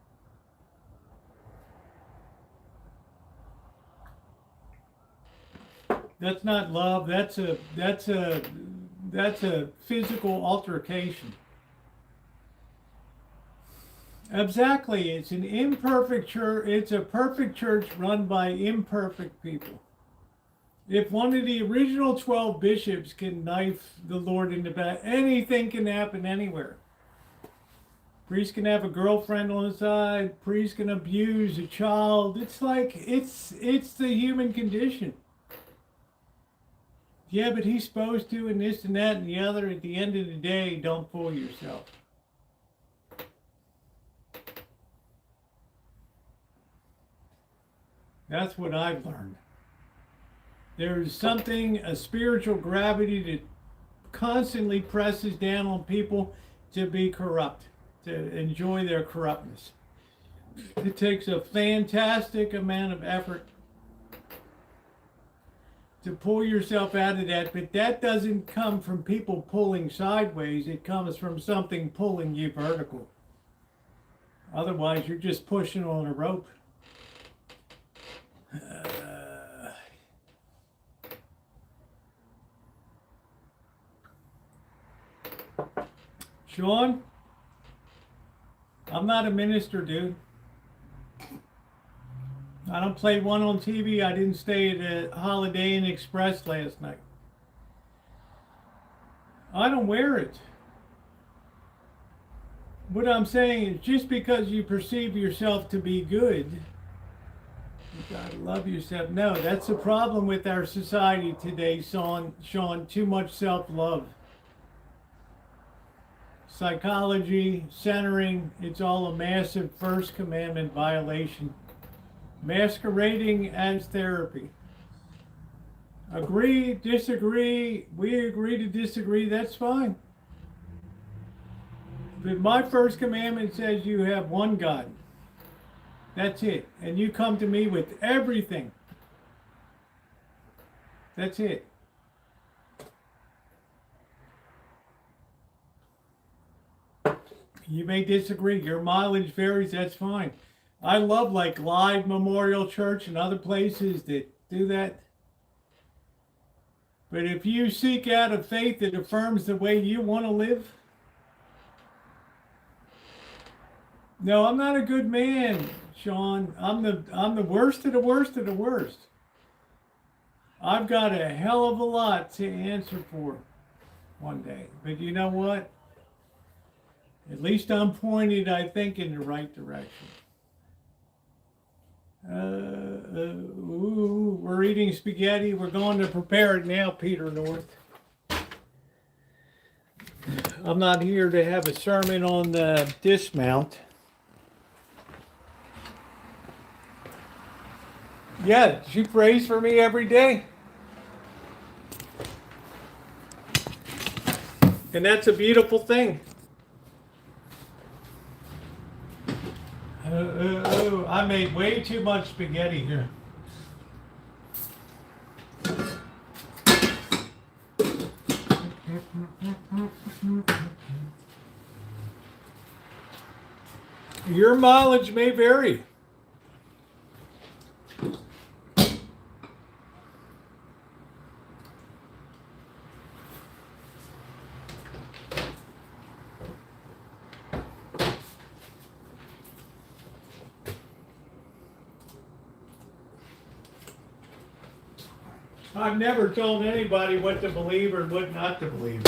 That's not love. That's a physical altercation. Exactly. It's an imperfect church. It's a perfect church run by imperfect people. If one of the original 12 bishops can knife the Lord in the back, anything can happen anywhere. Priest can have a girlfriend on the side. Priest can abuse a child. It's like, it's the human condition. Yeah, but he's supposed to, and this and that and the other. At the end of the day, don't fool yourself. That's what I've learned. There's something, a spiritual gravity that constantly presses down on people to be corrupt, to enjoy their corruptness. It takes a fantastic amount of effort to pull yourself out of that, but that doesn't come from people pulling sideways. It comes from something pulling you vertical. Otherwise, you're just pushing on a rope. Sean, I'm not a minister, dude. I don't play one on TV. I didn't stay at a Holiday Inn Express last night. I don't wear it. What I'm saying is, just because you perceive yourself to be good, you gotta love yourself. No, that's the problem with our society today, Sean. Too much self-love. Psychology, centering, it's all a massive First Commandment violation. Masquerading as therapy. Agree, disagree, we agree to disagree, that's fine. But my First Commandment says you have one God. That's it. And you come to me with everything. That's it. You may disagree. Your mileage varies. That's fine. I love like Live Memorial Church and other places that do that. But if you seek out a faith that affirms the way you want to live, no, I'm not a good man, Sean. I'm the worst of the worst of the worst. I've got a hell of a lot to answer for one day. But you know what? At least I'm pointed, I think, in the right direction. We're eating spaghetti. We're going to prepare it now, Peter North. I'm not here to have a sermon on the dismount. Yeah, she prays for me every day. And that's a beautiful thing. I made way too much spaghetti here. Your mileage may vary. I've never told anybody what to believe or what not to believe.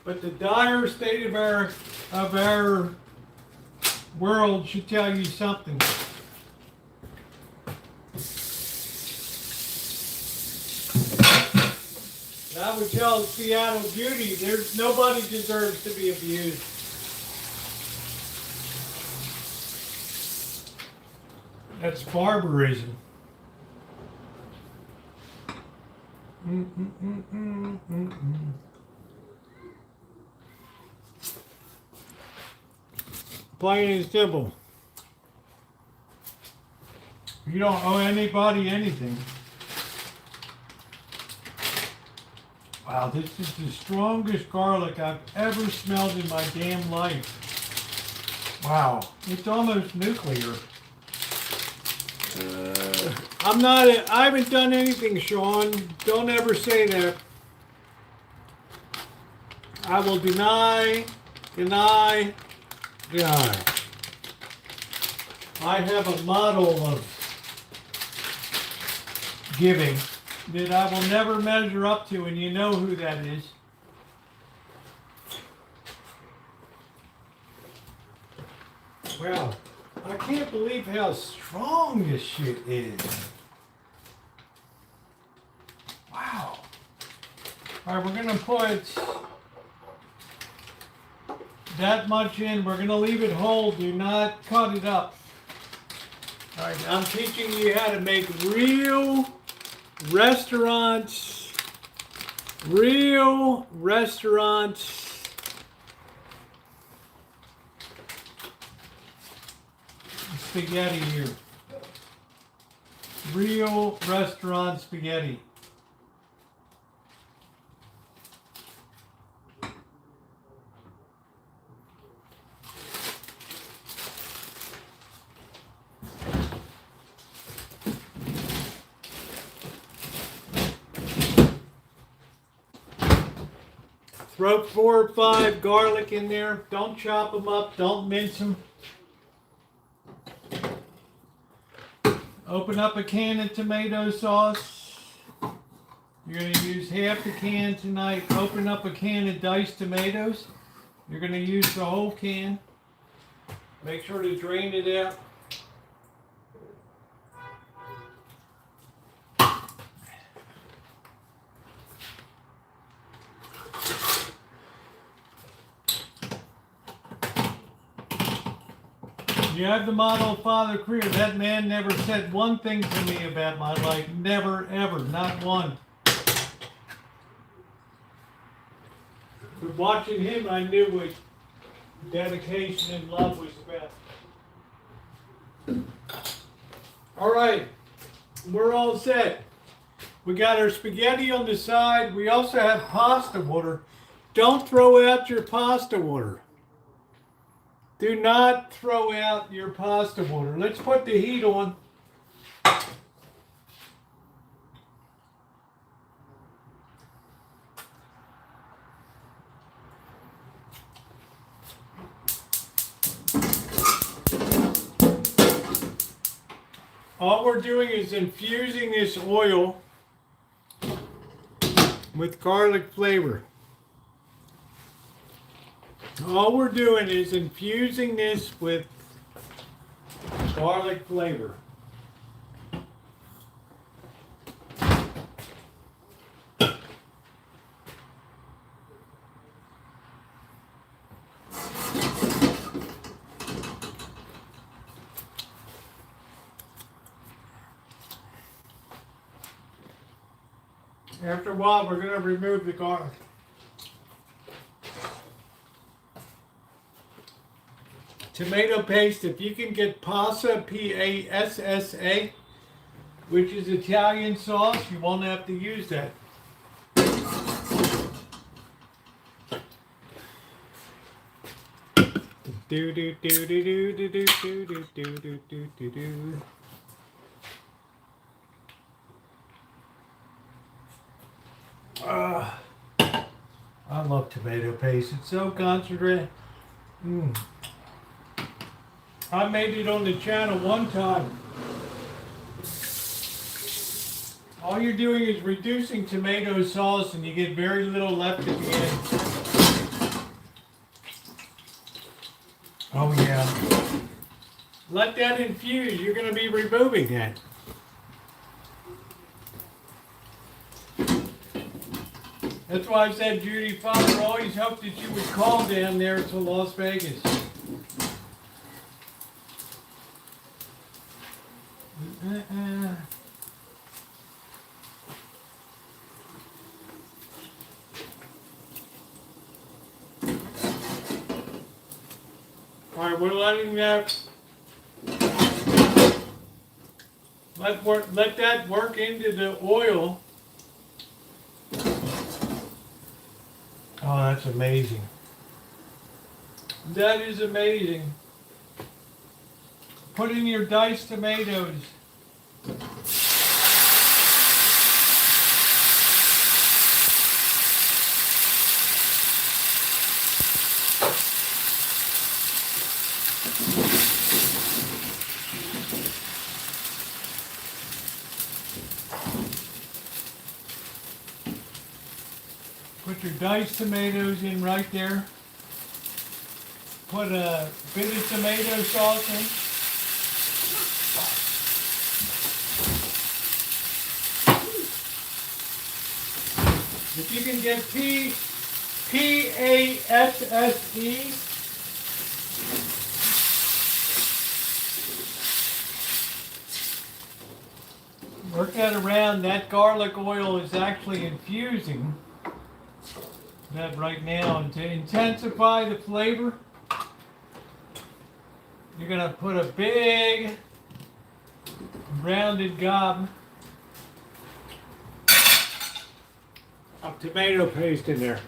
But the dire state of our world should tell you something. And I would tell Seattle Beauty, nobody deserves to be abused. That's barbarism. Plain and simple. You don't owe anybody anything. Wow, this is the strongest garlic I've ever smelled in my damn life. Wow, it's almost nuclear. I haven't done anything, Sean. Don't ever say that. I will deny. I have a model of giving that I will never measure up to, and you know who that is. Wow, I can't believe how strong this shit is. Wow. All right, we're gonna put that much in. We're going to leave it whole. Do not cut it up. All right, I'm teaching you how to make real restaurants spaghetti here. Real restaurant spaghetti. Throw 4 or 5 garlic in there. Don't chop them up. Don't mince them. Open up a can of tomato sauce. You're going to use half the can tonight. Open up a can of diced tomatoes. You're going to use the whole can. Make sure to drain it out. You have the model of Father Creer. That man never said one thing to me about my life. Never, ever. Not one. But watching him, I knew what dedication and love was about. All right. We're all set. We got our spaghetti on the side. We also have pasta water. Don't throw out your pasta water. Do not throw out your pasta water. Let's put the heat on. All we're doing is infusing this oil with garlic flavor. All we're doing is infusing this with garlic flavor. After a while, we're going to remove the garlic. Tomato paste, if you can get passa, P-A-S-S-A, which is Italian sauce, you won't have to use that. Do do do do do do do do do do do do do. I love tomato paste. It's so concentrated. I made it on the channel one time. All you're doing is reducing tomato sauce and you get very little left at the end. Oh yeah. Let that infuse. You're going to be removing that. That's why I said, Judy, Father always hoped that you would call down there to Las Vegas. All right, we're letting that let that work into the oil. Oh, that's amazing. That is amazing. Put in your diced tomatoes. Put your diced tomatoes in right there. Put a bit of tomato sauce in. If you can get P-A-S-S-E, work that around. That garlic oil is actually infusing that right now, and to intensify the flavor, you're going to put a big rounded gob of tomato paste in there.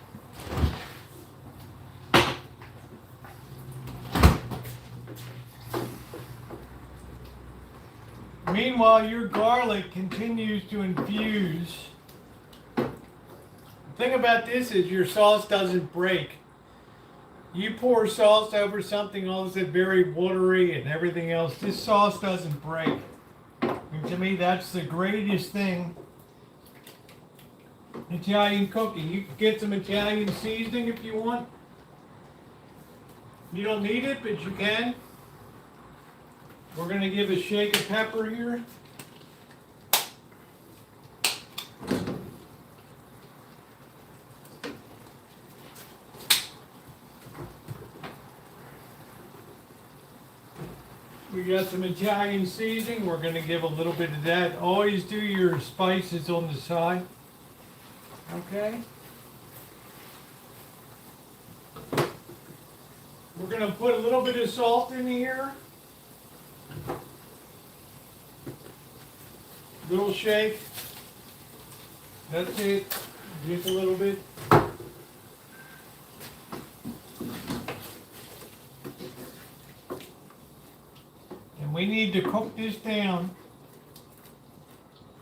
Meanwhile, your garlic continues to infuse. The thing about this is your sauce doesn't break. You pour sauce over something, all of a sudden very watery and everything else. This sauce doesn't break. And to me, that's the greatest thing in Italian cooking. You can get some Italian seasoning if you want. You don't need it, but you can. We're going to give a shake of pepper here. We got some Italian seasoning. We're going to give a little bit of that. Always do your spices on the side. Okay? We're going to put a little bit of salt in here. Little shake. That's it. Just a little bit. we need to cook this down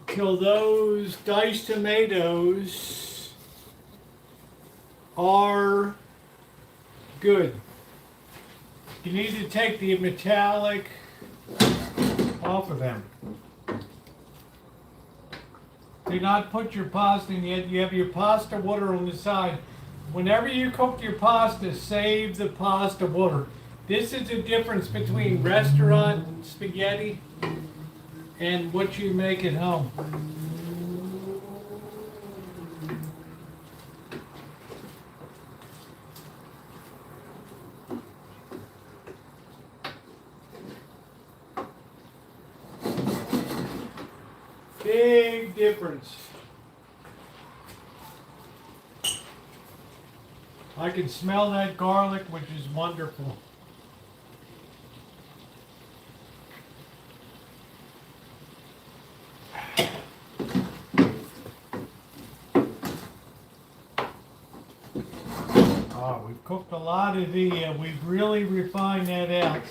till those diced tomatoes are good. You need to take the metallic off of them. Do not put your pasta in yet. You have your pasta water on the side. Whenever you cook your pasta, save the pasta water. This is the difference between restaurant spaghetti and what you make at home. Big difference. I can smell that garlic, which is wonderful. Oh, we've cooked a lot of we've really refined that out.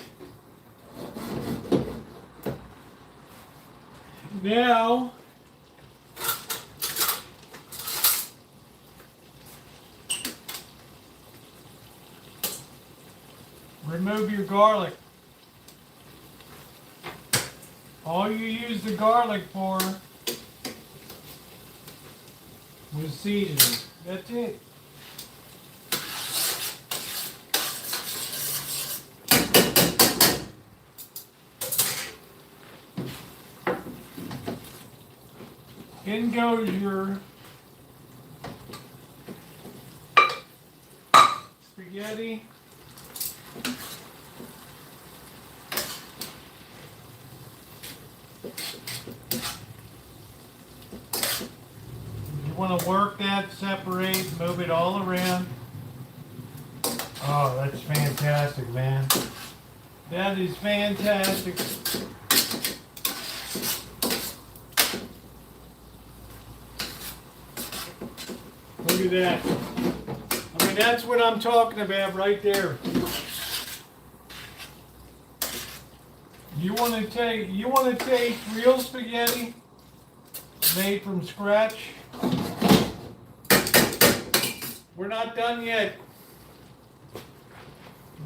Now, remove your garlic. All you use the garlic for was seasoning. That's it. In goes your spaghetti. You want to work that, separate, move it all around. Oh, that's fantastic, man. That is fantastic. Look at that. I mean, that's what I'm talking about right there. You want to take real spaghetti made from scratch. We're not done yet.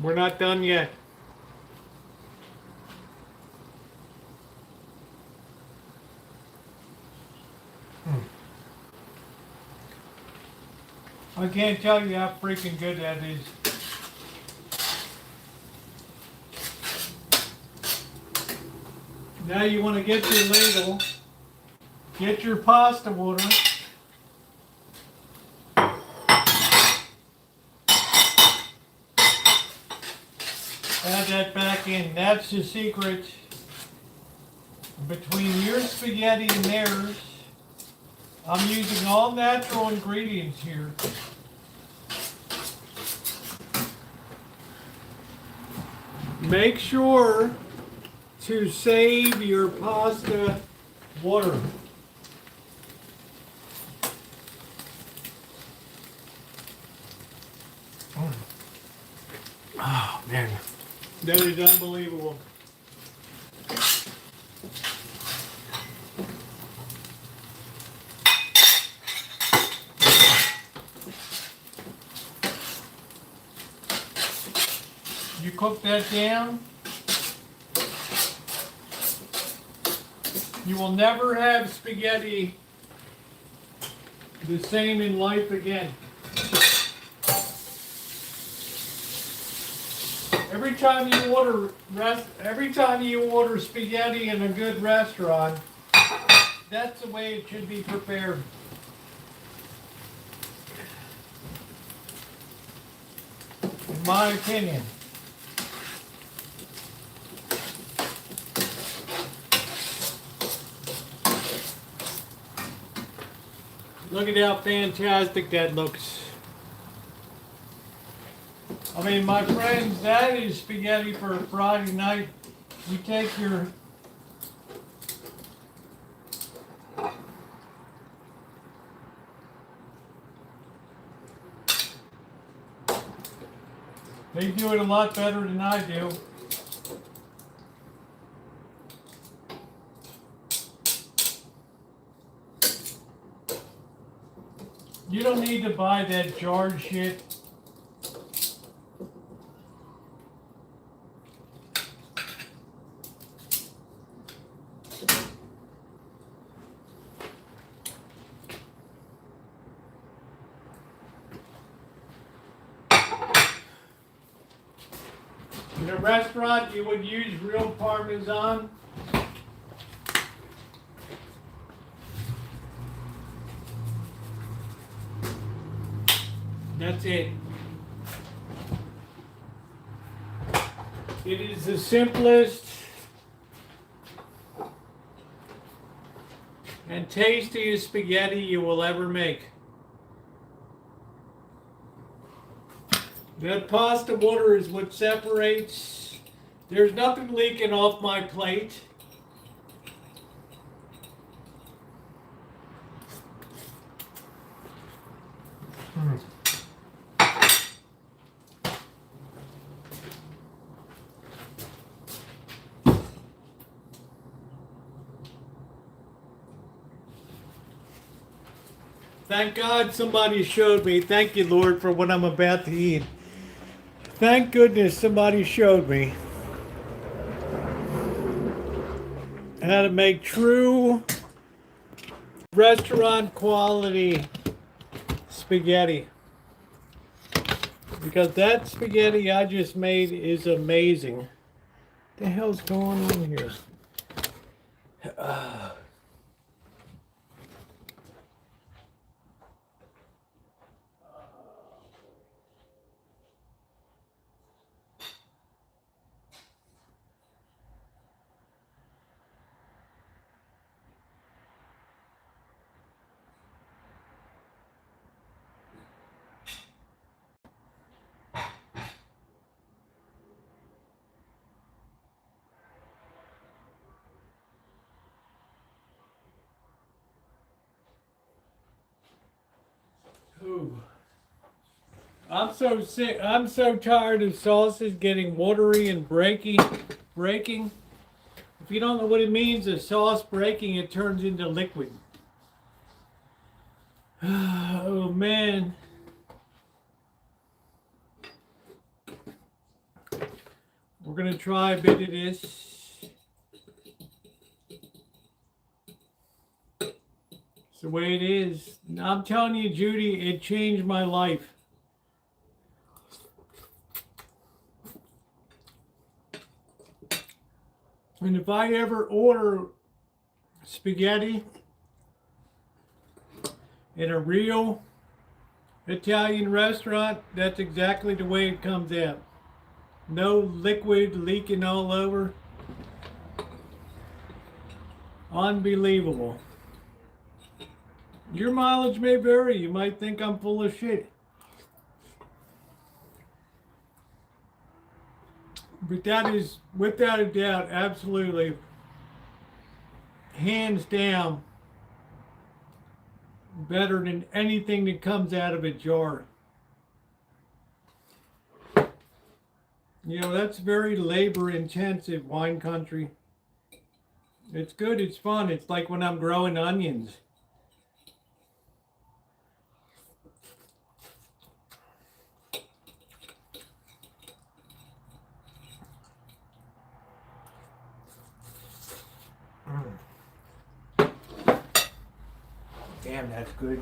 We're not done yet. I can't tell you how freaking good that is. Now you want to get your ladle, get your pasta water. Add that back in. That's the secret between your spaghetti and theirs. I'm using all natural ingredients here. Make sure to save your pasta water. Oh man, that is unbelievable. You cook that down, you will never have spaghetti the same in life again. Every time you order spaghetti in a good restaurant, that's the way it should be prepared. In my opinion. Look at how fantastic that looks. I mean, my friends, that is spaghetti for a Friday night. You take your They do it a lot better than I do. You don't need to buy that jarred shit. In a restaurant, you would use real Parmesan. That's it. It is the simplest and tastiest spaghetti you will ever make. That pasta water is what separates. There's nothing leaking off my plate. Thank God somebody showed me. Thank you, Lord, for what I'm about to eat. Thank goodness somebody showed me how to make true restaurant quality spaghetti. Because that spaghetti I just made is amazing. What the hell's going on here? Ooh. I'm so sick. I'm so tired of sauces getting watery and breaking. If you don't know what it means, a sauce breaking, it turns into liquid. Oh man. We're gonna try a bit of this. It's the way it is. I'm telling you, Judy, it changed my life. And if I ever order spaghetti in a real Italian restaurant, that's exactly the way it comes out. No liquid leaking all over. Unbelievable. Your mileage may vary. You might think I'm full of shit. But that is, without a doubt, absolutely, hands down, better than anything that comes out of a jar. You know, that's very labor intensive, wine country. It's good, it's fun. It's like when I'm growing onions. Damn, that's good.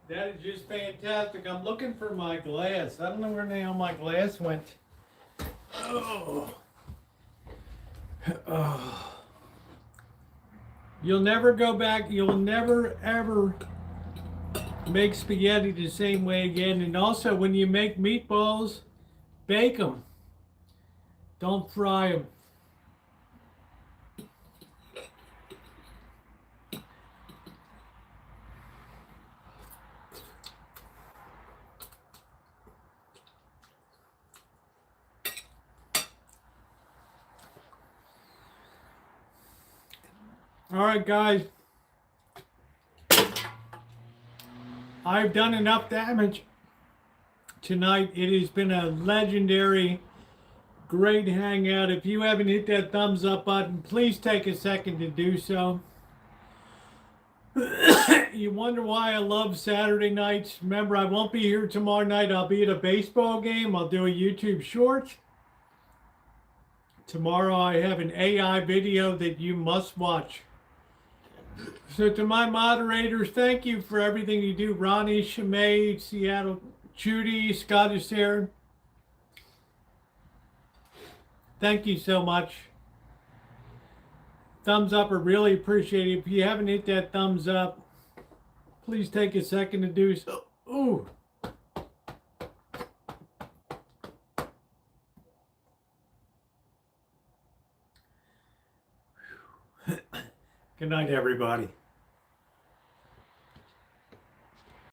That is just fantastic. I'm looking for my glass. I don't know where the hell my glass went. Oh. Oh. You'll never go back. You'll never ever make spaghetti the same way again. And also, when you make meatballs, bake them. Don't fry them. All right, guys. I've done enough damage tonight. It has been a legendary, great hangout. If you haven't hit that thumbs up button, please take a second to do so. You wonder why I love Saturday nights. Remember, I won't be here tomorrow night. I'll be at a baseball game. I'll do a YouTube short. Tomorrow I have an AI video that you must watch. So to my moderators, thank you for everything you do. Ronnie, Shemay, Seattle, Judy, Scottish Aaron. Thank you so much. Thumbs up are really appreciated. If you haven't hit that thumbs up, please take a second to do so. Ooh. Good night, everybody.